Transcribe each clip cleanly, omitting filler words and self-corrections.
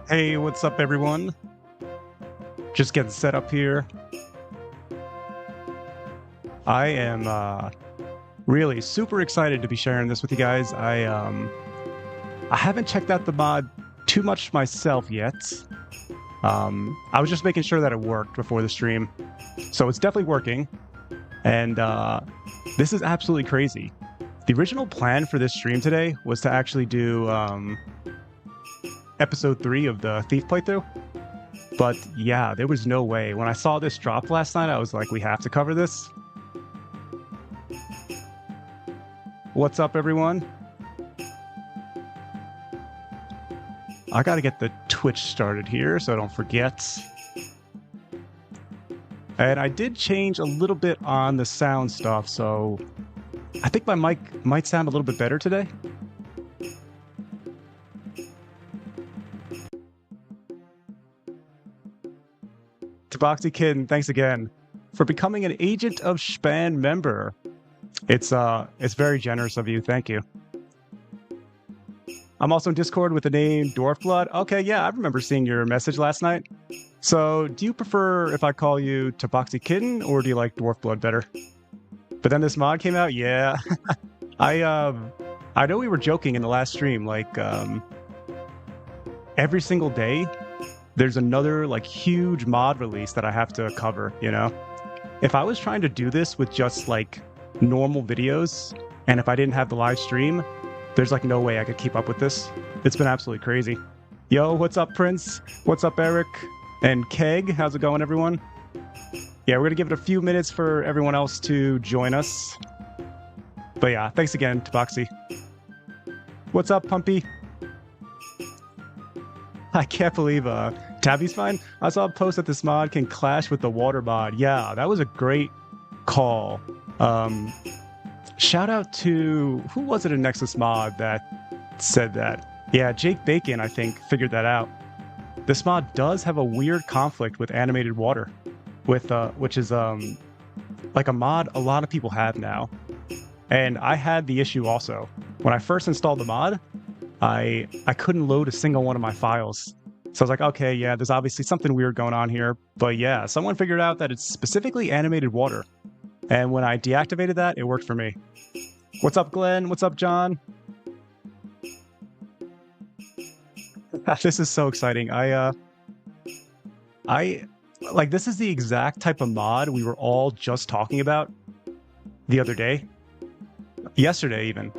Hey, what's up, everyone? Just getting set up here. I am really super excited to be sharing this with you guys. I haven't checked out the mod too much myself yet. I was just making sure that it worked before the stream, so it's definitely working. And this is absolutely crazy. The original plan for this stream today was to actually do episode 3 of the Thief playthrough. But yeah, there was no way. When I saw this drop last night, I was like, we have to cover this. What's up, everyone? I gotta get the Twitch started here so I don't forget. And I did change a little bit on the sound stuff, so I think my mic might sound a little bit better today. Tabaxi Kitten, thanks again for becoming an Agent of Shpan member. It's very generous of you. Thank you. I'm also in Discord with the name Dwarfblood. Okay, yeah, I remember seeing your message last night. So, do you prefer if I call you Tabaxi Kitten, or do you like Dwarfblood better? But then this mod came out, yeah. I know we were joking in the last stream, like every single day there's another like huge mod release that I have to cover, you know? If I was trying to do this with just like normal videos, and if I didn't have the live stream, there's like no way I could keep up with this. It's been absolutely crazy. Yo, what's up, Prince? What's up, Eric? And Keg, how's it going, everyone? Yeah, we're gonna give it a few minutes for everyone else to join us. But yeah, thanks again, Tabaxi. What's up, Pumpy? I can't believe Tabby's fine. I saw a post that this mod can clash with the water mod. Yeah, that was a great call. Shout out to, who was it in Nexus Mod that said that? Yeah, Jake Bacon, I think, figured that out. This mod does have a weird conflict with animated water, with which is like a mod a lot of people have now. And I had the issue also. When I first installed the mod, I couldn't load a single one of my files. So I was like, okay, yeah, there's obviously something weird going on here. But yeah, someone figured out that it's specifically animated water. And when I deactivated that, it worked for me. What's up, Glenn? What's up, John? This is so exciting. I like, this is the exact type of mod we were all just talking about the other day. Yesterday, even.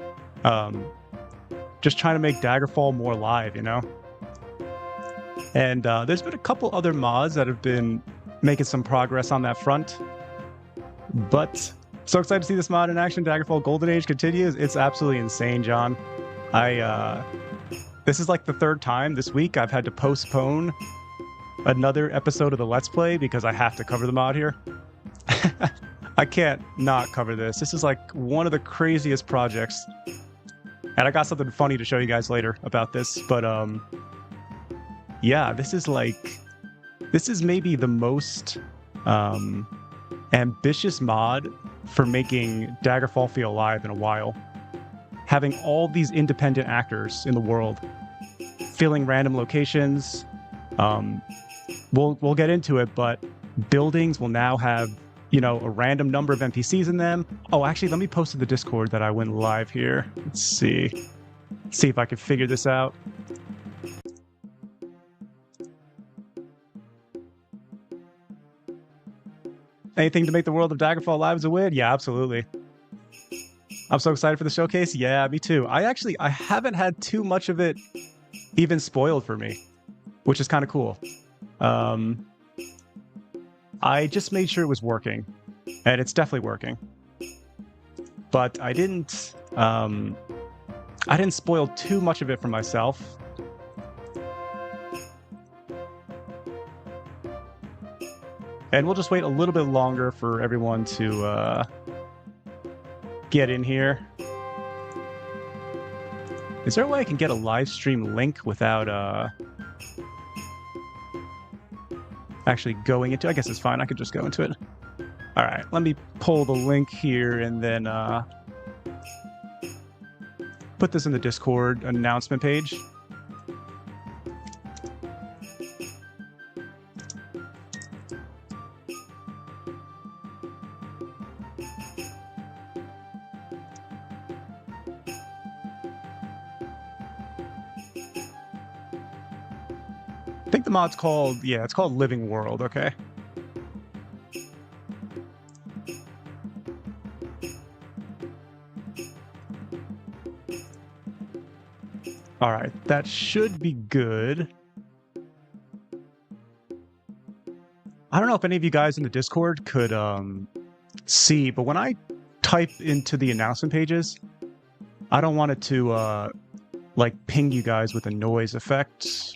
Just trying to make Daggerfall more live, you know? And there's been a couple other mods that have been making some progress on that front. But so excited to see this mod in action. Daggerfall Golden Age continues. It's absolutely insane, John. This is like the third time this week I've had to postpone another episode of the Let's Play because I have to cover the mod here. I can't not cover this. This is like one of the craziest projects. And I got something funny to show you guys later about this. But yeah, this is maybe the most ambitious mod for making Daggerfall feel alive in a while. Having all these independent actors in the world, filling random locations. We'll get into it, but buildings will now have, you know, a random number of NPCs in them. Oh, actually, let me post to the Discord that I went live here. Let's see if I can figure this out. Anything to make the world of Daggerfall alive is a win? Yeah, absolutely. I'm so excited for the showcase. Yeah, me too. I haven't had too much of it even spoiled for me, which is kind of cool. I just made sure it was working, and it's definitely working. But I didn't spoil too much of it for myself. And we'll just wait a little bit longer for everyone to get in here. Is there a way I can get a live stream link without actually going into it? I guess it's fine. I could just go into it. All right, let me pull the link here and then put this in the Discord announcement page. I think the mod's called, yeah, it's called Living World, okay. All right, that should be good. I don't know if any of you guys in the Discord could see, but when I type into the announcement pages, I don't want it to like ping you guys with a noise effect.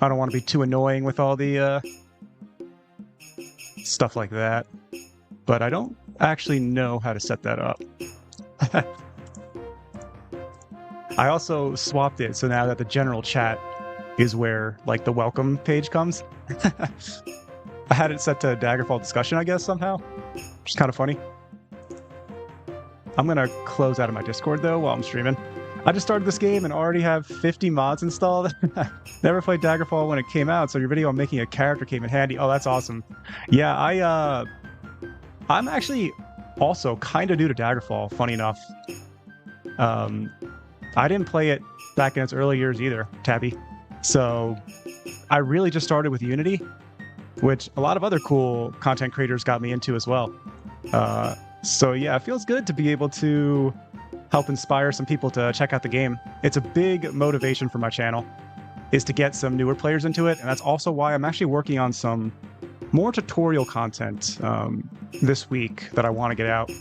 I don't want to be too annoying with all the stuff like that, but I don't actually know how to set that up. I also swapped it so now that the general chat is where like the welcome page comes. I had it set to Daggerfall discussion, I guess, somehow, which is kind of funny. I'm gonna close out of my Discord though while I'm streaming. I just started this game and already have 50 mods installed. Never played Daggerfall when it came out, so your video on making a character came in handy. Oh, that's awesome. Yeah, I'm actually also kind of new to Daggerfall, funny enough. I didn't play it back in its early years either, Tabby. So I really just started with Unity, which a lot of other cool content creators got me into as well. So yeah, it feels good to be able to help inspire some people to check out the game. It's a big motivation for my channel, is to get some newer players into it, and that's also why I'm actually working on some more tutorial content this week that I want to get out.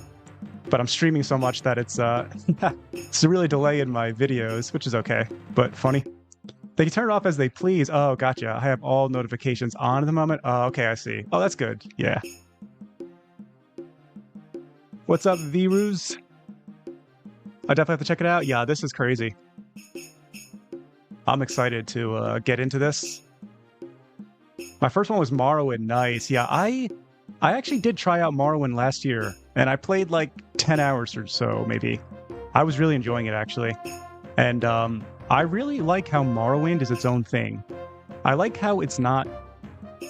But I'm streaming so much that it's it's really delaying my videos, which is okay, but funny. They can turn it off as they please. Oh, gotcha. I have all notifications on at the moment. Oh, okay, I see. Oh, that's good. Yeah. What's up, Virus? I definitely have to check it out. Yeah, this is crazy. I'm excited to get into this. My first one was Morrowind. Nice. Yeah, I actually did try out Morrowind last year, and I played like 10 hours or so, maybe. I was really enjoying it, actually. And I really like how Morrowind is its own thing. I like how it's not,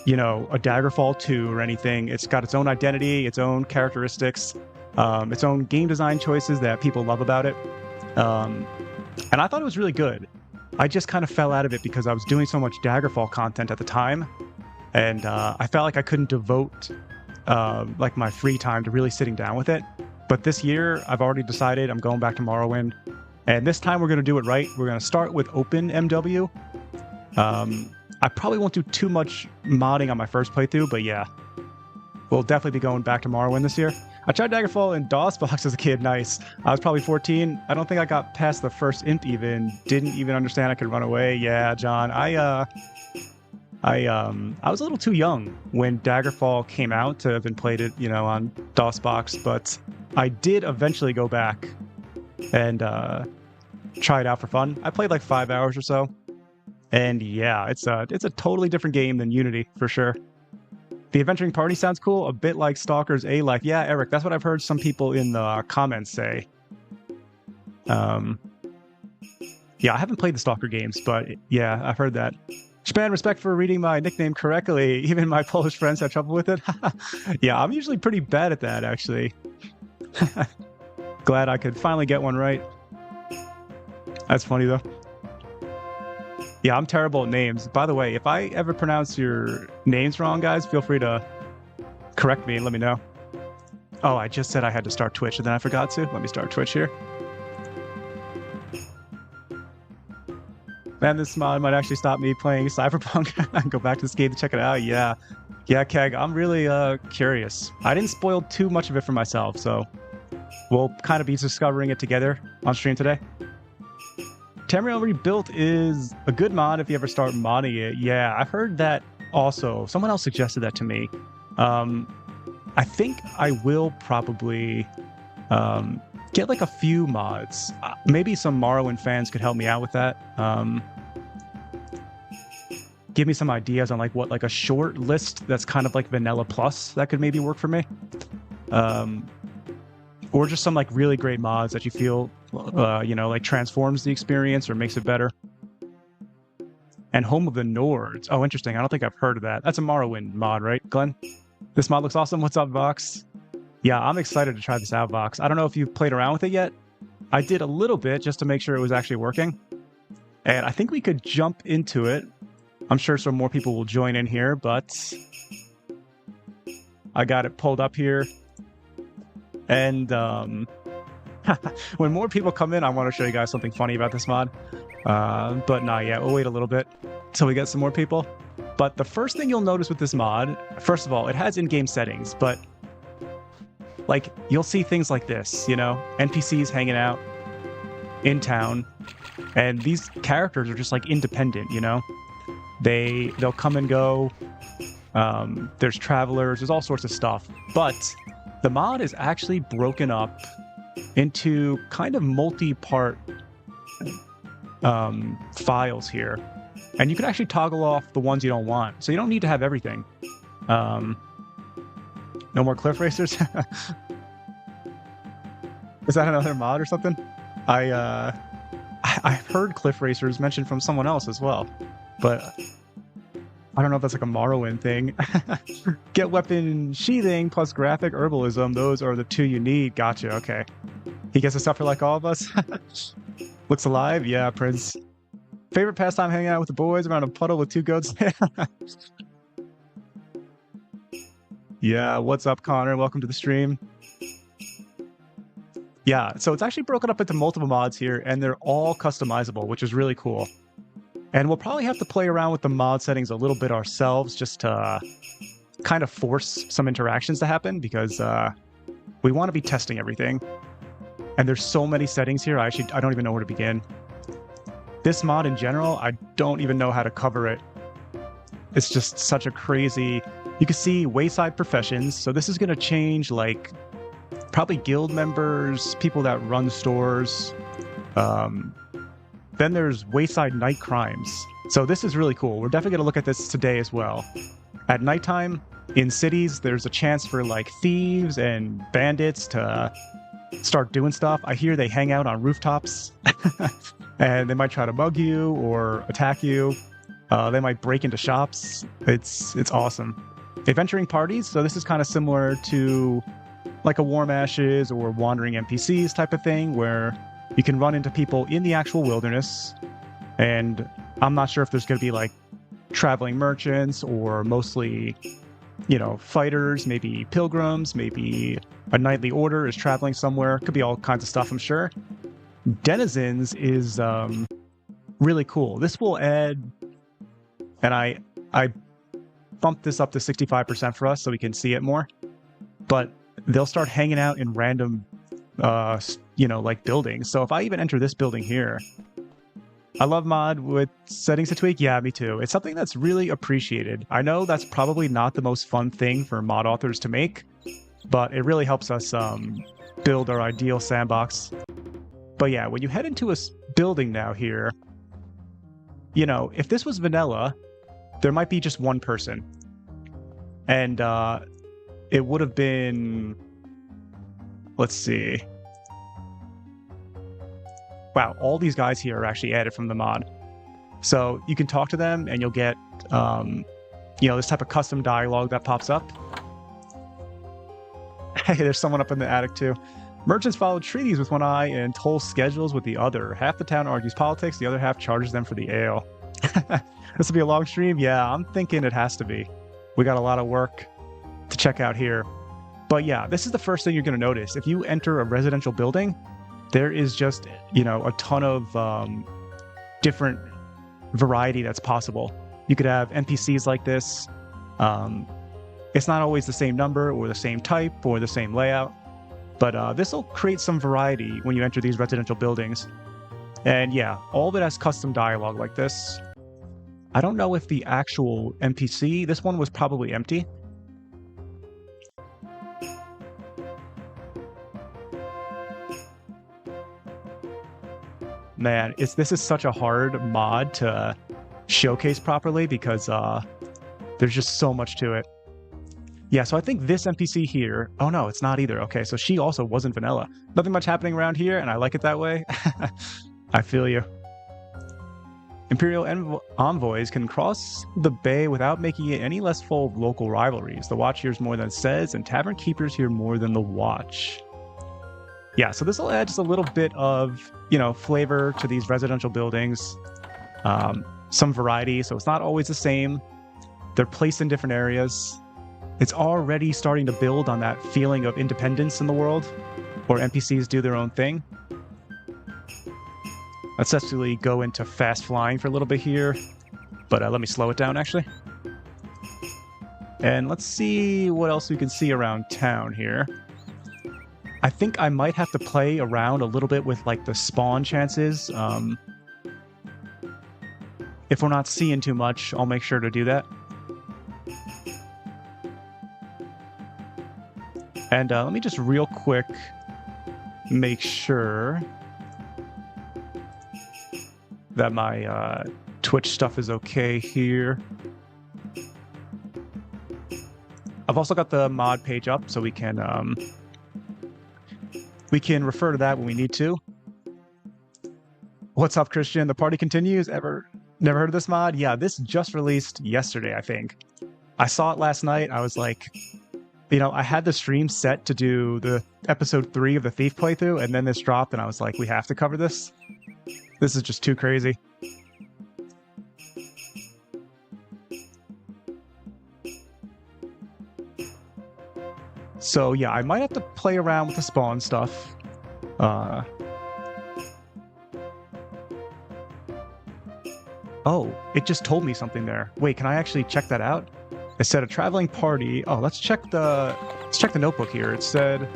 you know, a Daggerfall 2 or anything. It's got its own identity, its own characteristics, its own game design choices that people love about it. And I thought it was really good. I just kind of fell out of it because I was doing so much Daggerfall content at the time, and I felt like I couldn't devote like my free time to really sitting down with it. But this year, I've already decided I'm going back to Morrowind, and this time we're going to do it right. We're going to start with OpenMW. I probably won't do too much modding on my first playthrough, but yeah, we'll definitely be going back to Morrowind this year. I tried Daggerfall in DOSBox as a kid. Nice. I was probably 14. I don't think I got past the first imp even. Didn't even understand I could run away. Yeah, John. I was a little too young when Daggerfall came out to have been played it, you know, on DOSBox, but I did eventually go back and try it out for fun. I played like 5 hours or so, and yeah, it's a totally different game than Unity for sure. The adventuring party sounds cool, a bit like Stalker's A-Life. Yeah, Eric, that's what I've heard some people in the comments say. Yeah, I haven't played the Stalker games, but yeah, I've heard that. Shpan, respect for reading my nickname correctly. Even my Polish friends have trouble with it. Yeah, I'm usually pretty bad at that, actually. Glad I could finally get one right. That's funny, though. Yeah, I'm terrible at names. By the way, if I ever pronounce your names wrong, guys, feel free to correct me and let me know. Oh, I just said I had to start Twitch, and then I forgot to. Let me start Twitch here. Man, this mod might actually stop me playing Cyberpunk and go back to this game to check it out. Yeah. Yeah, Keg, I'm really curious. I didn't spoil too much of it for myself, so we'll kind of be discovering it together on stream today. Tamriel Rebuilt is a good mod if you ever start modding it. Yeah, I've heard that also. Someone else suggested that to me. I think I will probably get like a few mods. Maybe some Morrowind fans could help me out with that. Give me some ideas on like what like a short list that's kind of like vanilla plus that could maybe work for me. Or just some like really great mods that you feel, you know, like transforms the experience or makes it better. And Home of the Nords. Oh, interesting. I don't think I've heard of that. That's a Morrowind mod, right, Glenn? This mod looks awesome. What's up, Vox? Yeah, I'm excited to try this out, Vox. I don't know if you've played around with it yet. I did a little bit just to make sure it was actually working. And I think we could jump into it I'm sure some more people will join in here, but I got it pulled up here. And when more people come in, I want to show you guys something funny about this mod. But not yet. We'll wait a little bit till we get some more people. But the first thing you'll notice with this mod, first of all, it has in-game settings, but like you'll see things like this, you know, NPCs hanging out in town, and these characters are just like independent, you know. They'll come and go. There's travelers, there's all sorts of stuff. But the mod is actually broken up into kind of multi-part files here. And you can actually toggle off the ones you don't want. So you don't need to have everything. No more cliff racers? Is that another mod or something? I've heard cliff racers mentioned from someone else as well. But I don't know if that's like a Morrowind thing. Get weapon sheathing plus graphic herbalism. Those are the two you need. Gotcha. Okay. He gets to suffer like all of us. Looks alive. Yeah, Prince. Favorite pastime, hanging out with the boys around a puddle with two goats. Yeah, what's up, Connor? Welcome to the stream. Yeah, so it's actually broken up into multiple mods here, and they're all customizable, which is really cool. And we'll probably have to play around with the mod settings a little bit ourselves just to kind of force some interactions to happen, because we want to be testing everything. And there's so many settings here, I don't even know where to begin. This mod in general, I don't even know how to cover it. It's just such a crazy... You can see wayside professions, so this is going to change, like, probably guild members, people that run stores. Then there's wayside night crimes. So this is really cool. We're definitely going to look at this today as well. At nighttime, in cities, there's a chance for, like, thieves and bandits to start doing stuff. I hear they hang out on rooftops. And they might try to mug you or attack you. They might break into shops. It's awesome. Adventuring parties. So this is kind of similar to like a Warm Ashes or Wandering NPCs type of thing, where you can run into people in the actual wilderness. And I'm not sure if there's going to be like traveling merchants or mostly, you know, fighters, maybe pilgrims, maybe a knightly order is traveling somewhere. Could be all kinds of stuff, I'm sure. Denizens is really cool. This will add, and I bumped this up to 65% for us so we can see it more, but they'll start hanging out in random, you know, like buildings. So if I even enter this building here, I love mod with settings to tweak. Yeah, me too. It's something that's really appreciated. I know that's probably not the most fun thing for mod authors to make, but it really helps us build our ideal sandbox. But yeah, when you head into a building now here, you know, if this was vanilla, there might be just one person. And it would have been... Let's see. Wow, all these guys here are actually added from the mod. So you can talk to them and you'll get, you know, this type of custom dialogue that pops up. Hey, there's someone up in the attic too. Merchants follow treaties with one eye and toll schedules with the other. Half the town argues politics, the other half charges them for the ale. This will be a long stream? Yeah, I'm thinking it has to be. We got a lot of work to check out here. But yeah, this is the first thing you're going to notice. If you enter a residential building, there is just, you know, a ton of different variety that's possible. You could have NPCs like this. It's not always the same number or the same type or the same layout. But this will create some variety when you enter these residential buildings. And yeah, all of it has custom dialogue like this. I don't know if the actual NPC, this one was probably empty. Man, this is such a hard mod to showcase properly because there's just so much to it. Yeah, so I think this NPC here... Oh no, it's not either. Okay, so she also wasn't vanilla. Nothing much happening around here, and I like it that way. I feel you. Imperial envoys can cross the bay without making it any less full of local rivalries. The watch hears more than it says, and tavern keepers hear more than the watch. Yeah, so this will add just a little bit of, you know, flavor to these residential buildings. some variety, so it's not always the same. They're placed in different areas. It's already starting to build on that feeling of independence in the world, where NPCs do their own thing. Let's actually go into fast flying for a little bit here, but let me slow it down, actually. And let's see what else we can see around town here. I think I might have to play around a little bit with, like, the spawn chances. If we're not seeing too much, I'll make sure to do that. And let me just real quick make sure that my Twitch stuff is okay here. I've also got the mod page up, so we can refer to that when we need to. What's up, Christian? The party continues. Never heard of this mod? Yeah, this just released yesterday, I think. I saw it last night. I was like, you know, I had the stream set to do the episode 3 of the Thief playthrough, and then this dropped, and I was like, we have to cover this. This is just too crazy. So yeah, I might have to play around with the spawn stuff. Oh, it just told me something there. Wait, can I actually check that out? It said a traveling party. Oh, let's check the notebook here. It said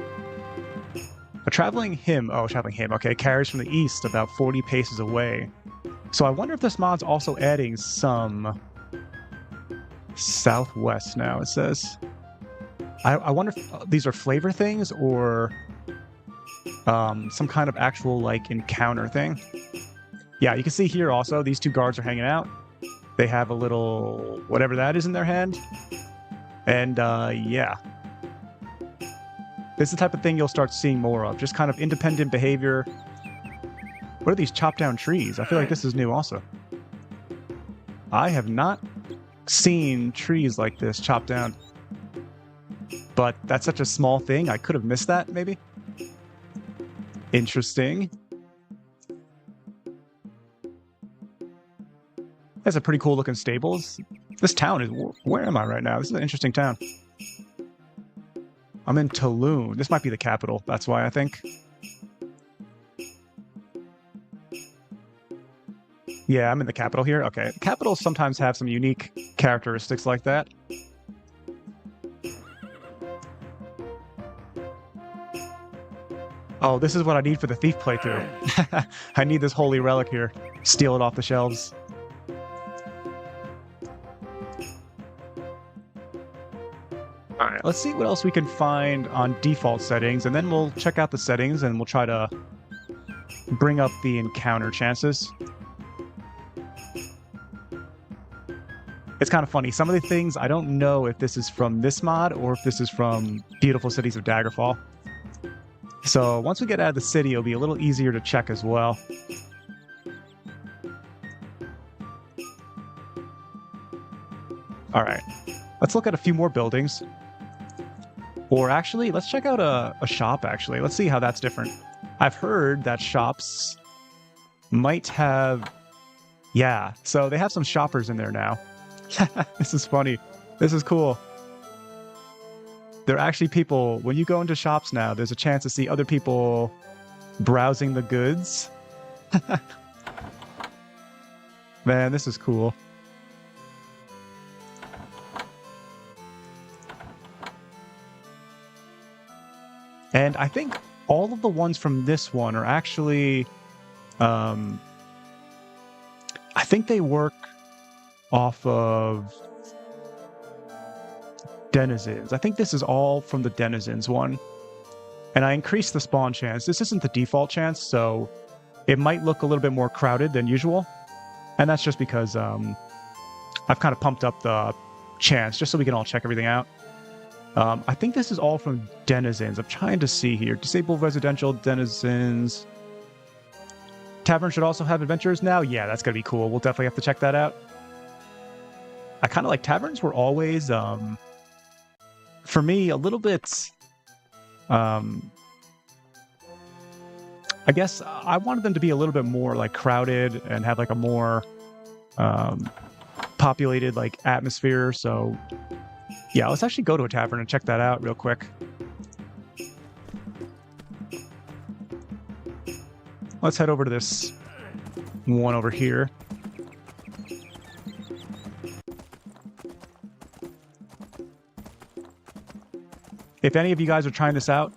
a traveling hymn. Oh, traveling hymn. Okay, carries from the east about 40 paces away. So I wonder if this mod's also adding some southwest now, it says. I wonder if these are flavor things or some kind of actual, like, encounter thing. Yeah, you can see here also, these two guards are hanging out. They have a little whatever that is in their hand. And yeah. This is the type of thing you'll start seeing more of. Just kind of independent behavior. What are these chopped down trees? I feel like this is new also. I have not seen trees like this chopped down. But that's such a small thing. I could have missed that, maybe. Interesting. That's a pretty cool looking stables. This town is... Where am I right now? This is an interesting town. I'm in Tulum. This might be the capital. That's why, I think. Yeah, I'm in the capital here. Okay. Capitals sometimes have some unique characteristics like that. Oh, this is what I need for the Thief playthrough. I need this holy relic here. Steal it off the shelves. Alright, let's see what else we can find on default settings, and then we'll check out the settings and we'll try to bring up the encounter chances. It's kind of funny. Some of the things, I don't know if this is from this mod or if this is from Beautiful Cities of Daggerfall. So once we get out of the city, it'll be a little easier to check as well. Alright, let's look at a few more buildings. Or actually, let's check out a shop, actually. Let's see how that's different. I've heard that shops might have... Yeah, so they have some shoppers in there now. This is funny. This is cool. There are actually people... When you go into shops now, there's a chance to see other people browsing the goods. Man, this is cool. And I think all of the ones from this one are actually... I think they work off of denizens. I think this is all from the denizens one. And I increased the spawn chance. This isn't the default chance, so it might look a little bit more crowded than usual. And that's just because I've kind of pumped up the chance just so we can all check everything out. I think this is all from denizens. I'm trying to see here. Disable residential denizens. Tavern should also have adventures now? Yeah, that's going to be cool. We'll definitely have to check that out. I kind of like taverns were always, for me, a little bit... I guess I wanted them to be a little bit more like crowded and have like a more populated like atmosphere. So yeah, let's actually go to a tavern and check that out real quick. Let's head over to this one over here. If any of you guys are trying this out,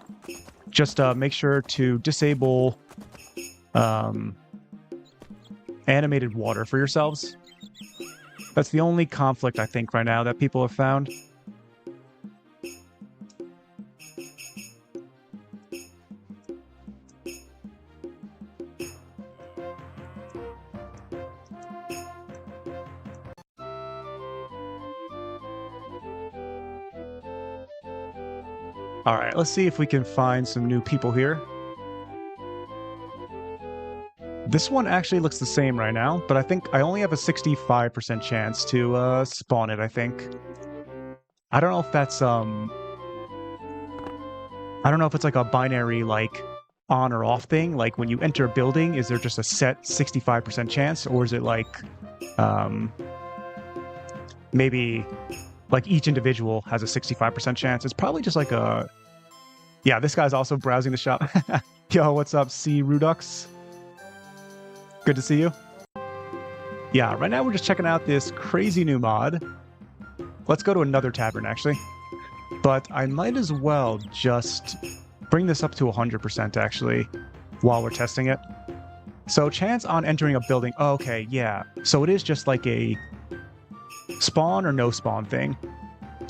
just make sure to disable animated water for yourselves. That's the only conflict, I think, right now that people have found. All right, let's see if we can find some new people here. This one actually looks the same right now, but I think I only have a 65% chance to spawn it, I think. I don't know if that's, I don't know if it's like a binary, like, on or off thing. Like, when you enter a building, is there just a set 65% chance? Or is it like, maybe... like each individual has a 65% chance. It's probably just like a... Yeah, this guy's also browsing the shop. Yo, what's up, C. Rudux? Good to see you. Yeah, right now we're just checking out this crazy new mod. Let's go to another tavern, actually. But I might as well just bring this up to 100%, actually, while we're testing it. So chance on entering a building... Oh, okay, yeah. So it is just like a... spawn or no spawn thing.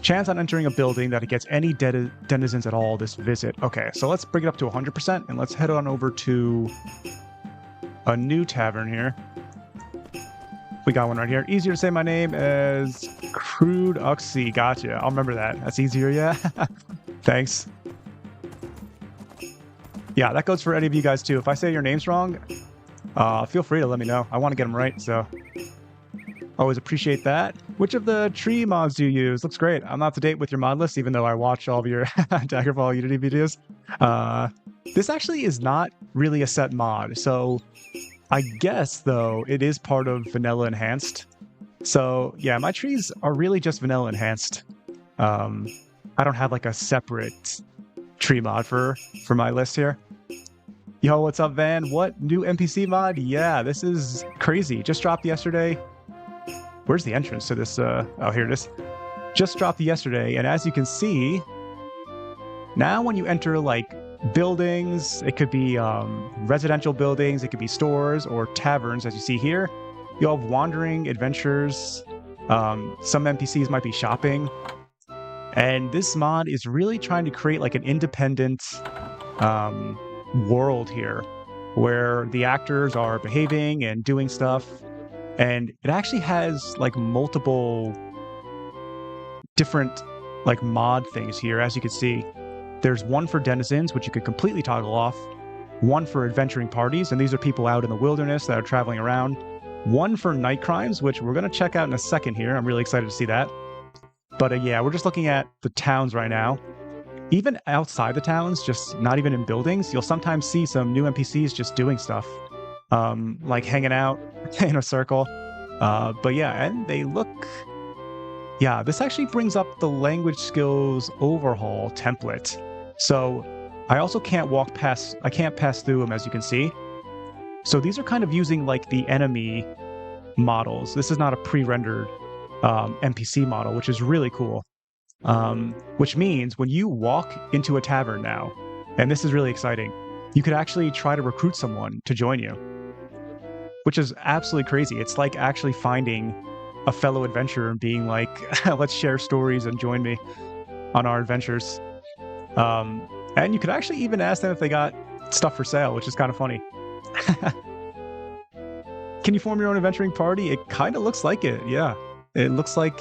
Chance on entering a building that it gets any denizens at all this visit. Okay, so let's bring it up to 100% and let's head on over to a new tavern here. We got one right here. Easier to say my name as Crude Uxie. Gotcha. I'll remember that. That's easier, yeah? Thanks. Yeah, that goes for any of you guys too. If I say your name's wrong, feel free to let me know. I want to get them right, so... Always appreciate that. Which of the tree mods do you use? Looks great. I'm up to date with your mod list, even though I watch all of your Daggerfall Unity videos. This actually is not really a set mod. So I guess, though, it is part of Vanilla Enhanced. So yeah, my trees are really just Vanilla Enhanced. I don't have like a separate tree mod for my list here. Yo, what's up, Van? What new NPC mod? Yeah, this is crazy. Just dropped yesterday. Where's the entrance to this? Oh, here it is. Just dropped yesterday, and as you can see, now when you enter, like, buildings, it could be residential buildings, it could be stores, or taverns, as you see here. You'll have wandering adventures. Some NPCs might be shopping. And this mod is really trying to create, like, an independent world here, where the actors are behaving and doing stuff. And it actually has, like, multiple different, like, mod things here, as you can see. There's one for denizens, which you could completely toggle off. One for adventuring parties, and these are people out in the wilderness that are traveling around. One for night crimes, which we're going to check out in a second here. I'm really excited to see that. But yeah, we're just looking at the towns right now. Even outside the towns, just not even in buildings, you'll sometimes see some new NPCs just doing stuff. Like hanging out in a circle. But yeah, and they look... Yeah, this actually brings up the language skills overhaul template. So I also can't I can't pass through them, as you can see. So these are kind of using like the enemy models. This is not a pre-rendered NPC model, which is really cool. Which means when you walk into a tavern now, and this is really exciting, you could actually try to recruit someone to join you. Which is absolutely crazy. It's like actually finding a fellow adventurer and being like, let's share stories and join me on our adventures. And you could actually even ask them if they got stuff for sale, which is kind of funny. Can you form your own adventuring party? It kind of looks like it, yeah. It looks like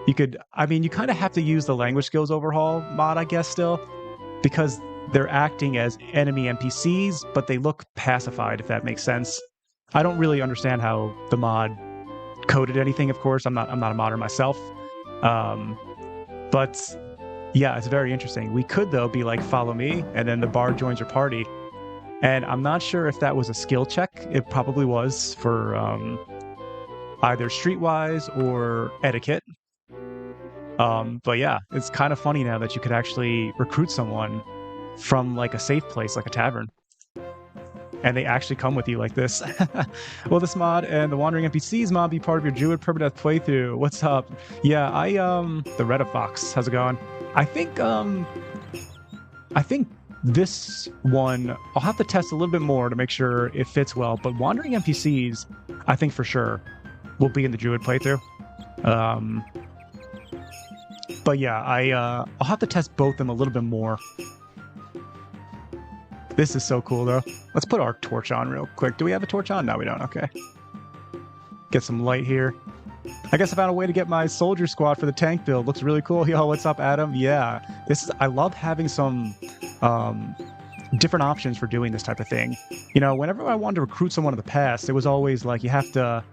you could... I mean, you kind of have to use the language skills overhaul mod, I guess, still, because they're acting as enemy NPCs, but they look pacified, if that makes sense. I don't really understand how the mod coded anything, of course. I'm not a modder myself. But yeah, it's very interesting. We could, though, be like, follow me, and then the bard joins your party. And I'm not sure if that was a skill check. It probably was for either streetwise or etiquette. But yeah, it's kind of funny now that you could actually recruit someone from like a safe place, like a tavern. And they actually come with you like this. Will this mod and the Wandering NPCs mod be part of your Druid Permadeath playthrough? What's up? Yeah, the Red Fox, how's it going? I think this one, I'll have to test a little bit more to make sure it fits well, but Wandering NPCs, I think for sure, will be in the Druid playthrough. But yeah, I'll have to test both of them a little bit more. This is so cool, though. Let's put our torch on real quick. Do we have a torch on? No, we don't. Okay. Get some light here. I guess I found a way to get my soldier squad for the tank build. Looks really cool. Yo, what's up, Adam? Yeah. I love having some different options for doing this type of thing. You know, whenever I wanted to recruit someone in the past, it was always like you have to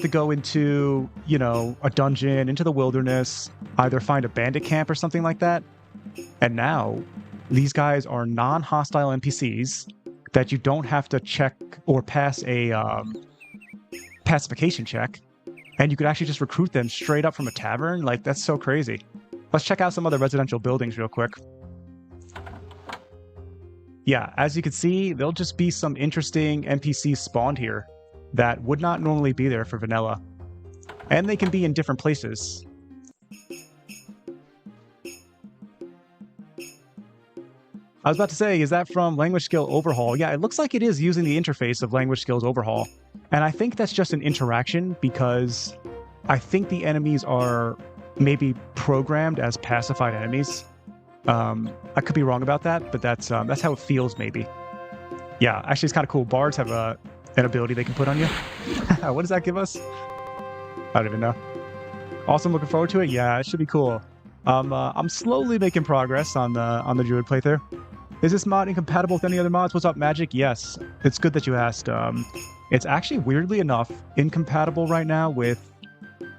go into, you know, a dungeon, into the wilderness, either find a bandit camp or something like that. And now these guys are non-hostile NPCs that you don't have to check or pass a pacification check. And you could actually just recruit them straight up from a tavern. Like, that's so crazy. Let's check out some other residential buildings real quick. Yeah, as you can see, there'll just be some interesting NPCs spawned here that would not normally be there for vanilla. And they can be in different places. I was about to say, is that from Language Skill Overhaul? Yeah, it looks like it is using the interface of Language Skills Overhaul. And I think that's just an interaction because I think the enemies are maybe programmed as pacified enemies. I could be wrong about that, but that's how it feels maybe. Yeah, actually it's kind of cool. Bards have an ability they can put on you. What does that give us? I don't even know. Awesome, looking forward to it. Yeah, it should be cool. I'm slowly making progress on the Druid playthrough. Is this mod incompatible with any other mods? What's up, Magic? Yes, it's good that you asked. It's actually, weirdly enough, incompatible right now with...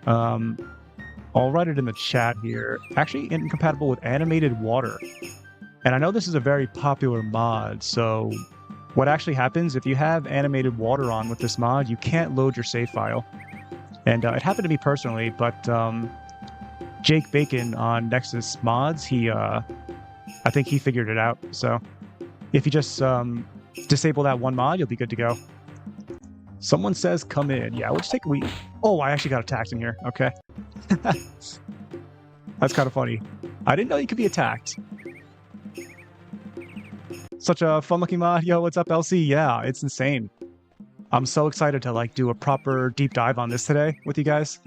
I'll write it in the chat here. Actually, incompatible with animated water. And I know this is a very popular mod, so what actually happens, if you have animated water on with this mod, you can't load your save file. And it happened to me personally, but Jake Bacon on Nexus Mods, I think he figured it out. So if you just disable that one mod, you'll be good to go. Someone says come in. Yeah, we'll just take a week. Oh, I actually got attacked in here. Okay. That's kind of funny. I didn't know you could be attacked. Such a fun-looking mod. Yo, what's up, LC? Yeah, it's insane. I'm so excited to like do a proper deep dive on this today with you guys.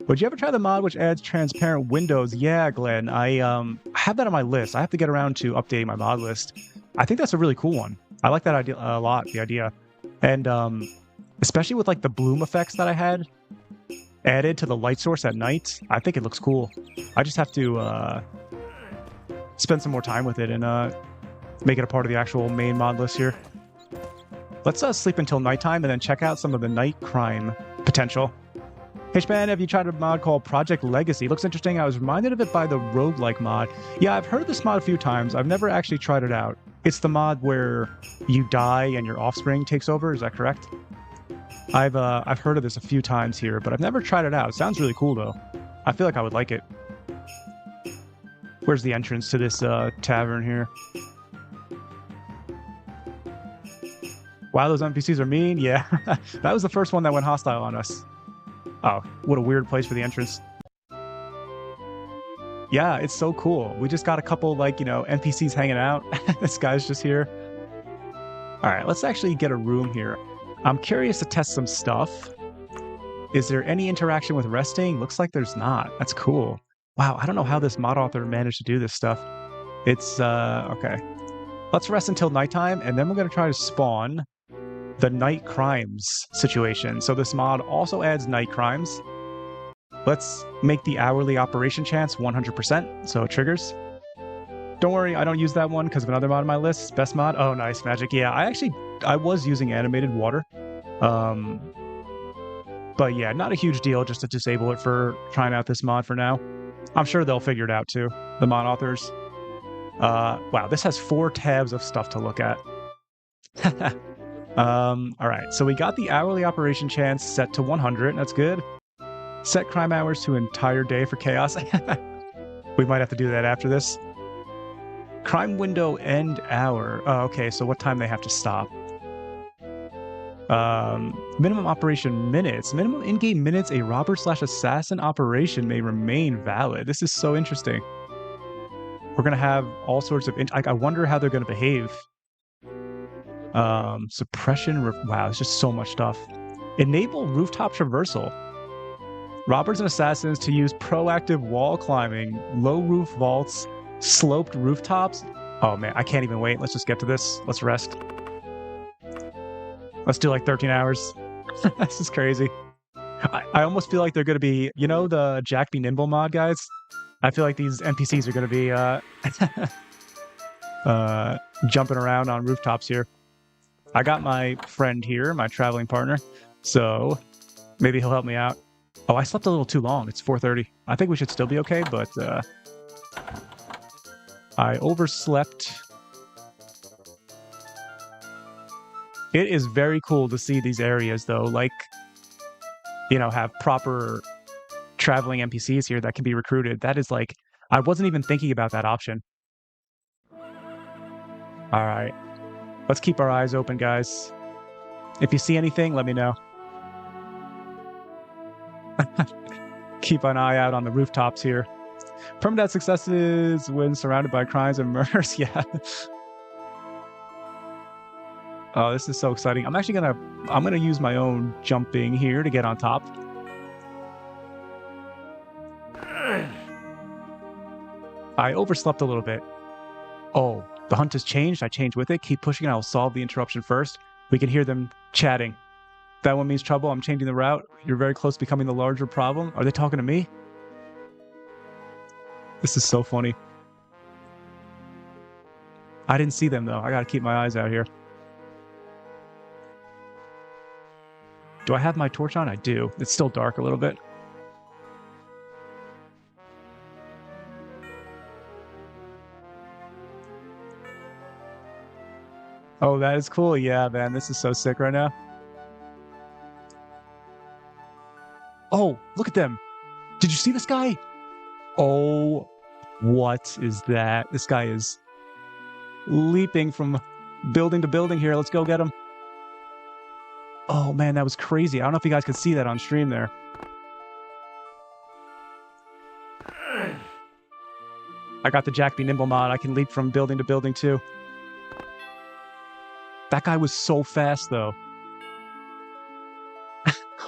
Would you ever try the mod which adds transparent windows? Yeah, Glenn. I have that on my list. I have to get around to updating my mod list. I think that's a really cool one. I like that idea a lot, the idea. And especially with like the bloom effects that I had added to the light source at night, I think it looks cool. I just have to spend some more time with it and make it a part of the actual main mod list here. Let's sleep until nighttime and then check out some of the night crime potential. Hey Shpan, have you tried a mod called Project Legacy? Looks interesting. I was reminded of it by the roguelike mod. Yeah, I've heard of this mod a few times. I've never actually tried it out. It's the mod where you die and your offspring takes over. Is that correct? I've heard of this a few times here, but I've never tried it out. It sounds really cool though. I feel like I would like it. Where's the entrance to this tavern here? Wow, those NPCs are mean. Yeah, that was the first one that went hostile on us. Oh, what a weird place for the entrance. Yeah, it's so cool. We just got a couple, like, you know, NPCs hanging out. This guy's just here. All right, let's actually get a room here. I'm curious to test some stuff. Is there any interaction with resting? Looks like there's not. That's cool. Wow, I don't know how this mod author managed to do this stuff. It's, okay. Let's rest until nighttime, and then we're going to try to spawn the night crimes situation. So this mod also adds night crimes. Let's make the hourly operation chance 100%, so it triggers. Don't worry, I don't use that one because of another mod on my list. Best mod? Oh, nice, Magic. Yeah, I was using animated water. But yeah, not a huge deal just to disable it for trying out this mod for now. I'm sure they'll figure it out too, the mod authors. Wow, this has 4 tabs of stuff to look at. All right, so we got the hourly operation chance set to 100. That's good. Set crime hours to entire day for chaos. We might have to do that after this. Crime window end hour. Oh, okay, so what time they have to stop? Minimum operation minutes. Minimum in-game minutes a robber/assassin operation may remain valid. This is so interesting. We're gonna have all sorts of... I wonder how they're gonna behave. Suppression... Wow, it's just so much stuff. Enable rooftop traversal. Robbers and assassins to use proactive wall climbing, low roof vaults, sloped rooftops. Oh man, I can't even wait. Let's just get to this. Let's rest. Let's do like 13 hours. This is crazy. I almost feel like they're going to be, you know, the Jack Be Nimble mod guys? I feel like these NPCs are going to be jumping around on rooftops here. I got my friend here, my traveling partner, so maybe he'll help me out. Oh, I slept a little too long. It's 4:30. I think we should still be okay, but I overslept. It is very cool to see these areas, though, like, you know, have proper traveling NPCs here that can be recruited. That is like, I wasn't even thinking about that option. All right. Let's keep our eyes open, guys. If you see anything, let me know. Keep an eye out on the rooftops here. Permadeath successes when surrounded by crimes and murders. Yeah. Oh, this is so exciting. I'm gonna use my own jumping here to get on top. I overslept a little bit. Oh, the hunt has changed. I changed with it. Keep pushing. I will solve the interruption first. We can hear them chatting. That one means trouble. I'm changing the route. You're very close to becoming the larger problem. Are they talking to me? This is so funny. I didn't see them, though. I gotta keep my eyes out here. Do I have my torch on? I do. It's still dark a little bit. Oh, that is cool. Yeah, man. This is so sick right now. Oh, look at them. Did you see this guy? Oh, what is that? This guy is leaping from building to building here. Let's go get him. Oh, man, that was crazy. I don't know if you guys could see that on stream there. I got the Jack Be Nimble mod. I can leap from building to building, too. That guy was so fast, though.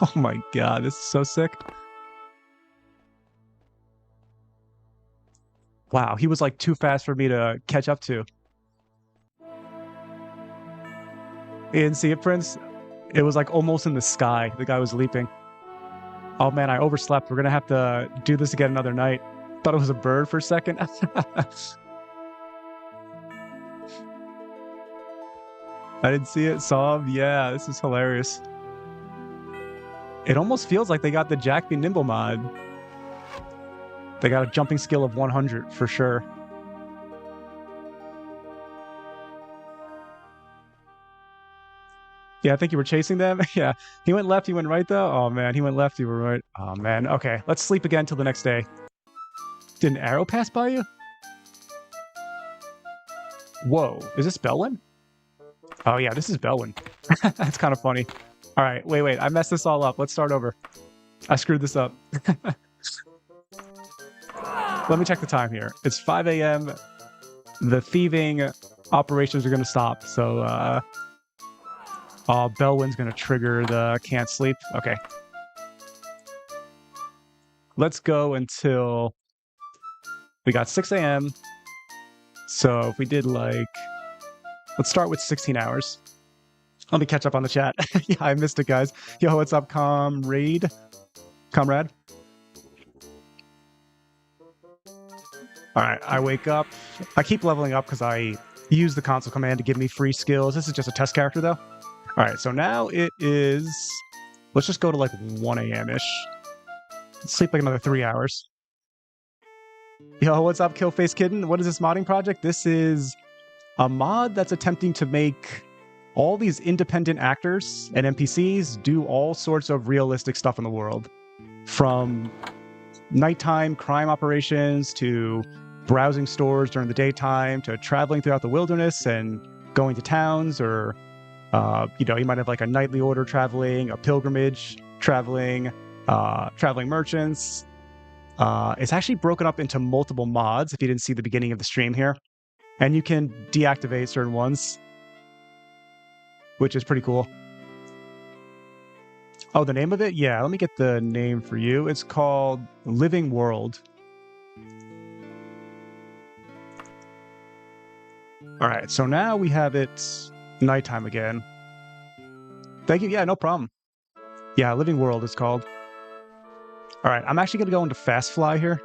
Oh, my God. This is so sick. Wow, he was, like, too fast for me to catch up to. You didn't see it, Prince? It was like almost in the sky. The guy was leaping. Oh man, I overslept. We're gonna have to do this again another night. Thought it was a bird for a second. I didn't see it. Saw him. Yeah, this is hilarious. It almost feels like they got the Jack Be Nimble mod. They got a jumping skill of 100 for sure. Yeah, I think you were chasing them. Yeah, he went left, he went right, though. Oh, man, he went left, you were right. Oh, man. Okay, let's sleep again till the next day. Did an arrow pass by you? Whoa, is this Belwyn? Oh, yeah, this is Belwyn. That's kind of funny. All right, wait. I messed this all up. Let's start over. I screwed this up. Let me check the time here. It's 5 a.m. The thieving operations are going to stop, so... Belwyn's going to trigger the can't sleep. Okay. Let's go until we got 6 a.m. So if we did like... Let's start with 16 hours. Let me catch up on the chat. Yeah, I missed it, guys. Yo, what's up, Comrade? All right, I wake up. I keep leveling up because I use the console command to give me free skills. This is just a test character, though. All right, so now it is... Let's just go to like 1 a.m.-ish. Sleep like another 3 hours. Yo, what's up, Killface Kitten? What is this modding project? This is a mod that's attempting to make all these independent actors and NPCs do all sorts of realistic stuff in the world. From nighttime crime operations to browsing stores during the daytime to traveling throughout the wilderness and going to towns, or you might have like a nightly order traveling, a pilgrimage traveling, traveling merchants. It's actually broken up into multiple mods if you didn't see the beginning of the stream here, and you can deactivate certain ones, which is pretty cool. Oh, the name of it? Yeah, let me get the name for you. It's called Living World. All right, so now we have it nighttime again. Thank you. Yeah, no problem. Yeah, Living World is called. All right, I'm actually going to go into Fast Fly here.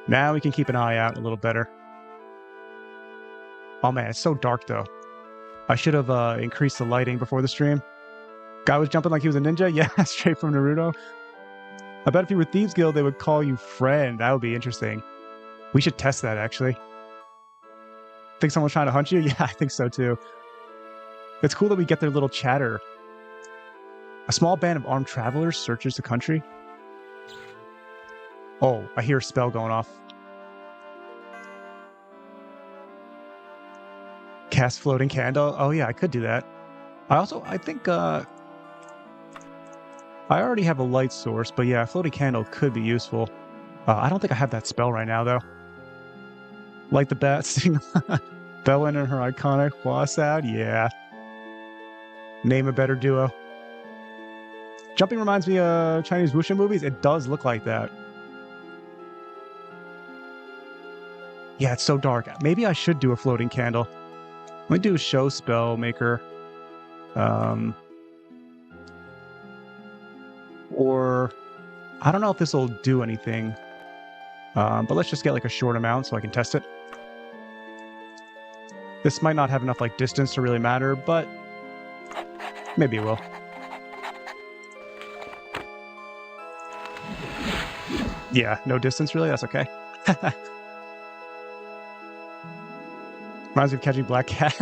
Now we can keep an eye out a little better. Oh man, it's so dark though. I should have increased the lighting before the stream. Guy was jumping like he was a ninja? Yeah, straight from Naruto. I bet if you were Thieves Guild, they would call you friend. That would be interesting. We should test that, actually. Think someone's trying to hunt you? Yeah, I think so, too. It's cool that we get their little chatter. A small band of armed travelers searches the country. Oh, I hear a spell going off. Cast floating candle. Oh, yeah, I could do that. I think, I already have a light source, but yeah, a floating candle could be useful. I don't think I have that spell right now, though. Like the bat sing Bella and her iconic wah sound? Yeah. Name a better duo. Jumping reminds me of Chinese wuxia movies. It does look like that. Yeah, it's so dark. Maybe I should do a floating candle. Let me do a show spell maker. Or I don't know if this will do anything. But let's just get like a short amount so I can test it. This might not have enough like distance to really matter, but maybe it will. Yeah, no distance really? That's okay. Reminds me of catching Black Cat.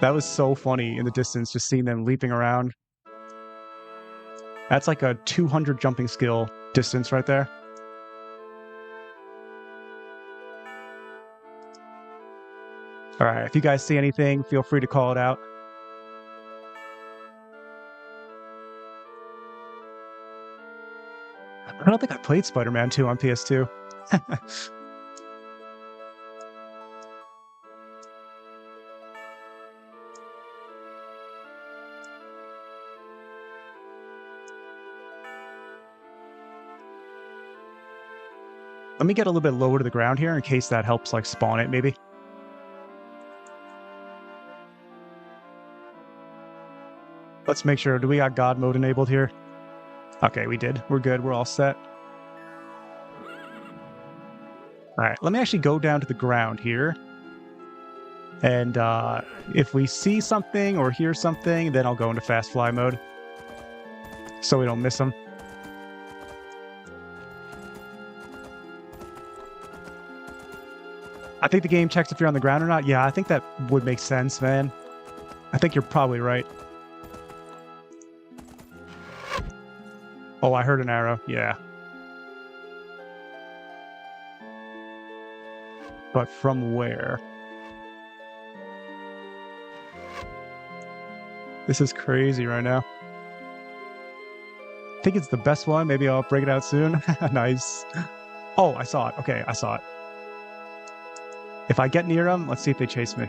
That was so funny in the distance, just seeing them leaping around. That's like a 200 jumping skill distance right there. All right, if you guys see anything, feel free to call it out. I don't think I played Spider-Man 2 on PS2. Let me get a little bit lower to the ground here in case that helps like spawn it maybe. Let's make sure, do we got God mode enabled here? Okay, we did. We're good. We're all set. All right, let me actually go down to the ground here. And if we see something or hear something, then I'll go into fast fly mode so we don't miss them. I think the game checks if you're on the ground or not. Yeah, I think that would make sense, man. I think you're probably right. Oh, I heard an arrow. Yeah. But from where? This is crazy right now. I think it's the best one. Maybe I'll break it out soon. Nice. Oh, I saw it. Okay, I saw it. If I get near them, let's see if they chase me.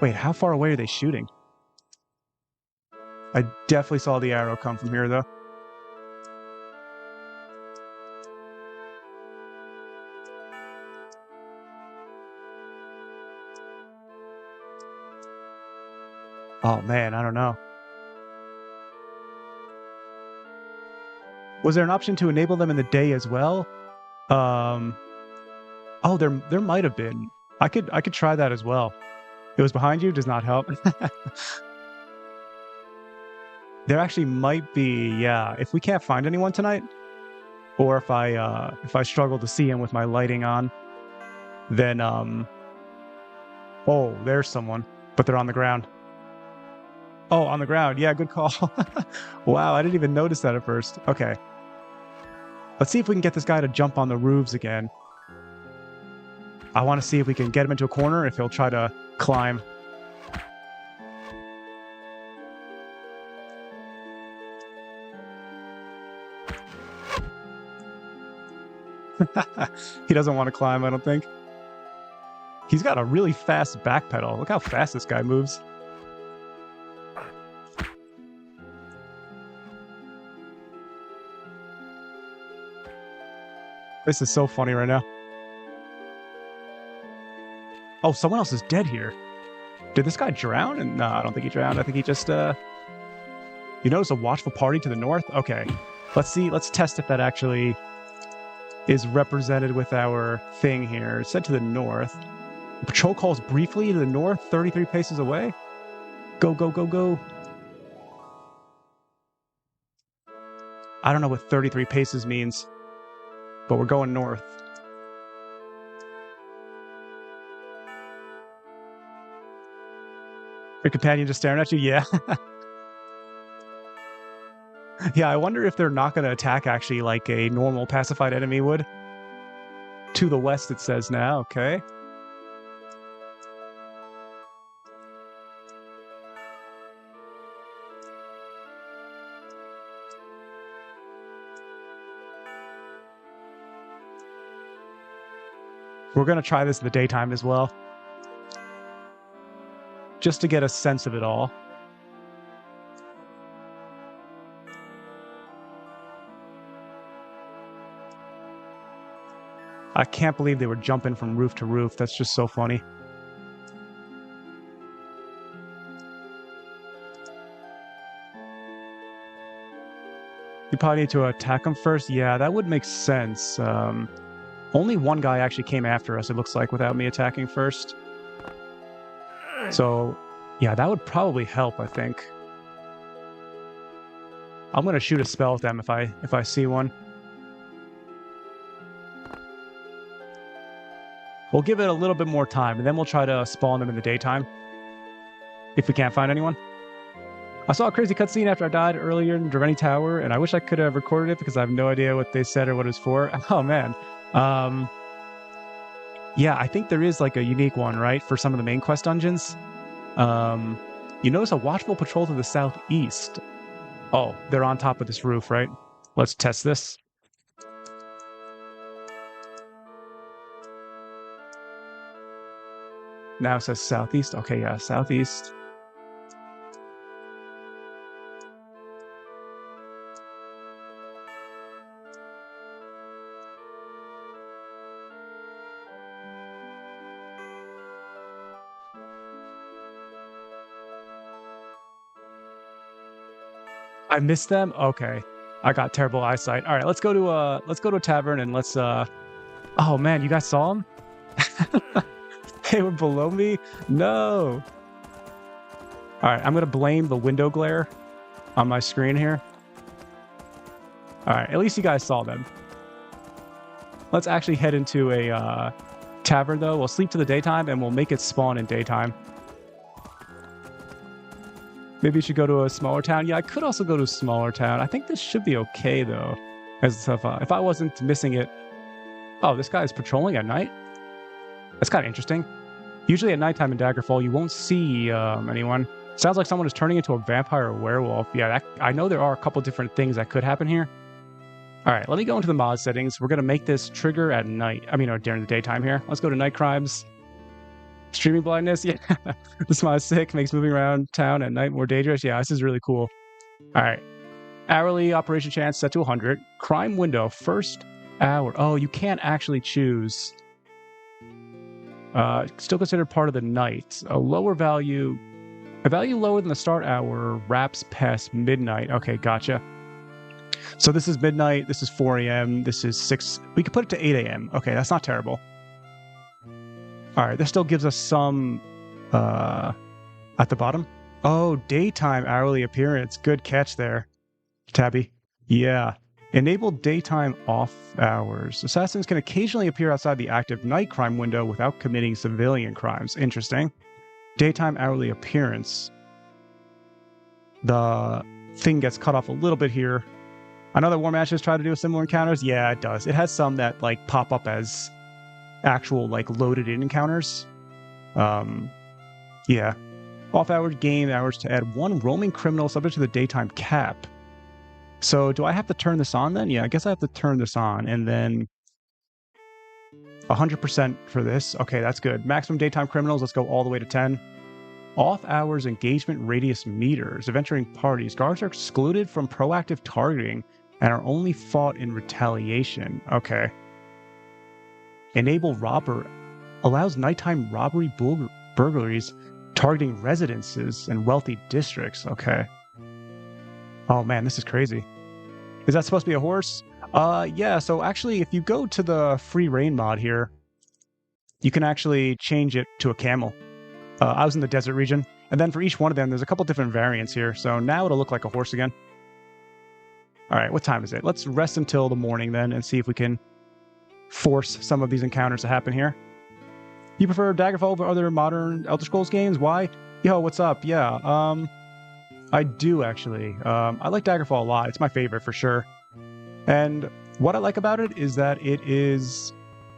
Wait, how far away are they shooting? I definitely saw the arrow come from here, though. Oh, man, I don't know. Was there an option to enable them in the day as well? Oh, there might have been. I could try that as well. It was behind you, does not help. There actually might be, yeah. If we can't find anyone tonight, Or if I struggle to see him with my lighting on, then oh, there's someone, but they're on the ground. Oh, on the ground. Yeah, good call. Wow, I didn't even notice that at first. Okay. Let's see if we can get this guy to jump on the roofs again. I want to see if we can get him into a corner, if he'll try to climb. He doesn't want to climb, I don't think. He's got a really fast back pedal. Look how fast this guy moves. This is so funny right now. Oh, someone else is dead here. Did this guy drown? And no, I don't think he drowned. I think he just, You notice a watchful party to the north? Okay. Let's see. Let's test if that actually is represented with our thing here. It said to the north. The patrol calls briefly to the north, 33 paces away. Go, go, go, go. I don't know what 33 paces means, but we're going north. Your companion just staring at you? Yeah. Yeah, I wonder if they're not going to attack actually like a normal pacified enemy would. To the west, it says now. Okay. We're going to try this in the daytime as well. Just to get a sense of it all. I can't believe they were jumping from roof to roof. That's just so funny. You probably need to attack them first. Yeah, that would make sense. Only one guy actually came after us, it looks like, without me attacking first. So, yeah, that would probably help, I think. I'm going to shoot a spell at them if I see one. We'll give it a little bit more time, and then we'll try to spawn them in the daytime. If we can't find anyone. I saw a crazy cutscene after I died earlier in Draveni Tower, and I wish I could have recorded it because I have no idea what they said or what it was for. Oh, man. Yeah, I think there is like a unique one, right? For some of the main quest dungeons. You notice a watchful patrol to the southeast. Oh, they're on top of this roof, right? Let's test this. Now it says southeast. Okay, yeah, southeast. I missed them? Okay. I got terrible eyesight. All right, let's go to a tavern and let's Oh man, you guys saw them? They were below me? No. All right, I'm going to blame the window glare on my screen here. All right, at least you guys saw them. Let's actually head into a tavern, though. We'll sleep to the daytime, and we'll make it spawn in daytime. Maybe you should go to a smaller town. Yeah, I could also go to a smaller town. I think this should be okay, though. As if I wasn't missing it. Oh, this guy's patrolling at night? That's kind of interesting. Usually at nighttime in Daggerfall, you won't see anyone. Sounds like someone is turning into a vampire or werewolf. Yeah, I know there are a couple different things that could happen here. All right, let me go into the mod settings. We're going to make this trigger at night. I mean, or during the daytime here. Let's go to night crimes. Streaming blindness. Yeah, this mod is sick. Makes moving around town at night more dangerous. Yeah, this is really cool. All right. Hourly operation chance set to 100. Crime window, first hour. Oh, you can't actually choose. Still considered part of the night. A value lower than the start hour wraps past midnight. Okay, gotcha. So this is midnight, this is 4 a.m., this is 6. We could put it to 8 a.m. Okay, that's not terrible. All right, this still gives us some at the bottom. Oh, daytime hourly appearance. Good catch there, Tabby. Yeah. Enable daytime off hours. Assassins can occasionally appear outside the active night crime window without committing civilian crimes. Interesting. Daytime hourly appearance. The thing gets cut off a little bit here. I know that War Matches try to do similar encounters. Yeah, it does. It has some that like pop up as actual like loaded in encounters. Yeah. Off-hours game hours to add 1 roaming criminal subject to the daytime cap. So do I have to turn this on then? Yeah, I guess I have to turn this on and then 100% for this. Okay, that's good. Maximum daytime criminals. Let's go all the way to 10. Off-hours engagement radius meters. If entering parties, guards are excluded from proactive targeting and are only fought in retaliation. Okay. Enable robber. Allows nighttime robbery burglaries targeting residences and wealthy districts. Okay. Oh man, this is crazy. Is that supposed to be a horse? Yeah, so actually if you go to the free reign mod here, you can actually change it to a camel. I was in the desert region, and then for each one of them, there's a couple different variants here. So now it'll look like a horse again. All right, what time is it? Let's rest until the morning then and see if we can force some of these encounters to happen here. You prefer Daggerfall over other modern Elder Scrolls games? Why? Yo, what's up? Yeah, I do actually. I like Daggerfall a lot. It's my favorite for sure. And what I like about it is that it is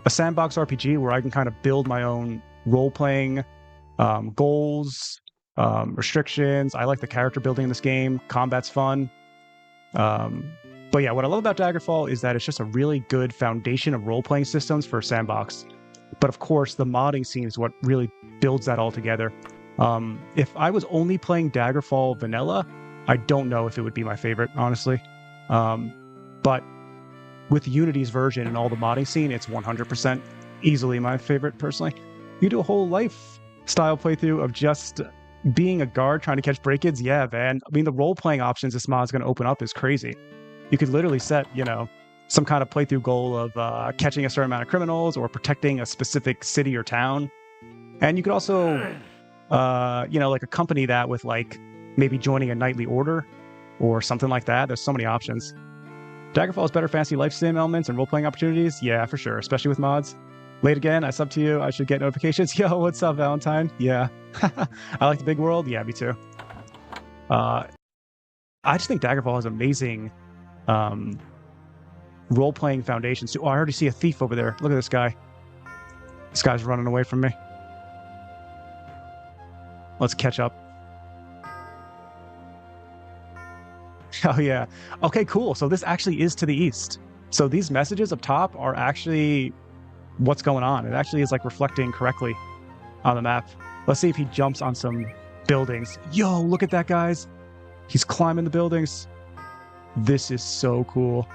a sandbox RPG where I can kind of build my own role-playing goals, restrictions. I like the character building in this game. Combat's fun. But yeah, what I love about Daggerfall is that it's just a really good foundation of role-playing systems for sandbox. But of course, the modding scene is what really builds that all together. If I was only playing Daggerfall vanilla, I don't know if it would be my favorite, honestly. But with Unity's version and all the modding scene, it's 100% easily my favorite, personally. You do a whole lifestyle playthrough of just being a guard trying to catch break-ins? Yeah, man. I mean, the role-playing options this mod is going to open up is crazy. You could literally set, you know, some kind of playthrough goal of catching a certain amount of criminals or protecting a specific city or town. And you could also, you know, like accompany that with like maybe joining a nightly order or something like that. There's so many options. Daggerfall has better fantasy life sim elements and role-playing opportunities. Yeah, for sure, especially with mods. Late again, I sub to you. I should get notifications. Yo, what's up, Valentine? Yeah. I like the big world. Yeah, me too. I just think Daggerfall has amazing role-playing foundations too. Oh, I already see a thief over there. Look at this guy. This guy's running away from me. Let's catch up. Oh, yeah. Okay, cool. So this actually is to the east. So these messages up top are actually what's going on. It actually is like reflecting correctly on the map. Let's see if he jumps on some buildings. Yo, look at that, guys. He's climbing the buildings. This is so cool.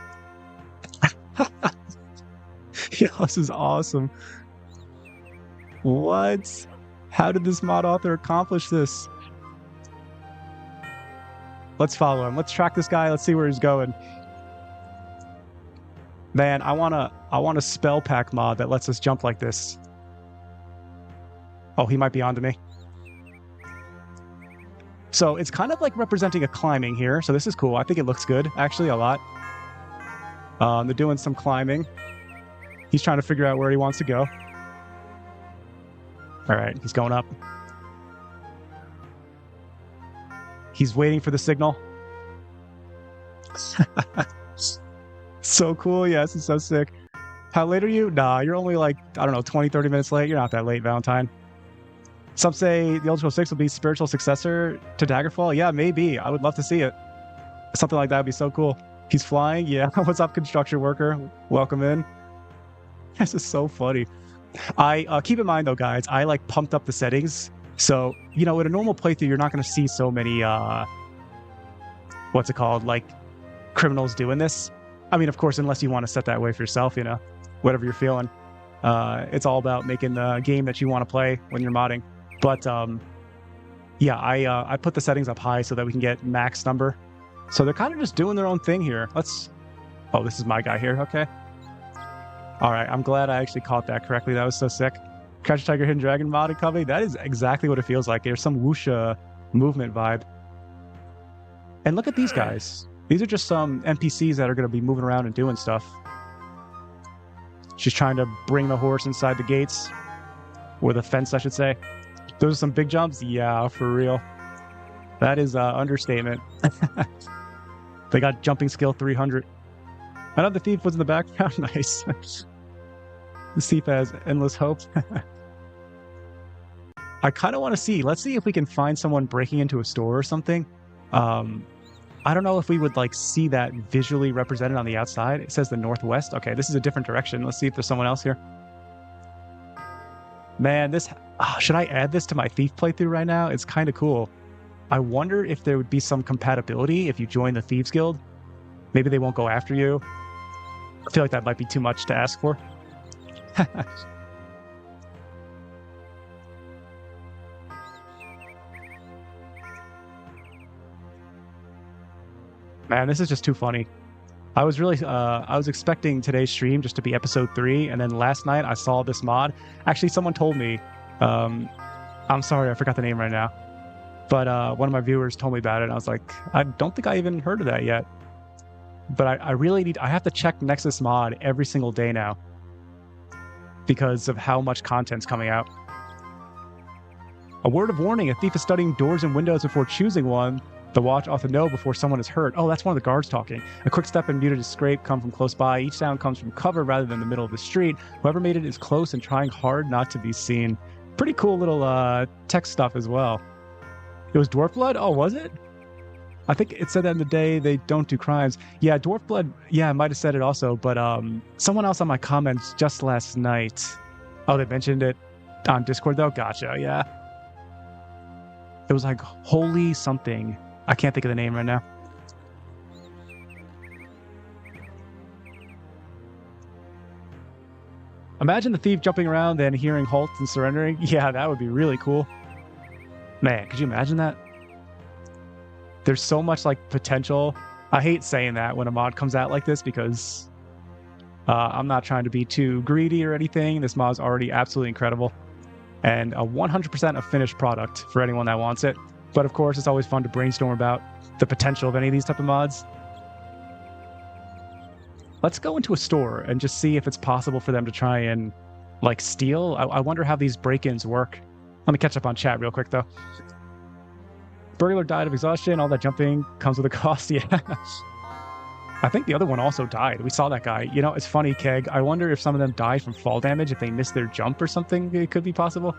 Yo, this is awesome. What? How did this mod author accomplish this? Let's follow him. Let's track this guy. Let's see where he's going. Man, I want a spell pack mod that lets us jump like this. Oh, he might be onto me. So it's kind of like representing a climbing here. So this is cool. I think it looks good, actually, a lot. They're doing some climbing. He's trying to figure out where he wants to go. All right, he's going up. He's waiting for the signal. So cool. Yeah, this is so sick. How late are you? Nah, you're only like, I don't know, 20, 30 minutes late. You're not that late, Valentine. Some say the Elder Scrolls 6 will be spiritual successor to Daggerfall. Yeah, maybe. I would love to see it. Something like that would be so cool. He's flying. Yeah. What's up, construction worker? Welcome in. This is so funny. I keep in mind though, guys, I like pumped up the settings. So, you know, in a normal playthrough, you're not going to see so many, what's it called? Like criminals doing this. I mean, of course, unless you want to set that way for yourself, you know, whatever you're feeling. It's all about making the game that you want to play when you're modding. But yeah, I put the settings up high so that we can get max number. So they're kind of just doing their own thing here. Let's... Oh, this is my guy here. Okay. All right. I'm glad I actually caught that correctly. That was so sick. Crouching Tiger, Hidden Dragon mod coming. That is exactly what it feels like. There's some wuxia movement vibe. And look at these guys. These are just some NPCs that are going to be moving around and doing stuff. She's trying to bring the horse inside the gates. Or the fence, I should say. Those are some big jumps? Yeah, for real. That is understatement. They got jumping skill 300. Another thief was in the background. Nice. The thief has endless hope. I kind of want to see. Let's see if we can find someone breaking into a store or something. I don't know if we would like see that visually represented on the outside. It says the northwest. Okay, this is a different direction. Let's see if there's someone else here. Man, this... should I add this to my thief playthrough right now? It's kind of cool. I wonder if there would be some compatibility if you join the Thieves Guild. Maybe they won't go after you. I feel like that might be too much to ask for. Man, this is just too funny. I was really, I was expecting today's stream just to be episode 3, and then last night I saw this mod. Actually, someone told me, I'm sorry, I forgot the name right now, but one of my viewers told me about it, and I was like, I don't think I even heard of that yet. But I really need, I have to check Nexus mod every single day now because of how much content's coming out. A word of warning, a thief is studying doors and windows before choosing one. The watch ought to know before someone is hurt. Oh, that's one of the guards talking. A quick step and muted scrape come from close by. Each sound comes from cover rather than the middle of the street. Whoever made it is close and trying hard not to be seen. Pretty cool little text stuff as well. It was Dwarf Blood? Oh, was it? I think it said that in the day they don't do crimes. Yeah, Dwarf Blood, yeah, I might have said it also, but someone else on my comments just last night. Oh, they mentioned it on Discord though? Gotcha, yeah. It was like holy something. I can't think of the name right now. Imagine the thief jumping around then hearing halt and surrendering. Yeah, that would be really cool. Man, could you imagine that? There's so much like potential. I hate saying that when a mod comes out like this because I'm not trying to be too greedy or anything. This mod's already absolutely incredible. And a 100% a finished product for anyone that wants it. But of course, it's always fun to brainstorm about the potential of any of these type of mods. Let's go into a store and just see if it's possible for them to try and, like, steal. I wonder how these break-ins work. Let me catch up on chat real quick, though. Burglar died of exhaustion. All that jumping comes with a cost. Yeah. I think the other one also died. We saw that guy. You know, it's funny, Keg. I wonder if some of them died from fall damage, if they missed their jump or something. It could be possible.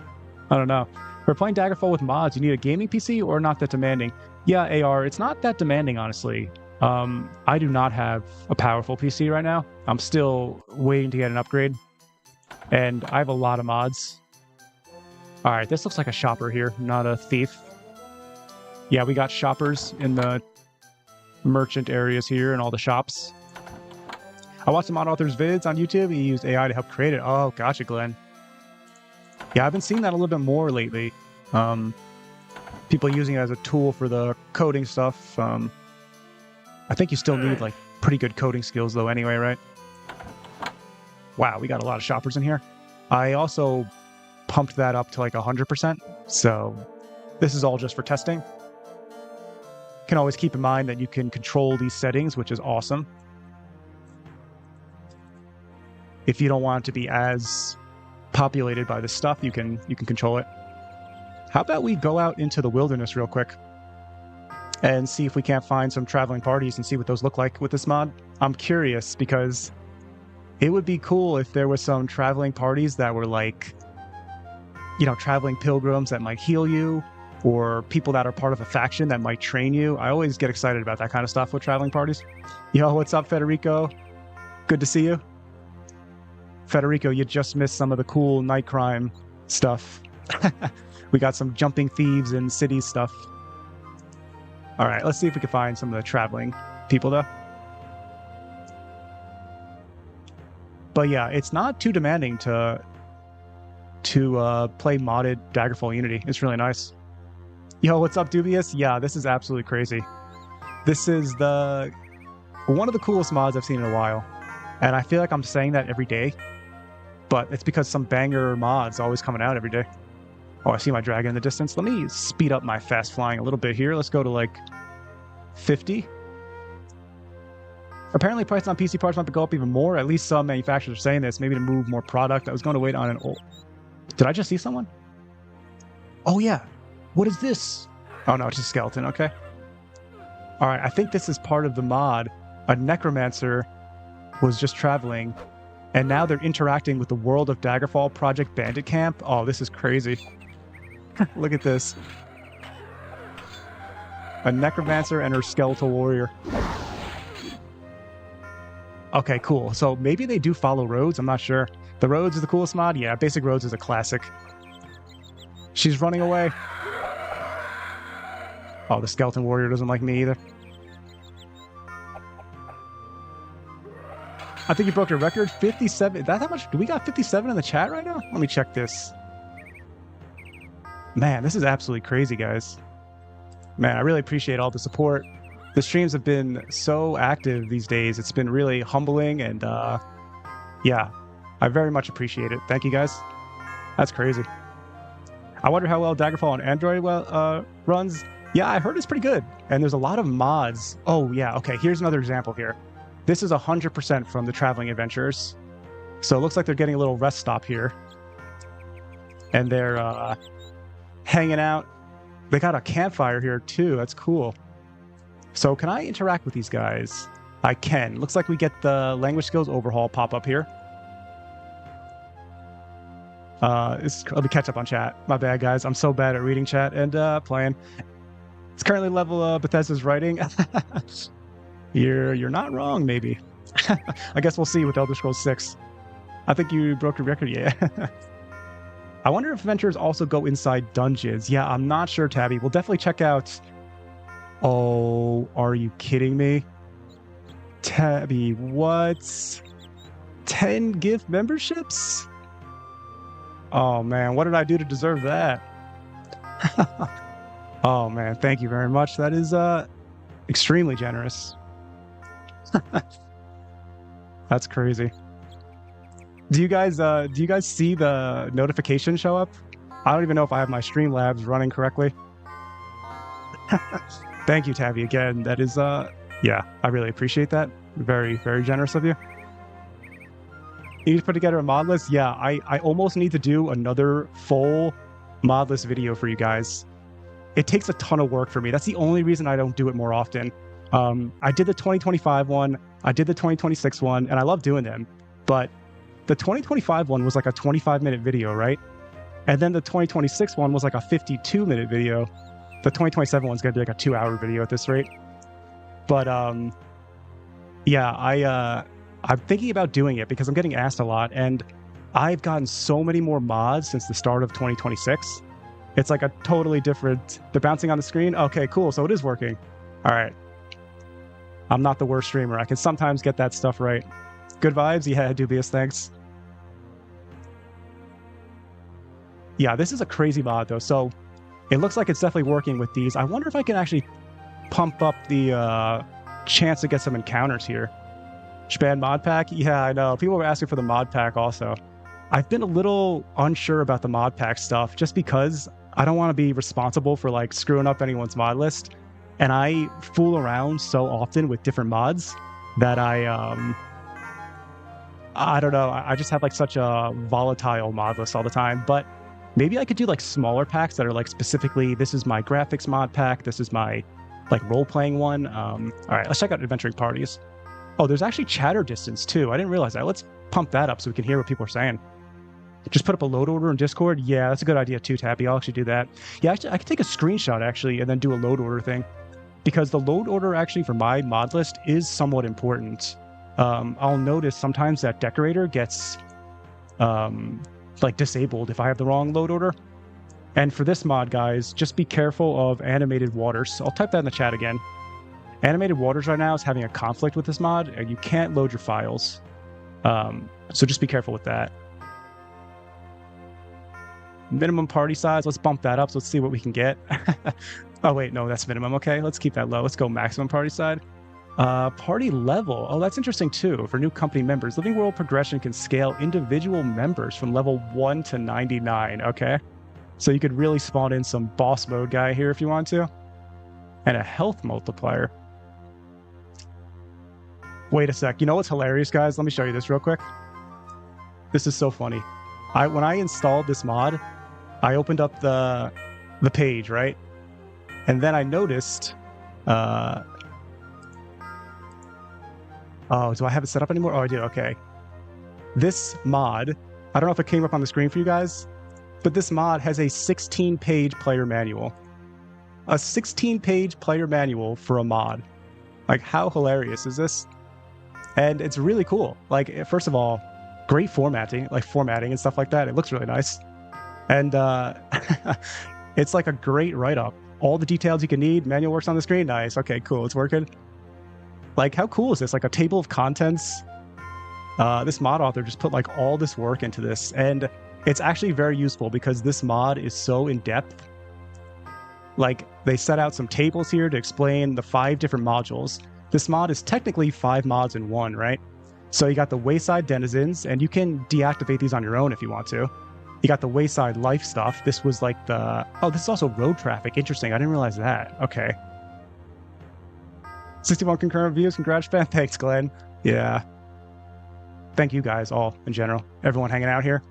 I don't know. For playing Daggerfall with mods, you need a gaming PC or not that demanding? Yeah, AR, it's not that demanding, honestly. I do not have a powerful PC right now. I'm still waiting to get an upgrade. And I have a lot of mods. All right, this looks like a shopper here, not a thief. Yeah, we got shoppers in the merchant areas here and all the shops. I watched some mod author's vids on YouTube. He used AI to help create it. Oh, gotcha, Glenn. Yeah, I've been seeing that a little bit more lately. People using it as a tool for the coding stuff. I think you still need like pretty good coding skills though anyway, right? Wow, we got a lot of shoppers in here. I also pumped that up to like 100%. So this is all just for testing. You can always keep in mind that you can control these settings, which is awesome. If you don't want it to be as populated by this stuff, you can control it. How about we go out into the wilderness real quick and see if we can't find some traveling parties and see what those look like with this mod? I'm curious because it would be cool if there was some traveling parties that were like, you know, traveling pilgrims that might heal you, or people that are part of a faction that might train you. I always get excited about that kind of stuff with traveling parties. Yo, what's up, Federico? Good to see you. Federico, you just missed some of the cool night crime stuff. We got some jumping thieves and city stuff. All right, let's see if we can find some of the traveling people, though. But yeah, it's not too demanding to play modded Daggerfall Unity. It's really nice. Yo, what's up, Dubious? Yeah, this is absolutely crazy. This is one of the coolest mods I've seen in a while. And I feel like I'm saying that every day. But it's because some banger mod's always coming out every day. Oh, I see my dragon in the distance. Let me speed up my fast flying a little bit here. Let's go to like 50. Apparently, prices on PC parts might go up even more. At least some manufacturers are saying this. Maybe to move more product. I was going to wait on an old... Did I just see someone? Oh, yeah. What is this? Oh, no, it's a skeleton. Okay. All right. I think this is part of the mod. A necromancer was just traveling, and now they're interacting with the world of Daggerfall Project Bandit Camp. Oh, this is crazy. Look at this. A necromancer and her skeletal warrior. Okay, cool. So maybe they do follow roads. I'm not sure. The roads is the coolest mod. Yeah, basic roads is a classic. She's running away. Oh, the skeleton warrior doesn't like me either. I think you broke your record. 57. Is that how much? Do we got 57 in the chat right now? Let me check this. Man, this is absolutely crazy, guys. Man, I really appreciate all the support. The streams have been so active these days. It's been really humbling, and yeah, I very much appreciate it. Thank you, guys. That's crazy. I wonder how well Daggerfall on Android runs. Yeah, I heard it's pretty good, and there's a lot of mods. Oh, yeah, okay, here's another example here. This is 100% from the Traveling Adventures. So it looks like they're getting a little rest stop here. And they're hanging out. They got a campfire here, too. That's cool. So can I interact with these guys? I can. Looks like we get the language skills overhaul pop up here. Let me catch up on chat. My bad, guys. I'm so bad at reading chat and playing. It's currently level Bethesda's writing. You're not wrong, maybe. I guess we'll see with Elder Scrolls 6. I think you broke your record, yeah. I wonder if adventurers also go inside dungeons. Yeah, I'm not sure, Tabby. We'll definitely check out... Oh, are you kidding me? Tabby, what? 10 gift memberships? Oh, man, what did I do to deserve that? Oh, man, thank you very much. That is extremely generous. That's crazy. Do you guys see the notification show up? I don't even know if I have my Streamlabs running correctly. Thank you, Tabby, again. That is, yeah, I really appreciate that. Very, very generous of you. You need to put together a mod list? Yeah, I almost need to do another full mod list video for you guys. It takes a ton of work for me. That's the only reason I don't do it more often. I did the 2025 one, I did the 2026 one, and I love doing them. But the 2025 one was like a 25-minute video, right? And then the 2026 one was like a 52-minute video. The 2027 one's going to be like a 2-hour video at this rate. But yeah, I'm thinking about doing it because I'm getting asked a lot, and I've gotten so many more mods since the start of 2026. It's like a totally different... They're bouncing on the screen? Okay, cool. So it is working. All right. I'm not the worst streamer. I can sometimes get that stuff right. Good vibes? Yeah, dubious. Thanks. Yeah, this is a crazy mod, though. So it looks like it's definitely working with these. I wonder if I can actually pump up the chance to get some encounters here. Shpan mod pack? Yeah, I know. People were asking for the mod pack also. I've been a little unsure about the mod pack stuff just because I don't want to be responsible for like screwing up anyone's mod list. And I fool around so often with different mods that I don't know. I just have like such a volatile mod list all the time. But maybe I could do like smaller packs that are like specifically, this is my graphics mod pack. This is my like role-playing one. All right, let's check out adventuring parties. Oh, there's actually chatter distance too. I didn't realize that. Let's pump that up so we can hear what people are saying. Just put up a load order in Discord. Yeah, that's a good idea too, Tabby. I'll actually do that. Yeah, actually, I could take a screenshot actually and then do a load order thing. Because the load order actually for my mod list is somewhat important. I'll notice sometimes that decorator gets like disabled if I have the wrong load order. And for this mod, guys, just be careful of animated waters. I'll type that in the chat again. Animated waters right now is having a conflict with this mod, and you can't load your files. So just be careful with that. Minimum party size, let's bump that up. So let's see what we can get. Oh, wait, no, that's minimum. Okay, let's keep that low. Let's go maximum party side. Party level. Oh, that's interesting, too. For new company members, Living World Progression can scale individual members from level 1 to 99. Okay, so you could really spawn in some boss mode guy here if you want to. And a health multiplier. Wait a sec. You know what's hilarious, guys? Let me show you this real quick. This is so funny. When I installed this mod, I opened up the page, right? And then I noticed... oh, do I have it set up anymore? Oh, I do. Okay. This mod, I don't know if it came up on the screen for you guys, but this mod has a 16-page player manual. A 16-page player manual for a mod. Like, how hilarious is this? And it's really cool. Like, first of all, great formatting and stuff like that. It looks really nice. And it's like a great write-up. All the details you can need. Manual works on the screen. Nice. Okay, cool. It's working. Like, how cool is this? Like a table of contents. This mod author just put like all this work into this. And it's actually very useful because this mod is so in-depth. Like, they set out some tables here to explain the 5 different modules. This mod is technically 5 mods in one, right? So you got the Wayside Denizens, and you can deactivate these on your own if you want to. You got the Wayside Life stuff. This was like the... Oh, this is also road traffic. Interesting. I didn't realize that. Okay. 61 concurrent views. Congrats, Shpan. Thanks, Glenn. Yeah. Thank you guys all in general. Everyone hanging out here.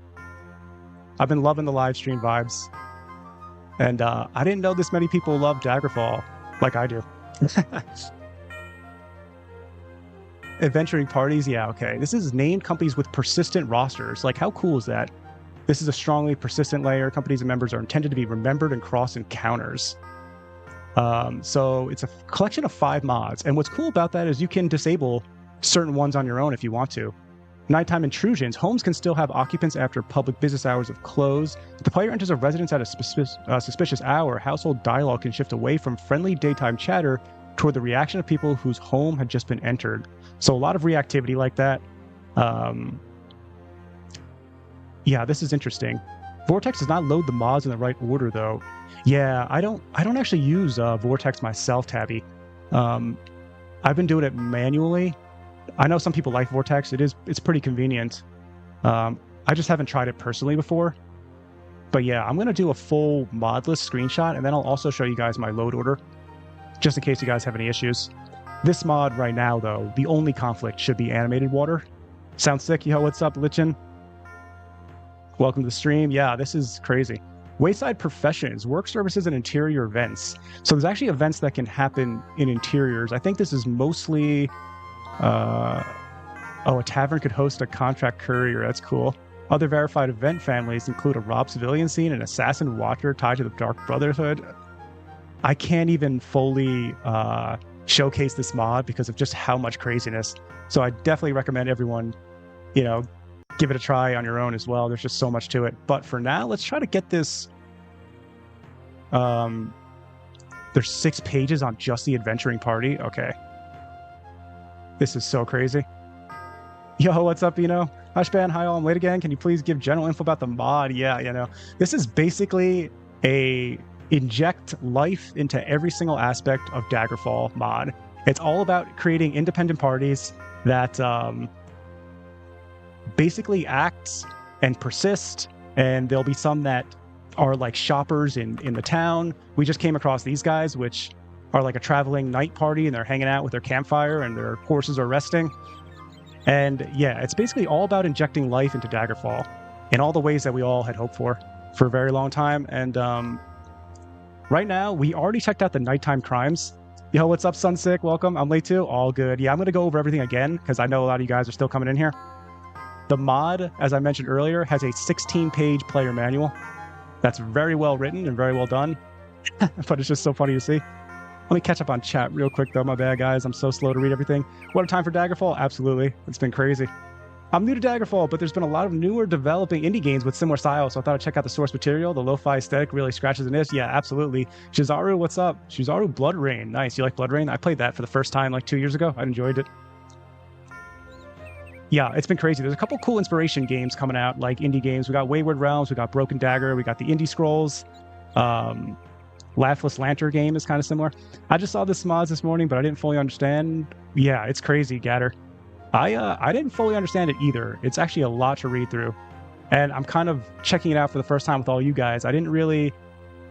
I've been loving the live stream vibes. And I didn't know this many people love Daggerfall like I do. Adventuring parties, yeah, okay. This is named companies with persistent rosters. Like, how cool is that? This is a strongly persistent layer. Companies and members are intended to be remembered and cross encounters. So it's a collection of 5 mods. And what's cool about that is you can disable certain ones on your own if you want to. Nighttime intrusions. Homes can still have occupants after public business hours have closed. If the player enters a residence at a suspicious hour, household dialogue can shift away from friendly daytime chatter toward the reaction of people whose home had just been entered. So a lot of reactivity like that. Yeah, this is interesting. Vortex does not load the mods in the right order, though. Yeah, I don't actually use Vortex myself, Tabby. I've been doing it manually. I know some people like Vortex. It's pretty convenient. I just haven't tried it personally before. But yeah, I'm going to do a full mod list screenshot, and then I'll also show you guys my load order, just in case you guys have any issues. This mod right now, though, the only conflict should be animated water. Sounds sick. Yo, what's up, Lichin? Welcome to the stream. Yeah, this is crazy. Wayside professions, work services, and interior events. So there's actually events that can happen in interiors. I think this is mostly... a tavern could host a contract courier. That's cool. Other verified event families include a robbed civilian scene, an assassin watcher tied to the Dark Brotherhood. I can't even fully showcase this mod because of just how much craziness. So I definitely recommend everyone, give it a try on your own as well. There's just so much to it. But for now, let's try to get this. There's 6 pages on just the adventuring party. Okay. This is so crazy. Yo, what's up, Hi, Shpan. Hi, all. I'm late again. Can you please give general info about the mod? Yeah, This is basically a inject life into every single aspect of Daggerfall mod. It's all about creating independent parties that basically act and persist, and there'll be some that are like shoppers in the town. We just came across these guys, which are like a traveling night party, and they're hanging out with their campfire and their horses are resting. And yeah, it's basically all about injecting life into Daggerfall in all the ways that we all had hoped for a very long time. And right now, we already checked out the nighttime crimes. Yo, what's up, Sunsick? Welcome. I'm late too. All good. Yeah, I'm going to go over everything again because I know a lot of you guys are still coming in here. The mod, as I mentioned earlier, has a 16-page player manual. That's very well written and very well done. But it's just so funny to see. Let me catch up on chat real quick, though. My bad, guys. I'm so slow to read everything. What a time for Daggerfall? Absolutely. It's been crazy. I'm new to Daggerfall, but there's been a lot of newer developing indie games with similar styles, so I thought I'd check out the source material. The lo-fi aesthetic really scratches an itch. Yeah, absolutely. Shizaru, what's up? Shizaru Blood Rain. Nice. You like Blood Rain? I played that for the first time like 2 years ago. I enjoyed it. Yeah, it's been crazy. There's a couple cool inspiration games coming out, like indie games. We got Wayward Realms, we got Broken Dagger, we got the Indie Scrolls. Laughless Lantern game is kind of similar. I just saw this mods this morning, but I didn't fully understand. Yeah, it's crazy, Gatter. I didn't fully understand it either. It's actually a lot to read through. And I'm kind of checking it out for the first time with all you guys. I didn't really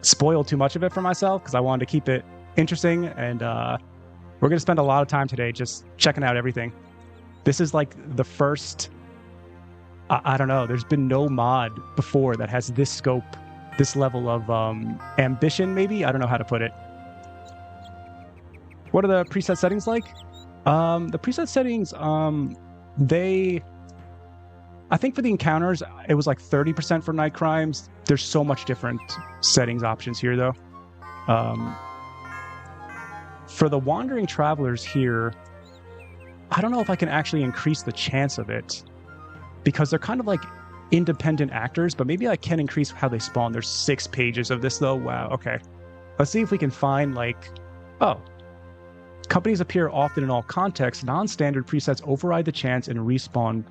spoil too much of it for myself because I wanted to keep it interesting. And we're going to spend a lot of time today just checking out everything. This is like the first, I don't know, there's been no mod before that has this scope, this level of ambition, maybe? I don't know how to put it. What are the preset settings like? The preset settings, I think for the encounters, it was like 30% for night crimes. There's so much different settings options here, though. For the wandering travelers here, I don't know if I can actually increase the chance of it, because they're kind of like independent actors, but maybe I can increase how they spawn. There's 6 pages of this, though. Wow, okay. Let's see if we can find, like, oh. Companies appear often in all contexts. Non-standard presets override the chance and respawn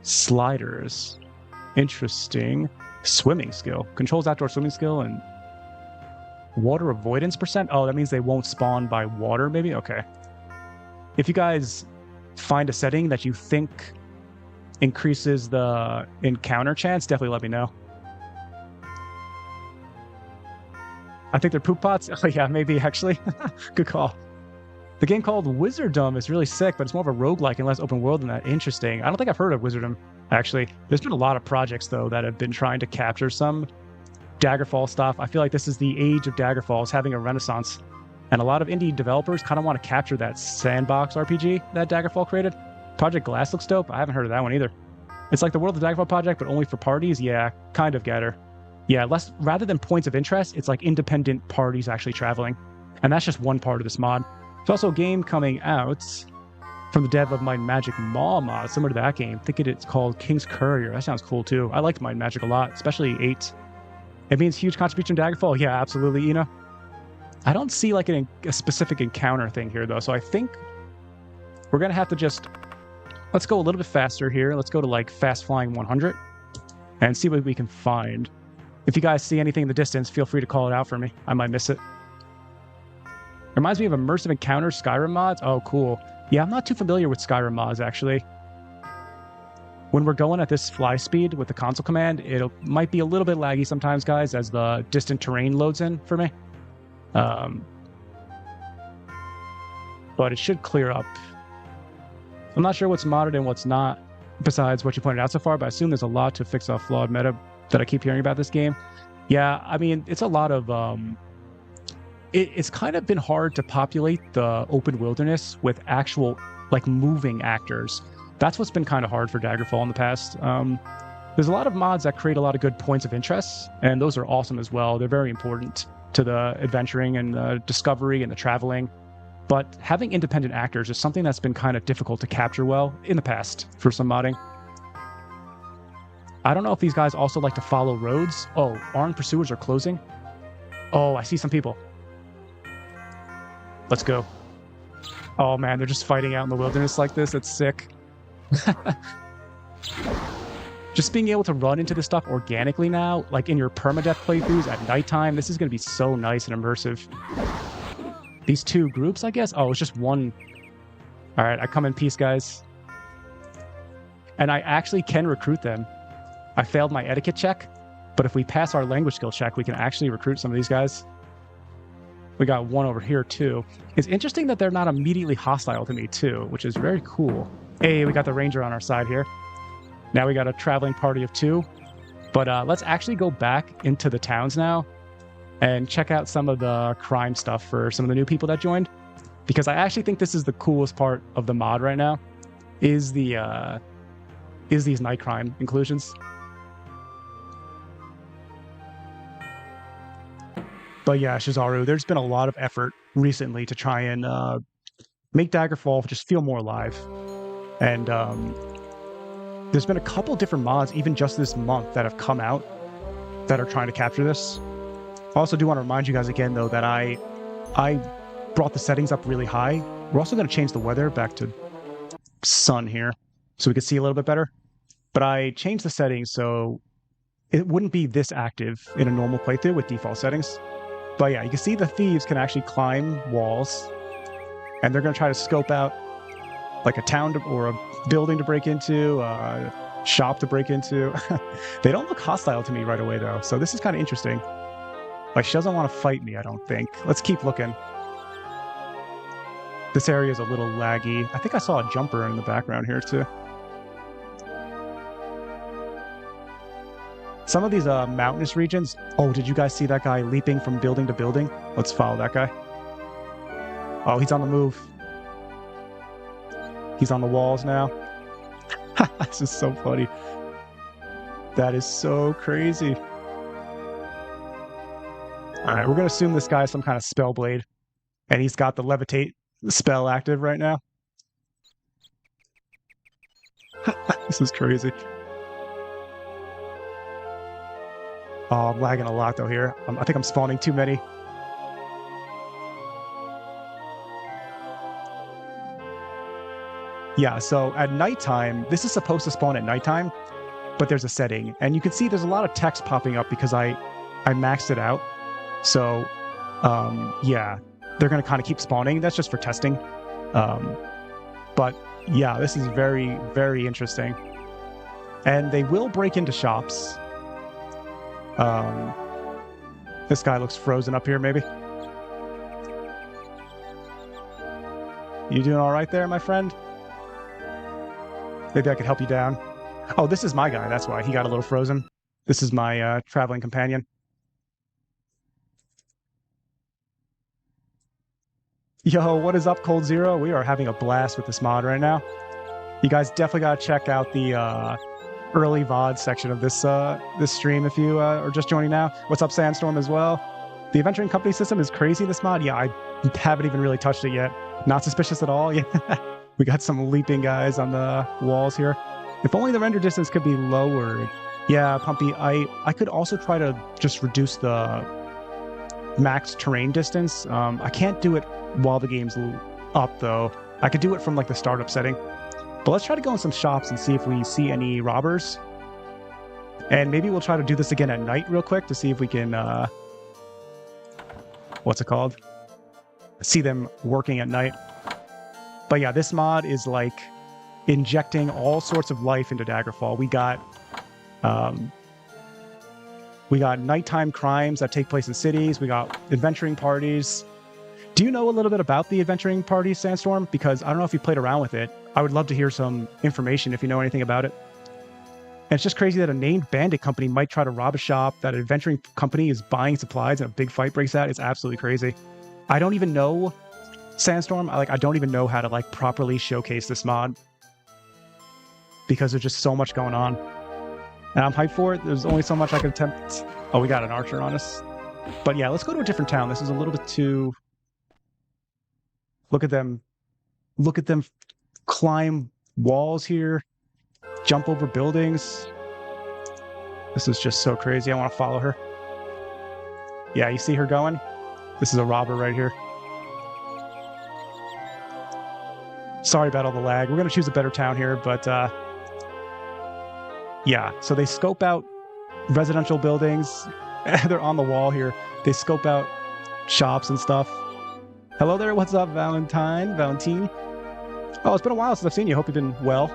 sliders. Interesting. Swimming skill. Controls outdoor swimming skill and water avoidance %. Oh, that means they won't spawn by water, maybe? Okay. If you guys find a setting that you think increases the encounter chance, definitely let me know. I think they're poop pots. Oh, yeah, maybe, actually. Good call. The game called Wizardom is really sick, but it's more of a roguelike and less open world than that. Interesting. I don't think I've heard of Wizardom, actually. There's been a lot of projects, though, that have been trying to capture some Daggerfall stuff. I feel like this is the age of Daggerfall. It's having a renaissance. And a lot of indie developers kind of want to capture that sandbox RPG that Daggerfall created. Project Glass looks dope. I haven't heard of that one either. It's like the World of Daggerfall project, but only for parties? Yeah, kind of get her. Yeah, rather than points of interest, it's like independent parties actually traveling. And that's just one part of this mod. There's also a game coming out from the dev of Might and Magic Maw mod, similar to that game. I think it's called King's Courier. That sounds cool, too. I liked Might and Magic a lot, especially 8. It means huge contribution to Daggerfall? Yeah, absolutely, you know. I don't see like a specific encounter thing here, though, so I think we're going to have to just... Let's go a little bit faster here. Let's go to, like, Fast Flying 100 and see what we can find. If you guys see anything in the distance, feel free to call it out for me. I might miss it. Reminds me of immersive encounter Skyrim mods. Oh, cool. Yeah, I'm not too familiar with Skyrim mods, actually. When we're going at this fly speed with the console command, it might be a little bit laggy sometimes, guys, as the distant terrain loads in for me. But it should clear up. I'm not sure what's modded and what's not, besides what you pointed out so far, but I assume there's a lot to fix a flawed meta that I keep hearing about this game. Yeah, I mean, it's a lot of... It's kind of been hard to populate the open wilderness with actual, like, moving actors. That's what's been kind of hard for Daggerfall in the past. There's a lot of mods that create a lot of good points of interest, and those are awesome as well. They're very important to the adventuring and the discovery and the traveling. But having independent actors is something that's been kind of difficult to capture well in the past for some modding. I don't know if these guys also like to follow roads. Oh, armed pursuers are closing. Oh, I see some people. Let's go. Oh man, they're just fighting out in the wilderness like this. It's sick. Just being able to run into this stuff organically now, like in your permadeath playthroughs at nighttime, this is going to be so nice and immersive. These 2 groups, I guess? Oh, it's just one. All right, I come in peace, guys. And I actually can recruit them. I failed my etiquette check, but if we pass our language skill check, we can actually recruit some of these guys. We got one over here, too. It's interesting that they're not immediately hostile to me, too, which is very cool. Hey, we got the ranger on our side here. Now we got a traveling party of 2. But let's actually go back into the towns now and check out some of the crime stuff for some of the new people that joined. Because I actually think this is the coolest part of the mod right now, is these night crime inclusions. But yeah, Shizaru, there's been a lot of effort recently to try and make Daggerfall just feel more alive. And there's been a couple different mods, even just this month, that have come out that are trying to capture this. I also do want to remind you guys again, though, that I brought the settings up really high. We're also going to change the weather back to sun here so we can see a little bit better. But I changed the settings so it wouldn't be this active in a normal playthrough with default settings. But yeah, you can see the thieves can actually climb walls, and they're going to try to scope out like a town or a building to break into, a shop to break into. They don't look hostile to me right away, though, so this is kind of interesting. Like, she doesn't want to fight me, I don't think. Let's keep looking. This area is a little laggy. I think I saw a jumper in the background here too. Some of these mountainous regions... Oh, did you guys see that guy leaping from building to building? Let's follow that guy. Oh, he's on the move. He's on the walls now. This is so funny. That is so crazy. Alright, we're going to assume this guy is some kind of spell blade. And he's got the levitate spell active right now. This is crazy. Oh, I'm lagging a lot though here. I think I'm spawning too many. Yeah, so at nighttime, this is supposed to spawn at nighttime, but there's a setting. And you can see there's a lot of text popping up because I maxed it out. So, yeah, they're going to kind of keep spawning. That's just for testing. But yeah, this is very, very interesting. And they will break into shops. This guy looks frozen up here, maybe. You doing all right there, my friend? Maybe I could help you down. Oh, this is my guy. That's why he got a little frozen. This is my traveling companion. Yo, what is up, Cold Zero? We are having a blast with this mod right now. You guys definitely got to check out the early VOD section of this this stream if you are just joining now. What's up, Sandstorm, as well? The Adventuring Company system is crazy, this mod. Yeah, I haven't even really touched it yet. Not suspicious at all. Yeah. We got some leaping guys on the walls here. If only the render distance could be lowered. Yeah, Pumpy, I could also try to just reduce the max terrain distance. I can't do it while the game's up, though. I could do it from like the startup setting. But let's try to go in some shops and see if we see any robbers. And maybe we'll try to do this again at night real quick to see if we can, what's it called? See them working at night. But yeah, this mod is like injecting all sorts of life into Daggerfall. We got nighttime crimes that take place in cities. We got adventuring parties. Do you know a little bit about the adventuring parties, Sandstorm? Because I don't know if you played around with it. I would love to hear some information if you know anything about it. And it's just crazy that a named bandit company might try to rob a shop, that an adventuring company is buying supplies and a big fight breaks out. It's absolutely crazy. I don't even know, Sandstorm, I don't even know how to like properly showcase this mod because there's just so much going on. And I'm hyped for it. There's only so much I can attempt. Oh, we got an archer on us. But yeah, let's go to a different town. This is a little bit too... Look at them climb walls here, jump over buildings. This is just so crazy. I want to follow her. Yeah, you see her going? This is a robber right here. Sorry about all the lag. We're going to choose a better town here, but yeah. So they scope out residential buildings. They're on the wall here. They scope out shops and stuff. Hello there, what's up, Valentine? Oh, it's been a while since I've seen you. Hope you've been well.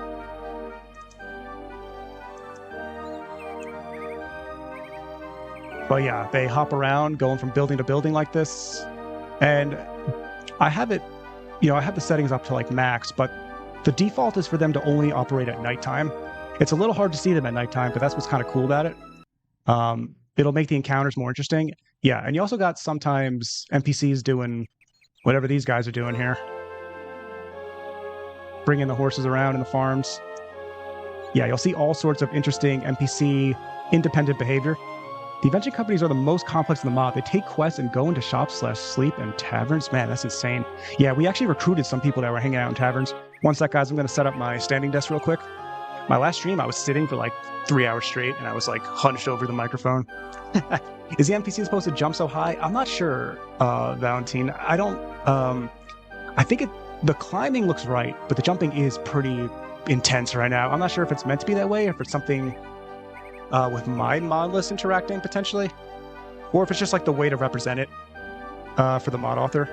But yeah, they hop around, going from building to building like this. And I have it, I have the settings up to like max, but the default is for them to only operate at nighttime. It's a little hard to see them at nighttime, but that's what's kind of cool about it. It'll make the encounters more interesting. Yeah, and you also got sometimes NPCs doing whatever these guys are doing here. Bringing the horses around in the farms. Yeah, you'll see all sorts of interesting NPC independent behavior. The adventure companies are the most complex in the mod. They take quests and go into shops/sleep and taverns. Man, that's insane. Yeah, we actually recruited some people that were hanging out in taverns. One sec, guys, I'm going to set up my standing desk real quick. My last stream, I was sitting for like 3 hours straight, and I was like hunched over the microphone. Is the NPC supposed to jump so high? I'm not sure, Valentine. I don't... I think the climbing looks right, but the jumping is pretty intense right now. I'm not sure if it's meant to be that way, or if it's something with my mod list interacting, potentially. Or if it's just like the way to represent it for the mod author.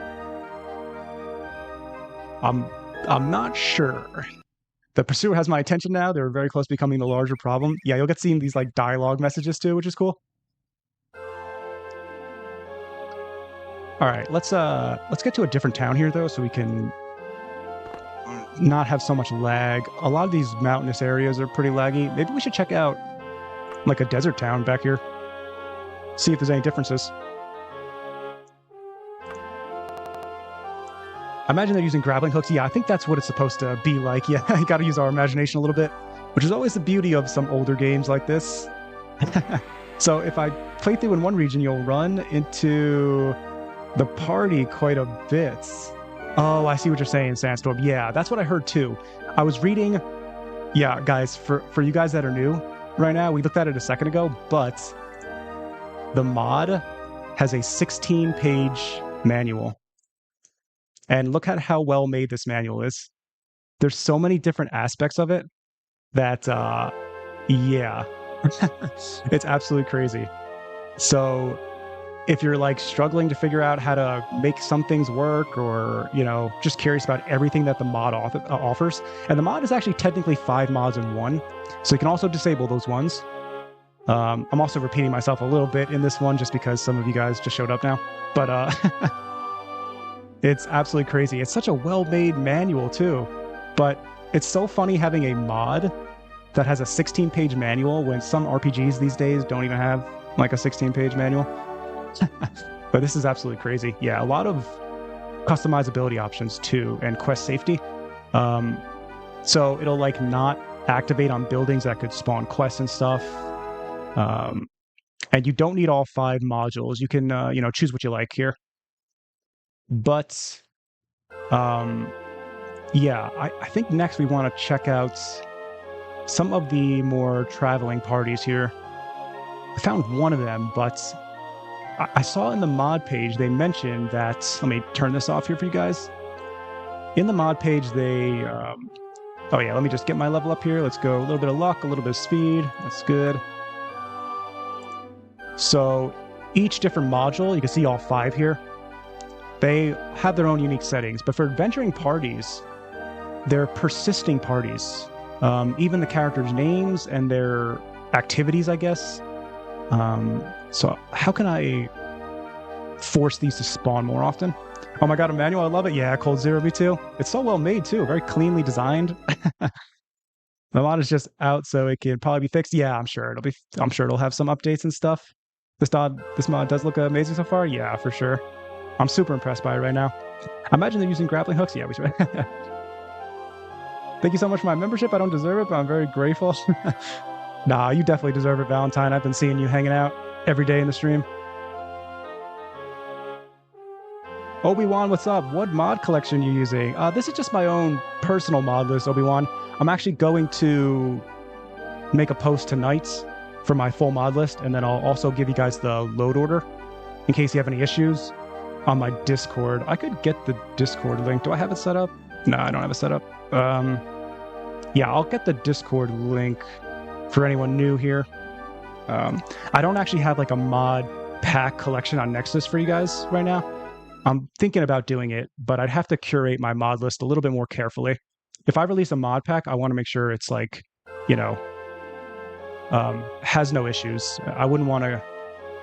I'm not sure. The pursuer has my attention now. They're very close to becoming the larger problem. Yeah, you'll get seeing these like dialogue messages too, which is cool. All right, let's get to a different town here though, so we can not have so much lag. A lot of these mountainous areas are pretty laggy. Maybe we should check out like a desert town back here. See if there's any differences. I imagine they're using grappling hooks. Yeah, I think that's what it's supposed to be like. Yeah, you got to use our imagination a little bit, which is always the beauty of some older games like this. So if I play through in one region, you'll run into the party quite a bit. Oh, I see what you're saying, Sandstorm. Yeah, that's what I heard too. I was reading... Yeah, guys, for you guys that are new right now, we looked at it a second ago, but the mod has a 16-page manual. And look at how well made this manual is. There's so many different aspects of it that, yeah, it's absolutely crazy. So if you're like struggling to figure out how to make some things work, or, you know, just curious about everything that the mod offers, and the mod is actually technically 5 mods in one, so you can also disable those ones. I'm also repeating myself a little bit in this one just because some of you guys just showed up now, but it's absolutely crazy. It's such a well-made manual too, but it's so funny having a mod that has a 16-page manual when some RPGs these days don't even have like a 16-page manual. But this is absolutely crazy. Yeah, a lot of customizability options too, and quest safety. So it'll like not activate on buildings that could spawn quests and stuff. And you don't need all 5 modules. You can you know, choose what you like here. But yeah, I think next we want to check out some of the more traveling parties here. I found one of them, but I saw in the mod page they mentioned that... Let me turn this off here for you guys. In the mod page, they... oh yeah, let me just get my level up here. Let's go a little bit of luck, a little bit of speed. That's good. So each different module, you can see all 5 here, they have their own unique settings. But for adventuring parties, they're persisting parties. Even the characters' names and their activities, I guess. So how can I force these to spawn more often? Oh my god, Emmanuel, I love it. Yeah, Cold Zero, me too. It's so well made too, very cleanly designed. The mod is just out, so it can probably be fixed. Yeah, I'm sure it'll have some updates and stuff. This mod does look amazing so far. Yeah, for sure. I'm super impressed by it right now. I imagine they're using grappling hooks. Yeah, we should. Thank you so much for my membership. I don't deserve it, but I'm very grateful. Nah, you definitely deserve it, Valentine. I've been seeing you hanging out every day in the stream. Obi-Wan, what's up? What mod collection are you using? This is just my own personal mod list, Obi-Wan. I'm actually going to make a post tonight for my full mod list, and then I'll also give you guys the load order in case you have any issues on my Discord. I could get the Discord link. Do I have it set up? No, I don't have it set up. Yeah, I'll get the Discord link for anyone new here. I don't actually have like a mod pack collection on Nexus for you guys right now. I'm thinking about doing it, but I'd have to curate my mod list a little bit more carefully. If I release a mod pack, I want to make sure it's like, you know, has no issues. I wouldn't want to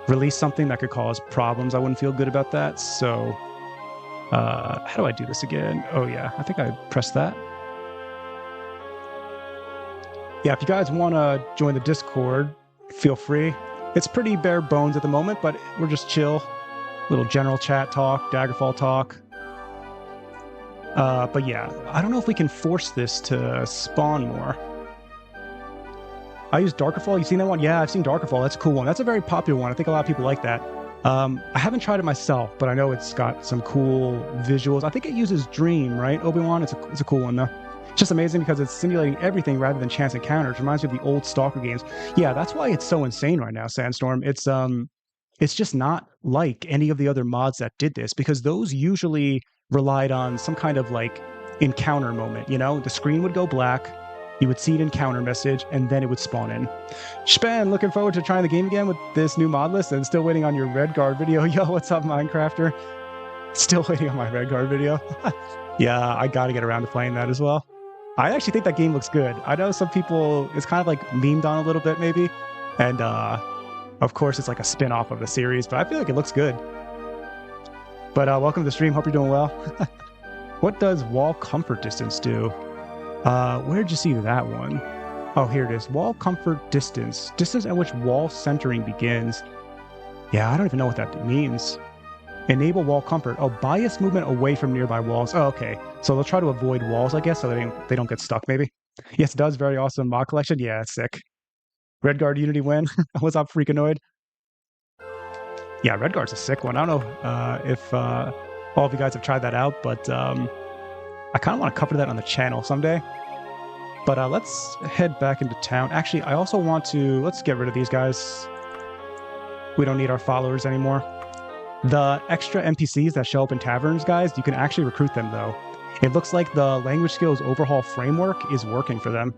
release something that could cause problems. I wouldn't feel good about that. So how do I do this again? Oh yeah, I think I pressed that. Yeah, if you guys want to join the Discord, feel free. It's pretty bare bones at the moment, but we're just chill. Little general chat talk, Daggerfall talk. But yeah, I don't know if we can force this to spawn more. I use Daggerfall. You seen that one? Yeah, I've seen Daggerfall. That's a cool one. That's a very popular one. I think a lot of people like that. I haven't tried it myself, but I know it's got some cool visuals. I think it uses Dream, right, Obi-Wan? It's a cool one, though. It's just amazing because it's simulating everything rather than chance encounters. It reminds me of the old Stalker games. Yeah, that's why it's so insane right now, Sandstorm. It's just not like any of the other mods that did this, because those usually relied on some kind of like encounter moment, you know? The screen would go black, you would see an encounter message, and then it would spawn in. Shpan, looking forward to trying the game again with this new mod list, and still waiting on your Redguard video. Yo, what's up, Minecrafter? Still waiting on my Redguard video. Yeah, I gotta get around to playing that as well. I actually think that game looks good. I know some people, it's kind of like memed on a little bit maybe, and of course it's like a spin-off of the series, but I feel like it looks good. But welcome to the stream, hope you're doing well. What does wall comfort distance do? Where'd you see that one? Oh, here it is. Wall comfort distance. Distance at which wall centering begins. Yeah, I don't even know what that means. Enable wall comfort. Oh, bias movement away from nearby walls. Oh, okay. So they'll try to avoid walls, I guess, so they don't get stuck, maybe. Yes, it does. Very awesome mod collection. Yeah, it's sick. Redguard Unity win. What's up, Freakanoid? Yeah, Redguard's a sick one. I don't know if all of you guys have tried that out, but I kind of want to cover that on the channel someday. But let's head back into town. Actually, I also want to... Let's get rid of these guys. We don't need our followers anymore. The extra NPCs that show up in taverns, guys, you can actually recruit them, though. It looks like the language skills overhaul framework is working for them,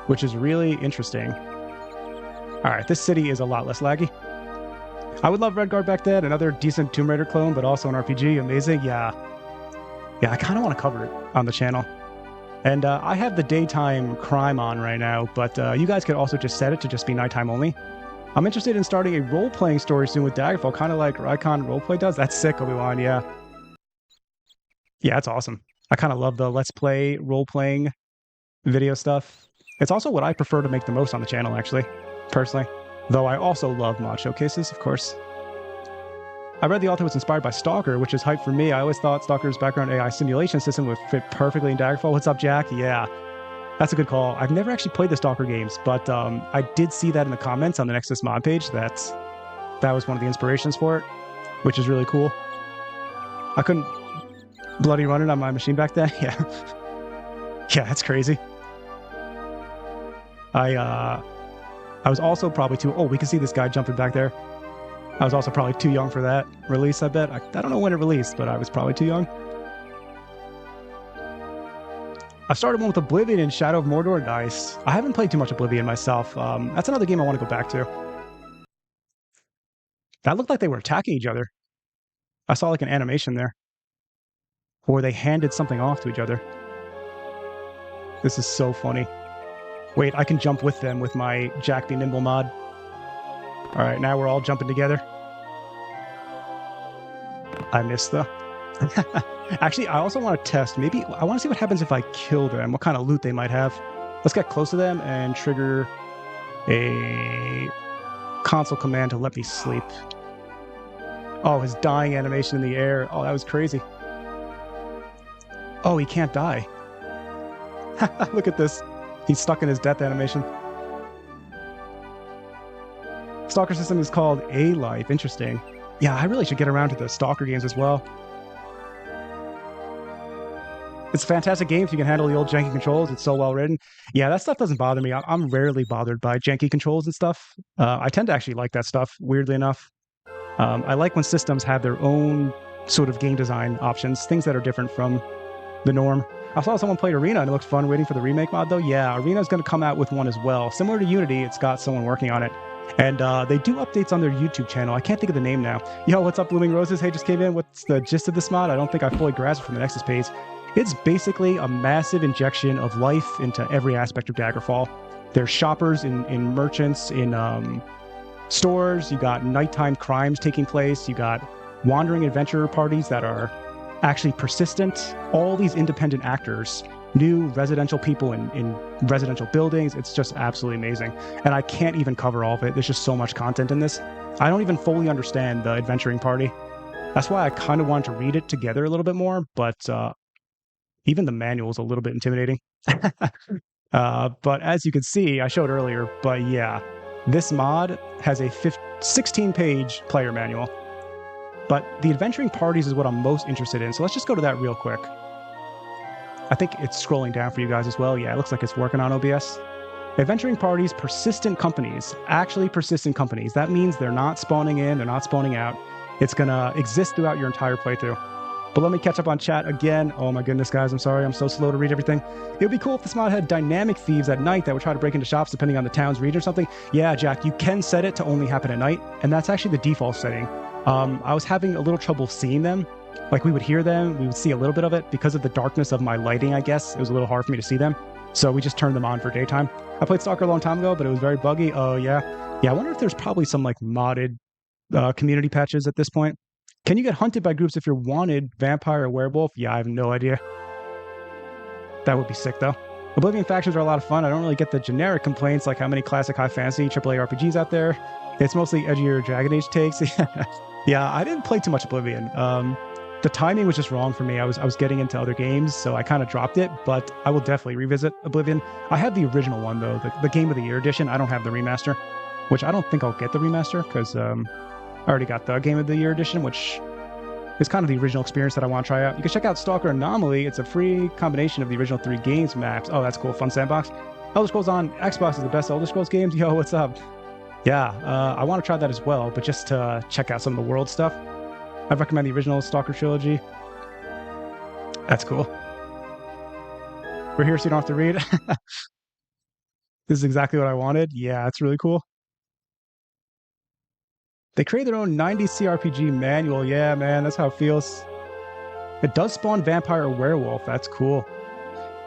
which is really interesting. All right, this city is a lot less laggy. I would love Redguard back then, another decent Tomb Raider clone, but also an RPG. Amazing, yeah. Yeah, I kind of want to cover it on the channel. And I have the daytime crime on right now, but you guys could also just set it to just be nighttime only. I'm interested in starting a role-playing story soon with Daggerfall, kind of like Rycon Roleplay does. That's sick, Obi-Wan, yeah. Yeah, that's awesome. I kind of love the Let's Play role-playing video stuff. It's also what I prefer to make the most on the channel, actually, personally. Though I also love mod showcases, of course. I read the author was inspired by Stalker, which is hype for me. I always thought Stalker's background AI simulation system would fit perfectly in Daggerfall. What's up, Jack? Yeah, that's a good call. I've never actually played the Stalker games, but I did see that in the comments on the Nexus mod page. That was one of the inspirations for it, which is really cool. I couldn't bloody run it on my machine back then. Yeah, yeah, that's crazy. I was also probably too... Oh, we can see this guy jumping back there. I was also probably too young for that release, I bet. I don't know when it released, but I was probably too young. I started one with Oblivion and Shadow of Mordor. Nice. I haven't played too much Oblivion myself. That's another game I want to go back to. That looked like they were attacking each other. I saw like an animation there. Or they handed something off to each other. This is so funny. Wait, I can jump with them with my Jack Be Nimble mod. All right, now we're all jumping together. I missed though. Actually, I also want to test. Maybe I want to see what happens if I kill them. What kind of loot they might have. Let's get close to them and trigger a console command to let me sleep. Oh, his dying animation in the air. Oh, that was crazy. Oh, he can't die. Look at this. He's stuck in his death animation. Stalker system is called A-Life. Interesting. Yeah, I really should get around to the Stalker games as well. It's a fantastic game if you can handle the old janky controls. It's so well written. Yeah, that stuff doesn't bother me. I'm rarely bothered by janky controls and stuff. I tend to actually like that stuff, weirdly enough. I like when systems have their own sort of game design options, things that are different from the norm. I saw someone play Arena and it looked fun waiting for the remake mod though. Yeah, Arena's going to come out with one as well. Similar to Unity, it's got someone working on it. And they do updates on their YouTube channel. I can't think of the name now. Yo, what's up, Blooming Roses? Hey, just came in. What's the gist of this mod? I don't think I fully grasped it from the Nexus page. It's basically a massive injection of life into every aspect of Daggerfall. There's shoppers in merchants, in stores. You got nighttime crimes taking place. You got wandering adventurer parties that are actually persistent. All these independent actors, new residential people in residential buildings. It's just absolutely amazing. And I can't even cover all of it. There's just so much content in this. I don't even fully understand the adventuring party. That's why I kind of wanted to read it together a little bit more, but even the manual is a little bit intimidating. But as you can see, I showed earlier, but yeah, this mod has a 16-page player manual. But the adventuring parties is what I'm most interested in, so let's just go to that real quick. I think it's scrolling down for you guys as well. Yeah, it looks like it's working on OBS. Adventuring parties, persistent companies, actually persistent companies. That means they're not spawning in, they're not spawning out. It's gonna exist throughout your entire playthrough. But let me catch up on chat again. Oh my goodness, guys, I'm sorry. I'm so slow to read everything. It would be cool if this mod had dynamic thieves at night that would try to break into shops depending on the town's region or something. Yeah, Jack, you can set it to only happen at night, and that's actually the default setting. I was having a little trouble seeing them. Like, we would hear them, we would see a little bit of it. Because of the darkness of my lighting, I guess, it was a little hard for me to see them. So we just turned them on for daytime. I played Stalker a long time ago, but it was very buggy. Oh, yeah. Yeah, I wonder if there's probably some, like, modded community patches at this point. Can you get hunted by groups if you're wanted, vampire or werewolf? Yeah, I have no idea. That would be sick, though. Oblivion factions are a lot of fun. I don't really get the generic complaints like how many classic high fantasy AAA RPGs out there. It's mostly edgier Dragon Age takes. Yeah, I didn't play too much Oblivion. The timing was just wrong for me. I was getting into other games, so I kind of dropped it, but I will definitely revisit Oblivion. I have the original one, though, the Game of the Year edition. I don't have the remaster, which I don't think I'll get the remaster, because I already got the Game of the Year edition, which is kind of the original experience that I want to try out. You can check out Stalker Anomaly. It's a free combination of the original 3 games maps. Oh, that's cool. Fun sandbox. Elder Scrolls on Xbox is the best Elder Scrolls games. Yo, what's up? Yeah, I want to try that as well, but just to check out some of the world stuff. I'd recommend the original Stalker trilogy. That's cool. We're here so you don't have to read. This is exactly what I wanted. Yeah, it's really cool. They create their own 90s CRPG manual. Yeah, man, that's how it feels. It does spawn vampire or werewolf. That's cool.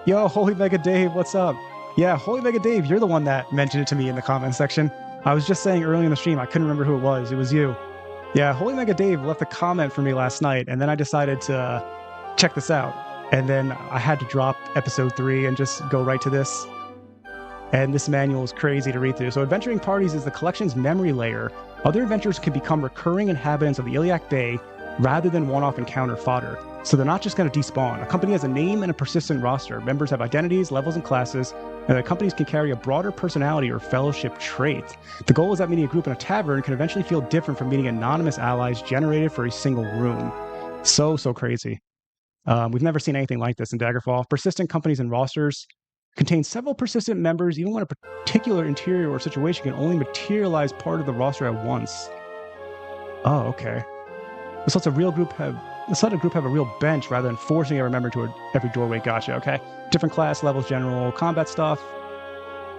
Yo, Holy Mega Dave, what's up? Yeah, Holy Mega Dave, you're the one that mentioned it to me in the comment section. I was just saying early in the stream, I couldn't remember who it was. It was you. Yeah, Holy Mega Dave left a comment for me last night, and then I decided to check this out. And then I had to drop episode 3 and just go right to this. And this manual is crazy to read through. So Adventuring Parties is the collection's memory layer. Other adventurers can become recurring inhabitants of the Iliac Bay rather than one-off encounter fodder. So they're not just going to despawn. A company has a name and a persistent roster. Members have identities, levels, and classes, and the companies can carry a broader personality or fellowship trait. The goal is that meeting a group in a tavern can eventually feel different from meeting anonymous allies generated for a single room. So crazy. We've never seen anything like this in Daggerfall. Persistent companies and rosters contain several persistent members, even when a particular interior or situation can only materialize part of the roster at once. Oh, okay. This lets a group have a real bench rather than forcing every member to every doorway. Gotcha, okay. Different class levels, general combat stuff.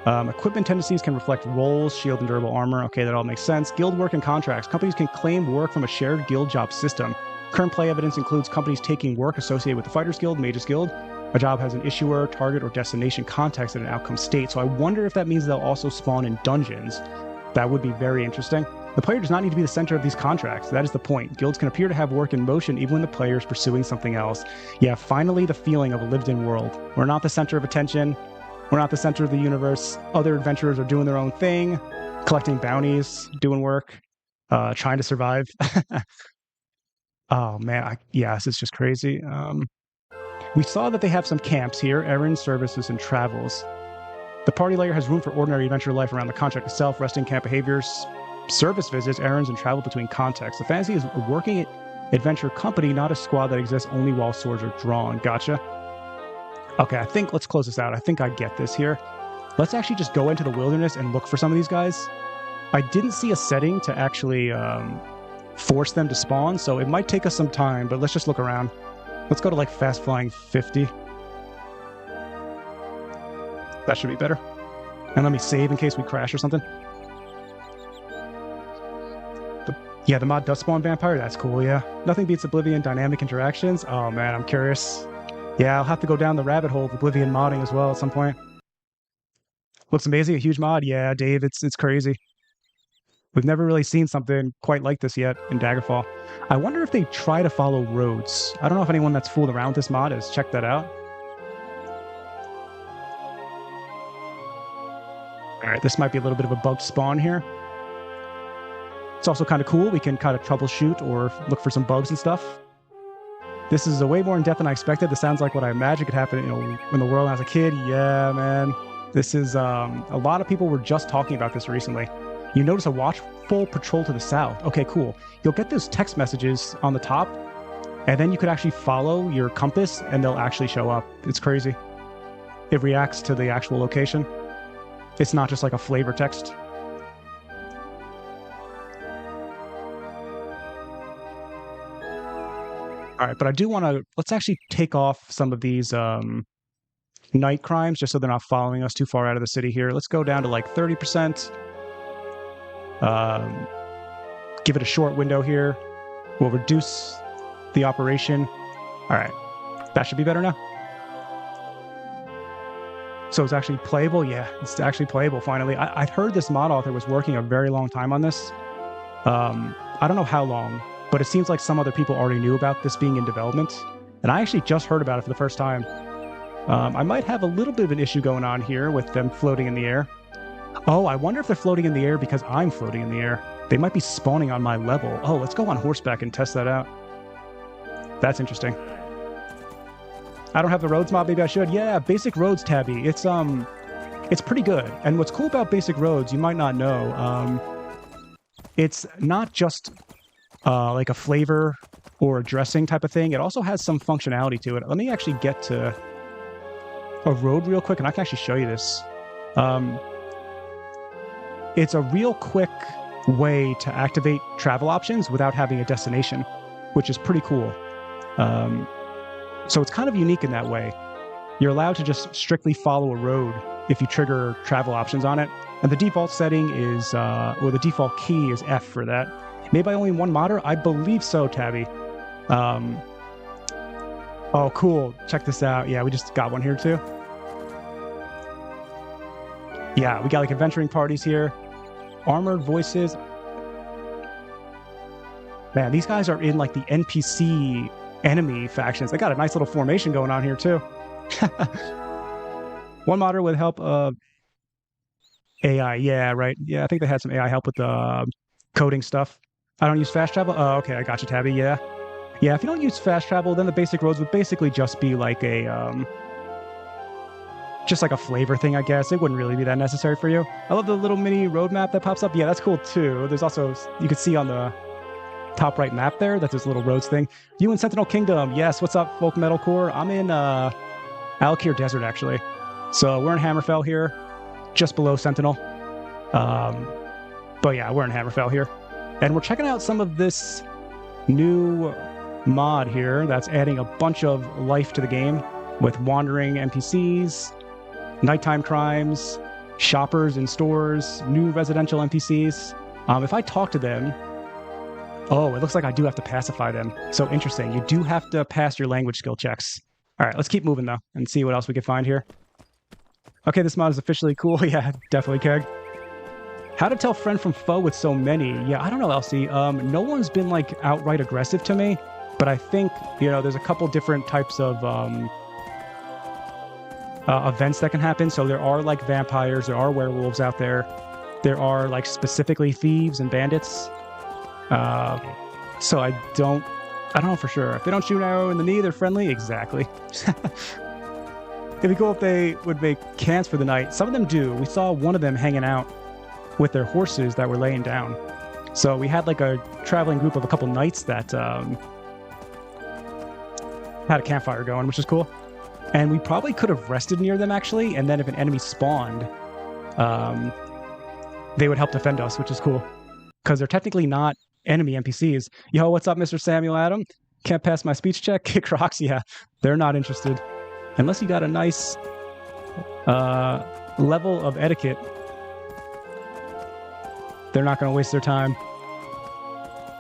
Equipment tendencies can reflect roles, shield, and durable armor. Okay, that all makes sense. Guild work and contracts. Companies can claim work from a shared guild job system. Current play evidence includes companies taking work associated with the Fighters Guild, Mages Guild. A job has an issuer, target, or destination context and an outcome state. So I wonder if that means they'll also spawn in dungeons. That would be very interesting. The player does not need to be the center of these contracts. That is the point. Guilds can appear to have work in motion even when the player is pursuing something else. Yeah, finally the feeling of a lived-in world. We're not the center of attention. We're not the center of the universe. Other adventurers are doing their own thing, collecting bounties, doing work, trying to survive. Oh, man. This is just crazy. We saw that they have some camps here, errands, services, and travels. The party layer has room for ordinary adventure life around the contract itself, resting camp behaviors, service visits, errands, and travel between contexts. The fantasy is a working adventure company, not a squad that exists only while swords are drawn. Gotcha. Okay, let's close this out. I think I get this here. Let's actually just go into the wilderness and look for some of these guys. I didn't see a setting to actually force them to spawn, so it might take us some time, but let's just look around. Let's go to like fast flying 50. That should be better. And let me save in case we crash or something. The mod does spawn vampire. That's cool, yeah. Nothing beats Oblivion dynamic interactions. Oh man, I'm curious. Yeah, I'll have to go down the rabbit hole of Oblivion modding as well at some point. Looks amazing, a huge mod. Yeah, Dave, it's crazy. We've never really seen something quite like this yet in Daggerfall. I wonder if they try to follow roads. I don't know if anyone that's fooled around with this mod has checked that out. Alright, this might be a little bit of a bugged spawn here. It's also kind of cool. We can kind of troubleshoot or look for some bugs and stuff. This is way more in-depth than I expected. This sounds like what I imagined could happen, in the world when I was a kid. Yeah, man. This is, a lot of people were just talking about this recently. You notice a watchful patrol to the south. Okay, cool. You'll get those text messages on the top, and then you could actually follow your compass, and they'll actually show up. It's crazy. It reacts to the actual location. It's not just like a flavor text. All right, but I do want to... Let's actually take off some of these night crimes, just so they're not following us too far out of the city here. Let's go down to like 30%. Give it a short window here. We'll reduce the operation. All right, that should be better now. So it's actually playable. Yeah, it's actually playable finally. I'd heard this mod author was working a very long time on this. I don't know how long, but it seems like some other people already knew about this being in development. And I actually just heard about it for the first time. I might have a little bit of an issue going on here with them floating in the air. Oh, I wonder if they're floating in the air because I'm floating in the air. They might be spawning on my level. Oh, let's go on horseback and test that out. That's interesting. I don't have the roads mod, maybe I should. Yeah, basic roads, Tabby. It's pretty good. And what's cool about basic roads, you might not know, it's not just like a flavor or a dressing type of thing. It also has some functionality to it. Let me actually get to a road real quick, and I can actually show you this. It's a real quick way to activate travel options without having a destination, which is pretty cool. So it's kind of unique in that way. You're allowed to just strictly follow a road if you trigger travel options on it. And the default setting is, or the default key is F for that. Made by only one modder? I believe so, Tabby. Oh, cool. Check this out. Yeah, we just got one here too. Yeah, we got like adventuring parties here. Armored voices. Man, these guys are in like the NPC enemy factions. They got a nice little formation going on here too. One modder with help of AI. Yeah, right. Yeah, I think they had some AI help with the coding stuff. I don't use fast travel. Oh, okay. I got you, Tabby. Yeah. Yeah, if you don't use fast travel, then the basic roads would basically just be like a, just like a flavor thing, I guess. It wouldn't really be that necessary for you. I love the little mini road map that pops up. Yeah, that's cool too. There's also, you can see on the top right map there, that's this little roads thing. You in Sentinel Kingdom. Yes, what's up, Folk Metalcore? I'm in Alkir Desert, actually. So we're in Hammerfell here, just below Sentinel. But yeah, we're in Hammerfell here. And we're checking out some of this new mod here that's adding a bunch of life to the game with wandering NPCs, nighttime crimes, shoppers in stores, new residential NPCs. If I talk to them, oh, it looks like I do have to pacify them. So interesting. You do have to pass your language skill checks. All right, let's keep moving though and see what else we can find here. Okay, this mod is officially cool. Yeah, definitely, Keg. How to tell friend from foe with so many? Yeah, I don't know, Elsie. No one's been like outright aggressive to me, but I think, you know, there's a couple different types of events that can happen. So there are like vampires, there are werewolves out there. There are like specifically thieves and bandits. So I don't know for sure. If they don't shoot an arrow in the knee, they're friendly. Exactly. It'd be cool if they would make camps for the night. Some of them do. We saw one of them hanging out with their horses that were laying down. So we had like a traveling group of a couple knights that had a campfire going, which is cool. And we probably could have rested near them actually. And then if an enemy spawned, they would help defend us, which is cool. Because they're technically not enemy NPCs. Yo, what's up, Mr. Samuel Adam? Can't pass my speech check? Kick rocks? Yeah, they're not interested. Unless you got a nice level of etiquette, they're not going to waste their time.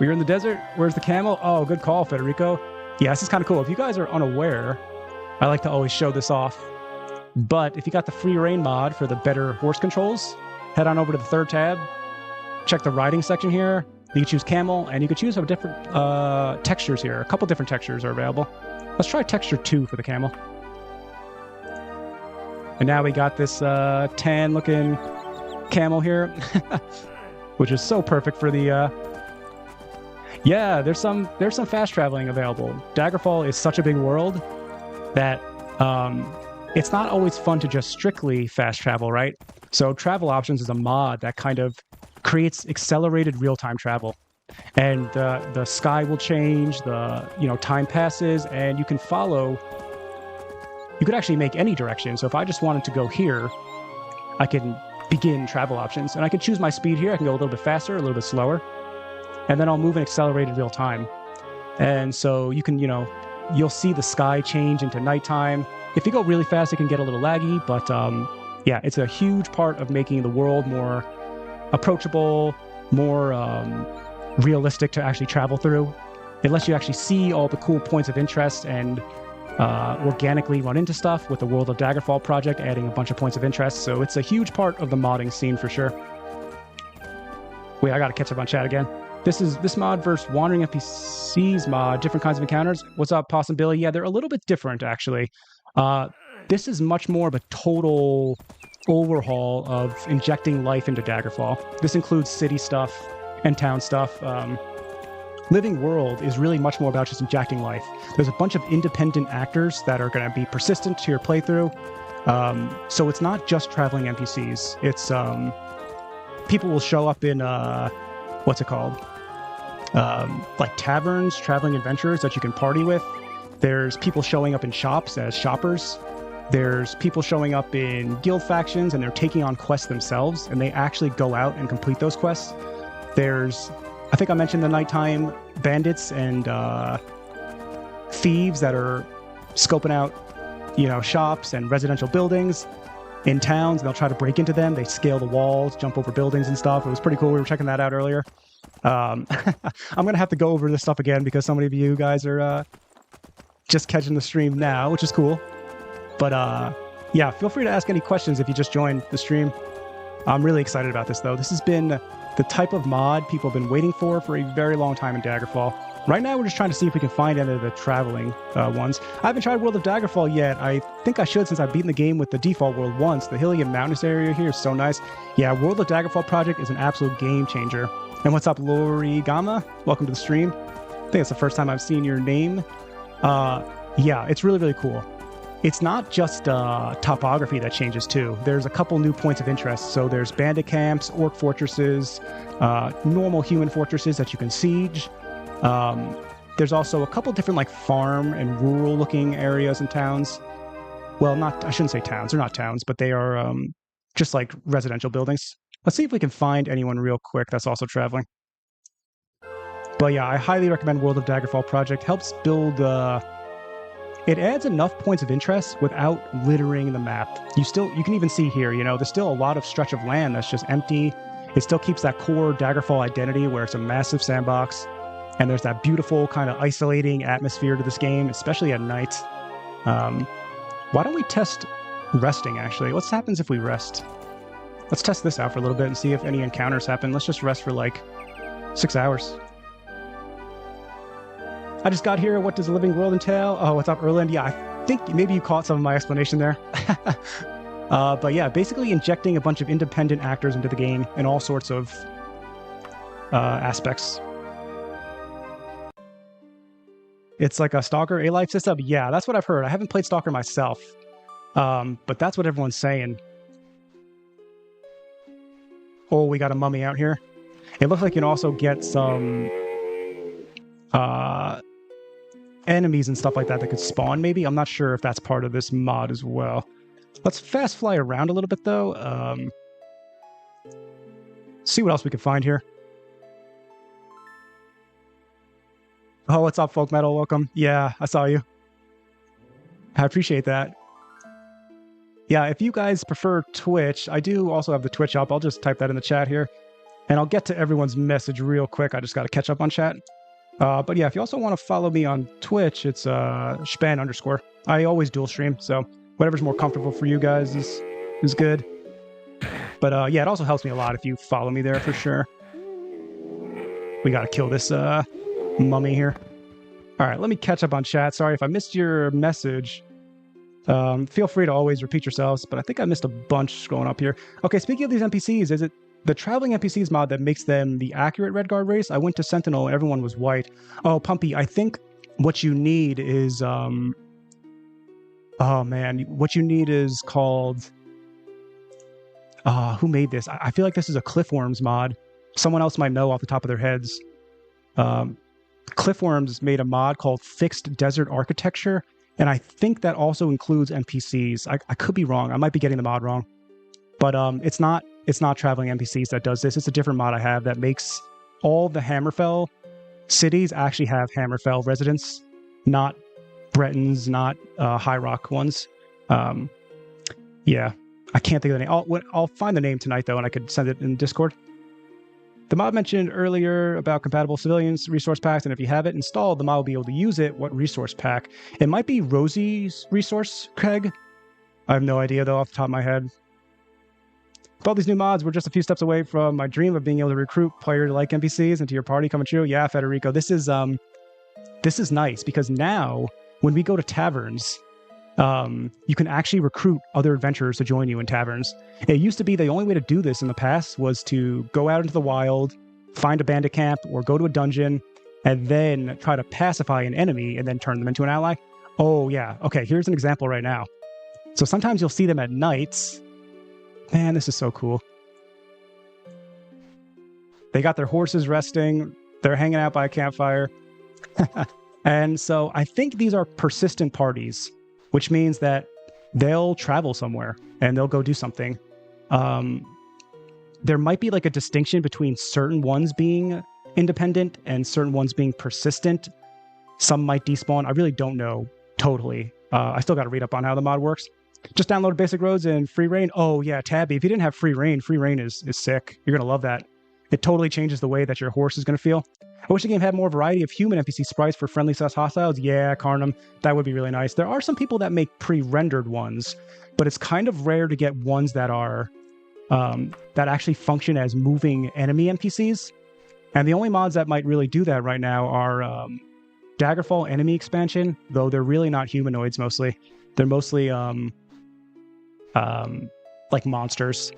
We're in the desert. Where's the camel? Oh, good call, Federico. Yeah, this is kind of cool. If you guys are unaware, I like to always show this off. But if you got the free reign mod for the better horse controls, head on over to the third tab. Check the riding section here. You can choose camel, and you can choose some different textures here. A couple different textures are available. Let's try texture 2 for the camel. And now we got this tan-looking camel here, which is so perfect for the... Yeah, there's some fast traveling available. Daggerfall is such a big world that it's not always fun to just strictly fast travel, right? So Travel Options is a mod that kind of creates accelerated real-time travel. And the sky will change, time passes, and you can follow... You could actually make any direction. So if I just wanted to go here, I can begin travel options. And I can choose my speed here. I can go a little bit faster, a little bit slower. And then I'll move in accelerated real time. And so you can, you'll see the sky change into nighttime. If you go really fast, it can get a little laggy. But yeah, it's a huge part of making the world more approachable, more realistic to actually travel through. It lets you actually see all the cool points of interest and organically run into stuff with the World of Daggerfall project, adding a bunch of points of interest. So it's a huge part of the modding scene for sure. Wait, I gotta catch up on chat again. This mod versus Wandering NPCs mod, different kinds of encounters. What's up, Possum Billy? Yeah, they're a little bit different actually. this is much more of a total overhaul of injecting life into Daggerfall. This includes city stuff and town stuff. Living World is really much more about just injecting life. There's a bunch of independent actors that are going to be persistent to your playthrough. So it's not just traveling NPCs. It's people will show up in what's it called? Like taverns, traveling adventurers that you can party with. There's people showing up in shops as shoppers. There's people showing up in guild factions and they're taking on quests themselves, and they actually go out and complete those quests. There's, I think I mentioned the nighttime bandits and thieves that are scoping out, shops and residential buildings in towns, and they'll try to break into them. They scale the walls, jump over buildings and stuff. It was pretty cool. We were checking that out earlier. I'm going to have to go over this stuff again because so many of you guys are just catching the stream now, which is cool. But yeah, feel free to ask any questions if you just joined the stream. I'm really excited about this, though. This has been the type of mod people have been waiting for a very long time in Daggerfall. Right now, we're just trying to see if we can find any of the traveling ones. I haven't tried World of Daggerfall yet. I think I should, since I've beaten the game with the default world once. The hilly and mountainous area here is so nice. Yeah, World of Daggerfall project is an absolute game changer. And what's up, Lori Gama? Welcome to the stream. I think it's the first time I've seen your name. Yeah, it's really, really cool. It's not just topography that changes, too. There's a couple new points of interest. So there's bandit camps, orc fortresses, normal human fortresses that you can siege. There's also a couple different like farm and rural looking areas and towns. Well, I shouldn't say towns. They're not towns, but they are just like residential buildings. Let's see if we can find anyone real quick that's also traveling. But yeah, I highly recommend World of Daggerfall project. Helps build... it adds enough points of interest without littering the map. You can even see here, there's still a lot of stretch of land that's just empty. It still keeps that core Daggerfall identity where it's a massive sandbox. And there's that beautiful kind of isolating atmosphere to this game, especially at night. Why don't we test resting, actually? What happens if we rest? Let's test this out for a little bit and see if any encounters happen. Let's just rest for like 6 hours. I just got here. What does the living world entail? Oh, what's up, Erland? Yeah, I think maybe you caught some of my explanation there. But yeah, basically injecting a bunch of independent actors into the game in all sorts of aspects. It's like a Stalker A-Life system? Yeah, that's what I've heard. I haven't played Stalker myself, but that's what everyone's saying. Oh, we got a mummy out here. It looks like you can also get some enemies and stuff like that could spawn, maybe? I'm not sure if that's part of this mod as well. Let's fast fly around a little bit, though. See what else we can find here. Oh, what's up, Folk Metal? Welcome. Yeah, I saw you. I appreciate that. Yeah, if you guys prefer Twitch, I do also have the Twitch up. I'll just type that in the chat here. And I'll get to everyone's message real quick. I just got to catch up on chat. But yeah, if you also want to follow me on Twitch, it's Shpan_. I always dual stream, so whatever's more comfortable for you guys is good. But yeah, it also helps me a lot if you follow me there for sure. We got to kill this mummy here. All right, let me catch up on chat. Sorry if I missed your message. Feel free to always repeat yourselves, but I think I missed a bunch scrolling up here. Okay, speaking of these NPCs, is it the traveling NPCs mod that makes them the accurate Redguard race? I went to Sentinel and everyone was white. Oh, Pumpy, I think what you need is... oh, man. What you need is called... who made this? I feel like this is a Cliffworms mod. Someone else might know off the top of their heads. Cliffworms made a mod called Fixed Desert Architecture, and I think that also includes NPCs. I could be wrong. I might be getting the mod wrong. But it's not traveling NPCs that does this. It's a different mod I have that makes all the Hammerfell cities actually have Hammerfell residents, not Bretons, not High Rock ones. Yeah, I can't think of the name. I'll find the name tonight, though, and I could send it in Discord. The mod mentioned earlier about compatible civilians resource packs, and if you have it installed, the mod will be able to use it. What resource pack? It might be Rosie's resource, Craig. I have no idea, though, off the top of my head. With all these new mods, we're just a few steps away from my dream of being able to recruit player-like NPCs into your party coming true. Yeah, Federico, this is nice, because now, when we go to taverns, you can actually recruit other adventurers to join you in taverns. It used to be the only way to do this in the past was to go out into the wild, find a bandit camp, or go to a dungeon, and then try to pacify an enemy and then turn them into an ally. Oh, yeah. Okay, here's an example right now. So sometimes you'll see them at nights. Man, this is so cool. They got their horses resting. They're hanging out by a campfire. And so I think these are persistent parties, which means that they'll travel somewhere and they'll go do something. There might be like a distinction between certain ones being independent and certain ones being persistent. Some might despawn. I really don't know totally. I still got to read up on how the mod works. Just download basic roads and free reign. Oh yeah, Tabby, if you didn't have free reign is sick. You're going to love that. It totally changes the way that your horse is going to feel. I wish the game had more variety of human NPC sprites for friendly / hostiles. Yeah, Carnum, that would be really nice. There are some people that make pre-rendered ones, but it's kind of rare to get ones that are that actually function as moving enemy NPCs. And the only mods that might really do that right now are Daggerfall enemy expansion, though they're really not humanoids mostly. They're mostly like monsters.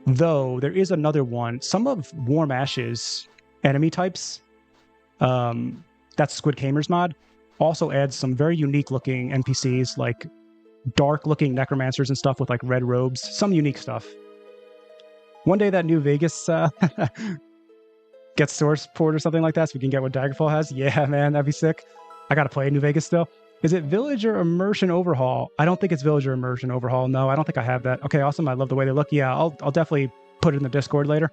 Though there is another one, some of Warm Ashes enemy types, that's SquidKamer's mod, also adds some very unique looking NPCs, like dark looking necromancers and stuff with like red robes, some unique stuff. One day that New Vegas gets source port or something like that so we can get what Daggerfall has. Yeah, man, that'd be sick. I gotta play New Vegas still. Is it Village or Immersion Overhaul? I don't think it's Village or Immersion Overhaul. No, I don't think I have that. Okay, awesome. I love the way they look. Yeah, I'll definitely put it in the Discord later.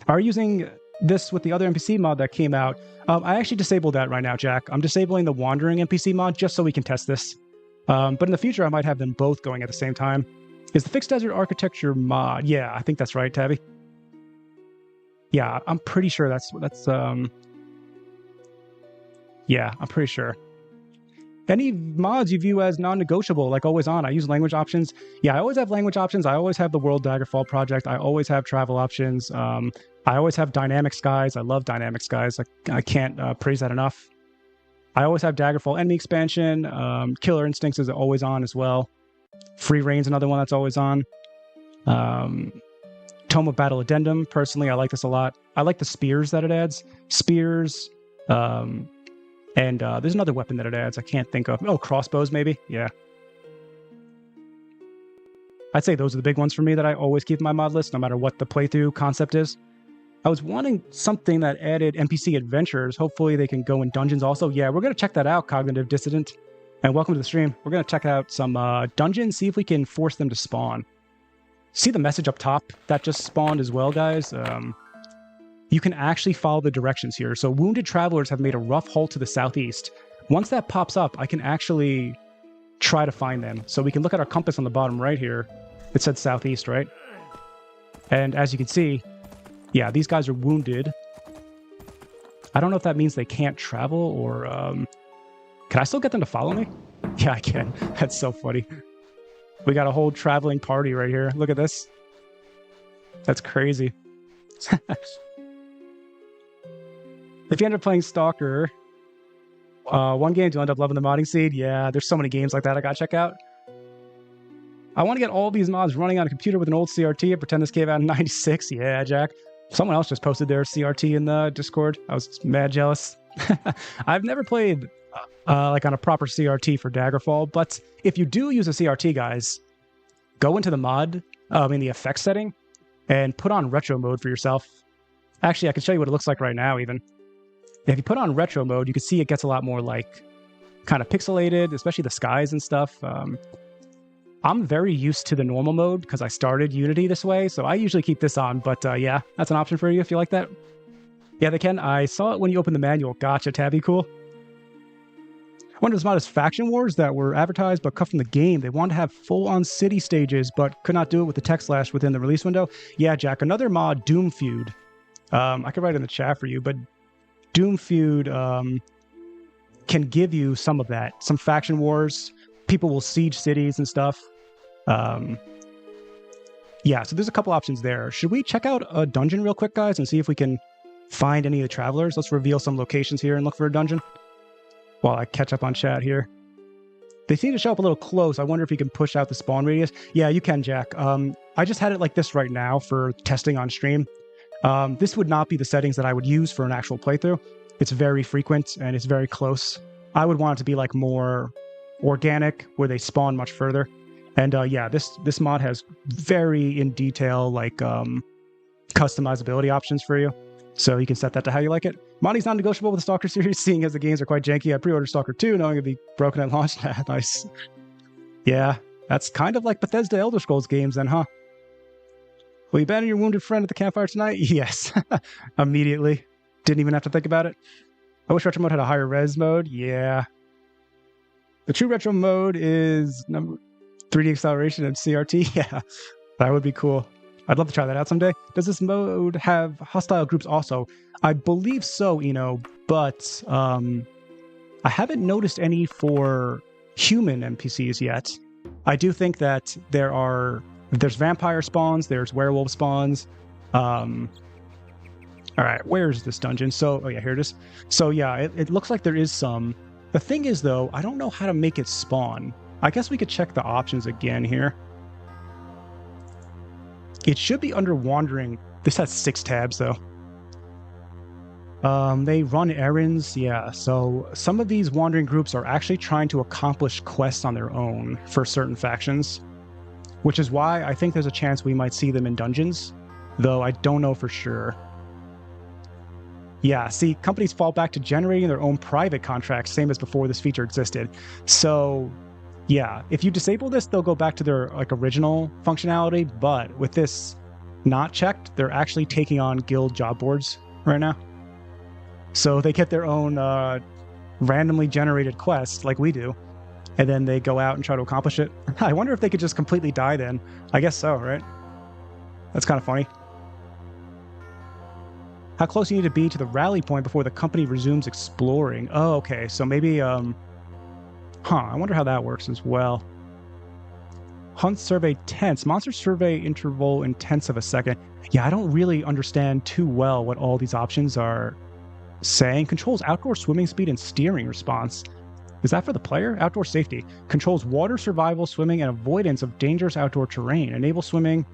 Are you using this with the other NPC mod that came out? I actually disabled that right now, Jack. I'm disabling the Wandering NPC mod just so we can test this. But in the future, I might have them both going at the same time. Is the Fixed Desert Architecture mod? Yeah, I think that's right, Tabby. Yeah, I'm pretty sure that's yeah, I'm pretty sure. Any mods you view as non-negotiable, like always on? I use language options. Yeah, I always have language options. I always have the World Daggerfall project. I always have travel options. I always have dynamic skies. I love dynamic skies. I can't praise that enough. I always have Daggerfall enemy expansion. Killer Instincts is always on as well. Free Reign's another one that's always on. Tome of Battle Addendum. Personally, I like this a lot. I like the spears that it adds. Spears. And there's another weapon that it adds I can't think of. Oh, crossbows maybe? Yeah. I'd say those are the big ones for me that I always keep in my mod list, no matter what the playthrough concept is. I was wanting something that added NPC adventures. Hopefully they can go in dungeons also. Yeah, we're going to check that out, Cognitive Dissident. And welcome to the stream. We're going to check out some dungeons, see if we can force them to spawn. See the message up top that just spawned as well, guys? You can actually follow the directions here. So wounded travelers have made a rough halt to the southeast. Once that pops up, I can actually try to find them. So we can look at our compass on the bottom right here. It said southeast, right? And as you can see, yeah, these guys are wounded. I don't know if that means they can't travel or... Can I still get them to follow me? Yeah, I can. That's so funny. We got a whole traveling party right here. Look at this. That's crazy. If you end up playing Stalker, one game, do you end up loving the modding seed? Yeah, there's so many games like that I gotta check out. I want to get all these mods running on a computer with an old CRT and pretend this came out in 96. Yeah, Jack. Someone else just posted their CRT in the Discord. I was mad jealous. I've never played like on a proper CRT for Daggerfall, but if you do use a CRT, guys, go into the mod, in the effects setting, and put on retro mode for yourself. Actually, I can show you what it looks like right now, even. If you put on retro mode, you can see it gets a lot more like kind of pixelated, especially the skies and stuff. I'm very used to the normal mode because I started Unity this way, so I usually keep this on. But yeah, that's an option for you if you like that. Yeah, they can. I saw it when you opened the manual. Gotcha, Tabby. Cool. I wonder if this mod is faction wars that were advertised but cut from the game. They wanted to have full-on city stages, but could not do it with the text slash within the release window. Yeah, Jack. Another mod, Doom Feud. I could write in the chat for you, but Doom Feud can give you some of that. Some faction wars. People will siege cities and stuff. Yeah, so there's a couple options there. Should we check out a dungeon real quick, guys, and see if we can find any of the travelers? Let's reveal some locations here and look for a dungeon while I catch up on chat here. They seem to show up a little close. I wonder if you can push out the spawn radius. Yeah, you can, Jack. I just had it like this right now for testing on stream. This would not be the settings that I would use for an actual playthrough. It's very frequent and it's very close. I would want it to be like more organic, where they spawn much further. And yeah, this mod has very in detail like customizability options for you. So you can set that to how you like it. Monty's non-negotiable with the Stalker series, seeing as the games are quite janky. I pre-ordered Stalker 2, knowing it'd be broken at launch. Nice. Yeah, that's kind of like Bethesda Elder Scrolls games then, huh? Will you abandon your wounded friend at the campfire tonight? Yes. Immediately. Didn't even have to think about it. I wish retro mode had a higher res mode. Yeah. The true retro mode is 3D acceleration and CRT. Yeah, that would be cool. I'd love to try that out someday. Does this mode have hostile groups also? I believe so, but I haven't noticed any for human NPCs yet. I do think that there's vampire spawns, there's werewolf spawns. All right, where's this dungeon? So, oh yeah, here it is. So yeah, it looks like there is some. The thing is though, I don't know how to make it spawn. I guess we could check the options again here. It should be under wandering. This has 6 tabs though. They run errands, yeah. So some of these wandering groups are actually trying to accomplish quests on their own for certain factions, which is why I think there's a chance we might see them in dungeons, though I don't know for sure. Yeah, see, companies fall back to generating their own private contracts, same as before this feature existed. So yeah, if you disable this, they'll go back to their original functionality, but with this not checked, they're actually taking on guild job boards right now. So they get their own randomly generated quests like we do, and then they go out and try to accomplish it. I wonder if they could just completely die then. I guess so, right? That's kind of funny. How close you need to be to the rally point before the company resumes exploring. Oh, okay. So maybe, I wonder how that works as well. Hunt survey tense. Monster survey interval in tenths of a second. Yeah, I don't really understand too well what all these options are saying. Controls outdoor swimming speed and steering response. Is that for the player? Outdoor safety. Controls water survival, swimming, and avoidance of dangerous outdoor terrain. Enable swimming.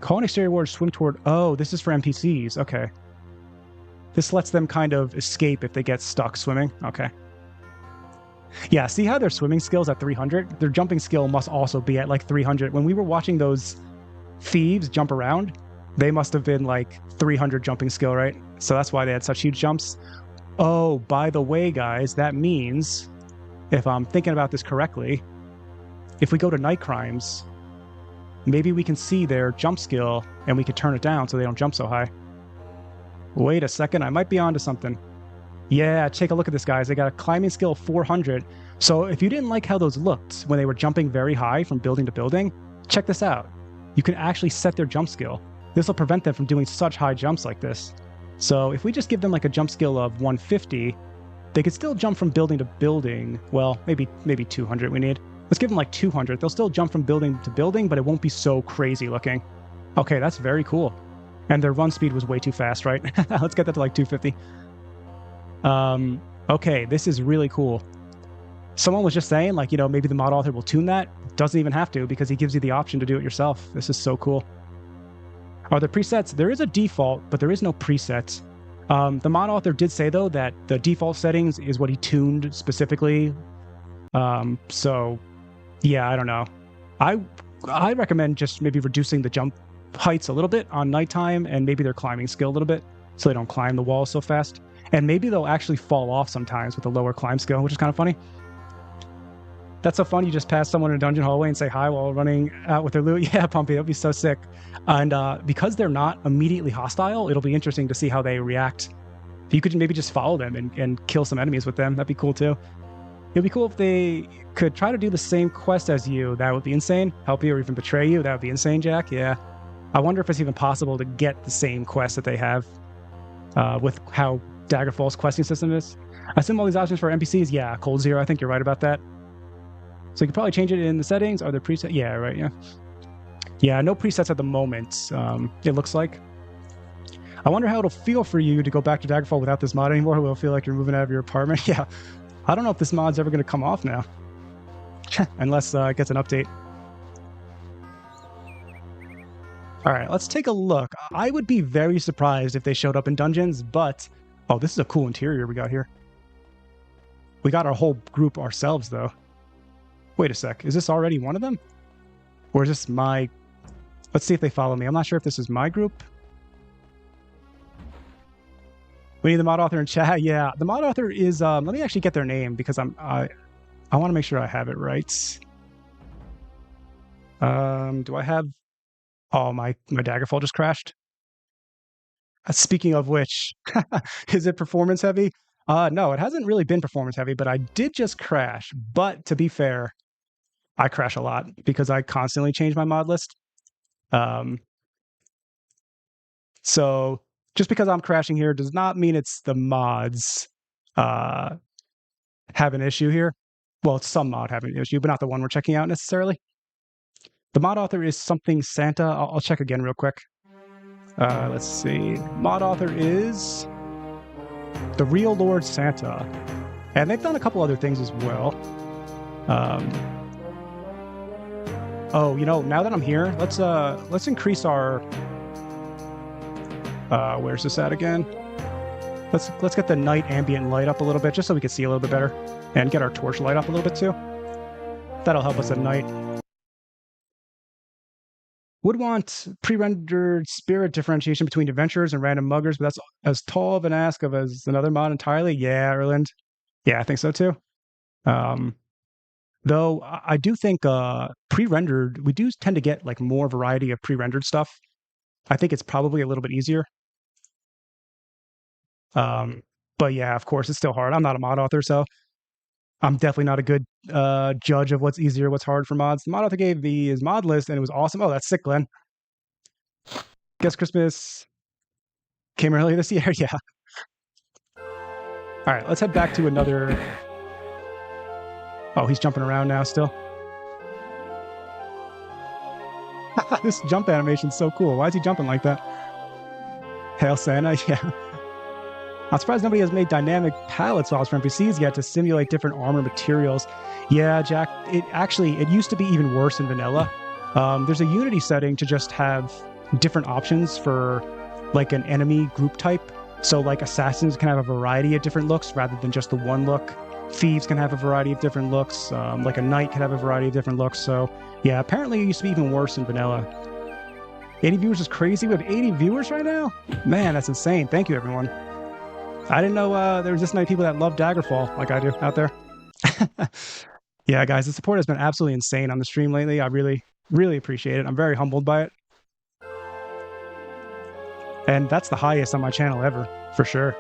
Call an exterior ward, swim toward... Oh, this is for NPCs. Okay. This lets them kind of escape if they get stuck swimming. Okay. Yeah, see how their swimming skill's at 300? Their jumping skill must also be at like 300. When we were watching those thieves jump around, they must have been like 300 jumping skill, right? So that's why they had such huge jumps. Oh, by the way, guys, that means, if I'm thinking about this correctly, if we go to night crimes, maybe we can see their jump skill and we could turn it down so they don't jump so high. Wait a second, I might be onto something. Yeah, take a look at this, guys. They got a climbing skill of 400. So if you didn't like how those looked when they were jumping very high from building to building, check this out. You can actually set their jump skill. This will prevent them from doing such high jumps like this. So if we just give them like a jump skill of 150, they could still jump from building to building. Well, maybe 200 we need. Let's give them like 200. They'll still jump from building to building, but it won't be so crazy looking. Okay, that's very cool. And their run speed was way too fast, right? Let's get that to like 250. Okay, this is really cool. Someone was just saying, like, maybe the mod author will tune that. Doesn't even have to, because he gives you the option to do it yourself. This is so cool. Are there presets? There is a default, but there is no presets. The mod author did say, though, that the default settings is what he tuned specifically. So, yeah, I don't know. I recommend just maybe reducing the jump heights a little bit on nighttime, and maybe their climbing skill a little bit, so they don't climb the walls so fast. And maybe they'll actually fall off sometimes with a lower climb skill, which is kind of funny. That's so fun. You just pass someone in a dungeon hallway and say hi while running out with their loot. Yeah, Pumpy, that'd be so sick. And because they're not immediately hostile, it'll be interesting to see how they react. If you could maybe just follow them and kill some enemies with them, that'd be cool too. It'd be cool if they could try to do the same quest as you. That would be insane. Help you or even betray you. That would be insane, Jack. Yeah. I wonder if it's even possible to get the same quest that they have with how Daggerfall's questing system is. I assume all these options for NPCs. Yeah, Cold Zero. I think you're right about that. So you could probably change it in the settings. Are there presets? Yeah, right. Yeah. Yeah, no presets at the moment. It looks like. I wonder how it'll feel for you to go back to Daggerfall without this mod anymore. Will it feel like you're moving out of your apartment? Yeah. I don't know if this mod's ever going to come off now. unless it gets an update. All right, let's take a look. I would be very surprised if they showed up in dungeons, but... Oh, this is a cool interior we got here. We got our whole group ourselves, though. Wait a sec. Is this already one of them? Or is this my... Let's see if they follow me. I'm not sure if this is my group. We need the mod author in chat. Yeah, the mod author is... let me actually get their name, because I want to make sure I have it right. Do I have... Oh, my Daggerfall just crashed. Speaking of which, is it performance heavy? No, it hasn't really been performance heavy, but I did just crash. But to be fair, I crash a lot because I constantly change my mod list. So just because I'm crashing here does not mean it's the mods have an issue here. Well, it's some mod having an issue, but not the one we're checking out necessarily. The mod author is something Santa. I'll check again real quick. Let's see. Mod author is the Real Lord Santa. And they've done a couple other things as well. Oh, you know, now that I'm here, let's increase our... where's this at again? Let's get the night ambient light up a little bit, just so we can see a little bit better. And get our torch light up a little bit too. That'll help us at night. Would want pre-rendered spirit differentiation between adventurers and random muggers, but that's as tall of an ask of as another mod entirely. Yeah, Erland. Yeah, I think so too. Though I do think pre-rendered, we do tend to get like more variety of pre-rendered stuff. I think it's probably a little bit easier. But yeah, of course, it's still hard. I'm not a mod author, so I'm definitely not a good judge of what's easier, what's hard for mods. The mod author gave his mod list, and it was awesome. Oh, that's sick, Glenn. Guess Christmas came earlier this year. Yeah. All right, let's head back to another... Oh, he's jumping around now still. This jump animation's so cool. Why is he jumping like that? Hail Santa, yeah. I'm surprised nobody has made dynamic palette swaps for NPCs yet to simulate different armor materials. Yeah, Jack, it used to be even worse in vanilla. There's a Unity setting to just have different options for like an enemy group type. So like assassins can have a variety of different looks rather than just the one look. Thieves can have a variety of different looks. Like a knight can have a variety of different looks. So yeah, apparently it used to be even worse in vanilla. 80 viewers is crazy. We have 80 viewers right now? Man, that's insane. Thank you, everyone. I didn't know there was this many people that love Daggerfall like I do out there. Yeah, guys, the support has been absolutely insane on the stream lately. I really, really appreciate it. I'm very humbled by it. And that's the highest on my channel ever, for sure.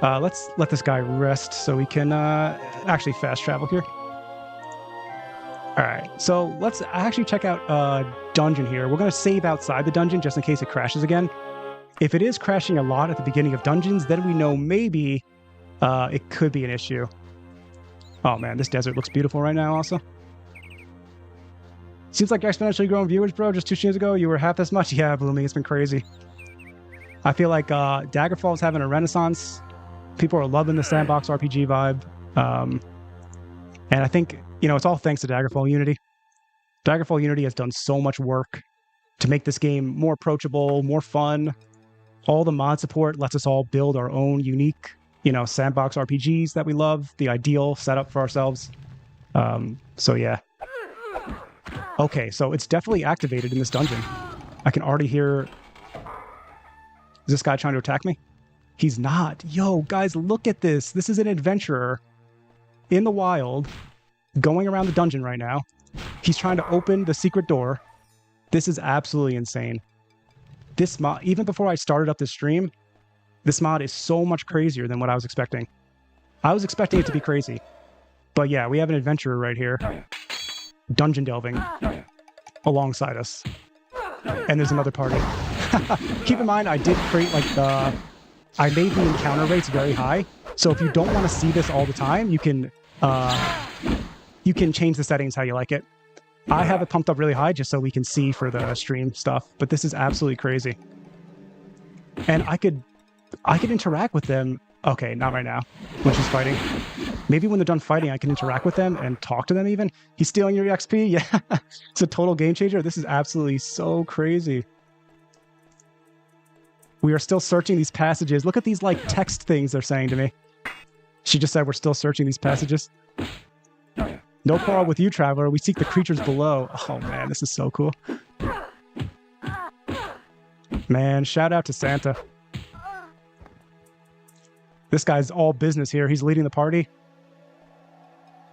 Let's let this guy rest so we can actually fast travel here. All right, so let's actually check out dungeon here. We're going to save outside the dungeon just in case it crashes again. If it is crashing a lot at the beginning of dungeons, then we know maybe it could be an issue. Oh man, this desert looks beautiful right now also. Seems like you're exponentially growing viewers, bro. Just 2 streams ago, you were half this much. Yeah, Blooming, it's been crazy. I feel like Daggerfall is having a renaissance. People are loving the sandbox RPG vibe. And I think, you know, it's all thanks to Daggerfall Unity. Daggerfall Unity has done so much work to make this game more approachable, more fun. All the mod support lets us all build our own unique, you know, sandbox RPGs that we love. The ideal setup for ourselves. So yeah. Okay, so it's definitely activated in this dungeon. I can already hear... Is this guy trying to attack me? He's not. Yo, guys, look at this. This is an adventurer in the wild going around the dungeon right now. He's trying to open the secret door. This is absolutely insane. This mod, even before I started up this stream, this mod is so much crazier than what I was expecting. I was expecting it to be crazy. But yeah, we have an adventurer right here. Dungeon delving alongside us. And there's another party. Keep in mind, I did create like the... I made the encounter rates very high. So if you don't want to see this all the time, you can change the settings how you like it. I have it pumped up really high just so we can see for the stream stuff, but this is absolutely crazy. And I could interact with them. Okay, not right now, when she's fighting. Maybe when they're done fighting, I can interact with them and talk to them even. He's stealing your XP? Yeah. It's a total game changer. This is absolutely so crazy. We are still searching these passages. Look at these, like, text things they're saying to me. She just said we're still searching these passages. No quarrel with you, traveler. We seek the creatures below. Oh, man, this is so cool. Man, shout out to Santa. This guy's all business here. He's leading the party.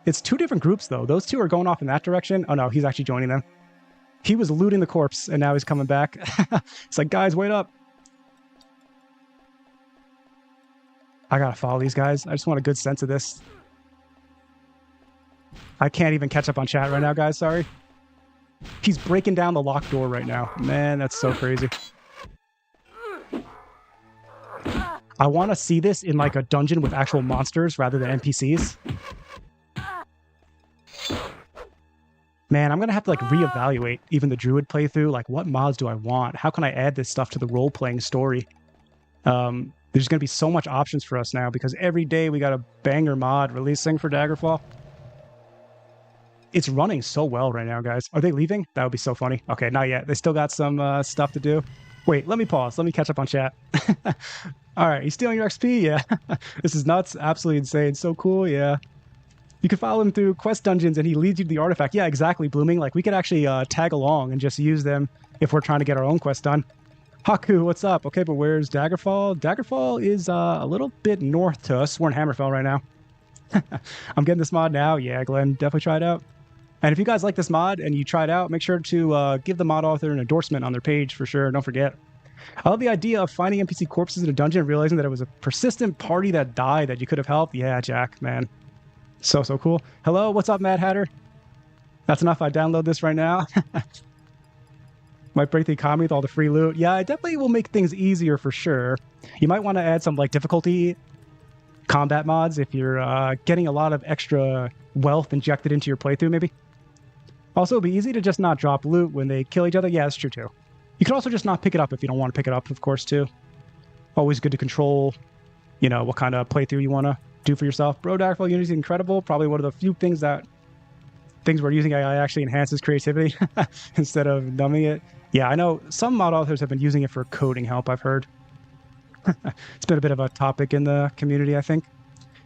It's two different groups, though. Those two are going off in that direction. Oh, no, he's actually joining them. He was looting the corpse, and now he's coming back. It's like, guys, wait up. I gotta follow these guys. I just want a good sense of this. I can't even catch up on chat right now, guys. Sorry. He's breaking down the locked door right now. Man, that's so crazy. I want to see this in like a dungeon with actual monsters rather than NPCs. Man, I'm going to have to like reevaluate even the Druid playthrough. Like, what mods do I want? How can I add this stuff to the role-playing story? There's going to be so much options for us now because every day we got a banger mod releasing for Daggerfall. It's running so well right now, guys. Are they leaving? That would be so funny. Okay, not yet. They still got some stuff to do. Wait, let me pause. Let me catch up on chat. All right, he's stealing your XP? Yeah. This is nuts. Absolutely insane. So cool, yeah. You can follow him through quest dungeons and he leads you to the artifact. Yeah, exactly, Blooming. Like, we could actually tag along and just use them if we're trying to get our own quest done. Haku, what's up? Okay, but where's Daggerfall? Daggerfall is a little bit north to us. We're in Hammerfell right now. I'm getting this mod now. Yeah, Glenn, definitely try it out. And if you guys like this mod and you try it out, make sure to give the mod author an endorsement on their page for sure. Don't forget. I love the idea of finding NPC corpses in a dungeon and realizing that it was a persistent party that died that you could have helped. Yeah, Jack, man. So cool. Hello, what's up, Mad Hatter? That's enough. I download this right now. Might break the economy with all the free loot. Yeah, it definitely will make things easier for sure. You might want to add some like difficulty combat mods if you're getting a lot of extra wealth injected into your playthrough, maybe. Also, it'd be easy to just not drop loot when they kill each other. Yeah, that's true too. You can also just not pick it up if you don't want to pick it up, of course, too. Always good to control, you know, what kind of playthrough you want to do for yourself. Bro, Daggerfall Unity is incredible. Probably one of the few things we're using AI actually enhances creativity instead of numbing it. Yeah, I know some mod authors have been using it for coding help, I've heard. It's been a bit of a topic in the community, I think.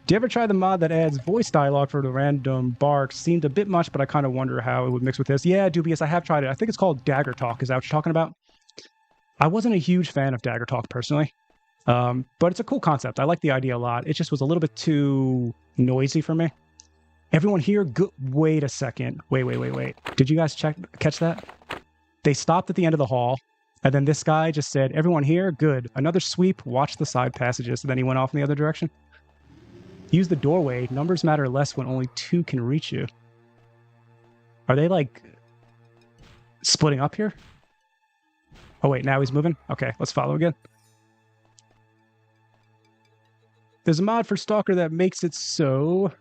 Do you ever try the mod that adds voice dialogue for the random barks? Seemed a bit much, but I kind of wonder how it would mix with this. Yeah, Dubious, I have tried it. I think it's called Dagger Talk. Is that what you're talking about? I wasn't a huge fan of Dagger Talk personally, but it's a cool concept. I like the idea a lot. It just was a little bit too noisy for me. Everyone here, wait a second. Wait. Did you guys catch that? They stopped at the end of the hall, and then this guy just said, everyone here, good. Another sweep, watch the side passages. And then he went off in the other direction. Use the doorway. Numbers matter less when only 2 can reach you. Are they, like, splitting up here? Oh, wait, now he's moving? Okay, let's follow again. There's a mod for Stalker that makes it so...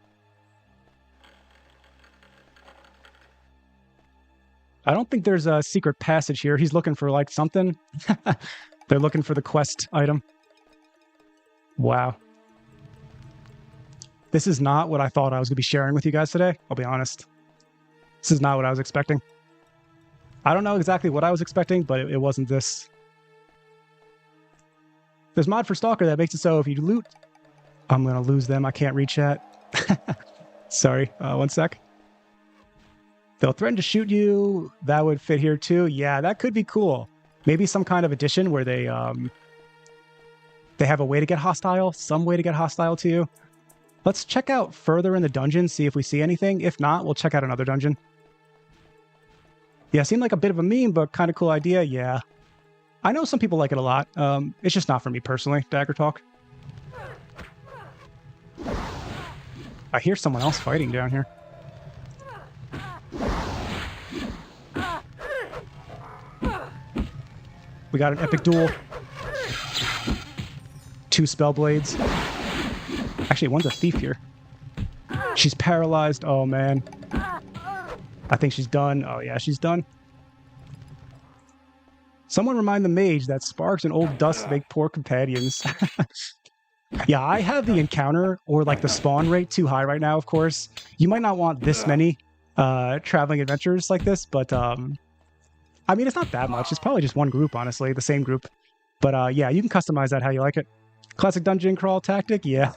I don't think there's a secret passage here. He's looking for, like, something. They're looking for the quest item. Wow. This is not what I thought I was going to be sharing with you guys today. I'll be honest. This is not what I was expecting. I don't know exactly what I was expecting, but it wasn't this. There's mod for Stalker that makes it so if you loot... I'm going to lose them. I can't read chat. Sorry. One sec. They'll threaten to shoot you. That would fit here too. Yeah, that could be cool. Maybe some kind of addition where they have a way to get hostile. Some way to get hostile to you. Let's check out further in the dungeon, see if we see anything. If not, we'll check out another dungeon. Yeah, seemed like a bit of a meme, but kind of cool idea. Yeah. I know some people like it a lot. It's just not for me personally, Dagger Talk. I hear someone else fighting down here. We got an epic duel. 2 spell blades. Actually, one's a thief here. She's paralyzed. Oh, man. I think she's done. Oh, yeah, she's done. Someone remind the mage that sparks and old dust make poor companions. Yeah, I have the encounter or like the spawn rate too high right now, of course. You might not want this many traveling adventures like this, but I mean, it's not that much. It's probably just one group, honestly, the same group. But yeah, you can customize that how you like it. Classic dungeon crawl tactic, yeah.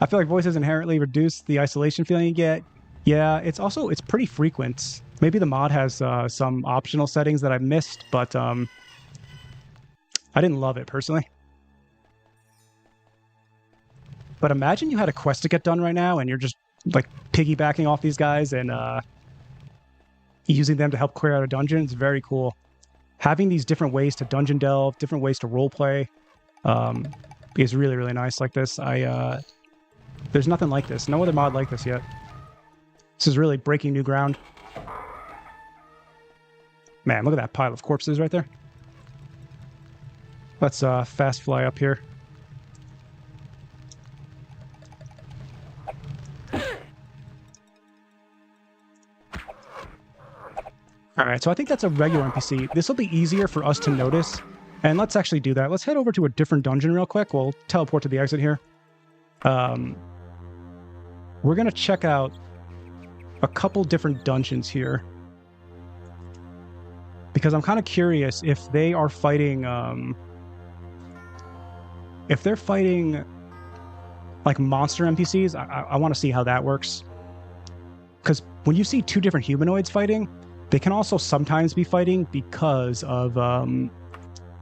I feel like voices inherently reduce the isolation feeling you get. Yeah, it's pretty frequent. Maybe the mod has some optional settings that I missed, but I didn't love it personally. But imagine you had a quest to get done right now and you're just like piggybacking off these guys and using them to help clear out a dungeon. It's very cool. Having these different ways to dungeon delve, different ways to roleplay is really, really nice like this. There's nothing like this. No other mod like this yet. This is really breaking new ground. Man, look at that pile of corpses right there. Let's fast fly up here. Alright, so I think that's a regular NPC. This will be easier for us to notice. And let's actually do that. Let's head over to a different dungeon real quick. We'll teleport to the exit here. We're going to check out a couple different dungeons here. Because I'm kind of curious if they are fighting... if they're fighting like monster NPCs, I want to see how that works. Because when you see two different humanoids fighting, they can also sometimes be fighting because of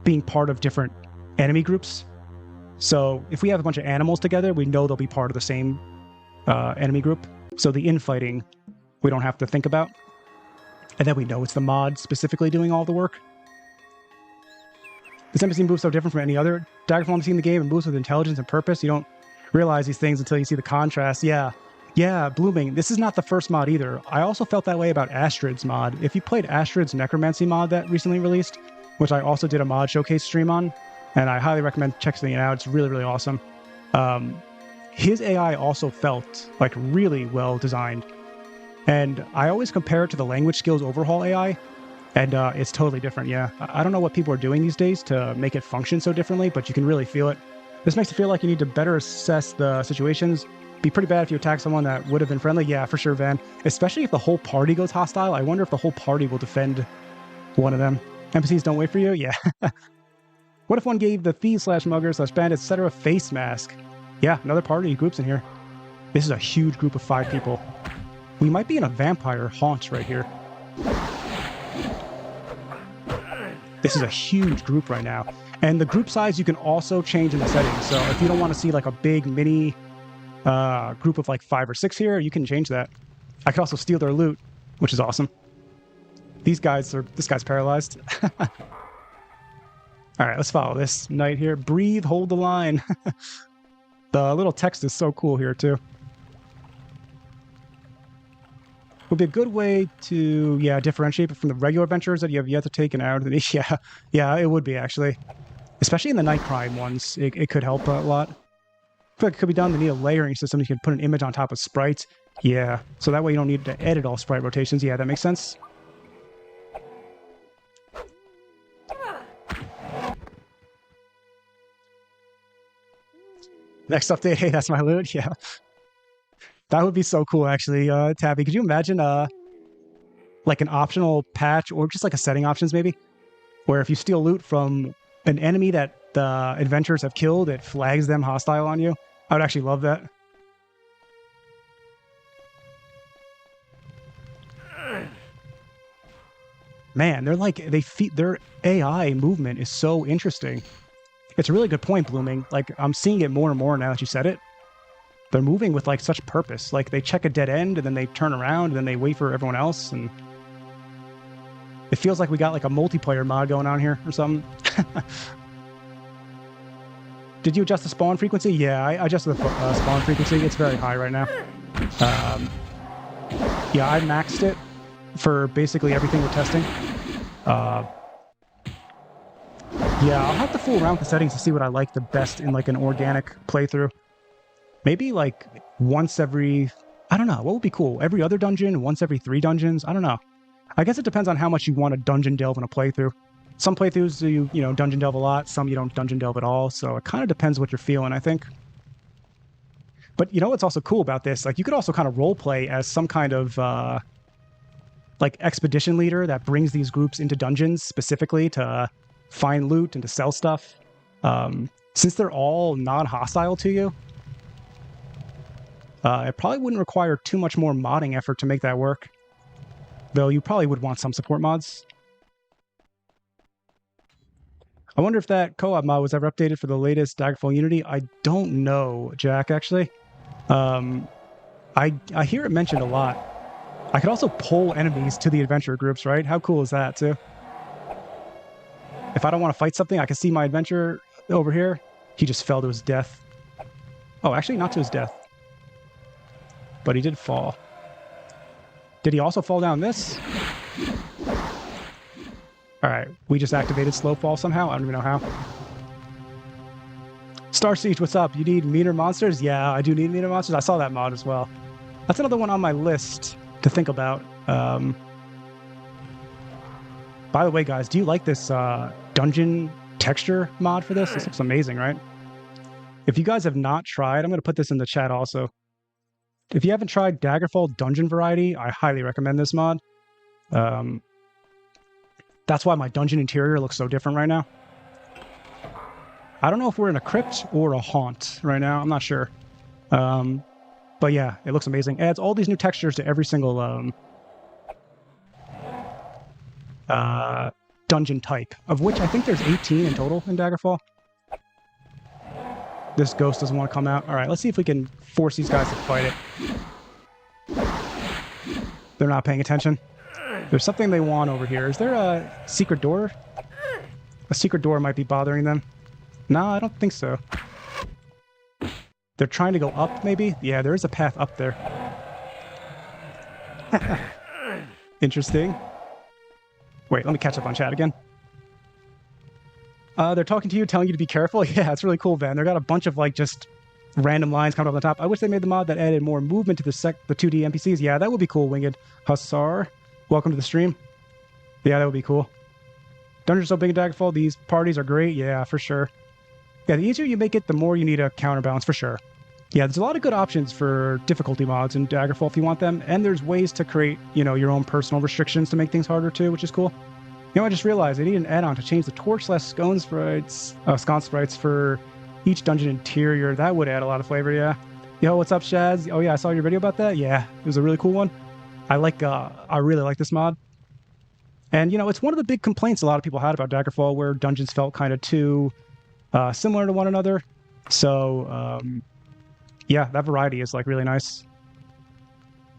being part of different enemy groups. So if we have a bunch of animals together, we know they'll be part of the same enemy group. So the infighting, we don't have to think about. And then we know it's the mod specifically doing all the work. This NPC moves so different from any other Daggerfall NPC in the game and moves with intelligence and purpose. You don't realize these things until you see the contrast. Yeah, Blooming. This is not the first mod either. I also felt that way about Astrid's mod. If you played Astrid's Necromancy mod that recently released, which I also did a mod showcase stream on, and I highly recommend checking it out. It's really, really awesome. His AI also felt like really well designed. And I always compare it to the language skills overhaul AI, and it's totally different, yeah. I don't know what people are doing these days to make it function so differently, but you can really feel it. This makes it feel like you need to better assess the situations. Be pretty bad if you attack someone that would have been friendly. Yeah, for sure, Van. Especially if the whole party goes hostile. I wonder if the whole party will defend one of them. NPCs don't wait for you? Yeah. What if one gave the thieves/muggers/bandits, etc. face mask? Yeah, another party groups in here. This is a huge group of 5 people. We might be in a vampire haunt right here. This is a huge group right now. And the group size you can also change in the settings. So if you don't want to see like a big mini group of like 5 or 6 here, you can change that. I could also steal their loot, which is awesome. This guy's paralyzed. All right, let's follow this knight here. Breathe, hold the line. The little text is so cool here too. Would be a good way to, differentiate it from the regular adventures that you have yet to take and out. Yeah, it would be actually. Especially in the night crime ones, it could help a lot. I feel like it could be done to need a layering system. You can put an image on top of sprites. Yeah, so that way you don't need to edit all sprite rotations. Yeah, that makes sense. Next update, hey, that's my loot. Yeah. That would be so cool, actually, Tabby. Could you imagine like an optional patch or just like a setting options maybe? Where if you steal loot from an enemy that the adventurers have killed, it flags them hostile on you. I would actually love that. Man, they're like, their AI movement is so interesting. It's a really good point, Blooming. Like, I'm seeing it more and more now that you said it. They're moving with like such purpose. Like they check a dead end and then they turn around and then they wait for everyone else. And it feels like we got like a multiplayer mod going on here or something. Did you adjust the spawn frequency? Yeah, I adjusted the spawn frequency. It's very high right now. Yeah, I maxed it for basically everything we're testing. Yeah, I'll have to fool around with the settings to see what I like the best in like an organic playthrough. Maybe like once every, I don't know, what would be cool? Every other dungeon, once every 3 dungeons? I don't know. I guess it depends on how much you want to dungeon delve in a playthrough. Some playthroughs you know dungeon delve a lot, some you don't dungeon delve at all. So it kind of depends what you're feeling, I think. But you know what's also cool about this? Like you could also kind of role play as some kind of like expedition leader that brings these groups into dungeons specifically to find loot and to sell stuff. Since they're all non-hostile to you, it probably wouldn't require too much more modding effort to make that work. Though you probably would want some support mods. I wonder if that co-op mod was ever updated for the latest Daggerfall Unity. I don't know, Jack, actually. I hear it mentioned a lot. I could also pull enemies to the adventure groups, right? How cool is that, too? If I don't want to fight something, I can see my adventurer over here. He just fell to his death. Oh, actually, not to his death. But he did fall. Did he also fall down this? Alright, we just activated slow fall somehow. I don't even know how. Star Siege, what's up? You need meaner monsters? Yeah, I do need meaner monsters. I saw that mod as well. That's another one on my list to think about. By the way, guys, do you like this dungeon texture mod for this? This looks amazing, right? If you guys have not tried, I'm going to put this in the chat also. If you haven't tried Daggerfall Dungeon Variety, I highly recommend this mod. That's why my dungeon interior looks so different right now. I don't know if we're in a crypt or a haunt right now. I'm not sure. But yeah, it looks amazing. It adds all these new textures to every single dungeon type, of which I think there's 18 in total in Daggerfall. This ghost doesn't want to come out. All right, let's see if we can force these guys to fight it. They're not paying attention. There's something they want over here. Is there a secret door? A secret door might be bothering them. No, I don't think so. They're trying to go up, maybe? Yeah, there is a path up there. Interesting. Wait, let me catch up on chat again. They're talking to you, telling you to be careful. Yeah, it's really cool, Van. They got a bunch of, like, just random lines coming up on the top. I wish they made the mod that added more movement to the 2D NPCs. Yeah, that would be cool, Winged. Hussar, welcome to the stream. Yeah, that would be cool. Dungeons so big in Daggerfall, these parties are great. Yeah, for sure. Yeah, the easier you make it, the more you need a counterbalance, for sure. Yeah, there's a lot of good options for difficulty mods in Daggerfall if you want them, and there's ways to create, you know, your own personal restrictions to make things harder too, which is cool. You know, I just realized I need an add-on to change the torch/scone sprites for each dungeon interior. That would add a lot of flavor, yeah. Yo, what's up, Shaz? Oh yeah, I saw your video about that. Yeah, it was a really cool one. I really like this mod. And, you know, it's one of the big complaints a lot of people had about Daggerfall, where dungeons felt kind of too similar to one another. So, yeah, that variety is, like, really nice.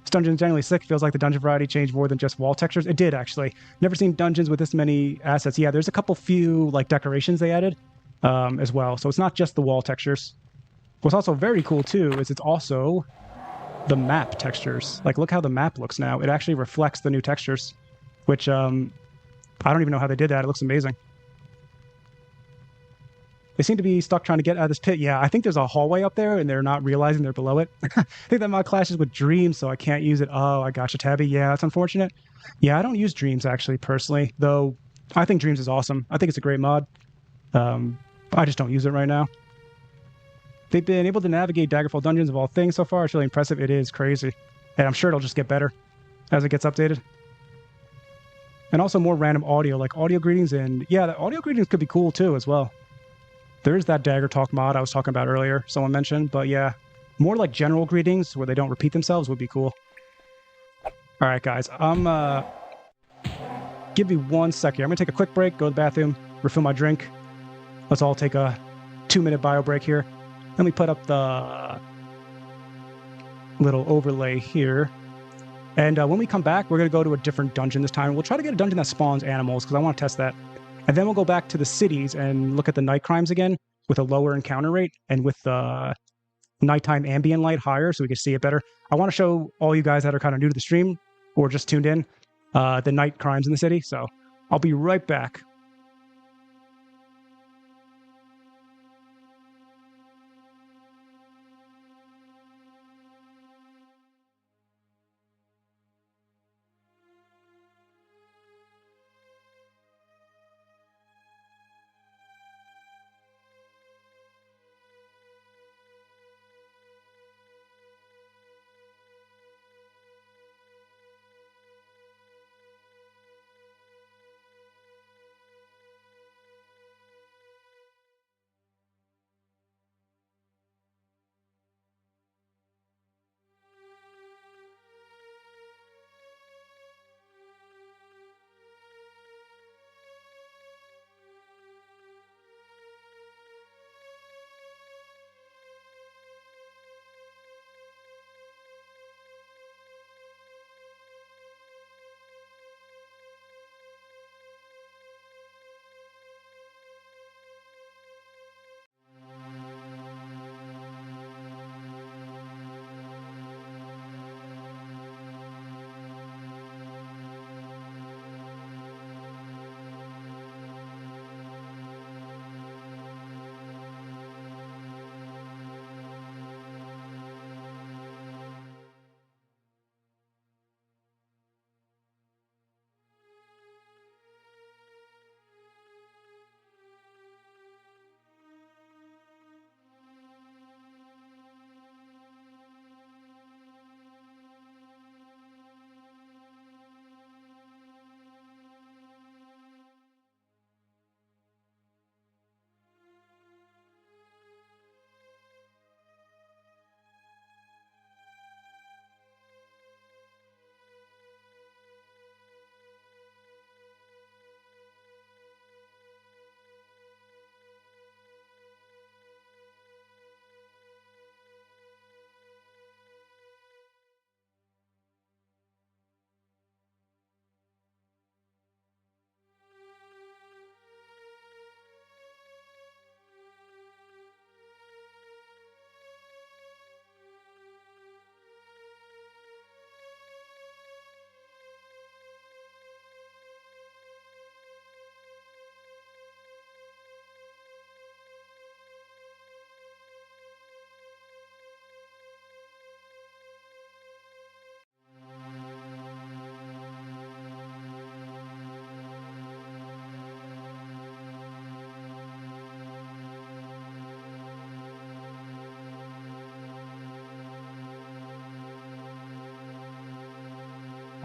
This dungeon is generally sick. Feels like the dungeon variety changed more than just wall textures. It did, actually. Never seen dungeons with this many assets. Yeah, there's a couple few, like, decorations they added as well. So it's not just the wall textures. What's also very cool, too, is it's also the map textures. Like, look how the map looks now. It actually reflects the new textures, which, I don't even know how they did that. It looks amazing. They seem to be stuck trying to get out of this pit. Yeah, I think there's a hallway up there, and they're not realizing they're below it. I think that mod clashes with Dreams, so I can't use it. Oh, I gotcha, Tabby. Yeah, that's unfortunate. Yeah, I don't use Dreams, actually, personally, though I think Dreams is awesome. I think it's a great mod. I just don't use it right now. They've been able to navigate Daggerfall dungeons of all things so far. It's really impressive. It is crazy. And I'm sure it'll just get better as it gets updated. And also more random audio, like audio greetings. And yeah, the audio greetings could be cool, too, as well. There's that Dagger Talk mod I was talking about earlier, someone mentioned. But yeah, more like general greetings where they don't repeat themselves would be cool. All right, guys. Give me 1 second. I'm going to take a quick break, go to the bathroom, refill my drink. Let's all take a 2-minute bio break here. Let me put up the little overlay here. And when we come back, we're going to go to a different dungeon this time. We'll try to get a dungeon that spawns animals, because I want to test that. And then we'll go back to the cities and look at the night crimes again with a lower encounter rate and with the nighttime ambient light higher so we can see it better. I want to show all you guys that are kind of new to the stream or just tuned in the night crimes in the city. So I'll be right back.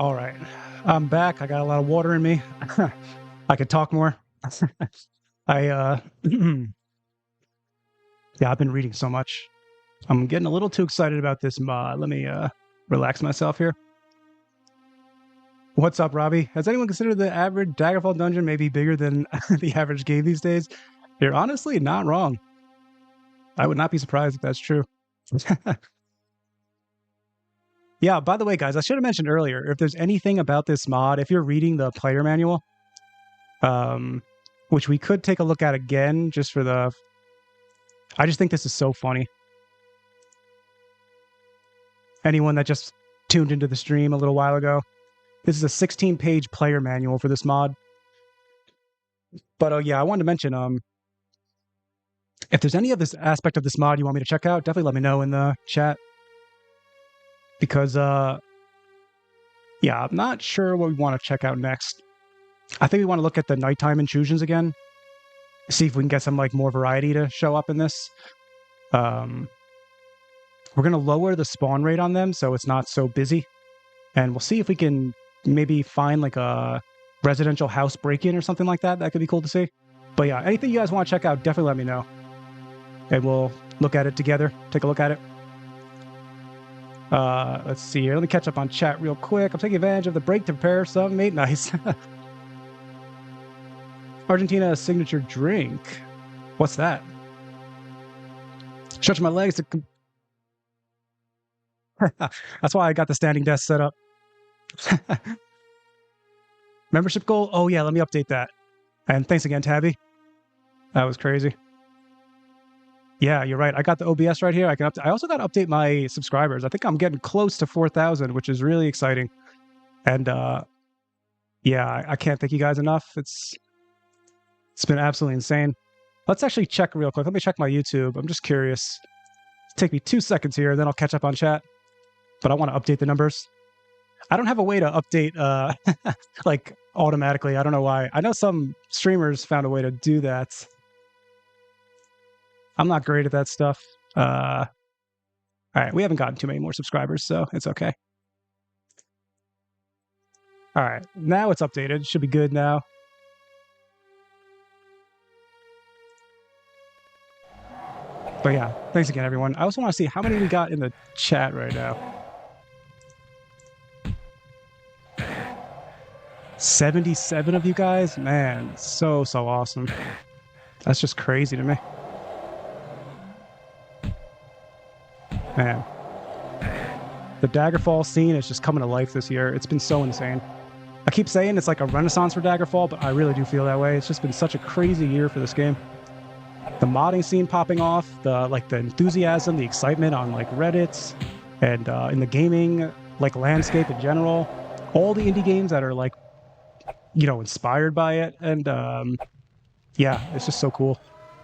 All right. I'm back. I got a lot of water in me. I could talk more. yeah, I've been reading so much. I'm getting a little too excited about this mod. Let me relax myself here. What's up, Robbie? Has anyone considered the average Daggerfall dungeon maybe bigger than the average game these days? You're honestly not wrong. I would not be surprised if that's true. Yeah, by the way, guys, I should have mentioned earlier, if there's anything about this mod, if you're reading the player manual, which we could take a look at again just for the... I just think this is so funny. Anyone that just tuned into the stream a little while ago, this is a 16-page player manual for this mod. But yeah, I wanted to mention, if there's any of this aspect of this mod you want me to check out, definitely let me know in the chat. Because, yeah, I'm not sure what we want to check out next. I think we want to look at the nighttime intrusions again. See if we can get some, like, more variety to show up in this. We're going to lower the spawn rate on them so it's not so busy. And we'll see if we can maybe find, like, a residential house break-in or something like that. That could be cool to see. But yeah, anything you guys want to check out, definitely let me know. And we'll look at it together. Take a look at it. Let's see here. Let me catch up on chat real quick. I'm taking advantage of the break to prepare some mate. Nice. Argentina's signature drink. What's that? Stretch my legs to... That's why I got the standing desk set up. Membership goal? Oh yeah, let me update that. And thanks again, Tabby. That was crazy. Yeah, you're right. I got the OBS right here. I also got to update my subscribers. I think I'm getting close to 4,000, which is really exciting. And yeah, I can't thank you guys enough. It's been absolutely insane. Let's actually check real quick. Let me check my YouTube. I'm just curious. Take me 2 seconds here, then I'll catch up on chat. But I want to update the numbers. I don't have a way to update like automatically. I don't know why. I know some streamers found a way to do that. I'm not great at that stuff. All right, we haven't gotten too many more subscribers, so it's okay. All right, now it's updated. Should be good now. But yeah, thanks again, everyone. I also want to see how many we got in the chat right now. 77 of you guys? Man, so awesome. That's just crazy to me. Man. The Daggerfall scene is just coming to life this year. It's been so insane. I keep saying it's like a renaissance for Daggerfall, but I really do feel that way. It's just been such a crazy year for this game. The modding scene popping off, the enthusiasm, the excitement on like Reddit, and in the gaming like landscape in general. All the indie games that are like, you know, inspired by it, and yeah, it's just so cool.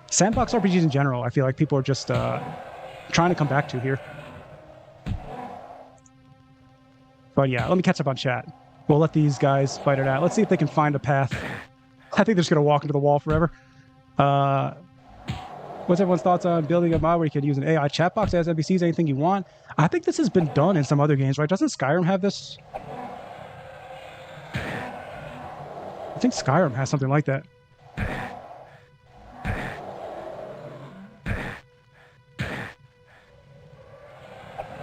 Sandbox RPGs in general, I feel like people are just trying to come back to here. But yeah, let me catch up on chat. We'll let these guys fight it out. Let's see if they can find a path. I think they're just gonna walk into the wall forever. What's everyone's thoughts on building a mod where you can use an AI chat box as NPCs, anything you want? I think this has been done in some other games, right? Doesn't Skyrim have this? I think Skyrim has something like that.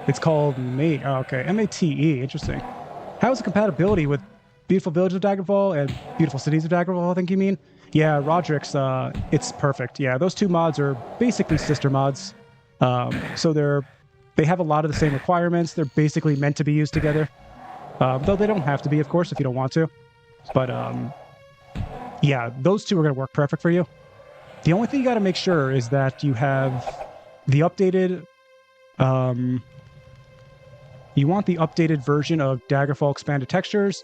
It's called Mate. Oh, okay. M-A-T-E. Interesting. How is the compatibility with Beautiful Village of Daggerfall and Beautiful Cities of Daggerfall, I think you mean? Yeah, Roderick's, it's perfect. Yeah, those two mods are basically sister mods. So they have a lot of the same requirements. They're basically meant to be used together. Though they don't have to be, of course, if you don't want to. But, yeah, those two are going to work perfect for you. The only thing you got to make sure is that you have the updated... you want the updated version of Daggerfall Expanded Textures,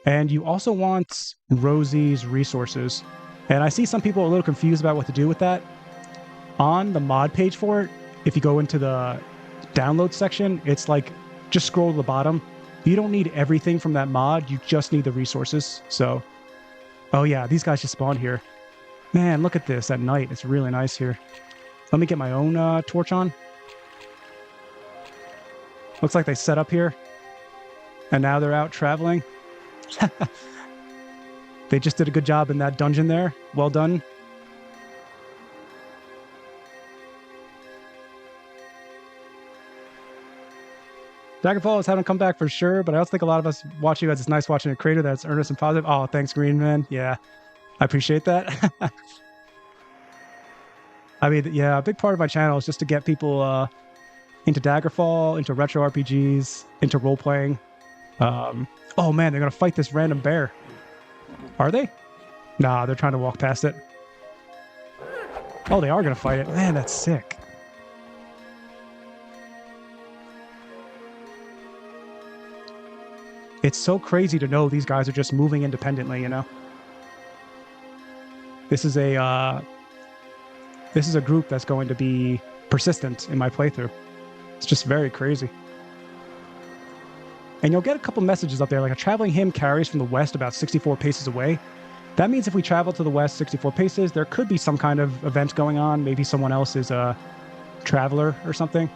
and you also want Rosie's resources. And I see some people are a little confused about what to do with that. On the mod page for it, if you go into the download section, it's like, just scroll to the bottom. You don't need everything from that mod, you just need the resources. So, oh yeah, these guys just spawned here. Man, look at this at night. It's really nice here. Let me get my own torch on. Looks like they set up here. and now they're out traveling. They just did a good job in that dungeon there. Well done. Daggerfall is having to come back for sure, but I also think a lot of us watch you as it's nice watching a creator that's earnest and positive. Oh, thanks, Green Man. Yeah, I appreciate that. I mean, yeah, a big part of my channel is just to get people into Daggerfall, into retro RPGs, into role-playing. Oh man, they're going to fight this random bear. Are they? Nah, they're trying to walk past it. Oh, they are going to fight it. Man, that's sick. It's so crazy to know these guys are just moving independently, you know? This is a group that's going to be persistent in my playthrough. It's just very crazy. And you'll get a couple messages up there, like a traveling hymn carries from the west about 64 paces away. That means if we travel to the west 64 paces, there could be some kind of event going on. Maybe someone else is a traveler or something.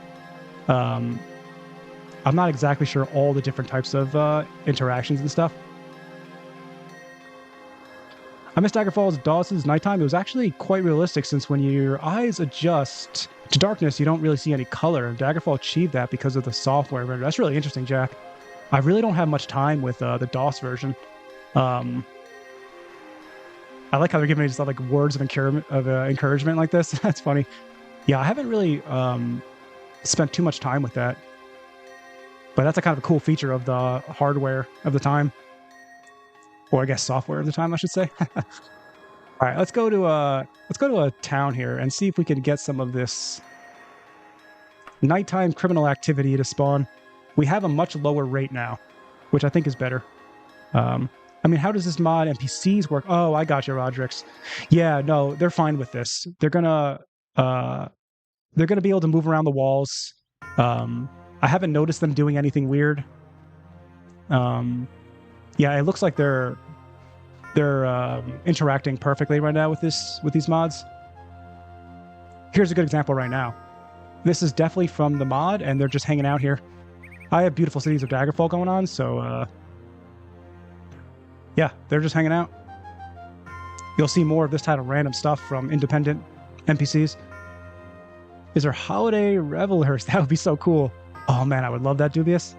I'm not exactly sure all the different types of interactions and stuff. I missed Daggerfall's Dawson's nighttime. It was actually quite realistic, since when your eyes adjust to darkness, you don't really see any color. And Daggerfall achieved that because of the software. That's really interesting, Jack. I really don't have much time with the DOS version. I like how they're giving me just like words of encouragement like this. That's funny. Yeah, I haven't really spent too much time with that. But that's a kind of a cool feature of the hardware of the time. Or I guess software of the time, I should say. All right, let's go to a town here and see if we can get some of this nighttime criminal activity to spawn. We have a much lower rate now, which I think is better. I mean, how does this mod NPCs work? Oh, I got you, Rodrix. Yeah, no, they're fine with this. They're gonna be able to move around the walls. I haven't noticed them doing anything weird. Yeah, it looks like they're interacting perfectly right now with these mods. Here's a good example right now. This is definitely from the mod, and they're just hanging out here. I have Beautiful Cities of Daggerfall going on, so yeah, they're just hanging out. You'll see more of this type of random stuff from independent NPCs. Is there holiday revelers? That would be so cool. Oh man, I would love that, Dubious.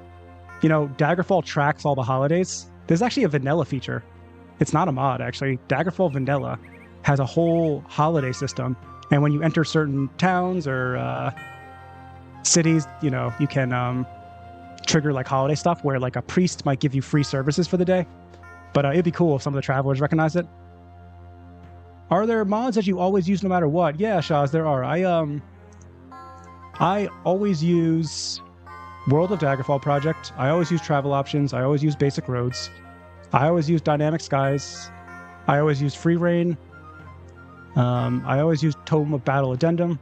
You know, Daggerfall tracks all the holidays. There's actually a vanilla feature. It's not a mod, actually. Daggerfall Vanilla has a whole holiday system. And when you enter certain towns or cities, you know, you can trigger like holiday stuff where like a priest might give you free services for the day. But it'd be cool if some of the travelers recognize it. Are there mods that you always use no matter what? Yeah, Shaz, there are. I always use World of Daggerfall Project. I always use travel options. I always use basic roads. I always use dynamic skies. I always use free reign. I always use Tome of Battle Addendum.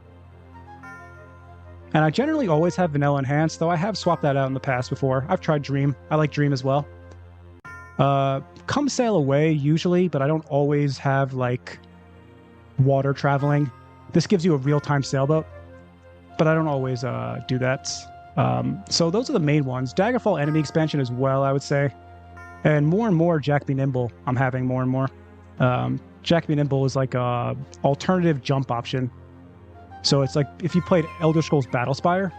And I generally always have vanilla enhanced, though I have swapped that out in the past before. I've tried Dream. I like Dream as well. Come Sail Away usually, but I don't always have like water traveling. This gives you a real-time sailboat, but I don't always do that. So those are the main ones. Daggerfall enemy expansion as well, I would say. And more Jack Be Nimble I'm having more and more. Jack Be Nimble is like a alternative jump option. So it's like if you played Elder Scrolls Battlespire,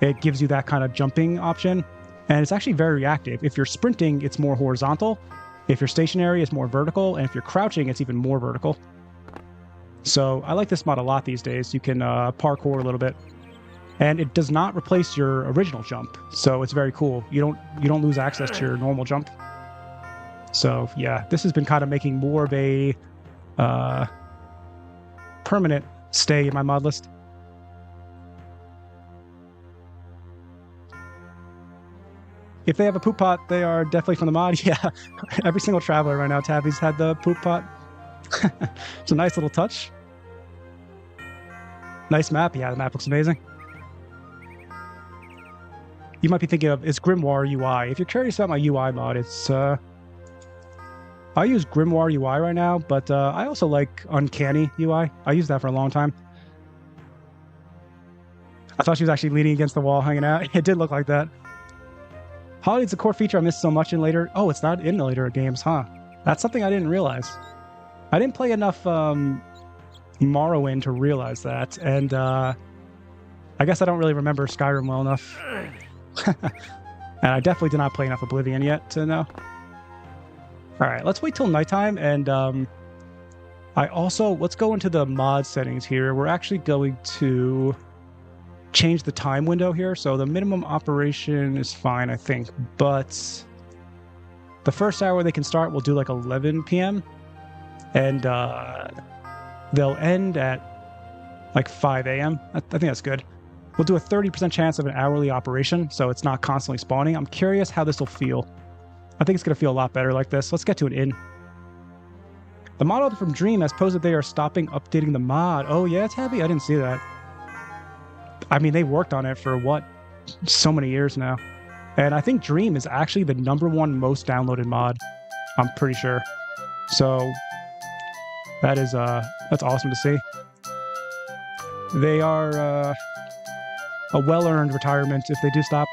it gives you that kind of jumping option. And it's actually very reactive. If you're sprinting, it's more horizontal. If you're stationary, it's more vertical. And if you're crouching, it's even more vertical. So I like this mod a lot these days. You can parkour a little bit. And it does not replace your original jump. So it's very cool. You don't lose access to your normal jump. So yeah, this has been kind of making more of a permanent stay in my mod list. If they have a poop pot, they are definitely from the mod. Yeah, every single traveler right now, Tabby's had the poop pot. It's a nice little touch. Nice map. Yeah, the map looks amazing. You might be thinking of, is Grimoire UI? If you're curious about my UI mod, it's... I use Grimoire UI right now, but I also like Uncanny UI. I used that for a long time. I thought she was actually leaning against the wall, hanging out. It did look like that. Holiday's a core feature I missed so much in later. Oh, it's not in the later games, huh? That's something I didn't realize. I didn't play enough Morrowind to realize that, and I guess I don't really remember Skyrim well enough. And I definitely did not play enough Oblivion yet to know. All right, let's wait till nighttime, and let's go into the mod settings here. We're actually going to change the time window here. So the minimum operation is fine, I think, but the first hour they can start, we'll do like 11 p.m. and they'll end at like 5 a.m. I think that's good. We'll do a 30% chance of an hourly operation, so it's not constantly spawning. I'm curious how this will feel. I think it's going to feel a lot better like this. Let's get to an inn. The mod author from Dream has posted they are stopping updating the mod. Oh yeah, it's heavy. I didn't see that. I mean, they worked on it for what? So many years now. And I think Dream is actually the #1 most downloaded mod. I'm pretty sure. So that is that's awesome to see. They are a well-earned retirement if they do stop.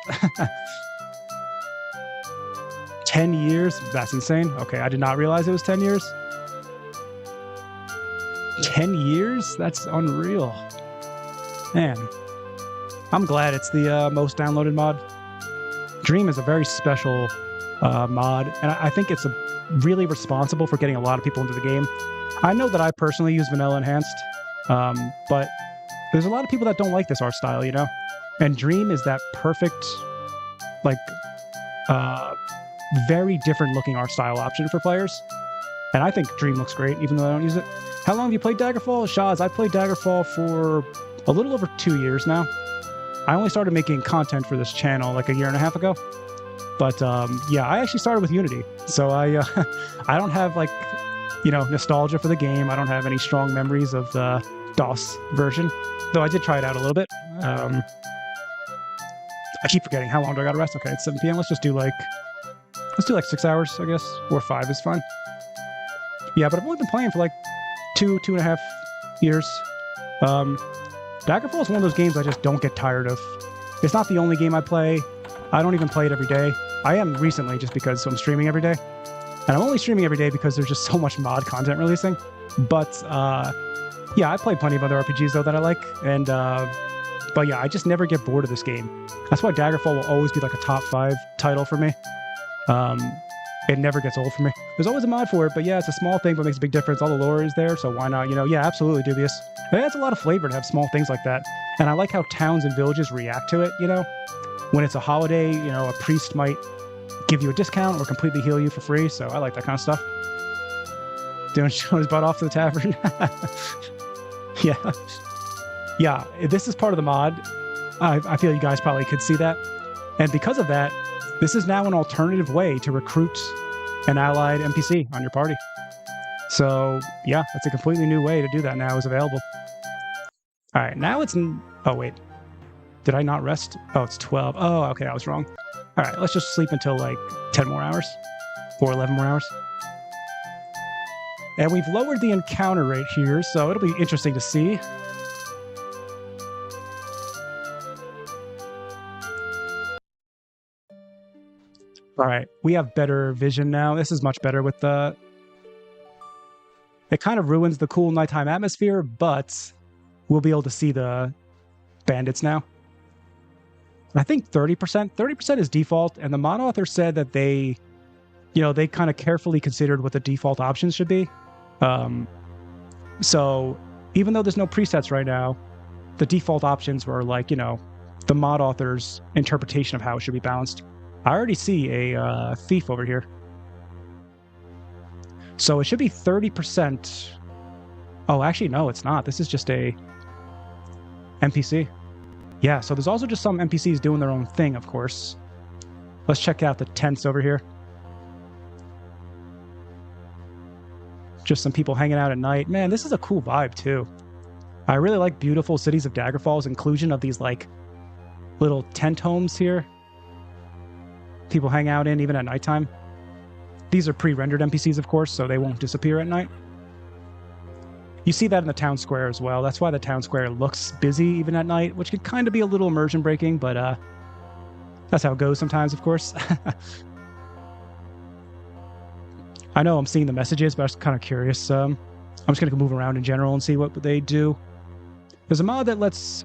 10 years? That's insane. Okay, I did not realize it was 10 years. 10 years? That's unreal. Man, I'm glad it's the most downloaded mod. Dream is a very special mod, and I think it's really responsible for getting a lot of people into the game. I know that I personally use Vanilla Enhanced, but there's a lot of people that don't like this art style, you know? And Dream is that perfect, like, very different looking art style option for players. And I think Dream looks great, even though I don't use it. How long have you played Daggerfall? Shaz, I played Daggerfall for a little over 2 years now. I only started making content for this channel like a year and a half ago. But yeah, I actually started with Unity. So I don't have, like, you know, nostalgia for the game. I don't have any strong memories of the DOS version. Though I did try it out a little bit. I keep forgetting how long do I gotta rest. Okay, it's 7 p.m. Let's do like 6 hours, I guess. Or 5 is fine. Yeah, but I've only been playing for like 2.5 years. Daggerfall is one of those games I just don't get tired of. It's not the only game I play. I don't even play it every day. I am recently just because I'm streaming every day. And I'm only streaming every day because there's just so much mod content releasing. But yeah, I play plenty of other RPGs though that I like. And but yeah, I just never get bored of this game. That's why Daggerfall will always be like a top 5 title for me. It never gets old for me. There's always a mod for it, but yeah, it's a small thing, but makes a big difference. All the lore is there, so why not? You know, yeah, absolutely, Dubious. It adds a lot of flavor to have small things like that. And I like how towns and villages react to it, you know? When it's a holiday, you know, a priest might give you a discount or completely heal you for free, so I like that kind of stuff. Doing his butt off to the tavern. Yeah. Yeah, this is part of the mod. I feel you guys probably could see that. And because of that, this is now an alternative way to recruit an allied NPC on your party. So, yeah, that's a completely new way to do that now is available. All right, now it's... Oh, wait. Did I not rest? Oh, it's 12. Oh, okay, I was wrong. All right, let's just sleep until like 10 more hours or 11 more hours. And we've lowered the encounter rate here, so it'll be interesting to see. All right, we have better vision now. This is much better with the... It kind of ruins the cool nighttime atmosphere, but we'll be able to see the bandits now. I think 30%. 30% is default, and the mod author said that they, you know, they kind of carefully considered what the default options should be. So even though there's no presets right now, the default options were like, you know, the mod author's interpretation of how it should be balanced. I already see a thief over here. So it should be 30%. Oh, actually, no, it's not. This is just a NPC. Yeah, so there's also just some NPCs doing their own thing, of course. Let's check out the tents over here. Just some people hanging out at night. Man, this is a cool vibe, too. I really like Beautiful Cities of Daggerfall's inclusion of these, like, little tent homes here. People hang out in even at nighttime. These are pre-rendered NPCs, of course, so they won't disappear at night. You see that in the town square as well. That's why the town square looks busy even at night, which could kind of be a little immersion breaking, but That's how it goes sometimes, of course. I know I'm seeing the messages, but I was kind of curious. I'm just going to move around in general and see what they do. There's a mod that lets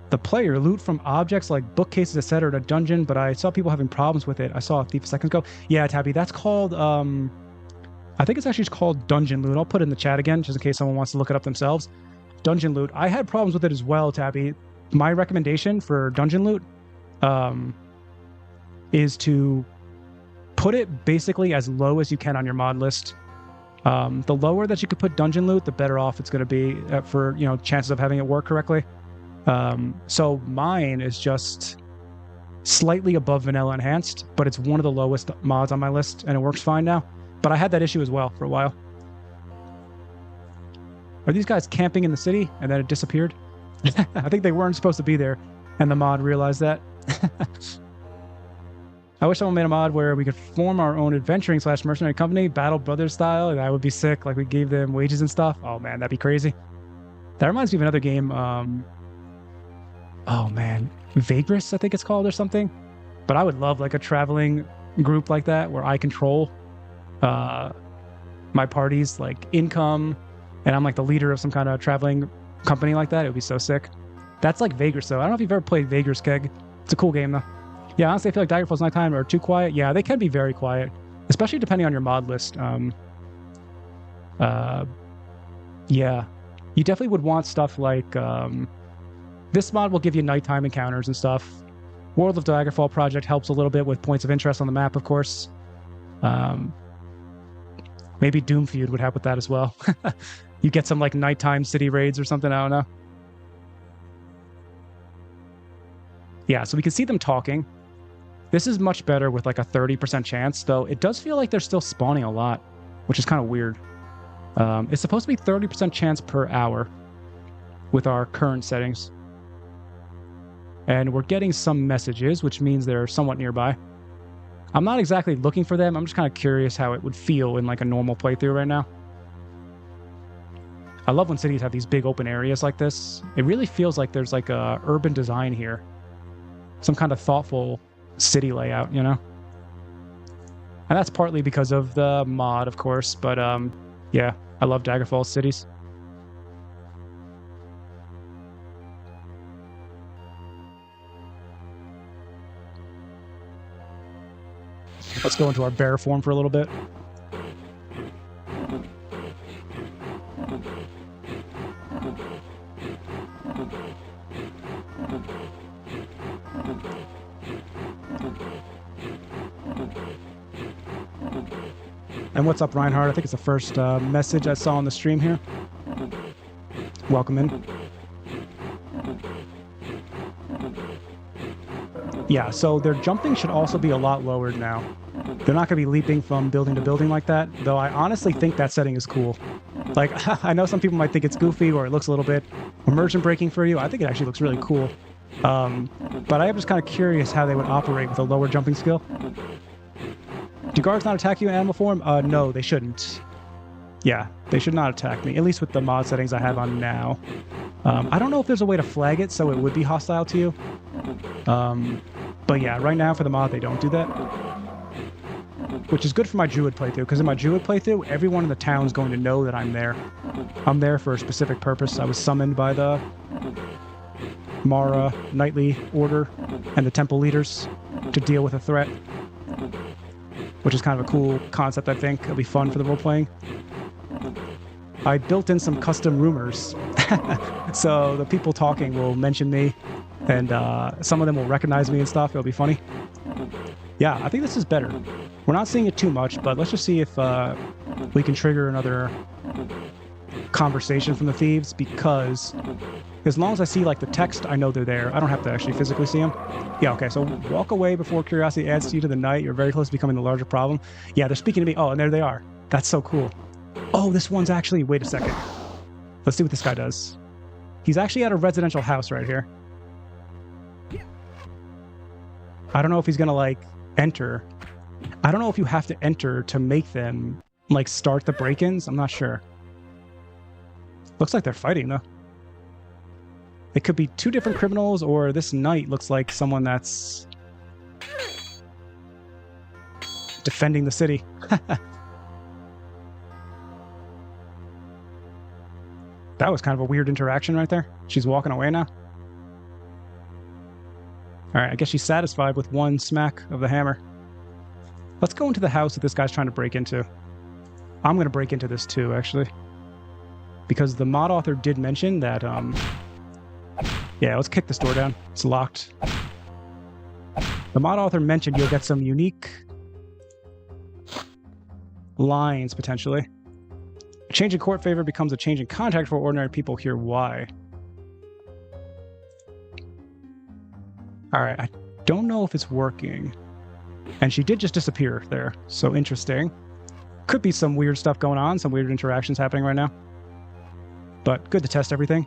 the player loot from objects like bookcases, etc. in a dungeon, but I saw people having problems with it. I saw a thief a second ago. Yeah, Tabby, that's called... I think it's actually just called dungeon loot. I'll put it in the chat again, just in case someone wants to look it up themselves. Dungeon loot. I had problems with it as well, Tabby. My recommendation for dungeon loot is to put it basically as low as you can on your mod list. The lower that you could put dungeon loot, the better off it's going to be for, you know, chances of having it work correctly. So mine is just slightly above vanilla enhanced, but it's one of the lowest mods on my list, and it works fine now. But I had that issue as well for a while. Are these guys camping in the city and then it disappeared? I think they weren't supposed to be there, and the mod realized that. I wish someone made a mod where we could form our own adventuring / mercenary company, Battle Brothers style. That would be sick. Like, we gave them wages and stuff. Oh man, that'd be crazy. That reminds me of another game. Oh man, Vagrus, I think it's called, or something. But I would love like a traveling group like that where I control my party's like income, and I'm like the leader of some kind of traveling company like that. It would be so sick. That's like Vagrus though. I don't know if you've ever played Vagrus, Keg. It's a cool game though. Yeah, honestly, I feel like Daggerfall's nighttime are too quiet. Yeah, they can be very quiet, especially depending on your mod list. Yeah, you definitely would want stuff like this mod will give you nighttime encounters and stuff. World of Daggerfall project helps a little bit with points of interest on the map, of course. Maybe Doomfeud would help with that as well. You get some like nighttime city raids or something. I don't know. Yeah, so we can see them talking. This is much better with like a 30% chance, though it does feel like they're still spawning a lot, which is kind of weird. It's supposed to be 30% chance per hour with our current settings. And we're getting some messages, which means they're somewhat nearby. I'm not exactly looking for them. I'm just kind of curious how it would feel in like a normal playthrough right now. I love when cities have these big open areas like this. It really feels like there's like a urban design here. Some kind of thoughtful city layout, you know? And that's partly because of the mod, of course, but yeah, I love Daggerfall cities. Let's go into our bear form for a little bit. And what's up, Reinhardt? I think it's the first message I saw on the stream here. Welcome in. Yeah, so their jumping should also be a lot lowered now. They're not going to be leaping from building to building like that, though I honestly think that setting is cool. Like, I know some people might think it's goofy or it looks a little bit immersion breaking for you. I think it actually looks really cool. But I am just kind of curious how they would operate with a lower jumping skill. Do guards not attack you in animal form? No, they shouldn't. Yeah, they should not attack me, at least with the mod settings I have on now. I don't know if there's a way to flag it so it would be hostile to you. But yeah, right now for the mod, they don't do that. Which is good for my Druid playthrough, because in my Druid playthrough, everyone in the town's going to know that I'm there. I'm there for a specific purpose. I was summoned by the Mara Knightly Order and the Temple Leaders to deal with a threat. Which is kind of a cool concept, I think. It'll be fun for the role-playing. I built in some custom rumors. So the people talking will mention me, and some of them will recognize me and stuff. It'll be funny. Yeah, I think this is better. We're not seeing it too much, but let's just see if we can trigger another conversation from the thieves, because as long as I see like the text, I know they're there. I don't have to actually physically see them. Yeah, okay, so walk away before curiosity adds to you to the night. You're very close to becoming the larger problem. Yeah, they're speaking to me. Oh, and there they are. That's so cool. Oh, this one's actually... Wait a second. Let's see what this guy does. He's actually at a residential house right here. I don't know if he's gonna, like, enter. I don't know if you have to enter to make them, like, start the break-ins. I'm not sure. Looks like they're fighting, though. It could be two different criminals, or this knight looks like someone that's defending the city. That was kind of a weird interaction right there. She's walking away now. All right, I guess she's satisfied with one smack of the hammer. Let's go into the house that this guy's trying to break into. I'm going to break into this too, actually. Because the mod author did mention that, yeah, let's kick this door down. It's locked. The mod author mentioned you'll get some unique lines, potentially. A change in court favor becomes a change in contract for ordinary people. Here, why? All right, I don't know if it's working. And she did just disappear there, so interesting. Could be some weird stuff going on, some weird interactions happening right now. But good to test everything.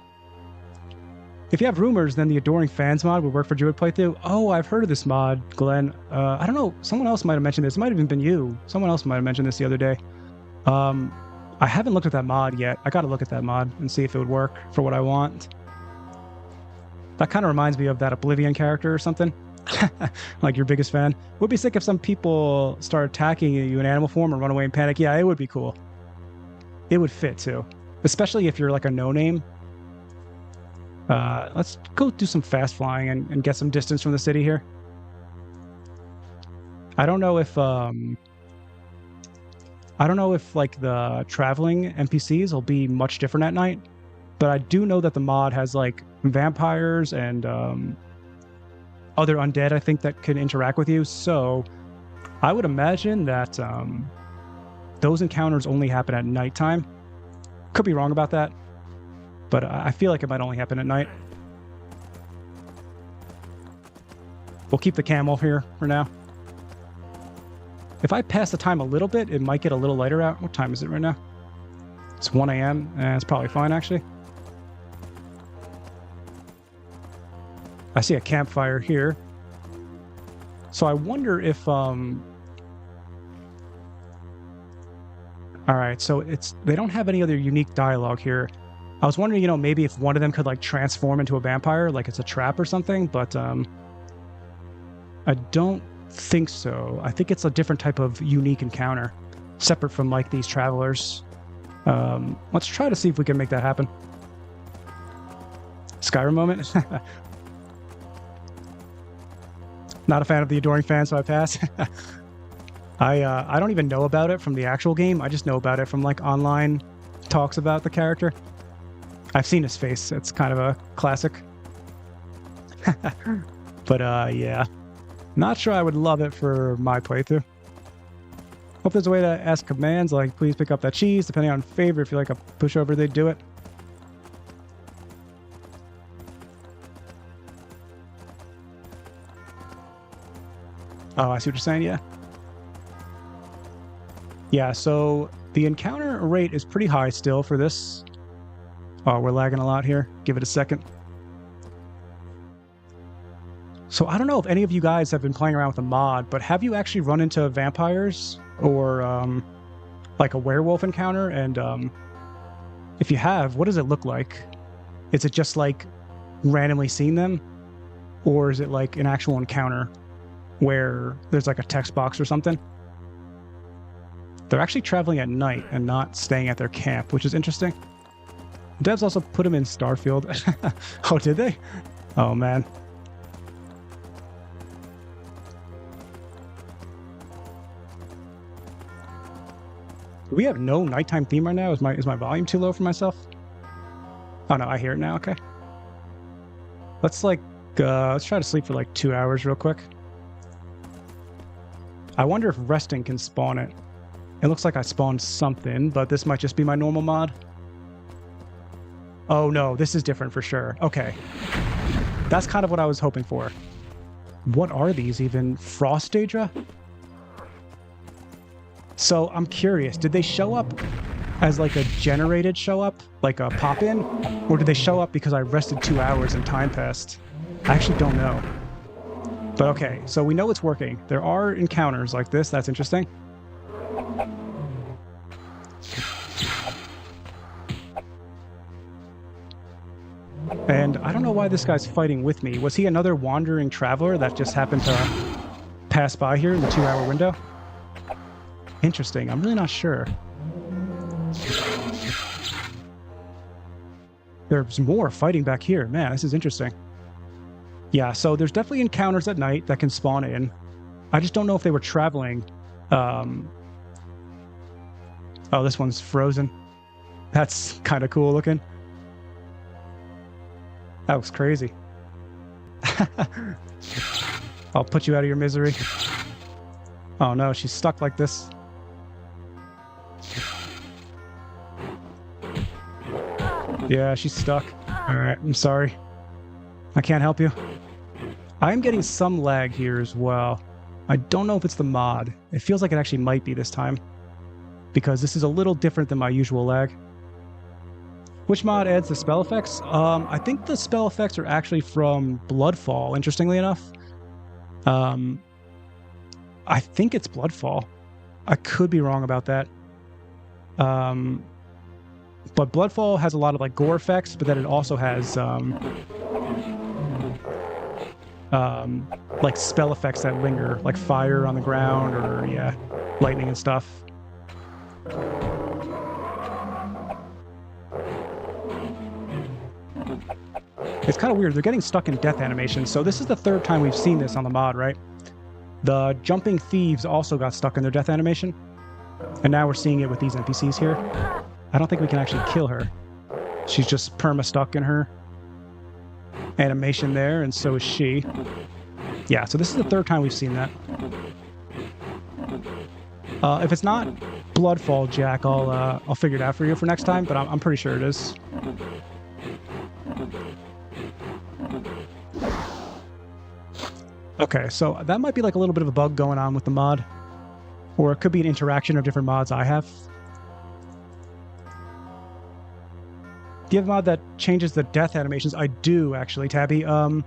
If you have rumors, then the Adoring Fans mod would work for Druid playthrough. Oh, I've heard of this mod, Glenn. I don't know, someone else might have mentioned this. It might have even been you. Someone else might have mentioned this the other day. I haven't looked at that mod yet. I gotta look at that mod and see if it would work for what I want. That kind of reminds me of that Oblivion character or something. Like your biggest fan. Would be sick if some people start attacking you in animal form and run away in panic. Yeah, it would be cool. It would fit too. Especially if you're like a no-name. Let's go do some fast flying and get some distance from the city here. I don't know if like the traveling NPCs will be much different at night, but I do know that the mod has like vampires and other undead, I think, that can interact with you. So I would imagine that those encounters only happen at nighttime. Could be wrong about that, but I feel like it might only happen at night. We'll keep the camel here for now. If I pass the time a little bit, it might get a little lighter out. What time is it right now? It's 1 a.m. It's probably fine, actually. I see a campfire here. So I wonder if... Alright, so they don't have any other unique dialogue here. I was wondering, you know, maybe if one of them could, like, transform into a vampire, like it's a trap or something, but I don't think so. I think it's a different type of unique encounter, separate from, like, these travelers. Let's try to see if we can make that happen. Skyrim moment? Not a fan of the Adoring Fan, so I pass. I don't even know about it from the actual game. I just know about it from, like, online talks about the character. I've seen his face. It's kind of a classic. But, yeah. Not sure I would love it for my playthrough. Hope there's a way to ask commands, like, please pick up that cheese, depending on favor. If you like a pushover, they'd do it. Oh, I see what you're saying, yeah. Yeah, so the encounter rate is pretty high still for this. Oh, we're lagging a lot here. Give it a second. So I don't know if any of you guys have been playing around with the mod, but have you actually run into vampires or like a werewolf encounter? And if you have, what does it look like? Is it just like randomly seeing them? Or is it like an actual encounter where there's like a text box or something? They're actually traveling at night and not staying at their camp, which is interesting. Devs also put them in Starfield. Oh, did they? Oh, man. Do we have no nighttime theme right now? Is my volume too low for myself? Oh, no, I hear it now. Okay. Let's try to sleep for like 2 hours real quick. I wonder if resting can spawn it. It looks like I spawned something, but this might just be my normal mod. Oh no, this is different for sure. Okay. That's kind of what I was hoping for. What are these even? Frost Daedra? So I'm curious, did they show up as like a generated show up? Like a pop-in? Or did they show up because I rested 2 hours and time passed? I actually don't know. But okay, so we know it's working. There are encounters like this. That's interesting. And I don't know why this guy's fighting with me. Was he another wandering traveler that just happened to pass by here in the 2 hour window? interesting. I'm really not sure. There's more fighting back here. Man, this is interesting. Yeah, so there's definitely encounters at night that can spawn in. I just don't know if they were traveling. Oh, this one's frozen. That's kind of cool looking. That was crazy. I'll put you out of your misery. Oh no, she's stuck like this. Yeah, she's stuck. Alright, I'm sorry. I can't help you. I'm getting some lag here as well. I don't know if it's the mod. It feels like it actually might be this time, because this is a little different than my usual lag. Which mod adds the spell effects? I think the spell effects are actually from Bloodfall, interestingly enough. I think it's Bloodfall. I could be wrong about that. But Bloodfall has a lot of like gore effects, but then it also has like spell effects that linger, like fire on the ground or yeah, lightning and stuff. It's kind of weird. They're getting stuck in death animation. So this is the third time we've seen this on the mod, right? The jumping thieves also got stuck in their death animation. And now we're seeing it with these NPCs here. I don't think we can actually kill her. She's just perma-stuck in her animation there, and so is she. Yeah, so this is the third time we've seen that. If it's not Bloodfall, Jack, I'll figure it out for you for next time, but I'm pretty sure it is. Okay, so that might be like a little bit of a bug going on with the mod. Or it could be an interaction of different mods I have. Do you have a mod that changes the death animations? I do, actually, Tabby. And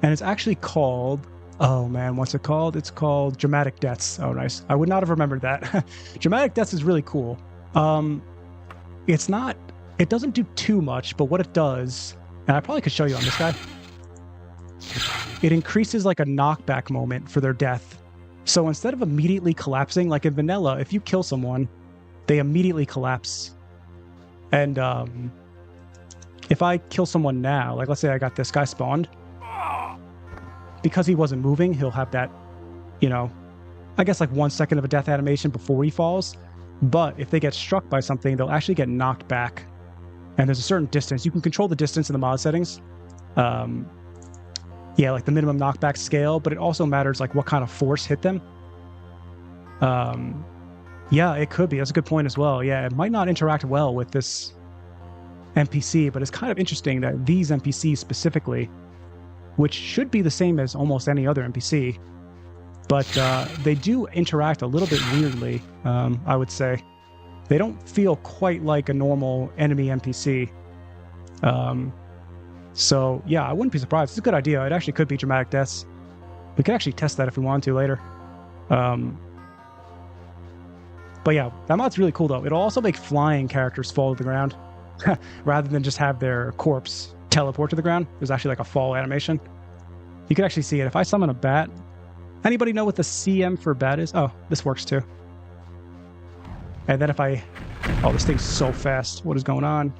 it's actually called... Oh, man, what's it called? It's called Dramatic Deaths. Oh, nice. I would not have remembered that. Dramatic Deaths is really cool. It's not... It doesn't do too much, but what it does... And I probably could show you on this guy. It increases like a knockback moment for their death. So instead of immediately collapsing, like in vanilla, if you kill someone, they immediately collapse. And if I kill someone now, like let's say I got this guy spawned, because he wasn't moving, he'll have that, you know, I guess like 1 second of a death animation before he falls. But if they get struck by something, they'll actually get knocked back. And there's a certain distance. You can control the distance in the mod settings. Yeah, like the minimum knockback scale, but it also matters like what kind of force hit them. Yeah, it could be. That's a good point as well. Yeah, it might not interact well with this NPC, but it's kind of interesting that these NPCs specifically, which should be the same as almost any other NPC, but they do interact a little bit weirdly, I would say. They don't feel quite like a normal enemy NPC. So, yeah, I wouldn't be surprised. It's a good idea. It actually could be Dramatic Deaths. We could actually test that if we want to later. But yeah, that mod's really cool, though. It'll also make flying characters fall to the ground, rather than just have their corpse teleport to the ground. There's actually like a fall animation. You can actually see it. If I summon a bat... Anybody know what the CM for bat is? Oh, this works too. And then if I... Oh, this thing's so fast. What is going on?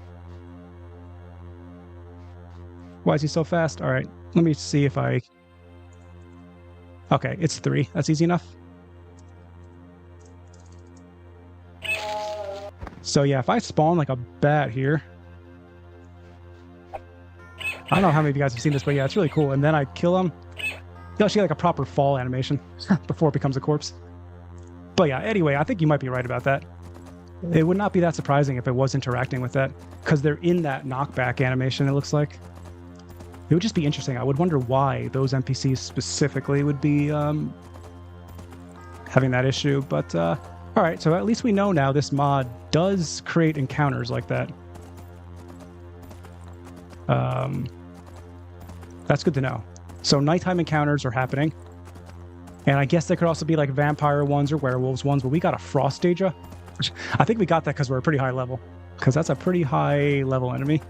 Why is he so fast? All right, let me see if I... Okay, it's 3. That's easy enough. So yeah, if I spawn like a bat here... I don't know how many of you guys have seen this, but yeah, it's really cool. And then I kill him. You'll actually get like a proper fall animation before it becomes a corpse. But yeah, anyway, I think you might be right about that. It would not be that surprising if it was interacting with that, because they're in that knockback animation, it looks like. It would just be interesting. I would wonder why those NPCs specifically would be having that issue. But, all right, so at least we know now this mod does create encounters like that. That's good to know. So nighttime encounters are happening. And I guess there could also be like vampire ones or werewolves ones, but we got a Frost Daedra. I think we got that because we're a pretty high level, because that's a pretty high level enemy.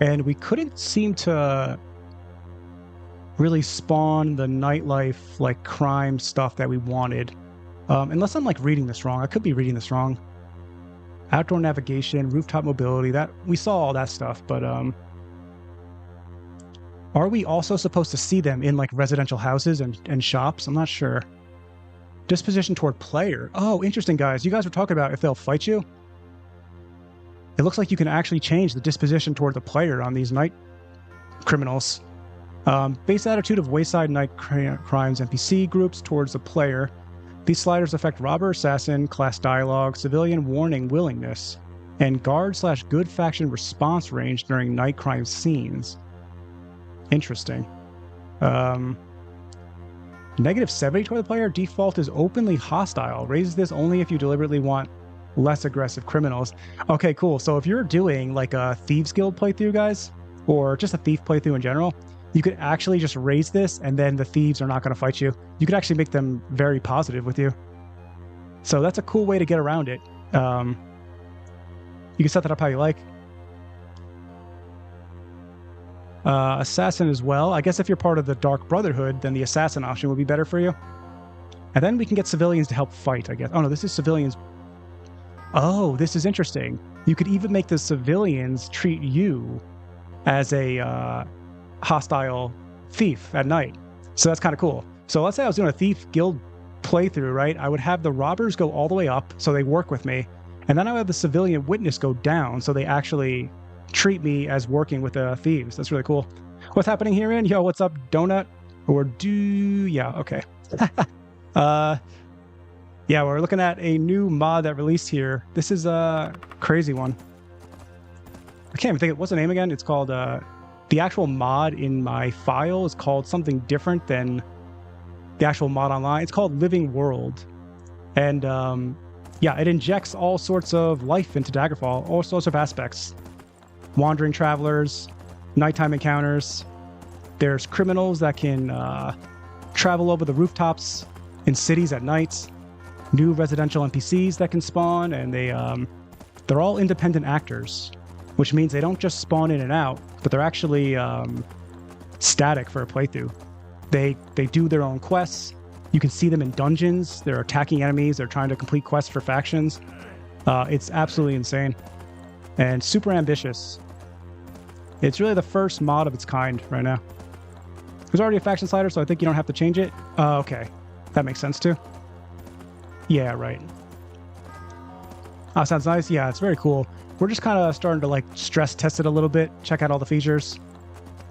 And we couldn't seem to really spawn the nightlife, like crime stuff that we wanted. Unless I'm like reading this wrong. I could be reading this wrong. Outdoor navigation, rooftop mobility, that we saw all that stuff, but are we also supposed to see them in like residential houses and shops? I'm not sure. Disposition toward player. Oh, interesting, guys. You guys were talking about if they'll fight you. It looks like you can actually change the disposition toward the player on these night criminals. Base attitude of wayside night crimes NPC groups towards the player. These sliders affect robber, assassin, class dialogue, civilian warning willingness, and guard/good faction response range during night crime scenes. Interesting. -70 toward the player. Default is openly hostile. Raises this only if you deliberately want less aggressive criminals. Okay, cool. So if you're doing like a Thieves Guild playthrough, guys, or just a thief playthrough in general, you could actually just raise this and then the thieves are not going to fight you. You could actually make them very positive with you. So that's a cool way to get around it. You can set that up how you like. Assassin as well. I guess if you're part of the Dark Brotherhood, then the assassin option would be better for you. And then we can get civilians to help fight, I guess. Oh no, this is civilians. Oh, this is interesting. You could even make the civilians treat you as a hostile thief at night. So that's kind of cool. So let's say I was doing a Thief Guild playthrough, right? I would have the robbers go all the way up so they work with me. And then I would have the civilian witness go down so they actually treat me as working with the thieves. That's really cool. What's happening here, in? Yo, what's up, Donut? Or yeah, okay. Yeah, we're looking at a new mod that released here. This is a crazy one. I can't even think of what's the name again. It's called the actual mod in my file is called something different than the actual mod online. It's called Living World. And yeah, it injects all sorts of life into Daggerfall, all sorts of aspects. Wandering travelers, nighttime encounters. There's criminals that can travel over the rooftops in cities at night. New residential NPCs that can spawn, and they're all independent actors, which means they don't just spawn in and out, but they're actually static for a playthrough. They do their own quests. You can see them in dungeons. They're attacking enemies. They're trying to complete quests for factions. It's absolutely insane and super ambitious. It's really the first mod of its kind right now. There's already a faction slider, so I think you don't have to change it. Okay. That makes sense too. Yeah, right. Oh, sounds nice. Yeah, it's very cool. We're just kind of starting to like stress test it a little bit, check out all the features.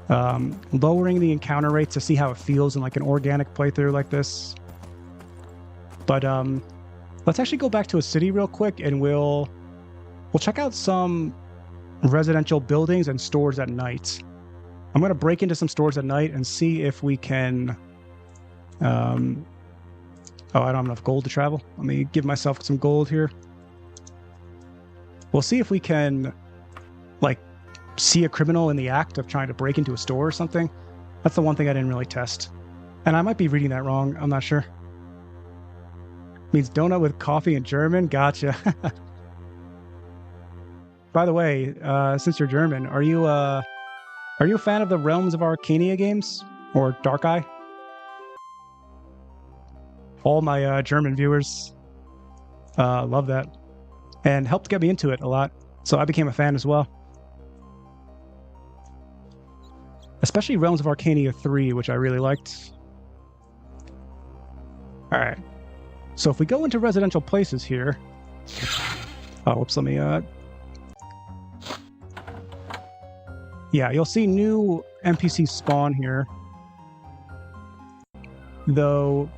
Lowering the encounter rate to see how it feels in like an organic playthrough like this. But let's actually go back to a city real quick and we'll check out some residential buildings and stores at night. I'm going to break into some stores at night and see if we can... Oh, I don't have enough gold to travel. Let me give myself some gold here. We'll see if we can, like, see a criminal in the act of trying to break into a store or something. That's the one thing I didn't really test. And I might be reading that wrong. I'm not sure. Means donut with coffee in German? Gotcha. By the way, since you're German, are you a fan of the Realms of Arcania games? Or Dark Eye? All my German viewers love that and helped get me into it a lot. So I became a fan as well. Especially Realms of Arcania 3, which I really liked. All right. So if we go into residential places here... Oh, whoops, let me... Yeah, you'll see new NPCs spawn here. Though...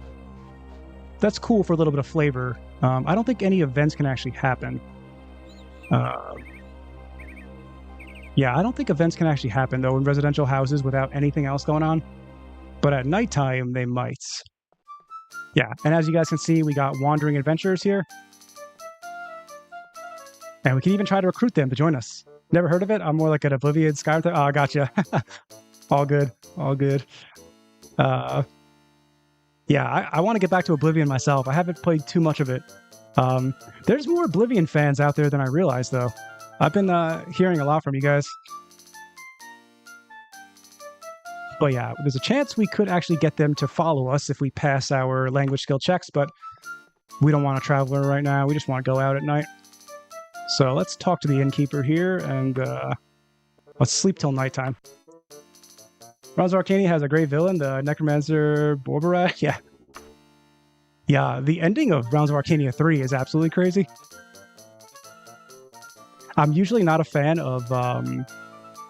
That's cool for a little bit of flavor. I don't think any events can actually happen. Yeah, I don't think events can actually happen, though, in residential houses without anything else going on. But at nighttime, they might. Yeah, and as you guys can see, we got Wandering Adventurers here. And we can even try to recruit them to join us. Never heard of it? I'm more like an Oblivion Skyrim. Oh, gotcha. All good. All good. Yeah, I want to get back to Oblivion myself. I haven't played too much of it. There's more Oblivion fans out there than I realized, though. I've been hearing a lot from you guys. But yeah, there's a chance we could actually get them to follow us if we pass our language skill checks, but we don't want a traveler right now. We just want to go out at night. So let's talk to the innkeeper here, and let's sleep till nighttime. Realms of Arcania has a great villain, the Necromancer Borbarat. Yeah. Yeah, the ending of Realms of Arcania 3 is absolutely crazy. I'm usually not a fan of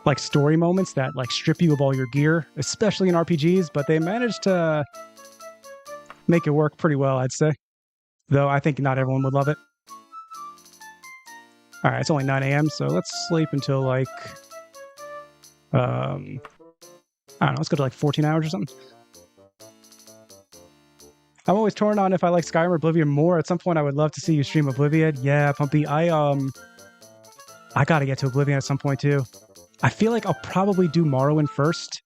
like story moments that like strip you of all your gear, especially in RPGs, but they managed to make it work pretty well, I'd say. Though I think not everyone would love it. All right, it's only 9 a.m., so let's sleep until like, I don't know, let's go to like 14 hours or something. I'm always torn on if I like Skyrim or Oblivion more. At some point, I would love to see you stream Oblivion. Yeah, Pumpy, I gotta get to Oblivion at some point too. I feel like I'll probably do Morrowind first,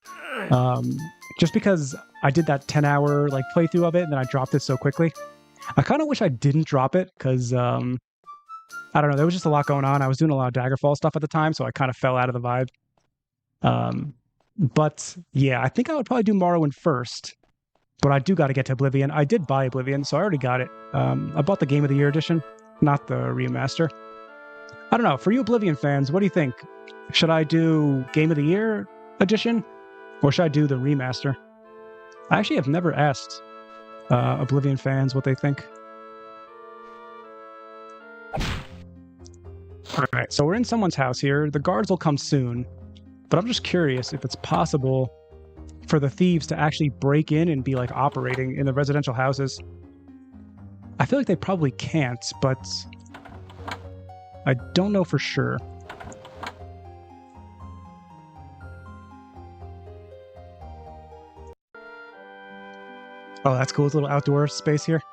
just because I did that 10-hour like playthrough of it, and then I dropped it so quickly. I kind of wish I didn't drop it, because, I don't know, there was just a lot going on. I was doing a lot of Daggerfall stuff at the time, so I kind of fell out of the vibe. But, yeah, I think I would probably do Morrowind first, but I do got to get to Oblivion. I did buy Oblivion, so I already got it. I bought the Game of the Year edition, not the remaster. I don't know, for you Oblivion fans, what do you think? Should I do Game of the Year edition, or should I do the remaster? I actually have never asked Oblivion fans what they think. Alright, so we're in someone's house here. The guards will come soon, but I'm just curious if it's possible for the thieves to actually break in and be like operating in the residential houses. I feel like they probably can't, but I don't know for sure. Oh, that's cool. It's a little outdoor space here.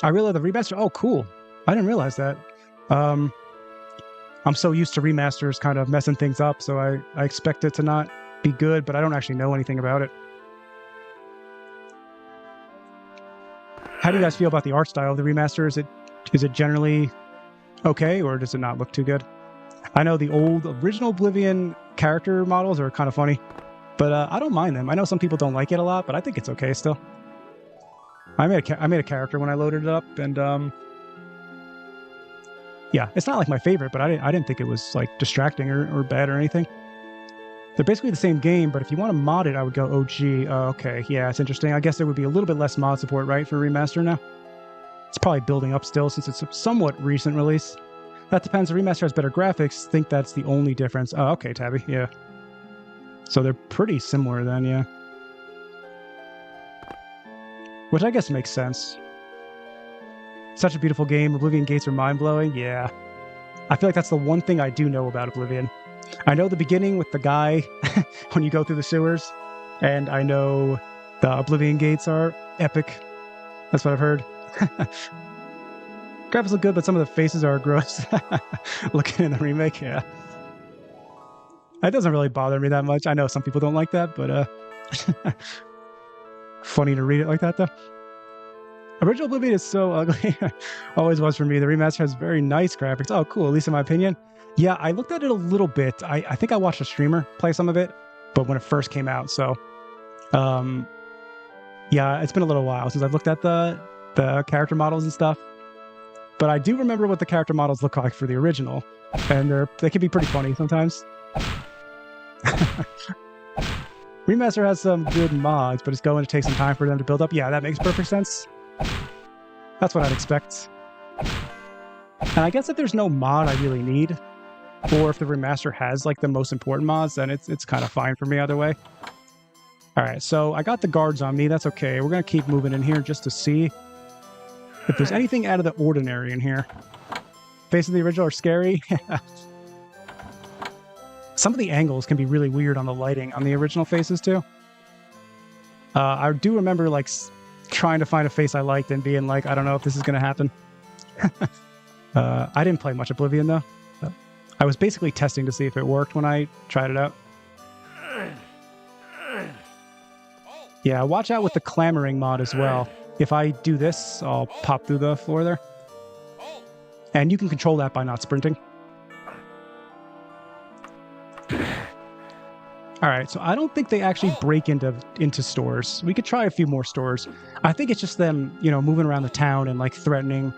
I really love the remaster. Oh, cool. I didn't realize that. I'm so used to remasters kind of messing things up, so I expect it to not be good, but I don't actually know anything about it. How do you guys feel about the art style of the remaster? Is it generally okay, or does it not look too good? I know the old original Oblivion character models are kind of funny, but I don't mind them. I know some people don't like it a lot, but I think it's okay still. I made a character when I loaded it up, and yeah, it's not like my favorite, but I didn't think it was like distracting or bad or anything. They're basically the same game, but if you want to mod it, I would go OG. Okay, yeah, it's interesting. I guess there would be a little bit less mod support, right, for remaster now? It's probably building up still since it's a somewhat recent release. That depends. The remaster has better graphics. Think that's the only difference. Oh, okay, Tabby, yeah. So they're pretty similar then, yeah. Which I guess makes sense. Such a beautiful game. Oblivion gates are mind-blowing. Yeah. I feel like that's the one thing I do know about Oblivion. I know the beginning with the guy when you go through the sewers, and I know the Oblivion gates are epic. That's what I've heard. Graphics look good, but some of the faces are gross. Looking in the remake, yeah. That doesn't really bother me that much. I know some people don't like that, but funny to read it like that, though. Original Oblivion is so ugly. Always was for me. The remaster has very nice graphics. Oh, cool, at least in my opinion. Yeah, I looked at it a little bit. I think I watched a streamer play some of it, but when it first came out, so... yeah, it's been a little while since I've looked at the character models and stuff. But I do remember what the character models look like for the original, and they can be pretty funny sometimes. Remaster has some good mods, but it's going to take some time for them to build up. Yeah, that makes perfect sense. That's what I'd expect. And I guess if there's no mod I really need, or if the remaster has like the most important mods, then it's kind of fine for me either way. Alright, so I got the guards on me. That's okay. We're going to keep moving in here just to see if there's anything out of the ordinary in here. Faces of the original are scary. Some of the angles can be really weird on the lighting on the original faces too. I do remember like trying to find a face I liked and being like, I don't know if this is going to happen. I didn't play much Oblivion though. I was basically testing to see if it worked when I tried it out. Yeah, watch out with the clamoring mod as well. If I do this, I'll pop through the floor there. And you can control that by not sprinting. All right, so I don't think they actually break into stores. We could try a few more stores. I think it's just them, moving around the town and like threatening,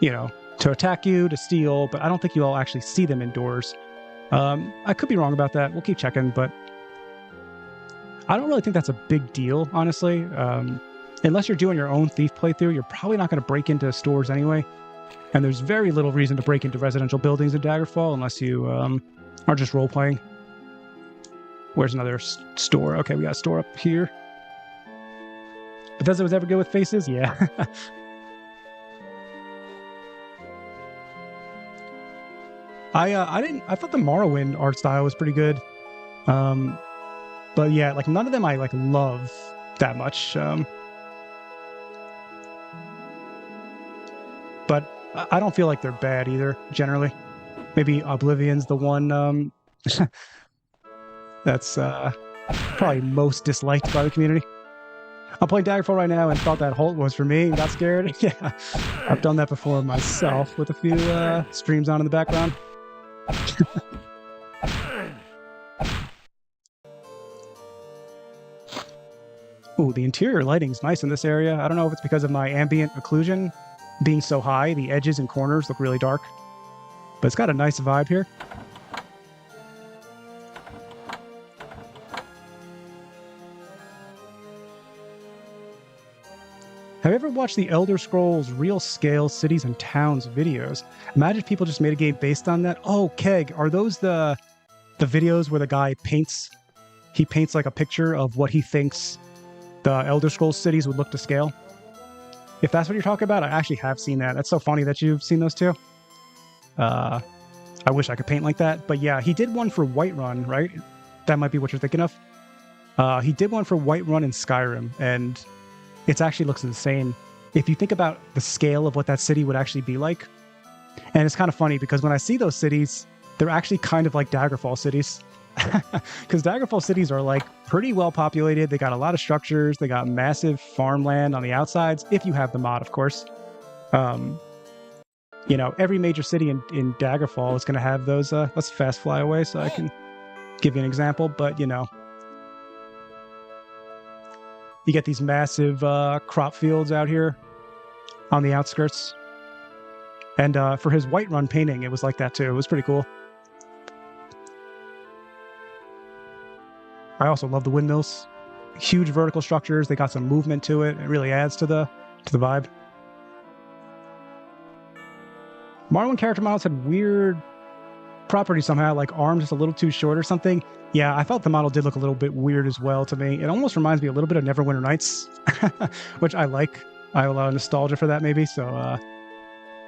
to attack you, to steal. But I don't think you all actually see them indoors. I could be wrong about that. We'll keep checking, but I don't really think that's a big deal, honestly. Unless you're doing your own Thief playthrough, you're probably not going to break into stores anyway. And there's very little reason to break into residential buildings in Daggerfall unless you are just role-playing. Where's another store? Okay, we got a store up here. Bethesda was ever good with faces? Yeah. I thought the Morrowind art style was pretty good. But yeah, like none of them I like love that much. But I don't feel like they're bad either, generally. Maybe Oblivion's the one that's probably most disliked by the community. I'm playing Daggerfall right now and thought that Holt was for me and got scared. Yeah, I've done that before myself with a few streams on in the background. Ooh, the interior lighting's nice in this area. I don't know if it's because of my ambient occlusion being so high. The edges and corners look really dark. But it's got a nice vibe here. Have you ever watched the Elder Scrolls Real Scale Cities and Towns videos? Imagine if people just made a game based on that. Oh, Keg, are those the videos where the guy paints? He paints like a picture of what he thinks the Elder Scrolls cities would look to scale. If that's what you're talking about, I actually have seen that. That's so funny that you've seen those too. I wish I could paint like that. But yeah, he did one for Whiterun, right? That might be what you're thinking of. He did one for Whiterun in Skyrim, and it actually looks insane if you think about the scale of what that city would actually be like. And it's kind of funny because when I see those cities, they're actually kind of like Daggerfall cities. Because Daggerfall cities are like pretty well populated. They got a lot of structures. They got massive farmland on the outsides, if you have the mod, of course. Every major city in Daggerfall is going to have those. Let's fast fly away so I can give you an example. But, you get these massive crop fields out here on the outskirts. And for his Whiterun painting, it was like that too. It was pretty cool. I also love the windmills. Huge vertical structures. They got some movement to it. It really adds to the vibe. Morrowind character models had weird properties somehow, like arms just a little too short or something. Yeah, I felt the model did look a little bit weird as well to me. It almost reminds me a little bit of Neverwinter Nights, which I like. I have a lot of nostalgia for that, maybe. So,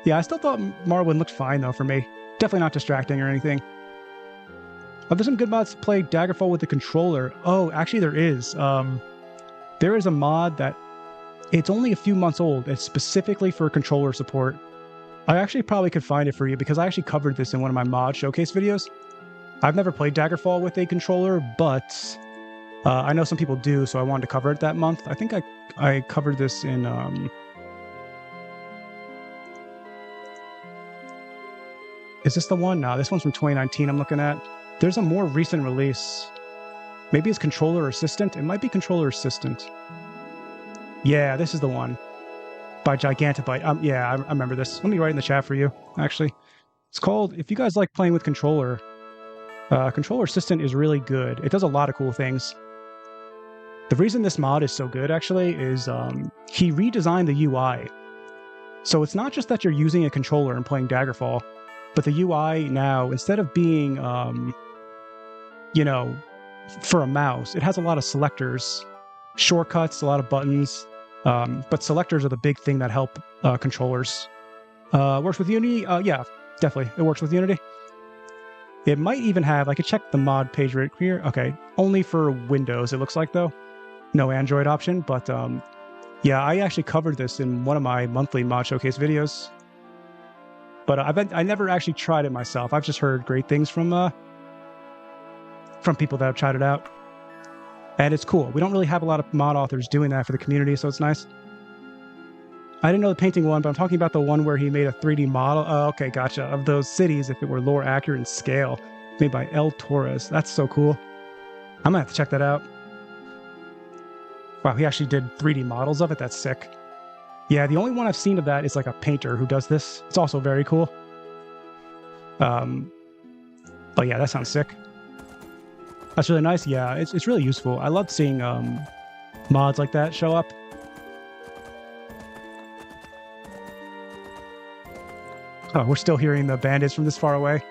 yeah, I still thought Morrowind looked fine, though, for me. Definitely not distracting or anything. Are there some good mods to play Daggerfall with the controller? Oh, actually, there is. There is a mod that it's only a few months old. It's specifically for controller support. I actually probably could find it for you because I actually covered this in one of my mod showcase videos. I've never played Daggerfall with a controller, but I know some people do, so I wanted to cover it that month. I think I covered this in... Is this the one? No, this one's from 2019 I'm looking at. There's a more recent release. Maybe it's Controller Assistant? It might be Controller Assistant. Yeah, this is the one. By Gigantobyte. Yeah, I remember this. Let me write in the chat for you, actually. It's called, if you guys like playing with controller, Controller Assistant is really good. It does a lot of cool things. The reason this mod is so good, actually, is he redesigned the UI. So it's not just that you're using a controller and playing Daggerfall, but the UI now, instead of being, for a mouse, it has a lot of selectors, shortcuts, a lot of buttons. But selectors are the big thing that help controllers. Works with Unity? Yeah, definitely. It works with Unity. It might even have, I could check the mod page right here. Okay, only for Windows, it looks like, though. No Android option, but yeah, I actually covered this in one of my monthly mod showcase videos. But I never actually tried it myself. I've just heard great things from people that have tried it out. And it's cool. We don't really have a lot of mod authors doing that for the community, so it's nice. I didn't know the painting one, but I'm talking about the one where he made a 3D model. Oh, okay, gotcha. Of those cities, if it were lore accurate and scale, made by El Torres. That's so cool. I'm gonna have to check that out. Wow, he actually did 3D models of it. That's sick. Yeah, the only one I've seen of that is like a painter who does this. It's also very cool. But yeah, that sounds sick. That's really nice. Yeah, it's really useful. I love seeing mods like that show up. Oh, we're still hearing the bandits from this far away.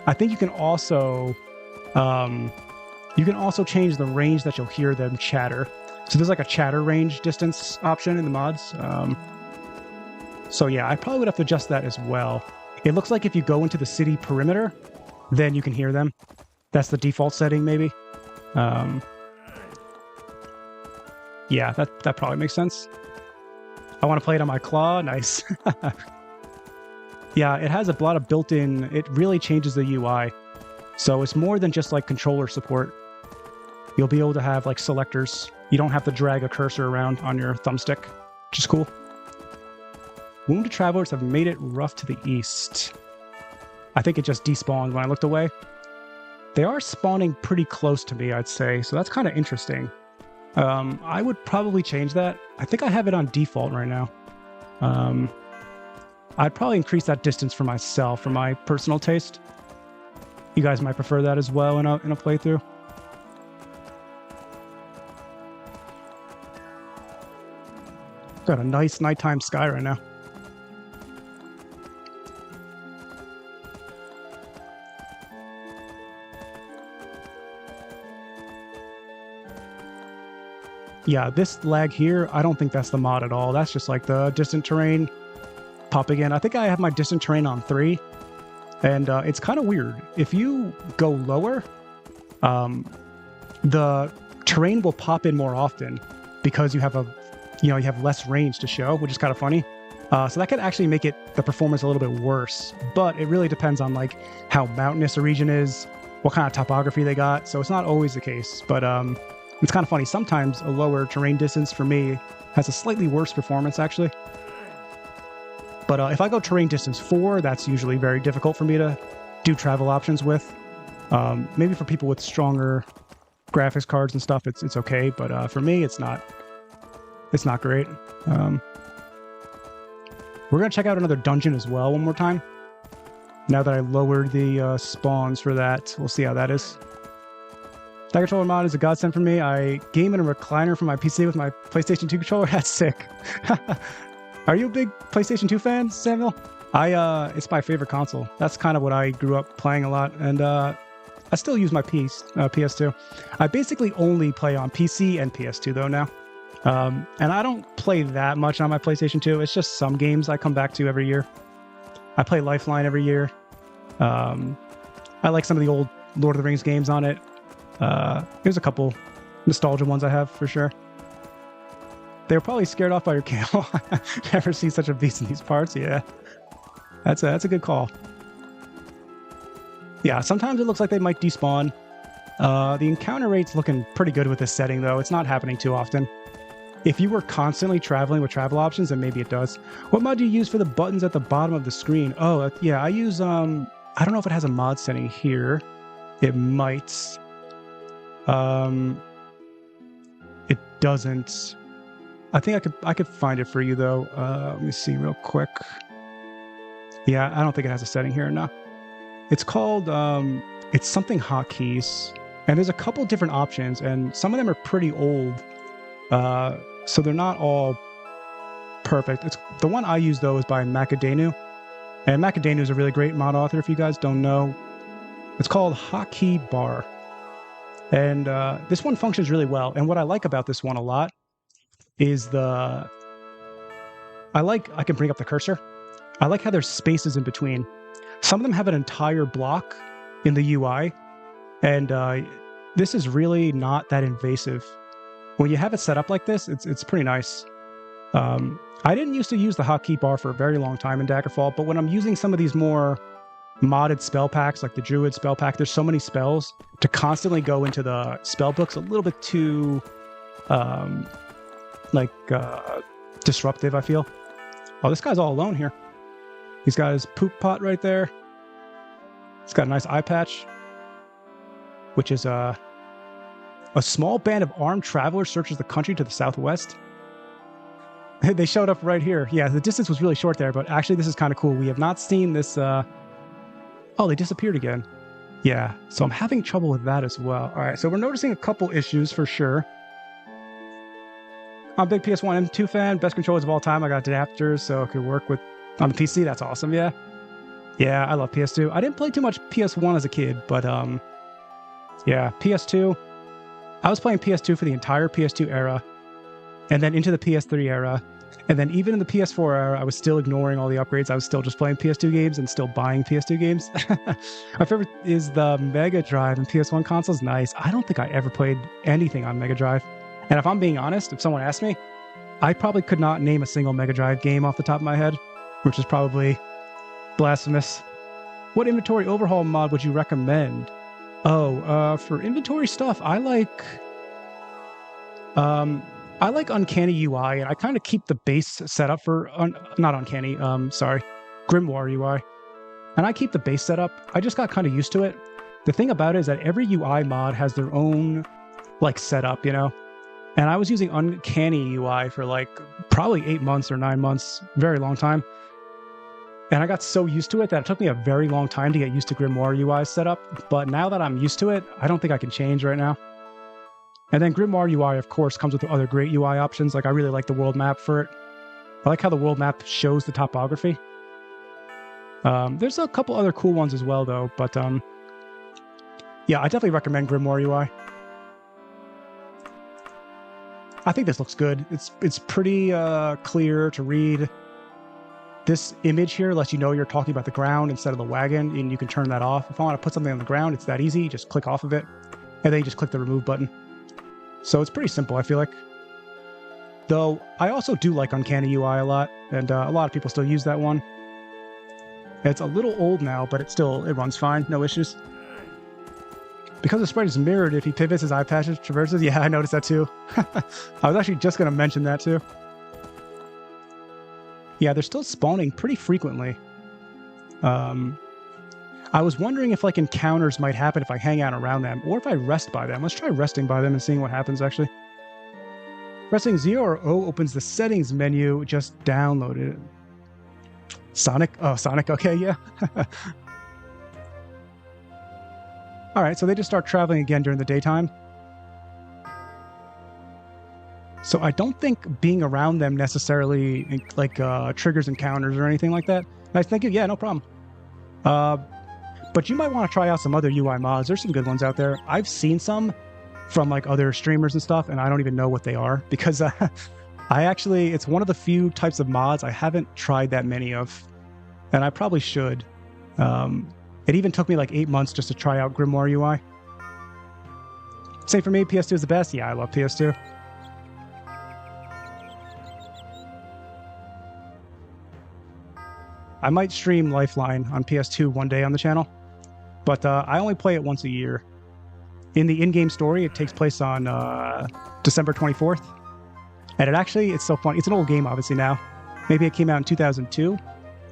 I think you can also change the range that you'll hear them chatter. So there's like a chatter range distance option in the mods. So yeah, I probably would have to adjust that as well. It looks like if you go into the city perimeter, then you can hear them. That's the default setting, maybe. Yeah, that probably makes sense. I want to play it on my claw. Nice. Yeah, it has a lot of built-in... It really changes the UI. So it's more than just like controller support. You'll be able to have like selectors. You don't have to drag a cursor around on your thumbstick, which is cool. Wounded travelers have made it rough to the east. I think it just despawned when I looked away. They are spawning pretty close to me, I'd say, so that's kind of interesting. I would probably change that. I think I have it on default right now. I'd probably increase that distance for myself, for my personal taste. You guys might prefer that as well in a playthrough. Got a nice nighttime sky right now. Yeah, this lag here, I don't think that's the mod at all. That's just like the distant terrain popping in. I think I have my distant terrain on 3, and it's kind of weird. If you go lower, the terrain will pop in more often because you have you have less range to show, which is kind of funny. So that could actually make the performance a little bit worse, but it really depends on like how mountainous a region is, what kind of topography they got. So it's not always the case, but it's kind of funny. Sometimes a lower terrain distance for me has a slightly worse performance, actually. But if I go terrain distance 4, that's usually very difficult for me to do travel options with. Maybe for people with stronger graphics cards and stuff, it's okay. But for me, it's not great. We're going to check out another dungeon as well one more time. Now that I lowered the spawns for that, we'll see how that is. Daggerfall mod is a godsend for me. I game in a recliner from my PC with my PlayStation 2 controller. That's sick. Are you a big PlayStation 2 fan, Samuel? It's my favorite console. That's kind of what I grew up playing a lot, and I still use my PS2. I basically only play on PC and PS2 though now, and I don't play that much on my PlayStation 2. It's just some games I come back to every year. I play Lifeline every year. I like some of the old Lord of the Rings games on it. Here's a couple nostalgia ones I have for sure. They were probably scared off by your camel. Never seen such a beast in these parts. Yeah, that's a good call. Yeah, sometimes it looks like they might despawn. The encounter rate's looking pretty good with this setting, though. It's not happening too often. If you were constantly traveling with travel options, then maybe it does. What mod do you use for the buttons at the bottom of the screen? Oh, yeah, I use, I don't know if it has a mod setting here. It might. It doesn't. I think I could find it for you though. Let me see real quick. Yeah, I don't think it has a setting here. No, it's called it's something hotkeys, and there's a couple different options, and some of them are pretty old, so they're not all perfect. It's the one I use though is by Macadanu, and Macadanu is a really great mod author. If you guys don't know, it's called Hotkey Bar, and this one functions really well. And what I like about this one a lot is I can bring up the cursor. I like how there's spaces in between. Some of them have an entire block in the UI, and this is really not that invasive. When you have it set up like this, it's pretty nice. I didn't used to use the hotkey bar for a very long time in Daggerfall, but when I'm using some of these more modded spell packs, like the Druid spell pack, there's so many spells, to constantly go into the spell book's a little bit too disruptive, I feel. Oh, this guy's all alone here. He's got his poop pot right there. He's got a nice eye patch, which is A small band of armed travelers searches the country to the southwest. They showed up right here. Yeah, the distance was really short there, but actually this is kind of cool. We have not seen this... Oh, they disappeared again. Yeah, so I'm having trouble with that as well. All right, so we're noticing a couple issues for sure. I'm a big PS1 M2 fan. Best controllers of all time. I got adapters, so it could work with on the PC. That's awesome, yeah. Yeah, I love PS2. I didn't play too much PS1 as a kid, but yeah, PS2. I was playing PS2 for the entire PS2 era, and then into the PS3 era, and then even in the PS4 era, I was still ignoring all the upgrades. I was still just playing PS2 games and still buying PS2 games. My favorite is the Mega Drive and PS1 consoles. Nice. I don't think I ever played anything on Mega Drive. And if I'm being honest, if someone asked me, I probably could not name a single Mega Drive game off the top of my head, which is probably blasphemous. What inventory overhaul mod would you recommend? Oh, for inventory stuff, I like Uncanny UI, and I kind of keep the base setup for not Uncanny. Sorry, Grimoire UI, and I keep the base setup. I just got kind of used to it. The thing about it is that every UI mod has their own like setup, you know. And I was using Uncanny UI for like probably 8 months or 9 months, very long time. And I got so used to it that it took me a very long time to get used to Grimoire UI setup. But now that I'm used to it, I don't think I can change right now. And then Grimoire UI, of course, comes with other great UI options. Like I really like the world map for it. I like how the world map shows the topography. There's a couple other cool ones as well, though. But yeah, I definitely recommend Grimoire UI. I think this looks good. It's pretty clear to read. This image here lets you know you're talking about the ground instead of the wagon, and you can turn that off. If I want to put something on the ground, it's that easy. You just click off of it, and then you just click the remove button. So it's pretty simple, I feel like. Though, I also do like Uncanny UI a lot, and a lot of people still use that one. It's a little old now, but it runs fine, no issues. Because the sprite is mirrored, if he pivots, his eye patch traverses. Yeah, I noticed that too. I was actually just going to mention that too. Yeah, they're still spawning pretty frequently. I was wondering if like encounters might happen if I hang out around them, or if I rest by them. Let's try resting by them and seeing what happens, actually. Pressing 0 or O opens the settings menu. Just download it. Sonic? Oh, Sonic. Okay, yeah. All right, so they just start traveling again during the daytime. So I don't think being around them necessarily like triggers encounters or anything like that. Nice, thank you. Yeah, no problem. But you might want to try out some other UI mods. There's some good ones out there. I've seen some from like other streamers and stuff, and I don't even know what they are because it's one of the few types of mods I haven't tried that many of, and I probably should. It even took me like 8 months just to try out Grimoire UI. Same for me, PS2 is the best. Yeah, I love PS2. I might stream Lifeline on PS2 one day on the channel, but I only play it once a year. In the in-game story, it takes place on December 24th. And it's so funny. It's an old game, obviously, now. Maybe it came out in 2002.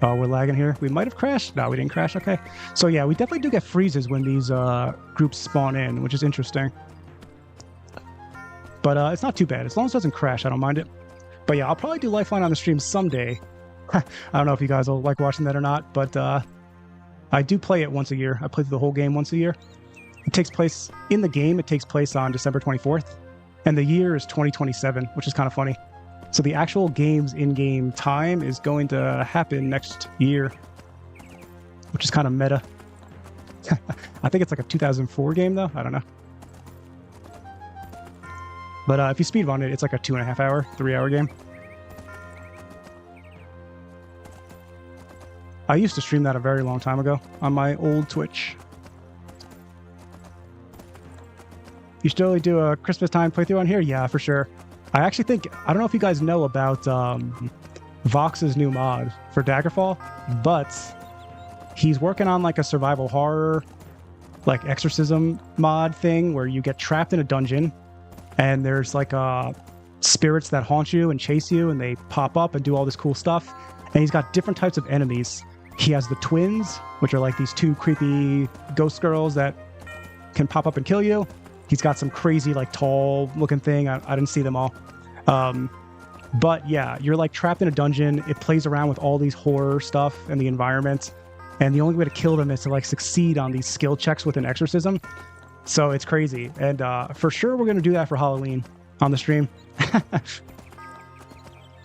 Oh, we're lagging here. We might have crashed. No, we didn't crash. Okay. So yeah, we definitely do get freezes when these groups spawn in, which is interesting. But it's not too bad. As long as it doesn't crash, I don't mind it. But yeah, I'll probably do Lifeline on the stream someday. I don't know if you guys will like watching that or not, but I do play it once a year. I play through the whole game once a year. It takes place in the game. It takes place on December 24th, and the year is 2027, which is kind of funny. So the actual game's in-game time is going to happen next year, which is kind of meta. I think it's like a 2004 game, though. I don't know. But if you speedrun it, it's like a 2.5 hour, 3 hour game. I used to stream that a very long time ago on my old Twitch. You should totally do a Christmas time playthrough on here? Yeah, for sure. I actually think, I don't know if you guys know about Vox's new mod for Daggerfall, but he's working on like a survival horror, like exorcism mod thing where you get trapped in a dungeon and there's like spirits that haunt you and chase you and they pop up and do all this cool stuff. And he's got different types of enemies. He has the twins, which are like these two creepy ghost girls that can pop up and kill you. He's got some crazy, like, tall looking thing. I didn't see them all. But yeah, you're like trapped in a dungeon. It plays around with all these horror stuff and the environment. And the only way to kill them is to like succeed on these skill checks with an exorcism. So it's crazy. And for sure, we're going to do that for Halloween on the stream. I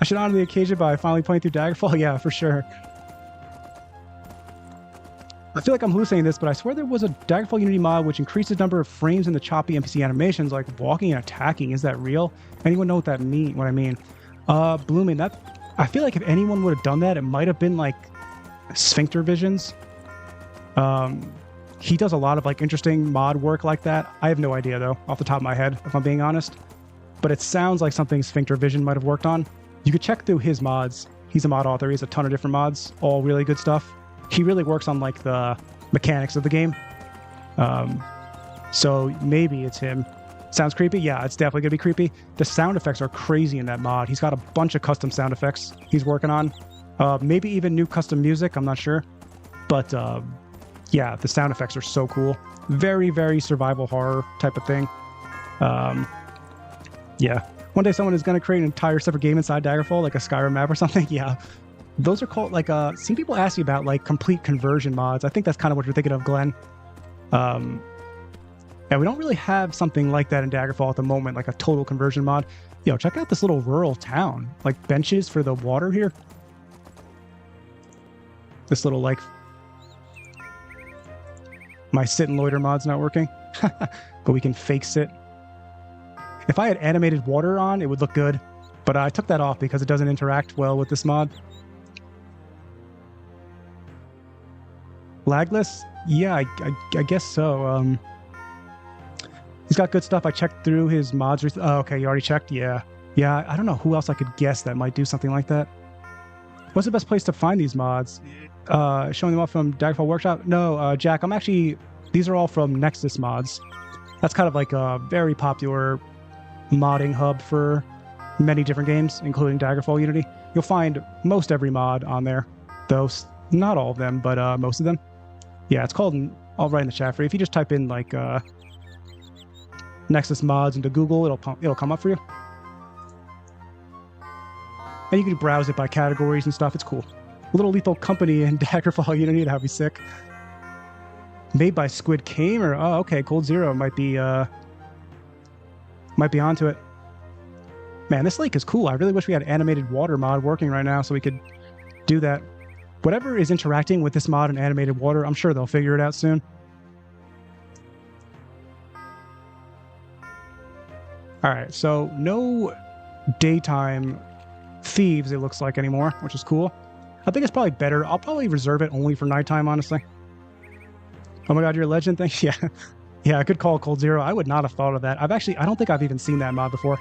should honor the occasion by finally playing through Daggerfall. Yeah, for sure. I feel like I'm hallucinating this, but I swear there was a Daggerfall Unity mod which increases the number of frames in the choppy NPC animations, like walking and attacking. Is that real? Anyone know what I mean? Blooming, that I feel like if anyone would have done that, it might have been like Sphincter Visions. He does a lot of like interesting mod work like that. I have no idea though, off the top of my head, if I'm being honest. But it sounds like something Sphincter Vision might have worked on. You could check through his mods. He's a mod author. He has a ton of different mods, all really good stuff. He really works on like the mechanics of the game. So maybe it's him. Sounds creepy? Yeah, it's definitely gonna be creepy. The sound effects are crazy in that mod. He's got a bunch of custom sound effects he's working on. Maybe even new custom music, I'm not sure. But yeah, the sound effects are so cool. Very, very survival horror type of thing. Yeah. One day someone is gonna create an entire separate game inside Daggerfall, like a Skyrim map or something. Yeah. Those are called like seen people ask you about like complete conversion mods. I think that's kind of what you're thinking of, Glenn. Yeah, we don't really have something like that in Daggerfall at the moment, like a total conversion mod. Yo, check out this little rural town. Like benches for the water here. This little like... My sit and loiter mod's not working. But we can fake sit. If I had animated water on, it would look good. But I took that off because it doesn't interact well with this mod. Lagless? Yeah, I guess so. He's got good stuff. I checked through his mods. Oh, okay, you already checked? Yeah. Yeah, I don't know who else I could guess that might do something like that. What's the best place to find these mods? Showing them off from Daggerfall Workshop? No, Jack, I'm actually... These are all from Nexus Mods. That's kind of like a very popular modding hub for many different games, including Daggerfall Unity. You'll find most every mod on there, though not all of them, but most of them. Yeah, it's called... I'll write in the chat for you. If you just type in, like... Nexus Mods into Google, it'll come up for you. And you can browse it by categories and stuff. It's cool. Little Lethal Company in Daggerfall Unity, that'd be sick. Made by SquidKamer. Oh, okay. Cold Zero might be onto it. Man, this lake is cool. I really wish we had animated water mod working right now so we could do that. Whatever is interacting with this mod and animated water, I'm sure they'll figure it out soon. Alright, so no daytime thieves, it looks like, anymore, which is cool. I think it's probably better. I'll probably reserve it only for nighttime, honestly. Oh my god, you're a legend thing? Yeah. Yeah, I could call Cold Zero. I would not have thought of that. I don't think I've even seen that mod before.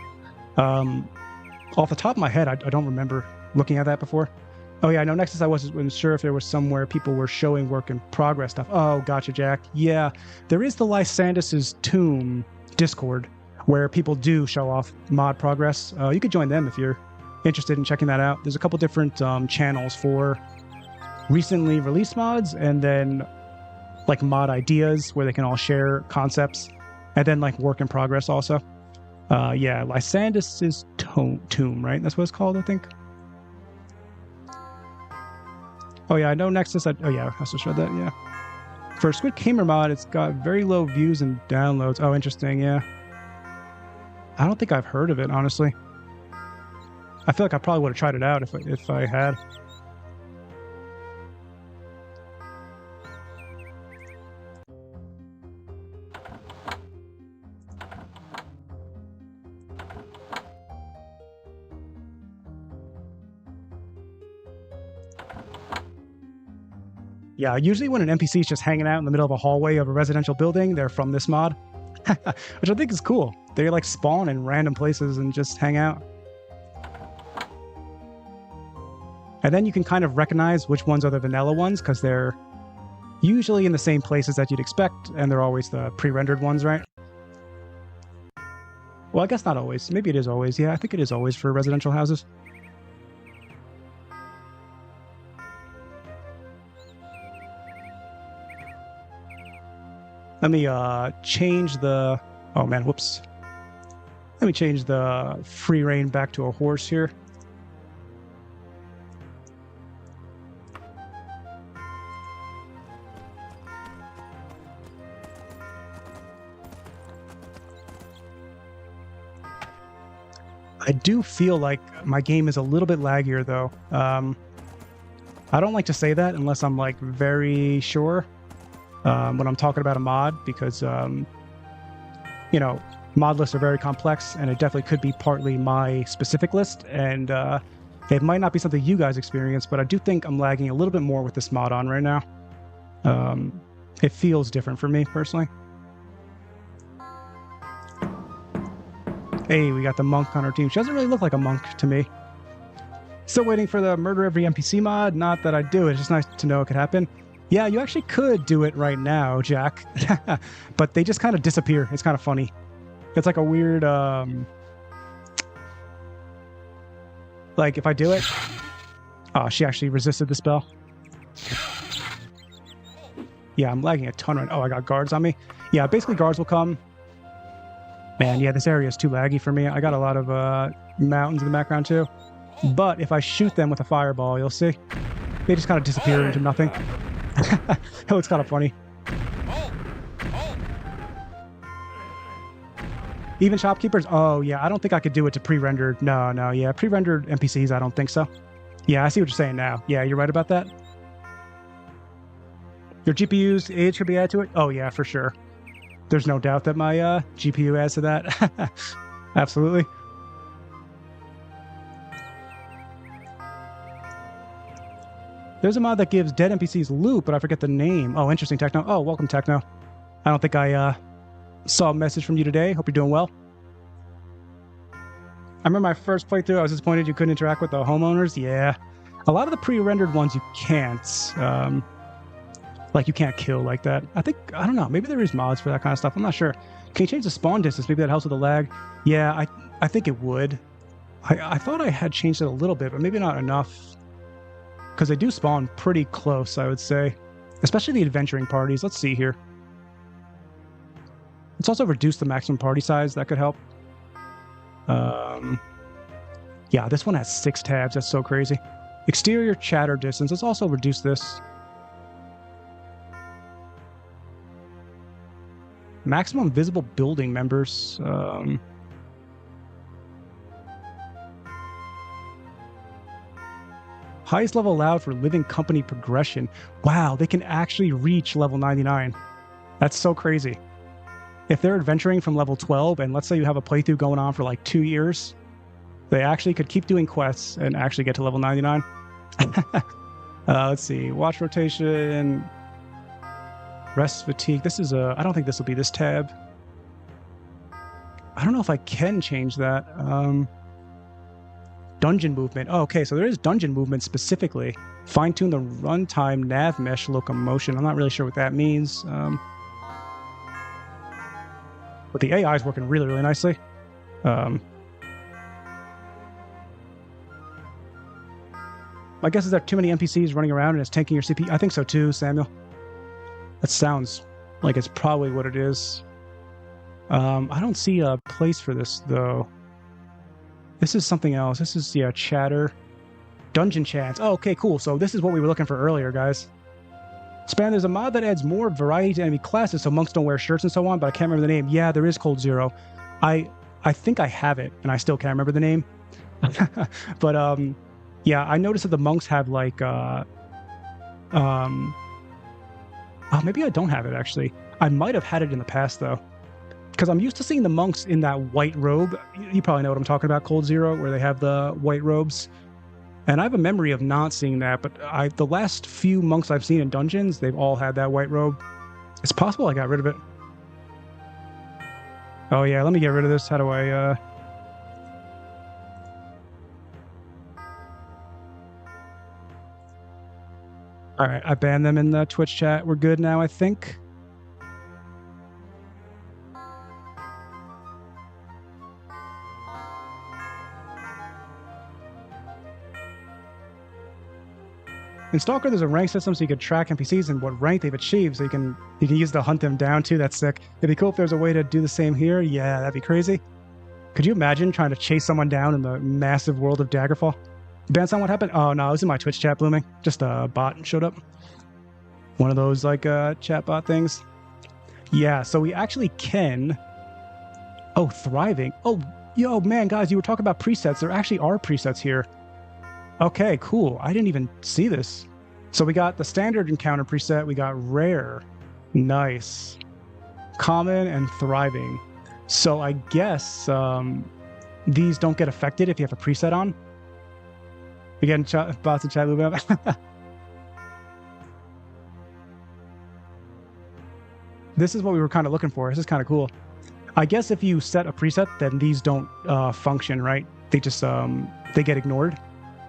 Off the top of my head, I don't remember looking at that before. Oh yeah, no, Nexus I wasn't sure if there was somewhere people were showing work in progress stuff. Oh, gotcha, Jack. Yeah, there is the Lysandus's Tomb Discord, where people do show off mod progress. You could join them if you're interested in checking that out. There's a couple different channels for recently released mods, and then like mod ideas where they can all share concepts, and then like work in progress also. Yeah, Lysandus's Tomb, right? That's what it's called, I think. Oh yeah, I know Nexus. Oh yeah, I just read that, yeah. For SquidKamer mod, it's got very low views and downloads. Oh, interesting, yeah. I don't think I've heard of it, honestly. I feel like I probably would have tried it out if I had. Yeah, usually when an NPC is just hanging out in the middle of a hallway of a residential building, they're from this mod. Which I think is cool. They like spawn in random places and just hang out. And then you can kind of recognize which ones are the vanilla ones, because they're usually in the same places that you'd expect, and they're always the pre-rendered ones, right? Well, I guess not always. Maybe it is always. Yeah, I think it is always for residential houses. Let me change the Oh man, whoops. Let me change the free rein back to a horse here. I do feel like my game is a little bit laggier though. I don't like to say that unless I'm like very sure when I'm talking about a mod, because you know, mod lists are very complex, and it definitely could be partly my specific list, and it might not be something you guys experience, but I do think I'm lagging a little bit more with this mod on right now. It feels different for me personally. Hey, we got the monk on our team. She doesn't really look like a monk to me. Still waiting for the murder every NPC mod. Not that I do it. It's just nice to know it could happen. Yeah, you actually could do it right now, Jack. But they just kind of disappear. It's kind of funny. It's like a weird... like, if I do it... Oh, she actually resisted the spell. Yeah, I'm lagging a ton right now. Oh, I got guards on me. Yeah, basically guards will come. Man, yeah, this area is too laggy for me. I got a lot of mountains in the background too. But if I shoot them with a fireball, you'll see. They just kind of disappear into nothing. It looks kind of funny. Even shopkeepers? Oh, yeah, I don't think I could do it to pre-rendered. No, yeah, pre-rendered NPCs, I don't think so. Yeah, I see what you're saying now. Yeah, you're right about that. Your GPU's age could be added to it? Oh, yeah, for sure. There's no doubt that my GPU adds to that. Absolutely. There's a mod that gives dead NPCs loot, but I forget the name. Oh, interesting, Techno. Oh, welcome, Techno. I don't think I saw a message from you today. Hope you're doing well. I remember my first playthrough, I was disappointed you couldn't interact with the homeowners. Yeah. A lot of the pre-rendered ones you can't. Like, you can't kill like that. I don't know, maybe there is mods for that kind of stuff. I'm not sure. Can you change the spawn distance? Maybe that helps with the lag. Yeah, I think it would. I thought I had changed it a little bit, but maybe not enough. Because they do spawn pretty close, I would say. Especially the adventuring parties. Let's see here. Let's also reduce the maximum party size. That could help. Yeah, this one has 6 tabs. That's so crazy. Exterior chatter distance. Let's also reduce this. Maximum visible building members. Highest level allowed for living company progression. Wow, they can actually reach level 99. That's so crazy. If they're adventuring from level 12, and let's say you have a playthrough going on for like 2 years, they actually could keep doing quests and actually get to level 99. Let's see. Watch rotation. Rest fatigue. This is a... I don't think this will be this tab. I don't know if I can change that. Dungeon movement. Oh, okay, so there is dungeon movement specifically. Fine-tune the runtime nav mesh locomotion. I'm not really sure what that means. But the AI is working really, really nicely. My guess is there are too many NPCs running around and it's tanking your CPU. I think so too, Samuel. That sounds like it's probably what it is. I don't see a place for this, though. This is something else. This is, yeah, chatter. Dungeon chants. Oh, okay, cool. So this is what we were looking for earlier, guys. Shpan, there's a mod that adds more variety to enemy classes so monks don't wear shirts and so on, but I can't remember the name. Yeah, there is Cold Zero. I think I have it, and I still can't remember the name. But, yeah, I noticed that the monks have, like, oh, maybe I don't have it, actually. I might have had it in the past, though. Because I'm used to seeing the monks in that white robe. You probably know what I'm talking about, Cold Zero, where they have the white robes. And I have a memory of not seeing that, but the last few monks I've seen in dungeons, they've all had that white robe. It's possible I got rid of it. Oh, yeah, let me get rid of this. How do I... All right, I banned them in the Twitch chat. We're good now, I think. in Stalker, there's a rank system so you could track NPCs and what rank they've achieved, so you can use to hunt them down too. That's sick. It'd be cool if there's a way to do the same here. Yeah, that'd be crazy. Could you imagine trying to chase someone down in the massive world of Daggerfall? Banson, what happened? Oh no, I was in my Twitch chat blooming. Just a bot showed up. One of those like chat bot things. Yeah, so we actually can. Oh, thriving. Oh, yo, man, guys, you were talking about presets. There actually are presets here. Okay, cool. I didn't even see this. So we got the standard encounter preset. We got rare. Nice. Common and thriving. So I guess these don't get affected if you have a preset on. We getting bots in chat moving up. This is what we were kind of looking for. This is kind of cool. I guess if you set a preset, then these don't function, right? They just they get ignored.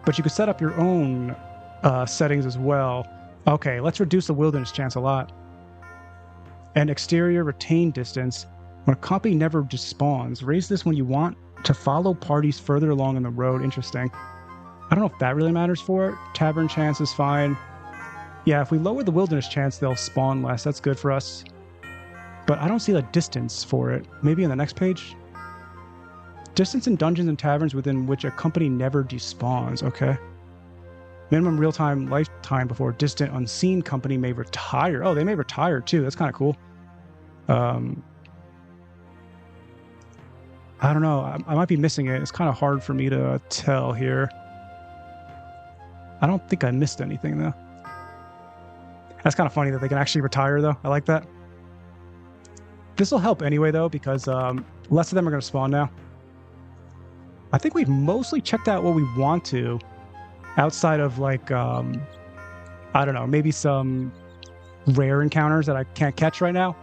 But you could set up your own settings as well. Okay, let's reduce the wilderness chance a lot. And exterior retain distance. When a copy never just spawns, raise this when you want to follow parties further along on the road. Interesting. I don't know if that really matters for it. Tavern chance is fine. Yeah, if we lower the wilderness chance, they'll spawn less. That's good for us. But I don't see the distance for it. Maybe in the next page? Distance in dungeons and taverns within which a company never despawns. Okay. Minimum real-time lifetime before distant unseen company may retire. Oh, they may retire too. That's kind of cool. I don't know. I might be missing it. It's kind of hard for me to tell here. I don't think I missed anything though. That's kind of funny that they can actually retire though. I like that. This will help anyway though, because less of them are going to spawn now. I think we've mostly checked out what we want to, outside of like, I don't know, maybe some rare encounters that I can't catch right now,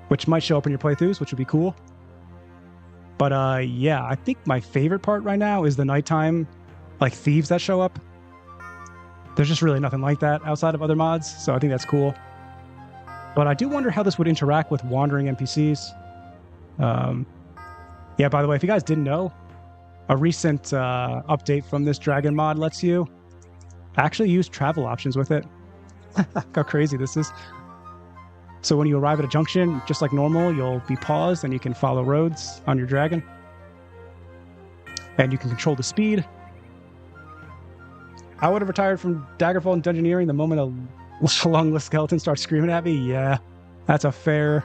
which might show up in your playthroughs, which would be cool. But yeah, I think my favorite part right now is the nighttime, like thieves that show up. There's just really nothing like that outside of other mods, so I think that's cool. But I do wonder how this would interact with wandering NPCs. Yeah, by the way, if you guys didn't know, a recent update from this dragon mod lets you actually use travel options with it. Look how crazy this is. So when you arrive at a junction, just like normal, you'll be paused and you can follow roads on your dragon. And you can control the speed. I would have retired from Daggerfall and Dungeoneering the moment a lungless skeleton starts screaming at me. Yeah, that's a fair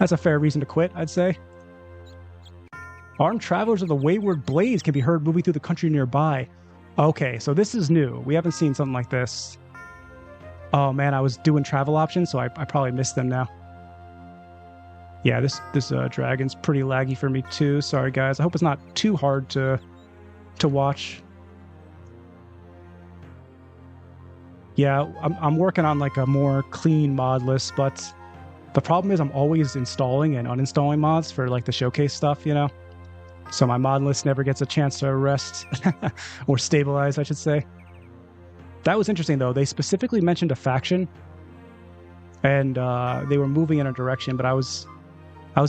reason to quit, I'd say. Armed travelers of the Wayward Blaze can be heard moving through the country nearby. Okay, so this is new. We haven't seen something like this. Oh man, I was doing travel options, so I probably missed them now. Yeah, this dragon's pretty laggy for me too. Sorry guys. I hope it's not too hard to watch. Yeah, I'm working on like a more clean mod list, but the problem is I'm always installing and uninstalling mods for like the showcase stuff, you know? So my mod list never gets a chance to rest or stabilize, I should say. That was interesting though. They specifically mentioned a faction and they were moving in a direction, but I was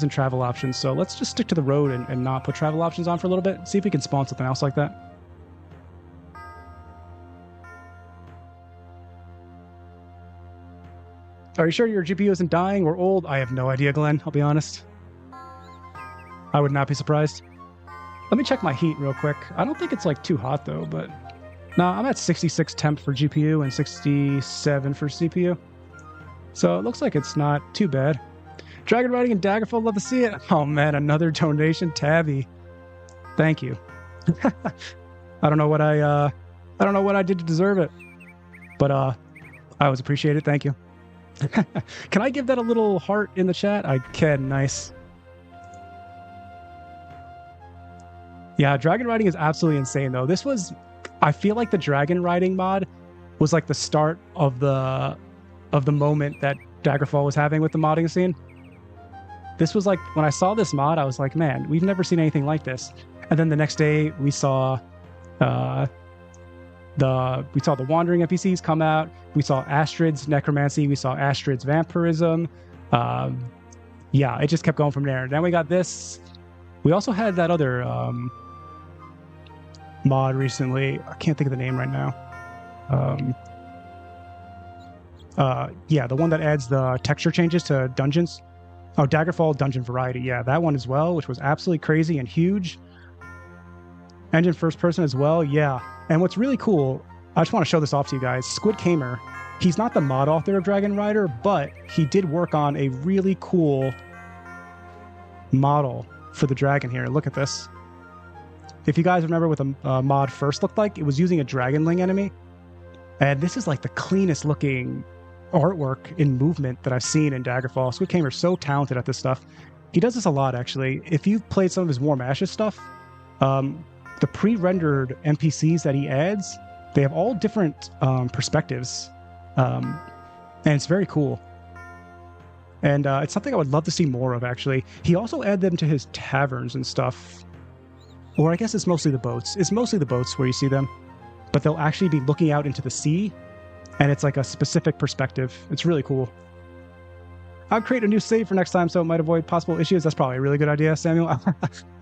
in travel options. So let's just stick to the road and not put travel options on for a little bit. See if we can spawn something else like that. Are you sure your GPU isn't dying or old? I have no idea, Glenn. I'll be honest. I would not be surprised. Let me check my heat real quick. I don't think it's like too hot though, but no, I'm at 66 temp for GPU and 67 for CPU. So it looks like it's not too bad. Dragon riding and Daggerfall, love to see it. Oh man, another donation, Tabby. Thank you. I don't know what I did to deserve it, but I always appreciate it. Thank you. Can I give that a little heart in the chat? I can. Nice. Yeah, dragon riding is absolutely insane though. This was, I feel like the dragon riding mod was like the start of the moment that Daggerfall was having with the modding scene. This was like, when I saw this mod, I was like, man, we've never seen anything like this. And then the next day we saw the wandering NPCs come out. We saw Astrid's necromancy. We saw Astrid's vampirism. Yeah, it just kept going from there. Then we got this. We also had that other mod recently. I can't think of the name right now. Yeah, the one that adds the texture changes to dungeons. Oh, Daggerfall Dungeon Variety. Yeah, that one as well, which was absolutely crazy and huge. Engine first person as well. Yeah. And what's really cool, I just want to show this off to you guys. SquidKamer, he's not the mod author of Dragon Rider, but he did work on a really cool model for the dragon here. Look at this. If you guys remember what the mod first looked like, it was using a dragonling enemy. And this is like the cleanest looking artwork in movement that I've seen in Daggerfall. SquidKamer's so talented at this stuff. He does this a lot, actually. If you've played some of his Warm Ashes stuff, the pre-rendered NPCs that he adds, they have all different perspectives. And it's very cool. And it's something I would love to see more of, actually. He also added them to his taverns and stuff. Or I guess it's mostly the boats. It's mostly the boats where you see them. But they'll actually be looking out into the sea. And it's like a specific perspective. It's really cool. I'll create a new save for next time so it might avoid possible issues. That's probably a really good idea, Samuel.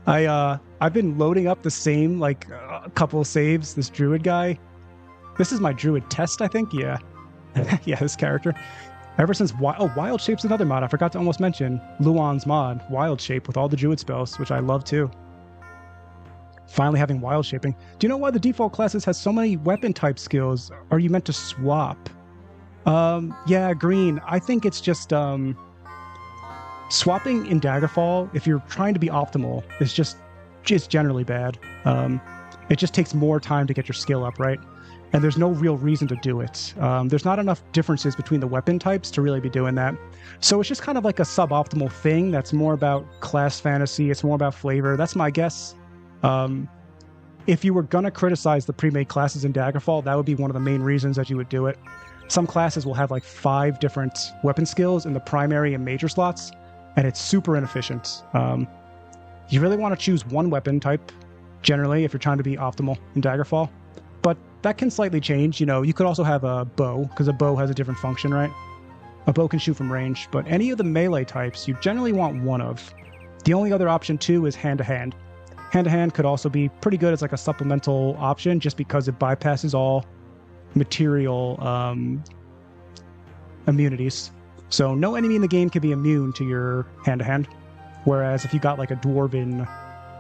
I've been loading up the same, like, couple of saves, this druid guy. This is my druid test, I think. Yeah. Yeah, this character. Ever since Wild Shape's another mod. I forgot to almost mention Luan's mod, Wild Shape, with all the druid spells, which I love too. Finally having wild shaping. Do you know why the default classes has so many weapon type skills? Are you meant to swap? Yeah, Green. I think it's just swapping in Daggerfall, if you're trying to be optimal, is just generally bad. It just takes more time to get your skill up, right? And there's no real reason to do it. There's not enough differences between the weapon types to really be doing that. So it's just kind of like a suboptimal thing that's more about class fantasy. It's more about flavor. That's my guess. If you were going to criticize the pre-made classes in Daggerfall, that would be one of the main reasons that you would do it. Some classes will have like 5 different weapon skills in the primary and major slots, and it's super inefficient. You really want to choose one weapon type, generally, if you're trying to be optimal in Daggerfall. But that can slightly change. You know, you could also have a bow, because a bow has a different function, right? A bow can shoot from range, but any of the melee types, you generally want one of. The only other option, too, is hand-to-hand. Hand-to-hand could also be pretty good as like a supplemental option, just because it bypasses all material immunities. So no enemy in the game can be immune to your hand-to-hand. Whereas if you got like a dwarven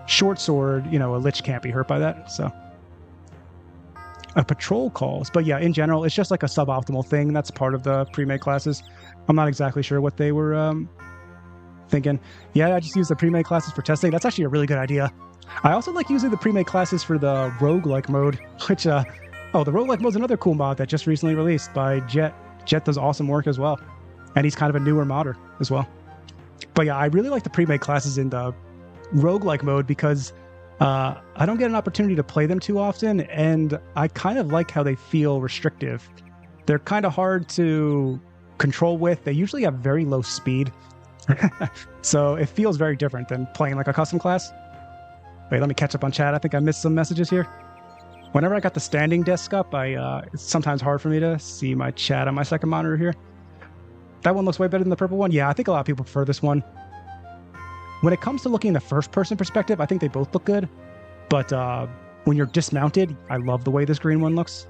short sword, you know, a lich can't be hurt by that. So a patrol calls. But yeah, in general, it's just like a suboptimal thing. That's part of the pre-made classes. I'm not exactly sure what they were thinking. Yeah, I just use the pre-made classes for testing. That's actually a really good idea. I also like using the pre-made classes for the roguelike mode, which, the roguelike mode is another cool mod that just recently released by Jet. Jet does awesome work as well. And he's kind of a newer modder as well. But yeah, I really like the pre-made classes in the roguelike mode because I don't get an opportunity to play them too often, and I kind of like how they feel restrictive. They're kind of hard to control with. They usually have very low speed. So it feels very different than playing like a custom class. Wait, let me catch up on chat. I think I missed some messages here. Whenever I got the standing desk up, it's sometimes hard for me to see my chat on my second monitor here. That one looks way better than the purple one. Yeah, I think a lot of people prefer this one. When it comes to looking in the first-person perspective, I think they both look good. But when you're dismounted, I love the way this green one looks.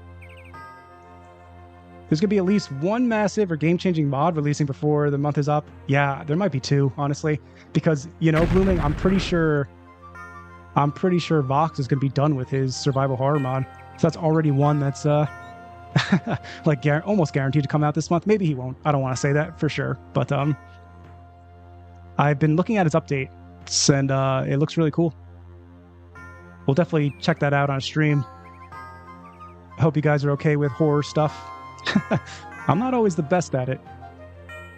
There's going to be at least one massive or game-changing mod releasing before the month is up. Yeah, there might be 2, honestly. Because, you know, Blooming, I'm pretty sure Vox is going to be done with his survival horror mod. So that's already one that's like almost guaranteed to come out this month. Maybe he won't. I don't want to say that for sure. But I've been looking at his updates, and it looks really cool. We'll definitely check that out on stream. I hope you guys are okay with horror stuff. I'm not always the best at it.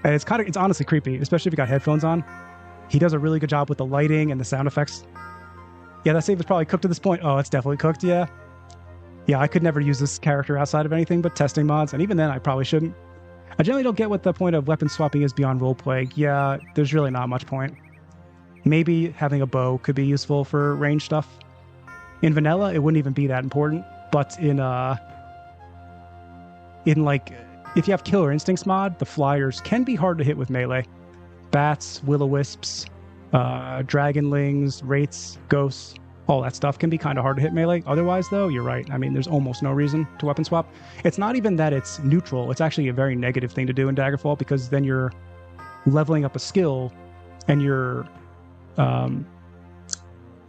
And it's honestly creepy, especially if you got headphones on. He does a really good job with the lighting and the sound effects. Yeah, that save is probably cooked at this point. Oh, it's definitely cooked, yeah. Yeah, I could never use this character outside of anything but testing mods, and even then I probably shouldn't. I generally don't get what the point of weapon swapping is beyond roleplay. Yeah, there's really not much point. Maybe having a bow could be useful for range stuff. In vanilla, it wouldn't even be that important, but in like, if you have Killer Instincts mod, the flyers can be hard to hit with melee. Bats, will-o-wisps, dragonlings, wraiths, ghosts. all that stuff can be kind of hard to hit melee. Otherwise, though, you're right. I mean, there's almost no reason to weapon swap. It's not even that it's neutral. It's actually a very negative thing to do in Daggerfall, because then you're leveling up a skill and you're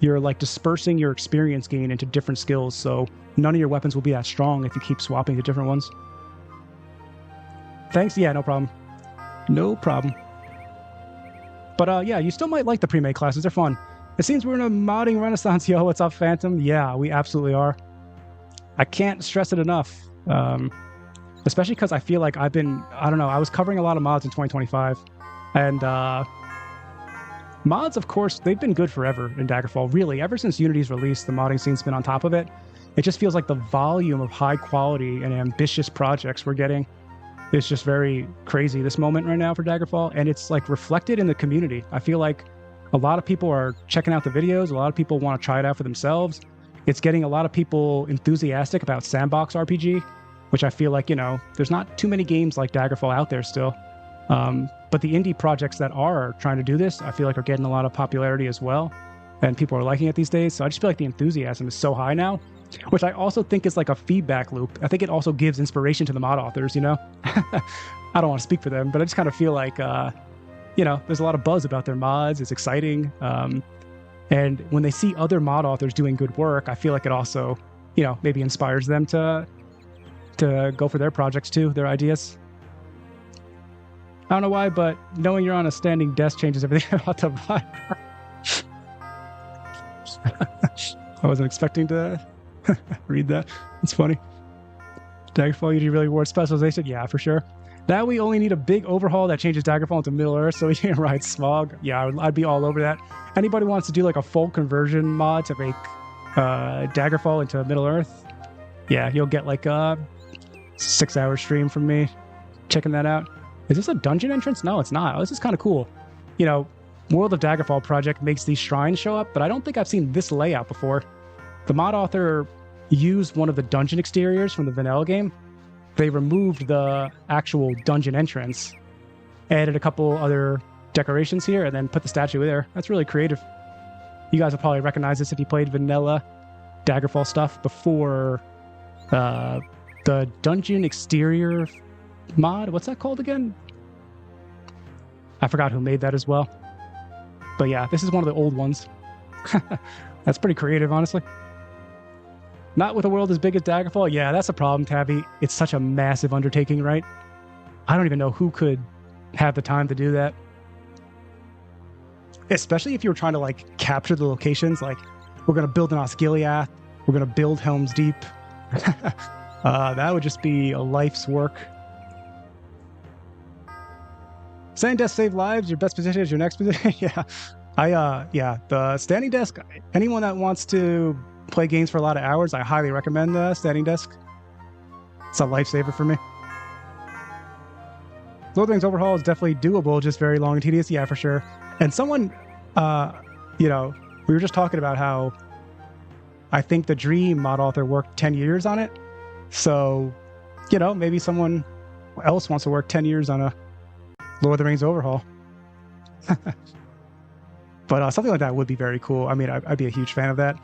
like dispersing your experience gain into different skills. So none of your weapons will be that strong if you keep swapping to different ones. Thanks. Yeah, no problem. No problem. But yeah, you still might like the pre-made classes. They're fun. It seems we're in a modding renaissance, yo. What's up, Phantom? Yeah, we absolutely are. I can't stress it enough. Especially because I feel like I don't know, I was covering a lot of mods in 2025. And mods, of course, they've been good forever in Daggerfall. Really, ever since Unity's release, the modding scene's been on top of it. It just feels like the volume of high quality and ambitious projects we're getting is just very crazy this moment right now for Daggerfall. And it's like reflected in the community. I feel like a lot of people are checking out the videos. A lot of people want to try it out for themselves. It's getting a lot of people enthusiastic about sandbox RPG, which I feel like, you know, there's not too many games like Daggerfall out there still. But the indie projects that are trying to do this, I feel like are getting a lot of popularity as well. And people are liking it these days. So I just feel like the enthusiasm is so high now, which I also think is like a feedback loop. I think it also gives inspiration to the mod authors, you know? I don't want to speak for them, but I just kind of feel like, you know, there's a lot of buzz about their mods. It's exciting. And when they see other mod authors doing good work, I feel like it also, you know, maybe inspires them to go for their projects too, their ideas. I don't know why, but knowing you're on a standing desk changes everything about the vibe. I wasn't expecting to read that. It's funny. Daggerfall, you really reward specialization? Yeah, for sure. Now we only need a big overhaul that changes Daggerfall into Middle Earth so we can ride Smog. Yeah, I'd be all over that. Anybody wants to do like a full conversion mod to make Daggerfall into Middle Earth? Yeah, you'll get like a 6-hour stream from me checking that out. Is this a dungeon entrance? No, it's not. Oh, this is kind of cool. You know, World of Daggerfall project makes these shrines show up, but I don't think I've seen this layout before. The mod author used one of the dungeon exteriors from the vanilla game. They removed the actual dungeon entrance, added a couple other decorations here, and then put the statue there. That's really creative. You guys will probably recognize this if you played vanilla Daggerfall stuff before the dungeon exterior mod. What's that called again? I forgot who made that as well. But yeah, this is one of the old ones. That's pretty creative, honestly. Not with a world as big as Daggerfall. Yeah, that's a problem, Tabby. It's such a massive undertaking, right? I don't even know who could have the time to do that. Especially if you were trying to like capture the locations. Like, we're going to build an Osgiliath. We're going to build Helm's Deep. That would just be a life's work. Standing desk save lives. Your best position is your next position. Yeah. Yeah, the standing desk, anyone that wants to play games for a lot of hours, I highly recommend the standing desk. It's a lifesaver for me. Lord of the Rings Overhaul is definitely doable, just very long and tedious. Yeah, for sure. And someone, you know, we were just talking about how I think the Dream mod author worked 10 years on it. So, you know, maybe someone else wants to work 10 years on a Lord of the Rings Overhaul. But something like that would be very cool. I mean, I'd be a huge fan of that.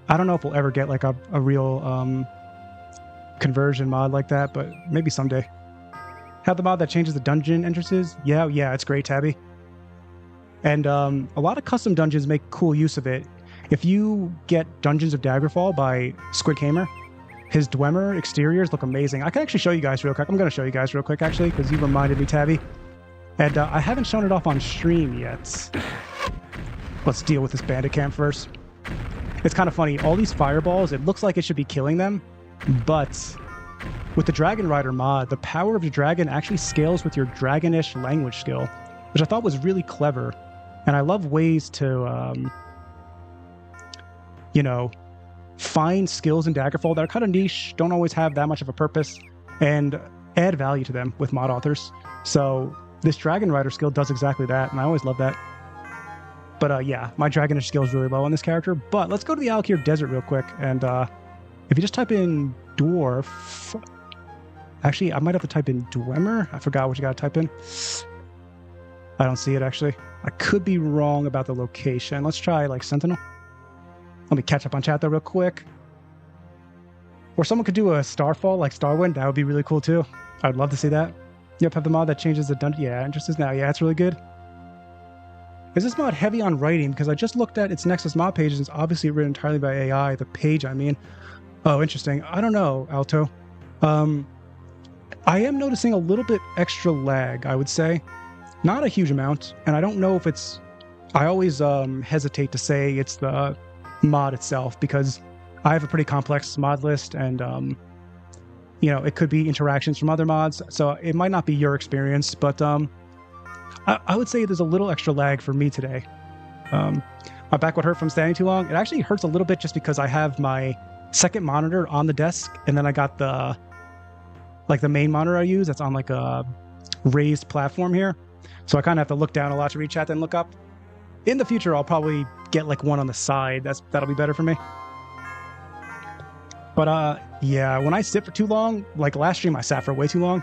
I don't know if we'll ever get like a real conversion mod like that, but maybe someday. Have the mod that changes the dungeon entrances? Yeah, it's great, Tabby. And a lot of custom dungeons make cool use of it. If you get Dungeons of Daggerfall by SquidKamer, his Dwemer exteriors look amazing. I can actually show you guys real quick. I'm going to show you guys real quick, actually, because you reminded me, Tabby. And I haven't shown it off on stream yet. Let's deal with this bandit camp first. It's kind of funny. All these fireballs, it looks like it should be killing them, but with the Dragon Rider mod, the power of your dragon actually scales with your Dragonish language skill, which I thought was really clever. And I love ways to, you know, find skills in Daggerfall that are kind of niche, don't always have that much of a purpose, and add value to them with mod authors. So this Dragon Rider skill does exactly that, and I always love that. But yeah, my Dragonish skill is really low on this character. But let's go to the Alkir Desert real quick. And if you just type in Dwarf... Actually, I might have to type in Dwemer. I forgot what you got to type in. I don't see it, actually. I could be wrong about the location. Let's try, like, Sentinel. Let me catch up on chat though real quick. Or someone could do a Starfall like Starwind. That would be really cool too. I'd love to see that. Yep, have the mod that changes the dungeon. Yeah, interested now. Yeah, it's really good. Is this mod heavy on writing? Because I just looked at its Nexus mod page and it's obviously written entirely by AI. The page, I mean. Oh, interesting. I don't know, Alto. I am noticing a little bit extra lag, I would say. Not a huge amount. And I don't know if it's... I always hesitate to say it's the mod itself because I have a pretty complex mod list and, you know, it could be interactions from other mods. So it might not be your experience, but I would say there's a little extra lag for me today. My back would hurt from standing too long. It actually hurts a little bit just because I have my second monitor on the desk and then I got the main monitor I use that's on like a raised platform here. So I kind of have to look down a lot to read chat, then look up. In the future, I'll probably get like one on the side. That'll be better for me. But yeah, when I sit for too long, like last stream, I sat for way too long.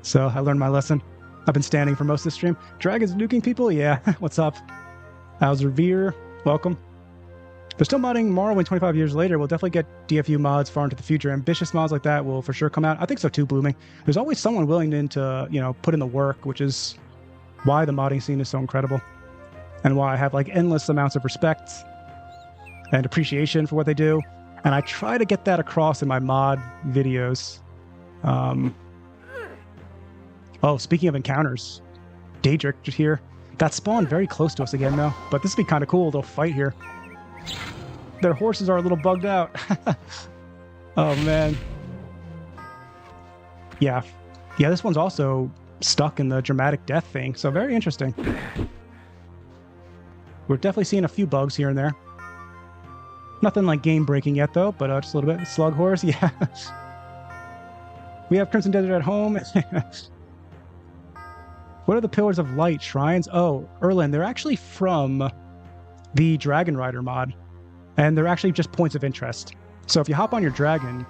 So I learned my lesson. I've been standing for most of the stream. Dragons nuking people? Yeah, what's up? How's Revere? Welcome. They're still modding Morrowind 25 years later. We'll definitely get DFU mods far into the future. Ambitious mods like that will for sure come out. I think so too, Blooming. There's always someone willing to, you know, put in the work, which is why the modding scene is so incredible. And why I have like endless amounts of respect and appreciation for what they do. And I try to get that across in my mod videos. Oh, speaking of encounters, Daedric here. That spawned very close to us again though. But this would be kind of cool, they'll fight here. Their horses are a little bugged out. Oh man. Yeah. Yeah, this one's also stuck in the dramatic death thing, so very interesting. We're definitely seeing a few bugs here and there. Nothing like game breaking yet though, but just a little bit. Slug horse, yeah. We have Crimson Desert at home. What are the Pillars of Light shrines? Oh, Erlen, they're actually from the Dragon Rider mod. And they're actually just points of interest. So if you hop on your dragon,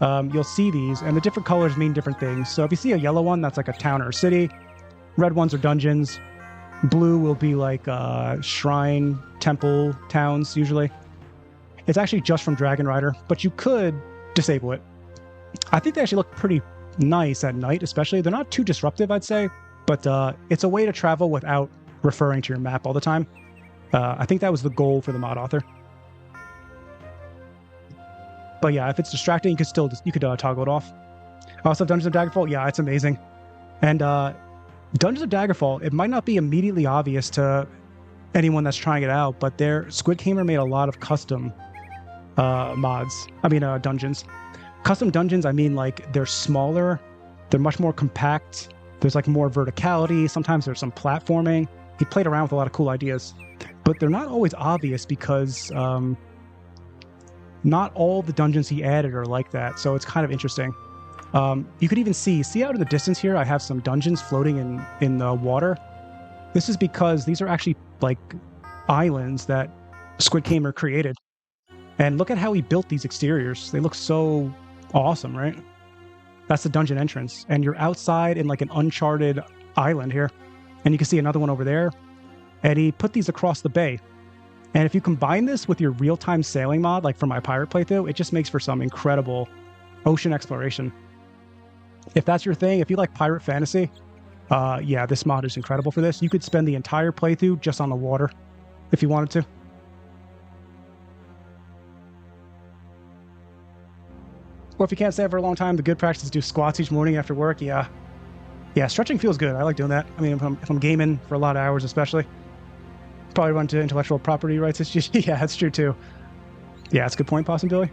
you'll see these, and the different colors mean different things. So if you see a yellow one, that's like a town or a city. Red ones are dungeons. Blue will be like shrine, temple, towns, usually. It's actually just from Dragon Rider, but you could disable it. I think they actually look pretty nice at night, especially. They're not too disruptive, I'd say, but it's a way to travel without referring to your map all the time. I think that was the goal for the mod author. But yeah, if it's distracting, you could toggle it off. I also have Dungeons of Daggerfall. Yeah, it's amazing. And Dungeons of Daggerfall, it might not be immediately obvious to anyone that's trying it out, but SquidKamer made a lot of custom dungeons. Custom dungeons, I mean, like, they're smaller, they're much more compact, there's like more verticality, sometimes there's some platforming. He played around with a lot of cool ideas. But they're not always obvious because not all the dungeons he added are like that, so it's kind of interesting. You could even see out in the distance here, I have some dungeons floating in the water. This is because these are actually like islands that SquidKamer created. And look at how he built these exteriors. They look so awesome, right? That's the dungeon entrance. And you're outside in like an uncharted island here. And you can see another one over there. And he put these across the bay. And if you combine this with your real-time sailing mod, like for my pirate playthrough, it just makes for some incredible ocean exploration. If that's your thing, if you like pirate fantasy, yeah, this mod is incredible for this. You could spend the entire playthrough just on the water if you wanted to. Or if you can't stay for a long time, the good practice is do squats each morning after work. Yeah, stretching feels good. I like doing that. I mean, if I'm gaming for a lot of hours, especially. Probably run into intellectual property rights issues. Yeah, that's true too. Yeah, that's a good point, Possum Billy.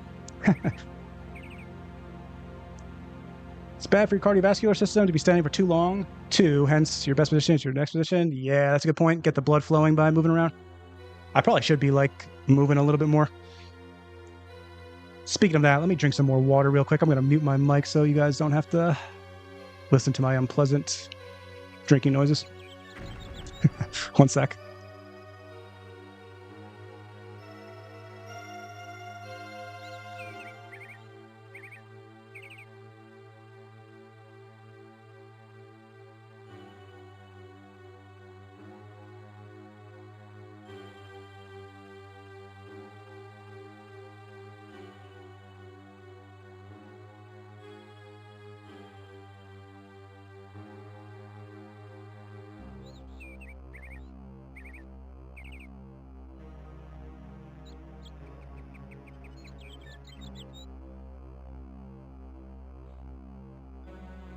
It's bad for your cardiovascular system to be standing for too long. Too, hence your best position is your next position. Yeah, that's a good point. Get the blood flowing by moving around. I probably should be like moving a little bit more. Speaking of that, let me drink some more water real quick. I'm going to mute my mic so you guys don't have to listen to my unpleasant drinking noises. One sec.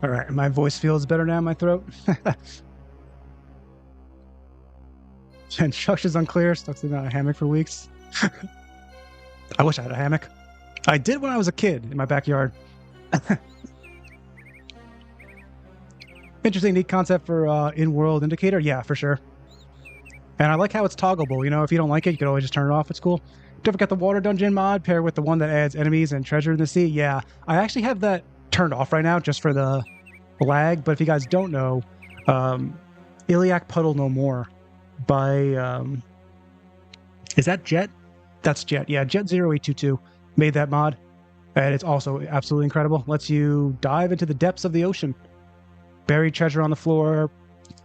All right, my voice feels better now in my throat. Instructions unclear. Stuck in a hammock for weeks. I wish I had a hammock. I did when I was a kid in my backyard. Interesting, neat concept for in-world indicator. Yeah, for sure. And I like how it's toggleable. You know, if you don't like it, you can always just turn it off. It's cool. Don't forget the water dungeon mod paired with the one that adds enemies and treasure in the sea. Yeah, I actually have that turned off right now just for the lag. But if you guys don't know, Iliac Puddle No More by... is that Jet? That's Jet. Yeah, Jet0822 made that mod. And it's also absolutely incredible. Lets you dive into the depths of the ocean. Buried treasure on the floor.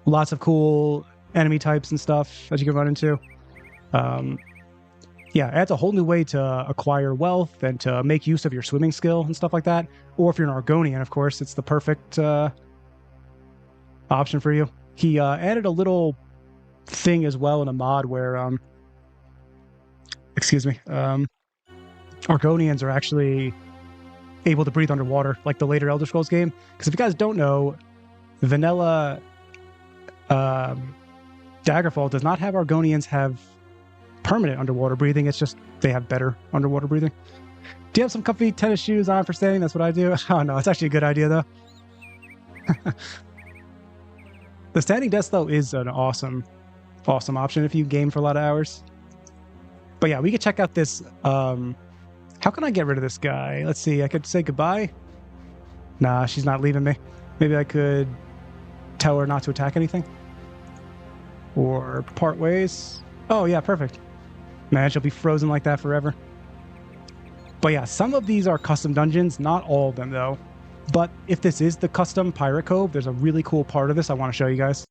Lots of cool enemy types and stuff as you can run into. Yeah, adds a whole new way to acquire wealth and to make use of your swimming skill and stuff like that. Or if you're an Argonian, of course, it's the perfect option for you. He added a little thing as well in a mod where, excuse me, Argonians are actually able to breathe underwater, like the later Elder Scrolls game. Because if you guys don't know, vanilla Daggerfall does not have Argonians have permanent underwater breathing. It's just they have better underwater breathing. Do you have some comfy tennis shoes on for staying? That's what I do. Oh no, it's actually a good idea though. The standing desk though is an awesome option if you game for a lot of hours. But yeah, we could check out this. How can I get rid of this guy? Let's see. I could say goodbye. Nah, she's not leaving me. Maybe I could tell her not to attack anything. Or part ways. Oh yeah, perfect. Man, she'll be frozen like that forever. But yeah, some of these are custom dungeons. Not all of them though. But if this is the custom Pirate Cove, there's a really cool part of this I want to show you guys.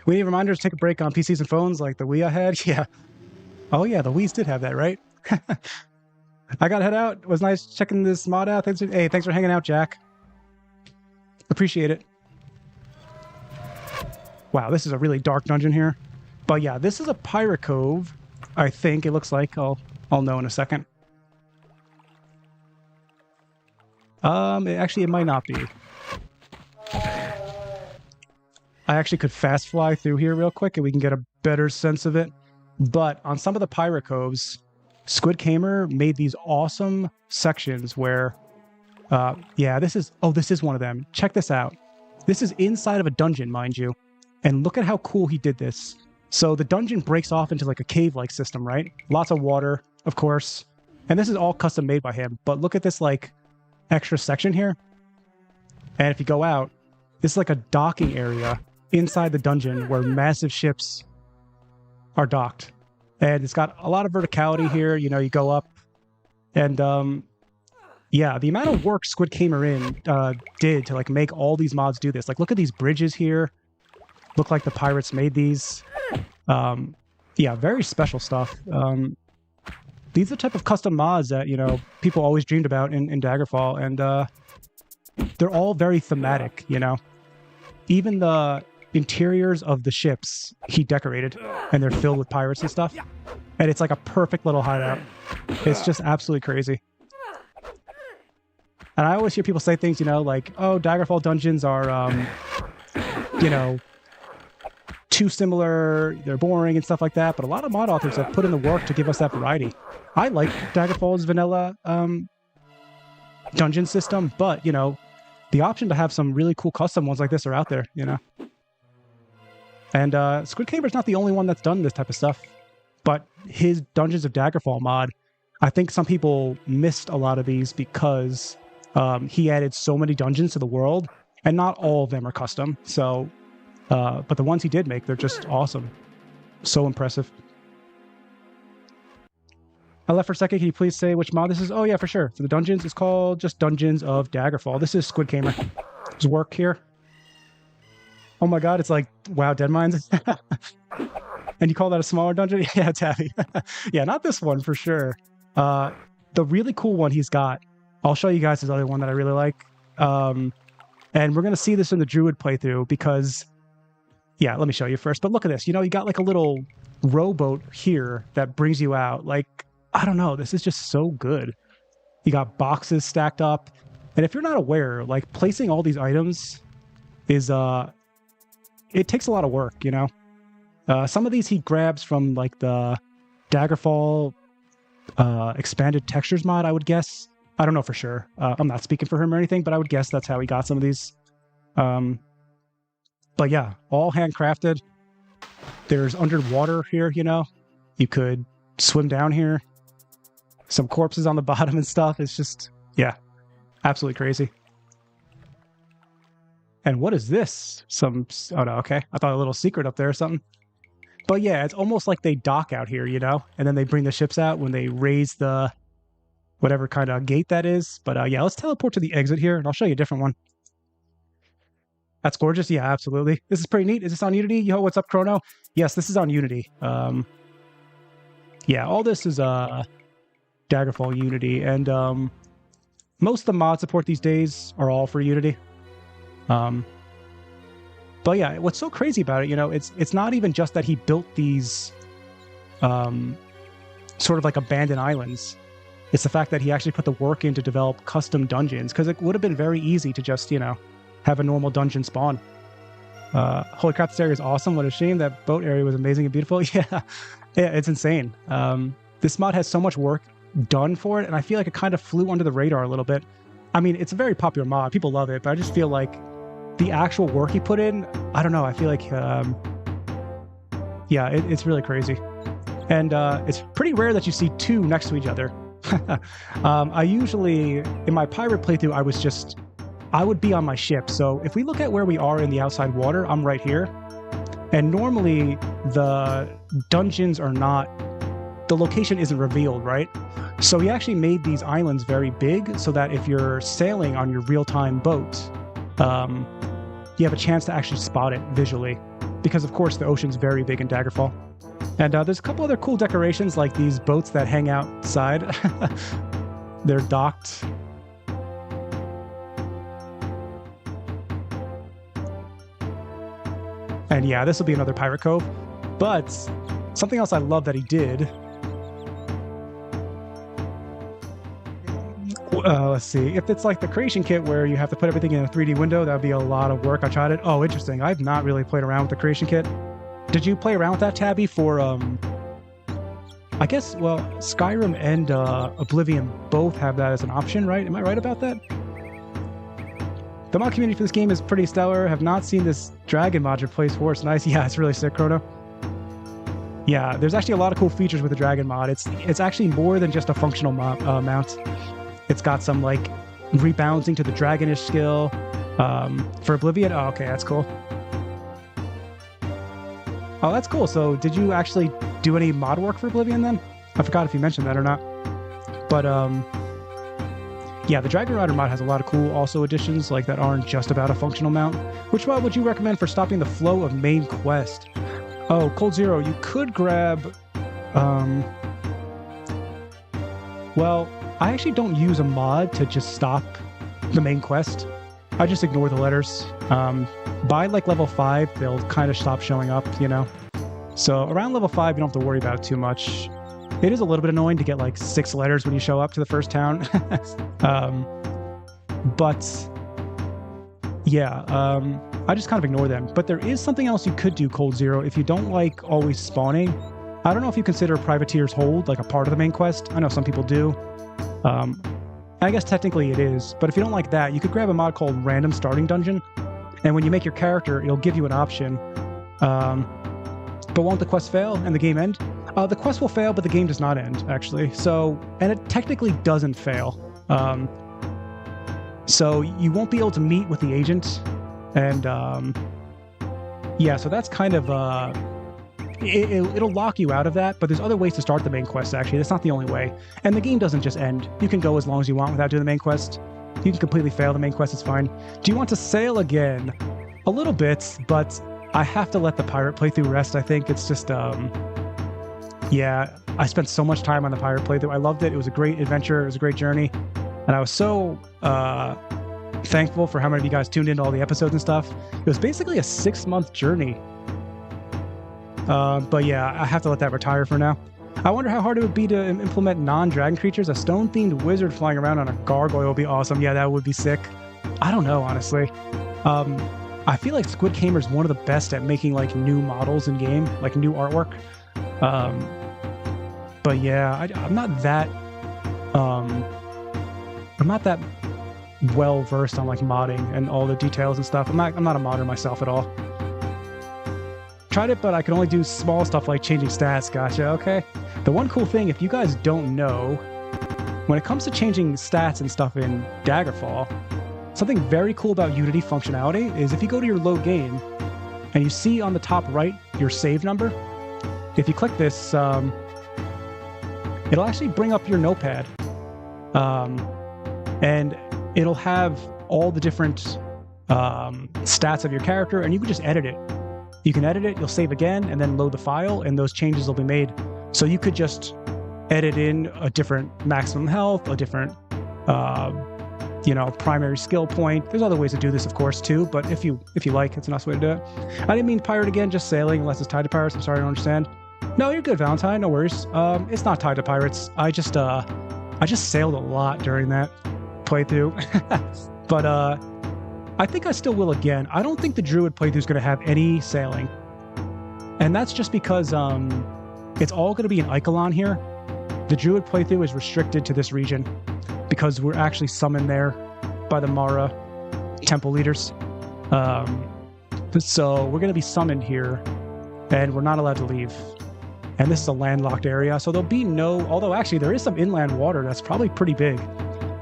We need reminders to take a break on PCs and phones like the Wii I had. Yeah. Oh yeah, the Wii's did have that, right? I gotta head out. It was nice checking this mod out. Thanks for hanging out, Jack. Appreciate it. Wow, this is a really dark dungeon here. But yeah, this is a Pirate Cove, I think. It looks like. I'll know in a second. Actually, it might not be. I actually could fast fly through here real quick and we can get a better sense of it. But on some of the Pirate Coves, SquidKamer made these awesome sections where, yeah, this is one of them. Check this out. This is inside of a dungeon, mind you. And look at how cool he did this. So the dungeon breaks off into like a cave-like system, right? Lots of water, of course. And this is all custom made by him. But look at this like extra section here. And if you go out, this is like a docking area inside the dungeon where massive ships are docked. And it's got a lot of verticality here. You know, you go up. And yeah, the amount of work SquidKamer did to like make all these mods do this. Like look at these bridges here. Look like the pirates made these. Yeah, very special stuff. These are the type of custom mods that, you know, people always dreamed about in Daggerfall. And they're all very thematic, you know. Even the interiors of the ships he decorated, and they're filled with pirates and stuff. And it's like a perfect little hideout. It's just absolutely crazy. And I always hear people say things, you know, like, oh, Daggerfall dungeons are, you know, too similar, they're boring and stuff like that. But a lot of mod authors have put in the work to give us that variety. I like Daggerfall's vanilla dungeon system, but, you know, the option to have some really cool custom ones like this are out there, you know. And SquidKamer's not the only one that's done this type of stuff, but his Dungeons of Daggerfall mod, I think some people missed a lot of these because he added so many dungeons to the world, and not all of them are custom. So, but the ones he did make, they're just awesome. So impressive. I left for a second. Can you please say which mod this is? Oh yeah, for sure. For the dungeons, it's called just Dungeons of Daggerfall. This is SquidKamer. His work here. Oh my god, it's like, wow, Dead Mines. And you call that a smaller dungeon? Yeah, Tabby. Yeah, not this one for sure. The really cool one he's got, I'll show you guys his other one that I really like. And we're going to see this in the Druid playthrough because, yeah, let me show you first. But look at this. You know, you got like a little rowboat here that brings you out. Like, I don't know. This is just so good. You got boxes stacked up. And if you're not aware, like placing all these items is it takes a lot of work, you know. Some of these he grabs from like the Daggerfall expanded textures mod, I would guess. I don't know for sure. I'm not speaking for him or anything, but I would guess that's how he got some of these. But yeah, all handcrafted. There's underwater here, you know. You could swim down here. Some corpses on the bottom and stuff. It's just, yeah, absolutely crazy. And what is this? Oh no, okay. I thought a little secret up there or something. But yeah, it's almost like they dock out here, you know? And then they bring the ships out when they raise the whatever kind of gate that is. But yeah, let's teleport to the exit here, and I'll show you a different one. That's gorgeous. Yeah, absolutely. This is pretty neat. Is this on Unity? Yo, what's up, Chrono? Yes, this is on Unity. Yeah, all this is Daggerfall Unity, and most of the mod support these days are all for Unity. But yeah, what's so crazy about it, you know, it's not even just that he built these sort of like abandoned islands. It's the fact that he actually put the work in to develop custom dungeons, because it would have been very easy to just, you know, have a normal dungeon spawn. Holy crap, this area is awesome. What a shame. That boat area was amazing and beautiful. Yeah, it's insane. This mod has so much work done for it, and I feel like it kind of flew under the radar a little bit. I mean, it's a very popular mod. People love it, but I just feel like the actual work he put in, I don't know. I feel like, yeah, it's really crazy. And it's pretty rare that you see two next to each other. I usually, in my pirate playthrough, I would be on my ship. So if we look at where we are in the outside water, I'm right here. And normally the dungeons are not, the location isn't revealed, right? So he actually made these islands very big so that if you're sailing on your real-time boat, you have a chance to actually spot it visually. Because of course the ocean's very big in Daggerfall. And there's a couple other cool decorations like these boats that hang outside. They're docked. And yeah, this will be another pirate cove. But something else I love that he did. Let's see. If it's like the creation kit where you have to put everything in a 3D window, that would be a lot of work. I tried it. Oh, interesting. I've not really played around with the creation kit. Did you play around with that, Tabby, for, I guess, well, Skyrim and Oblivion both have that as an option, right? Am I right about that? The mod community for this game is pretty stellar. Have not seen this dragon mod replaced for. It's nice. Yeah, it's really sick, Chrono. Yeah, there's actually a lot of cool features with the dragon mod. It's actually more than just a functional mount. It's got some, like, rebalancing to the dragonish skill. For Oblivion, oh, okay, that's cool. Oh, that's cool. So did you actually do any mod work for Oblivion then? I forgot if you mentioned that or not. But, yeah, the Dragon Rider mod has a lot of cool also additions like that aren't just about a functional mount. Which mod would you recommend for stopping the flow of main quest? Oh, Cold Zero, you could grab, well, I actually don't use a mod to just stop the main quest. I just ignore the letters. By like level 5, they'll kind of stop showing up, you know? So around level 5, you don't have to worry about it too much. It is a little bit annoying to get like 6 letters when you show up to the first town. But yeah, I just kind of ignore them. But there is something else you could do, Cold Zero, if you don't like always spawning. I don't know if you consider Privateer's Hold like a part of the main quest. I know some people do. I guess technically it is, but if you don't like that, you could grab a mod called Random Starting Dungeon, and when you make your character, it'll give you an option. But won't the quest fail and the game end? The quest will fail, but the game does not end, actually. So, and it technically doesn't fail. So you won't be able to meet with the agent, and yeah, so that's kind of it'll lock you out of that, but there's other ways to start the main quest, actually. That's not the only way. And the game doesn't just end. You can go as long as you want without doing the main quest. You can completely fail the main quest, it's fine. Do you want to sail again? A little bit, but I have to let the pirate playthrough rest, I think. It's just, yeah, I spent so much time on the pirate playthrough. I loved it. It was a great adventure. It was a great journey. And I was so thankful for how many of you guys tuned into all the episodes and stuff. It was basically a 6-month journey. But yeah, I have to let that retire for now. I wonder how hard it would be to implement non-dragon creatures. A stone-themed wizard flying around on a gargoyle would be awesome. Yeah, that would be sick. I don't know, honestly. I feel like SquidKamer is one of the best at making like new models in game, like new artwork. But yeah, I'm not that well versed on like modding and all the details and stuff. I'm not a modder myself at all. Tried it, but I can only do small stuff like changing stats. Gotcha. Okay. The one cool thing, if you guys don't know, when it comes to changing stats and stuff in Daggerfall, something very cool about Unity functionality is if you go to your load game and you see on the top right your save number, if you click this, it'll actually bring up your notepad. And it'll have all the different stats of your character, and you can just edit it. You can edit it, you'll save again, and then load the file, and those changes will be made. So you could just edit in a different maximum health, a different, primary skill point. There's other ways to do this, of course, too, but if you like, it's a nice way to do it. I didn't mean pirate again, just sailing, unless it's tied to pirates. I'm sorry, I don't understand. No, you're good, Valentine, no worries. It's not tied to pirates. I just sailed a lot during that playthrough. But I think I still will again. I don't think the Druid playthrough is going to have any sailing. And that's just because it's all going to be in Ichelon here. The Druid playthrough is restricted to this region because we're actually summoned there by the Mara temple leaders. So we're going to be summoned here, and we're not allowed to leave. And this is a landlocked area, so there'll be no... Although, actually, there is some inland water that's probably pretty big.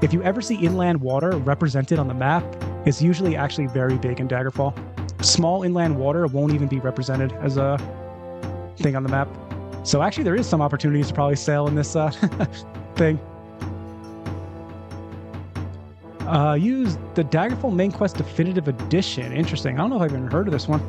If you ever see inland water represented on the map, it's usually actually very big in Daggerfall. Small inland water won't even be represented as a thing on the map. So actually, there is some opportunities to probably sail in this thing. Use the Daggerfall Main Quest Definitive Edition. Interesting. I don't know if I've even heard of this one.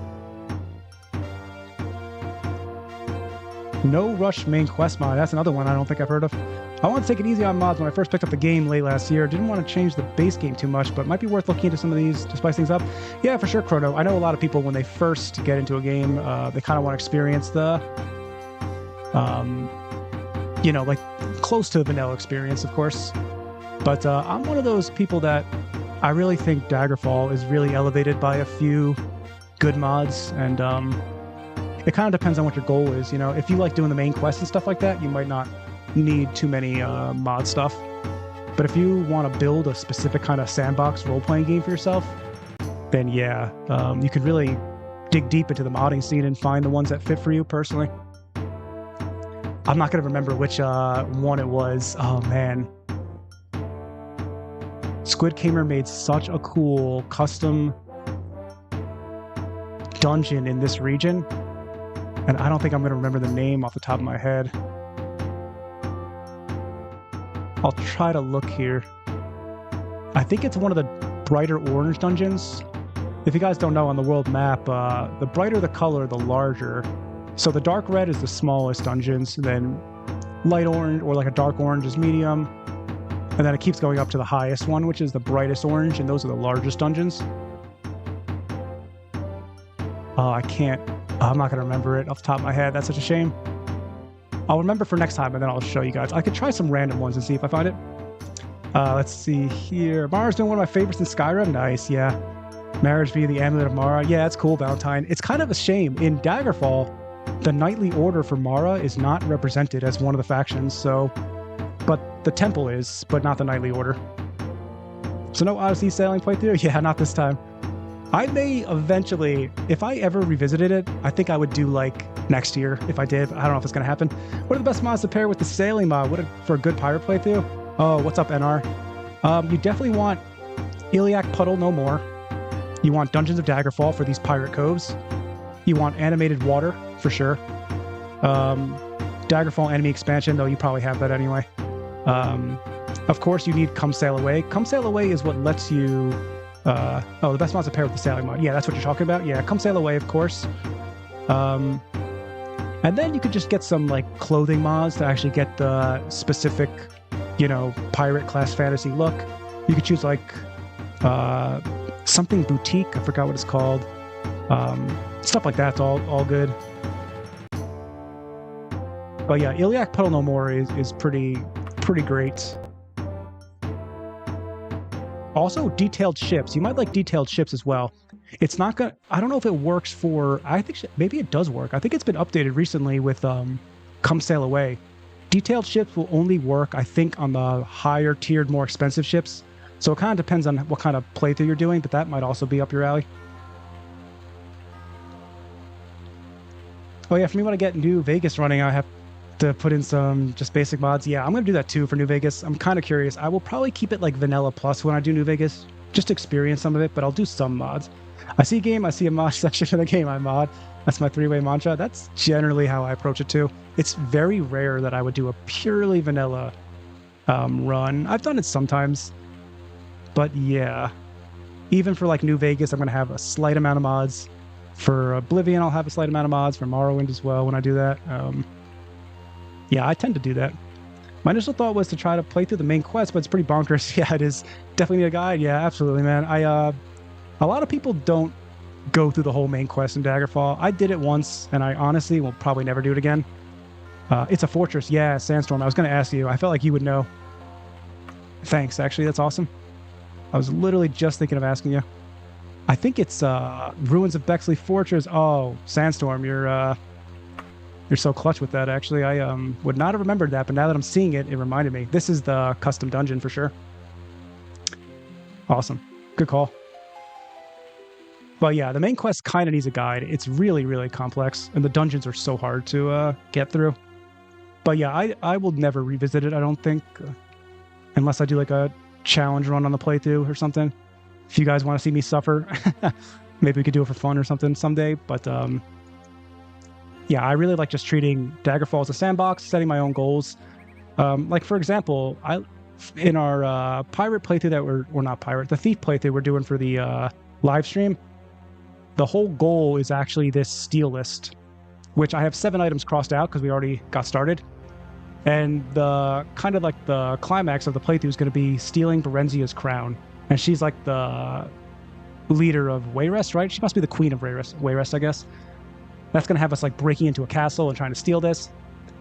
No Rush Main Quest mod. That's another one I don't think I've heard of. I want to take it easy on mods when I first picked up the game late last year. Didn't want to change the base game too much, but might be worth looking into some of these to spice things up. Yeah, for sure, Chrono. I know a lot of people, when they first get into a game, they kind of want to experience the, like close to the vanilla experience, of course. But I'm one of those people that I really think Daggerfall is really elevated by a few good mods, and it kind of depends on what your goal is. If you like doing the main quest and stuff like that, you might not need too many mod stuff. But if you want to build a specific kind of sandbox role-playing game for yourself, then yeah, you could really dig deep into the modding scene and find the ones that fit for you personally. I'm not going to remember which one it was. Oh, man. SquidKamer made such a cool custom dungeon in this region, and I don't think I'm going to remember the name off the top of my head. I'll try to look here. I think it's one of the brighter orange dungeons. If you guys don't know, on the world map, the brighter the color, the larger. So the dark red is the smallest dungeons, and then light orange or like a dark orange is medium, and then it keeps going up to the highest one, which is the brightest orange, and those are the largest dungeons. I'm not going to remember it off the top of my head. That's such a shame. I'll remember for next time, and then I'll show you guys. I could try some random ones and see if I find it. Let's see here. Mara's doing one of my favorites in Skyrim. Nice, yeah. Marriage via the Amulet of Mara. Yeah, it's cool, Valentine. It's kind of a shame. In Daggerfall, the Knightly Order for Mara is not represented as one of the factions, so... But the temple is, but not the Knightly Order. So no Odyssey sailing playthrough? Yeah, not this time. I may eventually, if I ever revisited it, I think I would do like next year if I did. I don't know if it's going to happen. What are the best mods to pair with the sailing mod? For a good pirate playthrough? Oh, what's up, NR? You definitely want Iliac Puddle no more. You want Dungeons of Daggerfall for these pirate coves. You want Animated Water, for sure. Daggerfall Enemy Expansion, though you probably have that anyway. Of course, you need Come Sail Away. Come Sail Away is what lets you... the best mods to pair with the sailing mod. Yeah, that's what you're talking about. Yeah, Come Sail Away, of course. And then you could just get some like clothing mods to actually get the specific, pirate class fantasy look. You could choose like something boutique. I forgot what it's called. Stuff like that's all good. But yeah, Iliac Puddle No More is pretty great. Also, detailed ships. You might like detailed ships as well. It's not gonna. I don't know if it works for. I think maybe it does work. I think it's been updated recently with Come Sail Away. Detailed ships will only work, I think, on the higher tiered, more expensive ships. So it kind of depends on what kind of playthrough you're doing, but that might also be up your alley. Oh yeah, for me when I get New Vegas running, I have to put in some just basic mods. Yeah, I'm going to do that too for New Vegas. I'm kind of curious. I will probably keep it like Vanilla Plus when I do New Vegas, just to experience some of it, but I'll do some mods. I see a game, I see a mod section for the game, I mod. That's my three-way mantra. That's generally how I approach it too. It's very rare that I would do a purely vanilla run. I've done it sometimes, but yeah. Even for like New Vegas, I'm going to have a slight amount of mods. For Oblivion, I'll have a slight amount of mods. For Morrowind as well when I do that. Yeah, I tend to do that. My initial thought was to try to play through the main quest, but it's pretty bonkers. Yeah, it is. Definitely need a guide. Yeah, absolutely, man. A lot of people don't go through the whole main quest in Daggerfall. I did it once, and I honestly will probably never do it again. It's a fortress. Yeah, Sandstorm. I was going to ask you. I felt like you would know. Thanks, actually. That's awesome. I was literally just thinking of asking you. I think it's Ruins of Bexley Fortress. Oh, Sandstorm. You're so clutch with that, actually. I would not have remembered that, but now that I'm seeing it, it reminded me. This is the custom dungeon for sure. Awesome. Good call. But yeah, the main quest kind of needs a guide. It's really, really complex, and the dungeons are so hard to get through. But yeah, I will never revisit it, I don't think, unless I do like a challenge run on the playthrough or something. If you guys want to see me suffer, maybe we could do it for fun or something someday. But yeah, I really like just treating Daggerfall as a sandbox, setting my own goals. Like for example, in our pirate playthrough that the thief playthrough we're doing for the live stream, the whole goal is actually this steal list, which I have 7 items crossed out because we already got started. And the kind of like the climax of the playthrough is going to be stealing Berenzia's crown. And she's like the leader of Wayrest, right? She must be the queen of Wayrest, I guess. That's going to have us like breaking into a castle and trying to steal this.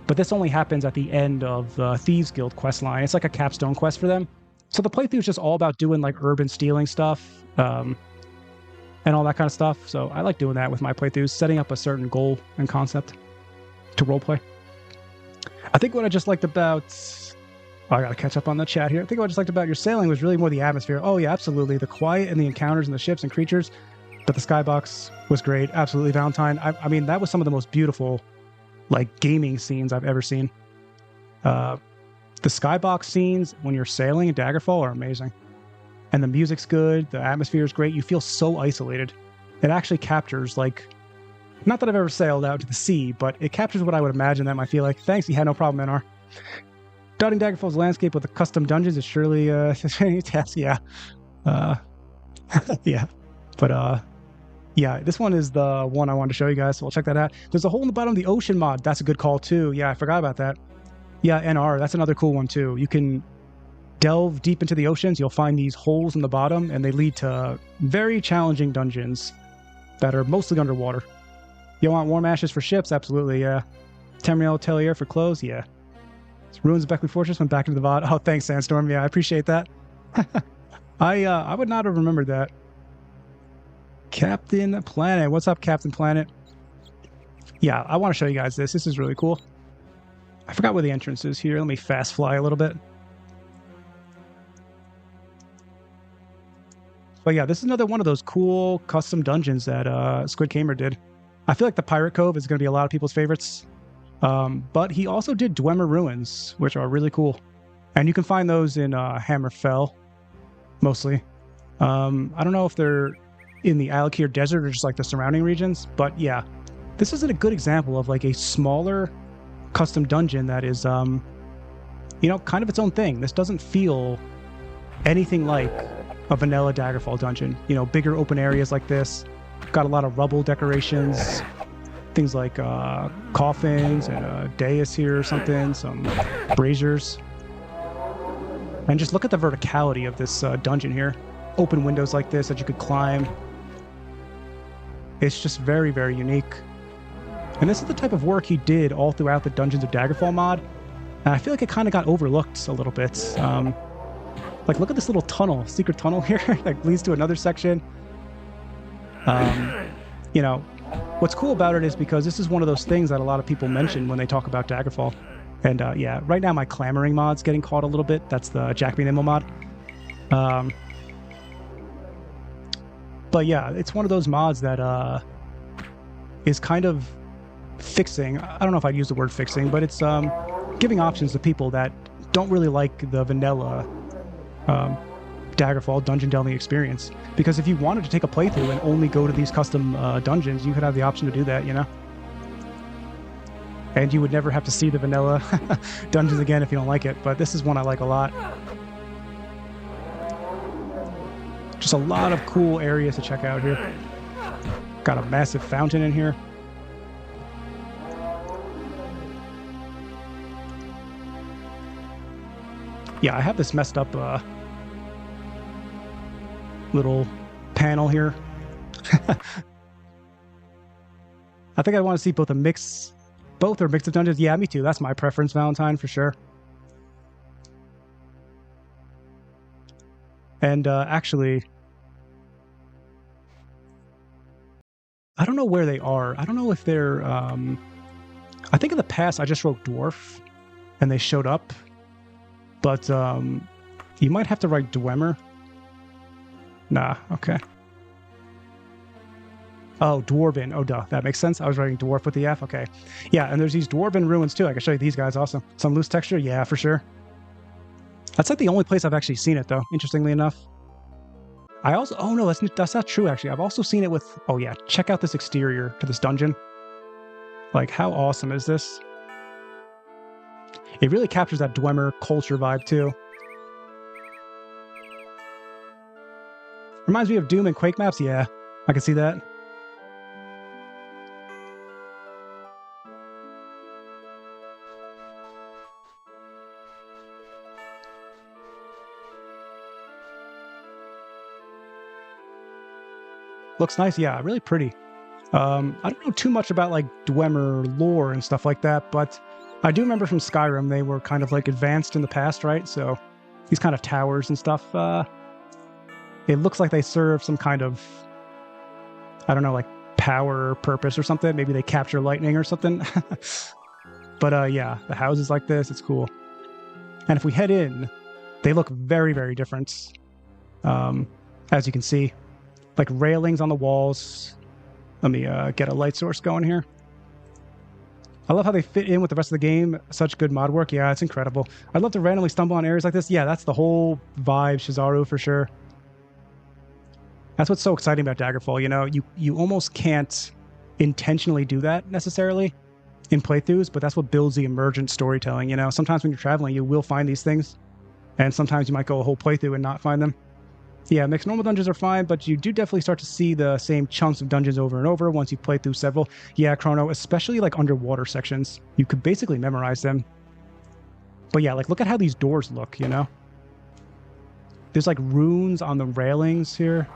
But this only happens at the end of the Thieves Guild quest line. It's like a capstone quest for them. So the playthrough is just all about doing like urban stealing stuff and all that kind of stuff. So I like doing that with my playthroughs, setting up a certain goal and concept to roleplay. I think what I just liked about... Oh, I got to catch up on the chat here. I think what I just liked about your sailing was really more the atmosphere. Oh, yeah, absolutely. The quiet and the encounters and the ships and creatures. But the skybox was great. Absolutely, Valentine. I mean, that was some of the most beautiful, like, gaming scenes I've ever seen. The skybox scenes when you're sailing in Daggerfall are amazing. And the music's good. The atmosphere is great. You feel so isolated. It actually captures, like... Not that I've ever sailed out to the sea, but it captures what I would imagine that might feel like. Thanks, you had no problem, NR. Dotting Daggerfall's landscape with the custom dungeons is surely a task. Yeah. Yeah. But, yeah, this one is the one I wanted to show you guys, so we'll check that out. There's a hole in the bottom of the ocean mod. That's a good call, too. Yeah, I forgot about that. Yeah, NR, that's another cool one, too. You can delve deep into the oceans. You'll find these holes in the bottom, and they lead to very challenging dungeons that are mostly underwater. You want warm ashes for ships? Absolutely, yeah. Tamriel Tellier for clothes? Yeah. Ruins of Beckley Fortress went back into the VOD. Oh, thanks, Sandstorm. Yeah, I appreciate that. I would not have remembered that. Captain Planet. What's up, Captain Planet? Yeah, I want to show you guys this. This is really cool. I forgot where the entrance is here. Let me fast fly a little bit. But yeah, this is another one of those cool custom dungeons that SquidKamer did. I feel like the Pirate Cove is going to be a lot of people's favorites. But he also did Dwemer Ruins, which are really cool. And you can find those in Hammerfell, mostly. I don't know if they're in the Alakir Desert or just like the surrounding regions. But yeah, this is a good example of like a smaller custom dungeon that is, you know, kind of its own thing. This doesn't feel anything like a vanilla Daggerfall dungeon. You know, bigger open areas like this. Got a lot of rubble decorations. Things like coffins and a dais here or something, some braziers. And just look at the verticality of this dungeon here. Open windows like this that you could climb. It's just very, very unique. And this is the type of work he did all throughout the Dungeons of Daggerfall mod. And I feel like it kind of got overlooked a little bit. Like, look at this little tunnel, secret tunnel here that leads to another section. You know, what's cool about it is because this is one of those things that a lot of people mention when they talk about Daggerfall. And yeah, right now my clamoring mod's getting caught a little bit. That's the Jack Be Nimble mod. But yeah, it's one of those mods that is kind of fixing. I don't know if I'd use the word fixing, but it's giving options to people that don't really like the vanilla Daggerfall dungeon delving experience. Because if you wanted to take a playthrough and only go to these custom dungeons, you could have the option to do that, you know? And you would never have to see the vanilla dungeons again if you don't like it. But this is one I like a lot. Just a lot of cool areas to check out here. Got a massive fountain in here. Yeah, I have this messed up little panel here. I think I want to see both a mix, both or mix of dungeons. Yeah, me too. That's my preference, Valentine, for sure. And actually, I don't know where they are. I don't know if they're... I think in the past I just wrote dwarf and they showed up. But you might have to write Dwemer. Nah, okay. Oh, Dwarven. Oh, duh. That makes sense. I was writing dwarf with the F. Okay. Yeah, and there's these Dwarven ruins too. I can show you these guys also. Some loose texture? Yeah, for sure. That's like the only place I've actually seen it, though, interestingly enough. I also... Oh, no, that's not true, actually. I've also seen it with... Oh, yeah. Check out this exterior to this dungeon. Like, how awesome is this? It really captures that Dwemer culture vibe, too. Reminds me of Doom and Quake maps? Yeah, I can see that. Looks nice, yeah, really pretty. I don't know too much about, like, Dwemer lore and stuff like that, but I do remember from Skyrim they were kind of, like, advanced in the past, right? So these kind of towers and stuff, it looks like they serve some kind of, I don't know, like, power purpose or something. Maybe they capture lightning or something. But, yeah, the houses like this, it's cool. And if we head in, they look very, very different, as you can see. Like, railings on the walls. Let me get a light source going here. I love how they fit in with the rest of the game. Such good mod work. Yeah, it's incredible. I'd love to randomly stumble on areas like this. Yeah, that's the whole vibe, Shizaru, for sure. That's what's so exciting about Daggerfall, you know? You almost can't intentionally do that, necessarily, in playthroughs, but that's what builds the emergent storytelling, you know? Sometimes when you're traveling, you will find these things, and sometimes you might go a whole playthrough and not find them. Yeah, mixed normal dungeons are fine, but you do definitely start to see the same chunks of dungeons over and over once you play through several. Yeah, Chrono, especially like underwater sections. You could basically memorize them. But yeah, like look at how these doors look, you know? There's like runes on the railings here.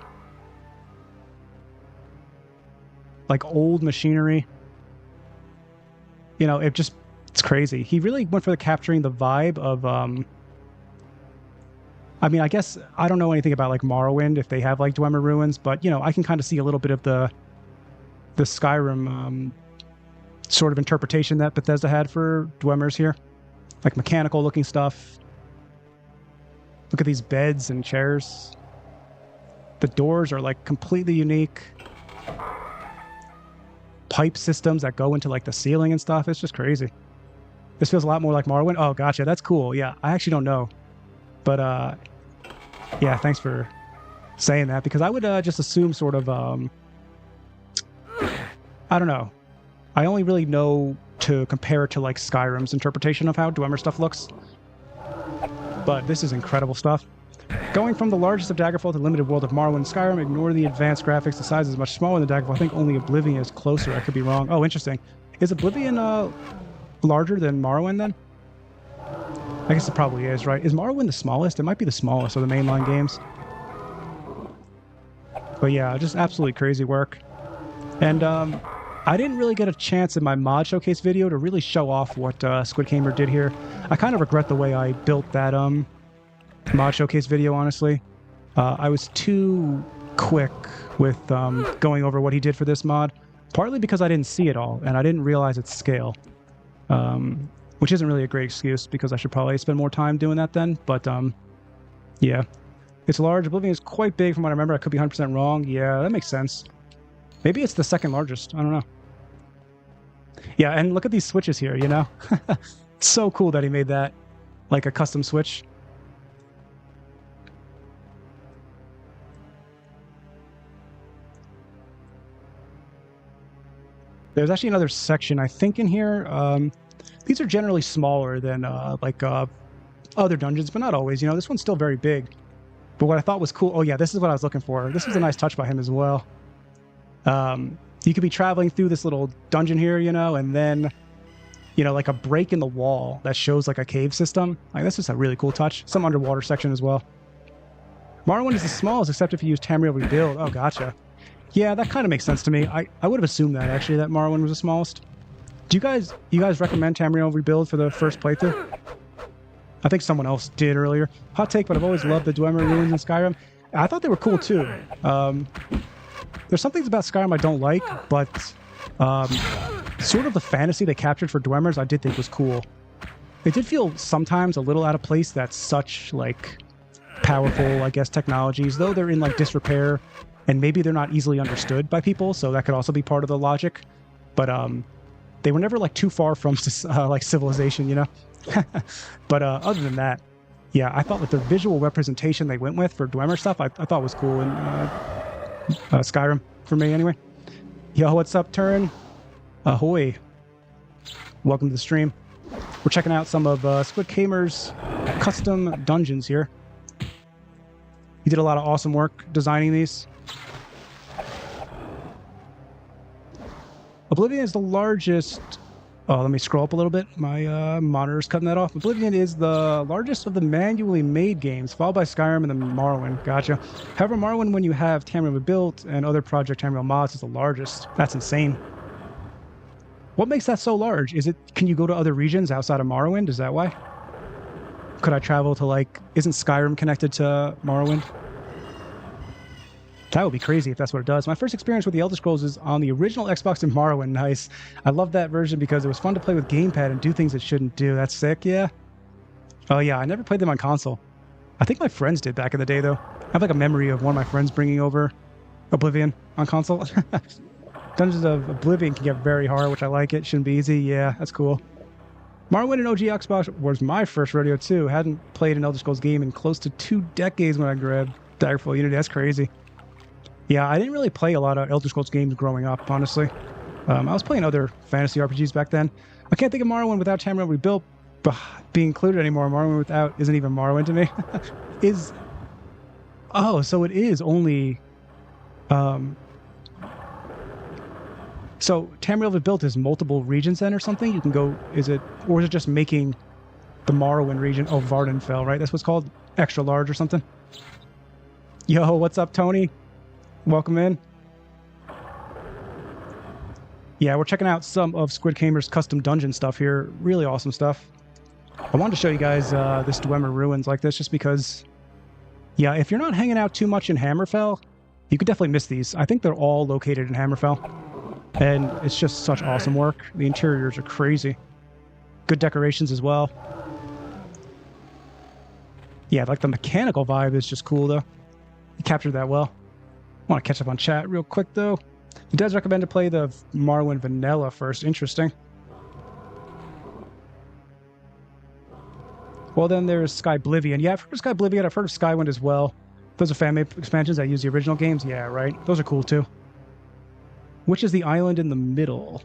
Like old machinery. You know, it's crazy. He really went for capturing the vibe of, I mean, I guess I don't know anything about like Morrowind if they have like Dwemer ruins, but you know, I can kind of see a little bit of the Skyrim sort of interpretation that Bethesda had for Dwemers here, like mechanical looking stuff. Look at these beds and chairs. The doors are like completely unique. Pipe systems that go into like the ceiling and stuff. It's just crazy. This feels a lot more like Morrowind. Oh, gotcha. That's cool. Yeah, I actually don't know. But, yeah, thanks for saying that, because I would just assume sort of, I don't know. I only really know to compare it to, like, Skyrim's interpretation of how Dwemer stuff looks. But this is incredible stuff. Going from the largest of Daggerfall to the limited world of Morrowind and Skyrim, ignore the advanced graphics. The size is much smaller than Daggerfall. I think only Oblivion is closer. I could be wrong. Oh, interesting. Is Oblivion larger than Morrowind, then? I guess it probably is, right? Is Morrowind the smallest? It might be the smallest of the mainline games. But yeah, just absolutely crazy work. And I didn't really get a chance in my mod showcase video to really show off what SquidKamer did here. I kind of regret the way I built that mod showcase video, honestly. I was too quick with going over what he did for this mod, partly because I didn't see it all, and I didn't realize its scale. Which isn't really a great excuse, because I should probably spend more time doing that then, but yeah. It's large. Oblivion is quite big from what I remember. I could be 100% wrong. Yeah, that makes sense. Maybe it's the second largest. I don't know. Yeah, and look at these switches here, you know? So cool that he made that like a custom switch. There's actually another section, I think, in here. These are generally smaller than other dungeons, but not always. You know, this one's still very big. But what I thought was cool... Oh, yeah, this is what I was looking for. This was a nice touch by him as well. You could be traveling through this little dungeon here, you know, and then, you know, like a break in the wall that shows like a cave system. Like, that's just a really cool touch. Some underwater section as well. Morrowind is the smallest, except if you use Tamriel Rebuild. Oh, gotcha. Yeah, that kind of makes sense to me. I would have assumed that, actually, that Morrowind was the smallest. Do you guys recommend Tamriel Rebuild for the first playthrough? I think someone else did earlier. Hot take, but I've always loved the Dwemer ruins in Skyrim. I thought they were cool, too. There's some things about Skyrim I don't like, but sort of the fantasy they captured for Dwemers I did think was cool. It did feel sometimes a little out of place that such, like, powerful, I guess, technologies, though they're in, like, disrepair, and maybe they're not easily understood by people, so that could also be part of the logic. But they were never, like, too far from, like, civilization, you know? But other than that, yeah, I thought that the visual representation they went with for Dwemer stuff, I thought was cool in Skyrim, for me anyway. Yo, what's up, Turin? Ahoy. Welcome to the stream. We're checking out some of SquidKamer's custom dungeons here. He did a lot of awesome work designing these. Oblivion is the largest... Oh, let me scroll up a little bit. My monitor's cutting that off. Oblivion is the largest of the manually made games, followed by Skyrim and then Morrowind. Gotcha. However, Morrowind, when you have Tamriel Rebuilt and other Project Tamriel mods, is the largest. That's insane. What makes that so large? Is it... Can you go to other regions outside of Morrowind? Is that why? Could I travel to, like... Isn't Skyrim connected to Morrowind? That would be crazy if that's what it does. My first experience with the Elder Scrolls is on the original Xbox in Morrowind. Nice. I love that version because it was fun to play with gamepad and do things it shouldn't do. That's sick, yeah. Oh, yeah, I never played them on console. I think my friends did back in the day, though. I have, like, a memory of one of my friends bringing over Oblivion on console. Dungeons of Oblivion can get very hard, which I like it. Shouldn't be easy. Yeah, that's cool. Morrowind and OG Xbox was my first rodeo, too. Hadn't played an Elder Scrolls game in close to 2 decades when I grabbed Daggerfall Unity. That's crazy. Yeah, I didn't really play a lot of Elder Scrolls games growing up, honestly. I was playing other fantasy RPGs back then. I can't think of Morrowind without Tamriel Rebuilt being included anymore. Morrowind without isn't even Morrowind to me. Oh, so it is only... So Tamriel Rebuilt is multiple regions then or something? You can go... Or is it just making the Morrowind region... Oh, Vardenfell, right? That's what's called? Extra large or something? Yo, what's up, Tony? Welcome in. Yeah, we're checking out some of SquidKamer's custom dungeon stuff here. Really awesome stuff. I wanted to show you guys this Dwemer ruins like this just because, yeah, if you're not hanging out too much in Hammerfell, you could definitely miss these. I think they're all located in Hammerfell. And it's just such awesome work. The interiors are crazy. Good decorations as well. Yeah, like the mechanical vibe is just cool, though. You captured that well. I want to catch up on chat real quick, though. He does recommend to play the Morrowind Vanilla first. Interesting. Well, then there's Skyblivion. Yeah, I've heard of Skyblivion. I've heard of Skywind as well. Those are fan-made expansions that use the original games. Yeah, right. Those are cool, too. Which is the island in the middle?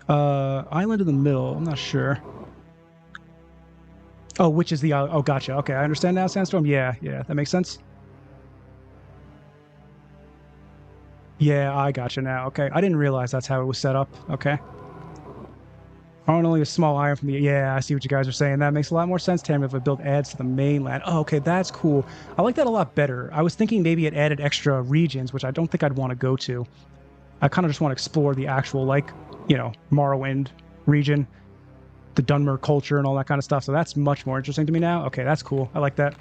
Island in the middle. I'm not sure. Oh, which is the... Oh, gotcha. Okay, I understand now, Sandstorm. Yeah, that makes sense. Yeah, I gotcha now. Okay, I didn't realize that's how it was set up. Okay. Only a small island from the... Yeah, I see what you guys are saying. That makes a lot more sense, Tamriel, if it built adds to the mainland. Oh, okay, that's cool. I like that a lot better. I was thinking maybe it added extra regions, which I don't think I'd want to go to. I kind of just want to explore the actual, like, you know, Morrowind region, the Dunmer culture and all that kind of stuff. So that's much more interesting to me now. Okay, that's cool. I like that.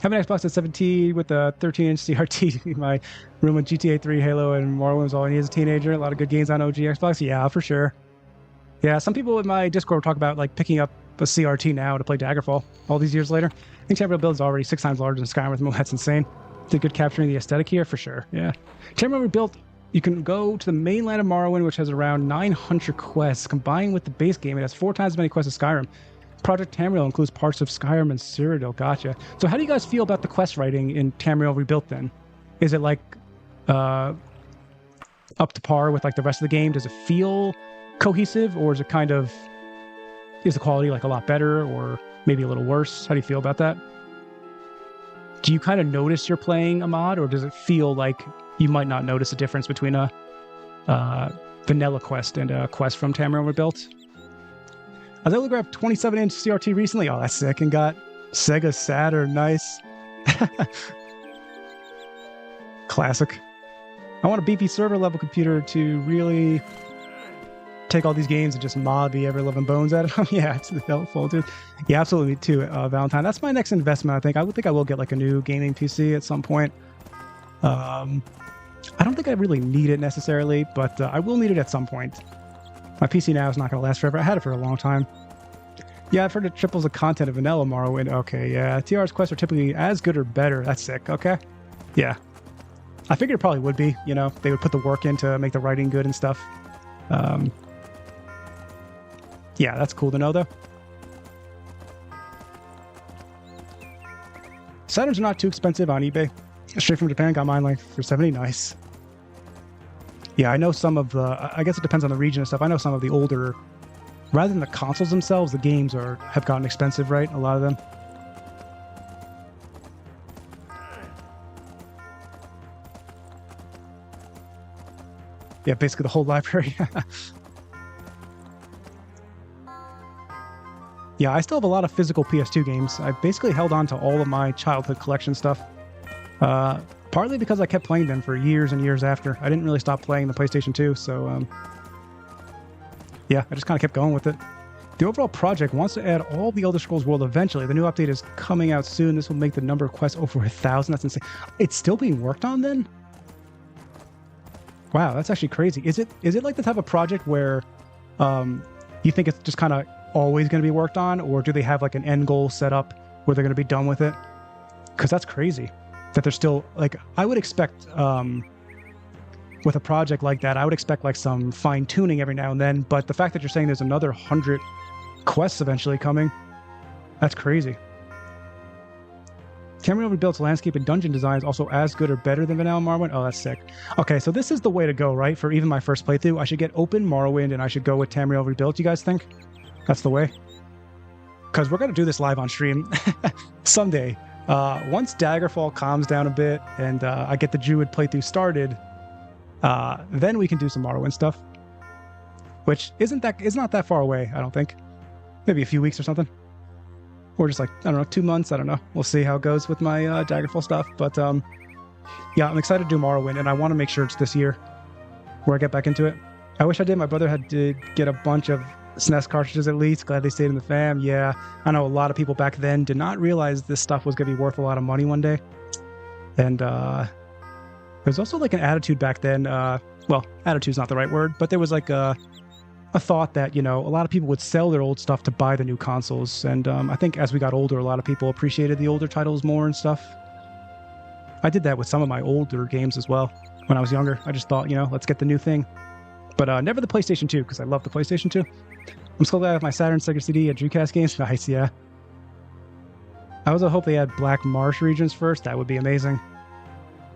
Have an Xbox at 17 with a 13-inch CRT in my room with GTA 3, Halo, and Morrowind was all I need as a teenager. A lot of good games on OG Xbox. Yeah, for sure. Yeah, some people in my Discord talk about like picking up a CRT now to play Daggerfall all these years later. I think Tamriel build is already 6 times larger than Skyrim. That's insane. It's a good capturing the aesthetic here for sure. Yeah. Tamriel rebuilt. You can go to the mainland of Morrowind, which has around 900 quests. Combined with the base game, it has 4 times as many quests as Skyrim. Project Tamriel includes parts of Skyrim and Cyrodiil. Gotcha. So how do you guys feel about the quest writing in Tamriel Rebuilt then? Is it like up to par with like the rest of the game? Does it feel cohesive, or is it kind of, is the quality like a lot better or maybe a little worse? How do you feel about that? Do you kind of notice you're playing a mod, or does it feel like you might not notice a difference between a vanilla quest and a quest from Tamriel Rebuilt? I was able to grab 27-inch CRT recently. Oh, that's sick. And got Sega Saturn. Nice. Classic. I want a beefy server level computer to really take all these games and just mod the ever-loving bones out of them. Yeah, it's helpful, dude. Yeah, absolutely, too, Valentine. That's my next investment, I think. I think I will get like a new gaming PC at some point. I don't think I really need it necessarily, but I will need it at some point. My PC now is not going to last forever. I had it for a long time. Yeah, I've heard it triples the content of vanilla Morrowind. Okay, yeah. TR's quests are typically as good or better. That's sick. Okay. Yeah. I figured it probably would be. You know, they would put the work in to make the writing good and stuff. Yeah, that's cool to know, though. Saturns are not too expensive on eBay. Straight from Japan, got mine like for 70. Nice. Yeah, I know some of the, I guess it depends on the region and stuff. I know some of the older, rather than the consoles themselves, the games have gotten expensive, right? A lot of them. Yeah, basically the whole library. Yeah, I still have a lot of physical PS2 games. I basically held on to all of my childhood collection stuff. Partly because I kept playing them for years and years after. I didn't really stop playing the PlayStation 2, so yeah, I just kind of kept going with it. The overall project wants to add all the Elder Scrolls world eventually. The new update is coming out soon. This will make the number of quests over 1,000. That's insane. It's still being worked on then? Wow, that's actually crazy. Is it like the type of project where you think it's just kind of always going to be worked on, or do they have like an end goal set up where they're going to be done with it? Because that's crazy. That they're still, like, I would expect, with a project like that, I would expect, like, some fine-tuning every now and then, but the fact that you're saying there's another 100 quests eventually coming, that's crazy. Tamriel Rebuilt's landscape and dungeon design is also as good or better than Vanilla Morrowind. Oh, that's sick. Okay, so this is the way to go, right? For even my first playthrough, I should get open Morrowind, and I should go with Tamriel Rebuilt, you guys think? That's the way? Because we're going to do this live on stream someday. Once Daggerfall calms down a bit and I get the Druid playthrough started, then we can do some Morrowind stuff, which is not that far away, I don't think. Maybe a few weeks or something. Or just like, I don't know, 2 months, I don't know. We'll see how it goes with my Daggerfall stuff. But yeah, I'm excited to do Morrowind, and I want to make sure it's this year where I get back into it. I wish I did. My brother had to get a bunch of SNES cartridges at least. Glad they stayed in the fam. Yeah, I know a lot of people back then did not realize this stuff was going to be worth a lot of money one day. And there's also like an attitude back then. Well, attitude's not the right word, but there was like a thought that, you know, a lot of people would sell their old stuff to buy the new consoles. And I think as we got older, a lot of people appreciated the older titles more and stuff. I did that with some of my older games as well. When I was younger, I just thought, you know, let's get the new thing. But never the PlayStation 2, because I love the PlayStation 2. I'm so glad I have my Saturn, Sega CD, and Dreamcast games. Nice, yeah. I also hope they had Black Marsh regions first. That would be amazing.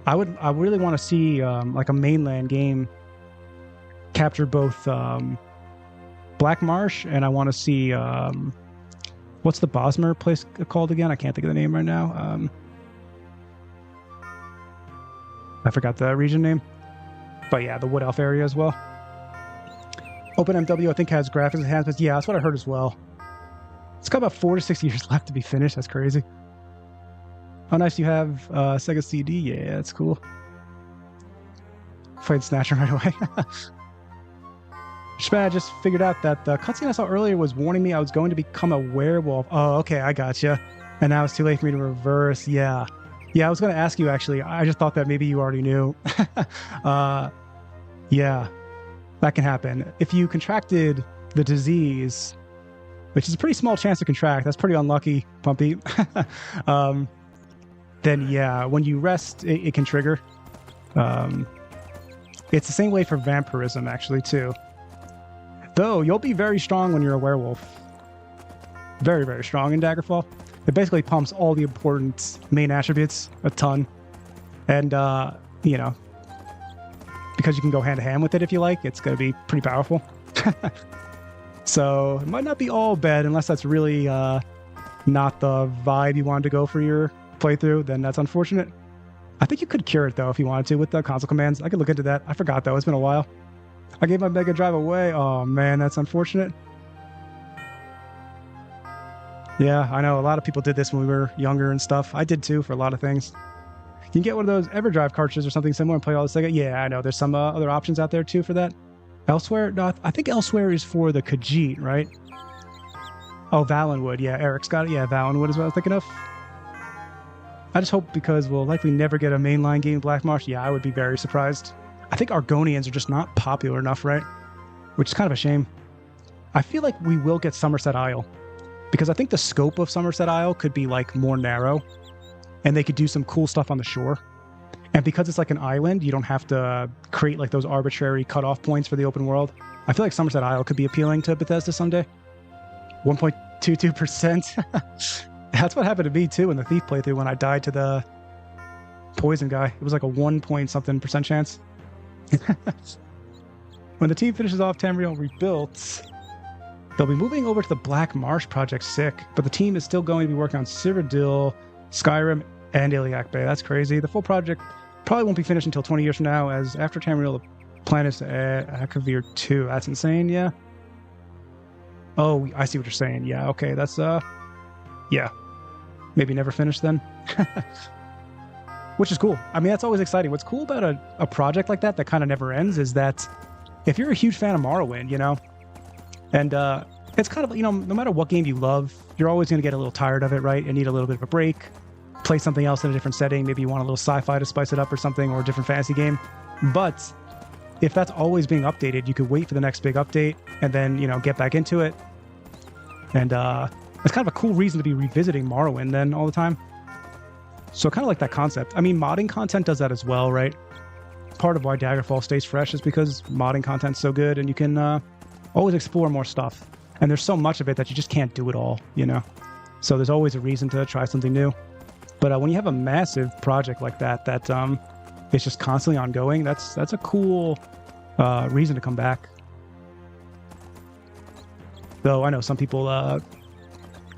I really want to see like a mainland game capture both Black Marsh, and I want to see what's the Bosmer place called again? I can't think of the name right now. I forgot the region name. But yeah, the Wood Elf area as well. OpenMW, I think, has graphics enhancements. Yeah, that's what I heard as well. It's got about 4 to 6 years left to be finished. That's crazy. Oh, nice. You have Sega CD. Yeah, that's cool. played Snatcher right away. Shpan just figured out that the cutscene I saw earlier was warning me I was going to become a werewolf. Oh, okay, I gotcha. And now it's too late for me to reverse. Yeah. Yeah, I was going to ask you, actually. I just thought that maybe you already knew. Yeah, that can happen. If you contracted the disease, which is a pretty small chance to contract, that's pretty unlucky, Pumpy. Then, yeah, when you rest, it can trigger. It's the same way for vampirism, actually, too. Though, you'll be very strong when you're a werewolf. Very, very strong in Daggerfall. It basically pumps all the important main attributes a ton. And, you know, because you can go hand-to-hand with it if you like, it's going to be pretty powerful. So, it might not be all bad unless that's really not the vibe you wanted to go for your playthrough, then that's unfortunate. I think you could cure it, though, if you wanted to with the console commands. I could look into that. I forgot, though. It's been a while. I gave my Mega Drive away. Oh, man, that's unfortunate. Yeah, I know. A lot of people did this when we were younger and stuff. I did, too, for a lot of things. You can get one of those EverDrive cartridges or something similar and play all this Sega. Yeah, I know. There's some other options out there, too, for that. Elsewhere? No, I think Elsewhere is for the Khajiit, right? Oh, Valenwood. Yeah, Eric's got it. Yeah, Valenwood is what I was thinking of. I just hope, because we'll likely never get a mainline game in Black Marsh. Yeah, I would be very surprised. I think Argonians are just not popular enough, right? Which is kind of a shame. I feel like we will get Somerset Isle, because I think the scope of Somerset Isle could be like more narrow, and they could do some cool stuff on the shore. And because it's like an island, you don't have to create like those arbitrary cutoff points for the open world. I feel like Somerset Isle could be appealing to Bethesda someday. 1.22%. That's what happened to me too in the Thief playthrough when I died to the poison guy. It was like a 1-point-something% chance. When the team finishes off Tamriel Rebuilt, they'll be moving over to the Black Marsh Project Sick, but the team is still going to be working on Cyrodiil, Skyrim, and Iliac Bay. That's crazy. The full project probably won't be finished until 20 years from now, as after Tamriel, the plan is to add Akavir 2. That's insane, yeah. Oh, I see what you're saying. Yeah, okay, that's, yeah. Maybe never finished then. Which is cool. I mean, that's always exciting. What's cool about a project like that kind of never ends is that if you're a huge fan of Morrowind, you know, and it's kind of, you know, no matter what game you love, you're always going to get a little tired of it, right? And need a little bit of a break. Play something else in a different setting. Maybe you want a little sci-fi to spice it up or something, or a different fantasy game. But if that's always being updated, you could wait for the next big update and then, you know, get back into it. And it's kind of a cool reason to be revisiting Morrowind then all the time. So kind of like that concept. I mean, modding content does that as well, right? Part of why Daggerfall stays fresh is because modding content's so good and you can always explore more stuff. And there's so much of it that you just can't do it all, you know? So there's always a reason to try something new. But when you have a massive project like that, it's just constantly ongoing, that's a cool reason to come back. Though I know some people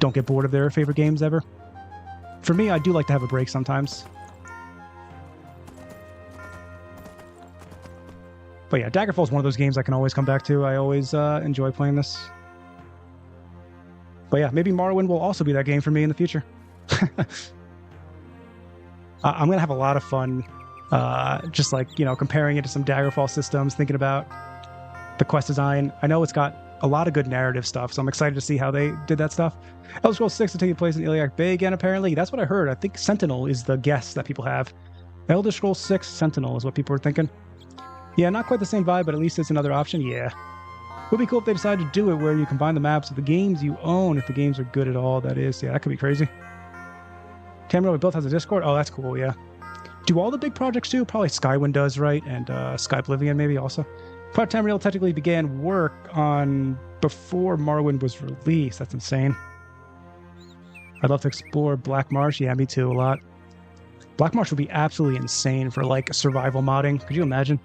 don't get bored of their favorite games ever. For me, I do like to have a break sometimes. But yeah, Daggerfall is one of those games I can always come back to. I always enjoy playing this. But yeah, maybe Morrowind will also be that game for me in the future. I'm going to have a lot of fun just like, you know, comparing it to some Daggerfall systems, thinking about the quest design. I know it's got a lot of good narrative stuff, so I'm excited to see how they did that stuff. Elder Scrolls 6 is taking place in Iliac Bay again, apparently. That's what I heard. I think Sentinel is the guess that people have. Elder Scrolls 6 Sentinel is what people are thinking. Yeah, not quite the same vibe, but at least it's another option. Yeah. It would be cool if they decided to do it where you combine the maps of the games you own, if the games are good at all, that is. Yeah, that could be crazy. Tamriel Rebuilt has a Discord? Oh, that's cool, yeah. Do all the big projects too? Probably Skywind does, right? And Sky Oblivion maybe also. Part Tamriel technically began work on before Morrowind was released. That's insane. I'd love to explore Black Marsh. Yeah, me too, a lot. Black Marsh would be absolutely insane for, like, survival modding. Could you imagine?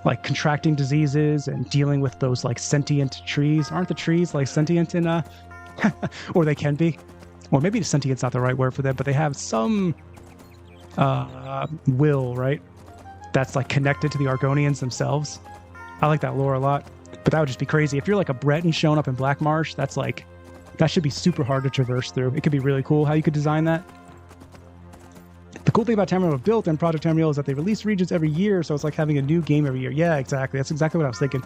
Like, contracting diseases and dealing with those, like, sentient trees. Aren't the trees, like, sentient in, or they can be? Or maybe sentient's not the right word for them, but they have some will, right? That's, like, connected to the Argonians themselves. I like that lore a lot. But that would just be crazy. If you're, like, a Breton showing up in Black Marsh, that's, like... That should be super hard to traverse through. It could be really cool how you could design that. The cool thing about Tamriel built and Project Tamriel is that they release regions every year, so it's like having a new game every year. Yeah, exactly. That's exactly what I was thinking.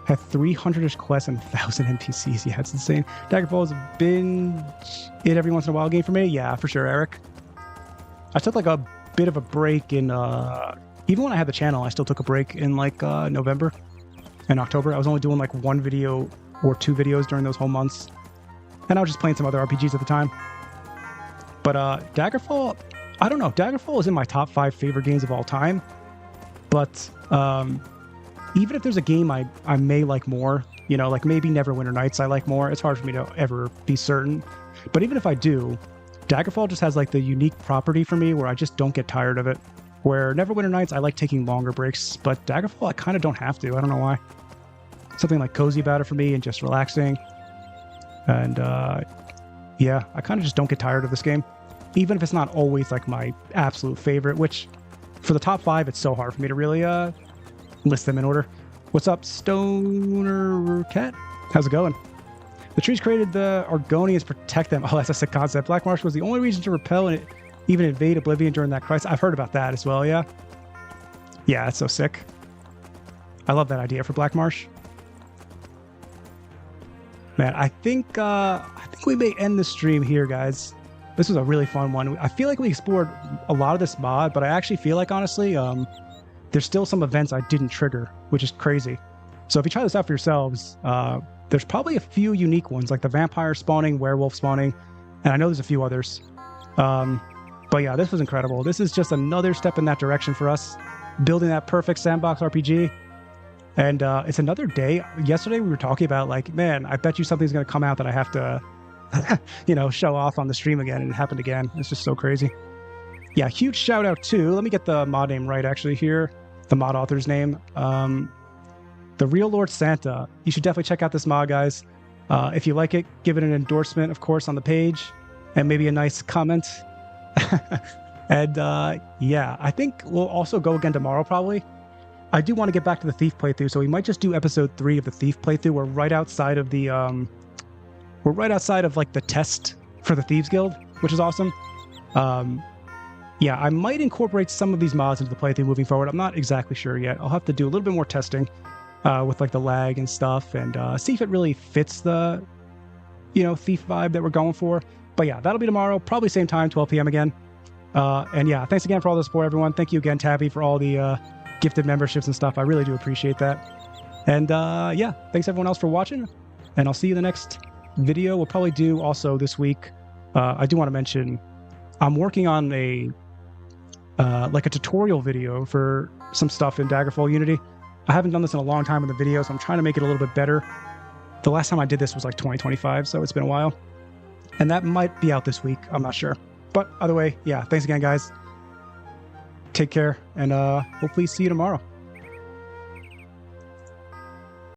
Had 300-ish quests and 1,000 NPCs. Yeah, it's insane. Daggerfall is a binge it every once in a while game for me. Yeah, for sure, Eric. I took like a bit of a break in, even when I had the channel, I still took a break in like November and October. I was only doing like 1 video or 2 videos during those whole months. And I was just playing some other RPGs at the time. But Daggerfall, I don't know. Daggerfall is in my top 5 favorite games of all time. But even if there's a game I may like more, you know, like maybe Neverwinter Nights I like more. It's hard for me to ever be certain. But even if I do, Daggerfall just has like the unique property for me where I just don't get tired of it. Where Neverwinter Nights, I like taking longer breaks. But Daggerfall, I kind of don't have to. I don't know why. Something like cozy about it for me and just relaxing. And yeah, I kind of just don't get tired of this game. Even if it's not always like my absolute favorite, which for the top 5, it's so hard for me to really list them in order. What's up, Stoner Cat? How's it going? The trees created the Argonians protect them. Oh, that's a sick concept. Black Marsh was the only region to repel and even invade Oblivion during that crisis. I've heard about that as well, yeah. Yeah, that's so sick. I love that idea for Black Marsh. Man, I think we may end the stream here, guys. This was a really fun one. I feel like we explored a lot of this mod, but I actually feel like, honestly, there's still some events I didn't trigger, which is crazy. So if you try this out for yourselves, there's probably a few unique ones, like the vampire spawning, werewolf spawning, and I know there's a few others. But yeah, this was incredible. This is just another step in that direction for us, building that perfect sandbox RPG. And it's another day. Yesterday we were talking about like, man, I bet you something's going to come out that I have to, you know, show off on the stream again. And it happened again. It's just so crazy. Yeah, huge shout out to, let me get the mod name right actually here. The mod author's name. The Real Lord Santa. You should definitely check out this mod, guys. If you like it, give it an endorsement, of course, on the page. And maybe a nice comment. And yeah, I think we'll also go again tomorrow probably. I do want to get back to the Thief playthrough, so we might just do episode 3 of the Thief playthrough. We're right outside of the like the test for the Thieves Guild, which is awesome. Yeah, I might incorporate some of these mods into the playthrough moving forward. I'm not exactly sure yet. I'll have to do a little bit more testing with like the lag and stuff, and see if it really fits the, you know, Thief vibe that we're going for. But yeah, that'll be tomorrow, probably same time, 12 p.m. again. And yeah, thanks again for all the support, everyone. Thank you again, Tabby, for all the gifted memberships and stuff. I really do appreciate that. And yeah, thanks everyone else for watching, and I'll see you in the next video. We'll probably do also this week. I do want to mention I'm working on a like a tutorial video for some stuff in Daggerfall Unity. I haven't done this in a long time in the video, so I'm trying to make it a little bit better. The last time I did this was like 2025, so it's been a while. And that might be out this week. I'm not sure. But either way, yeah, thanks again, guys. Take care, and hopefully see you tomorrow.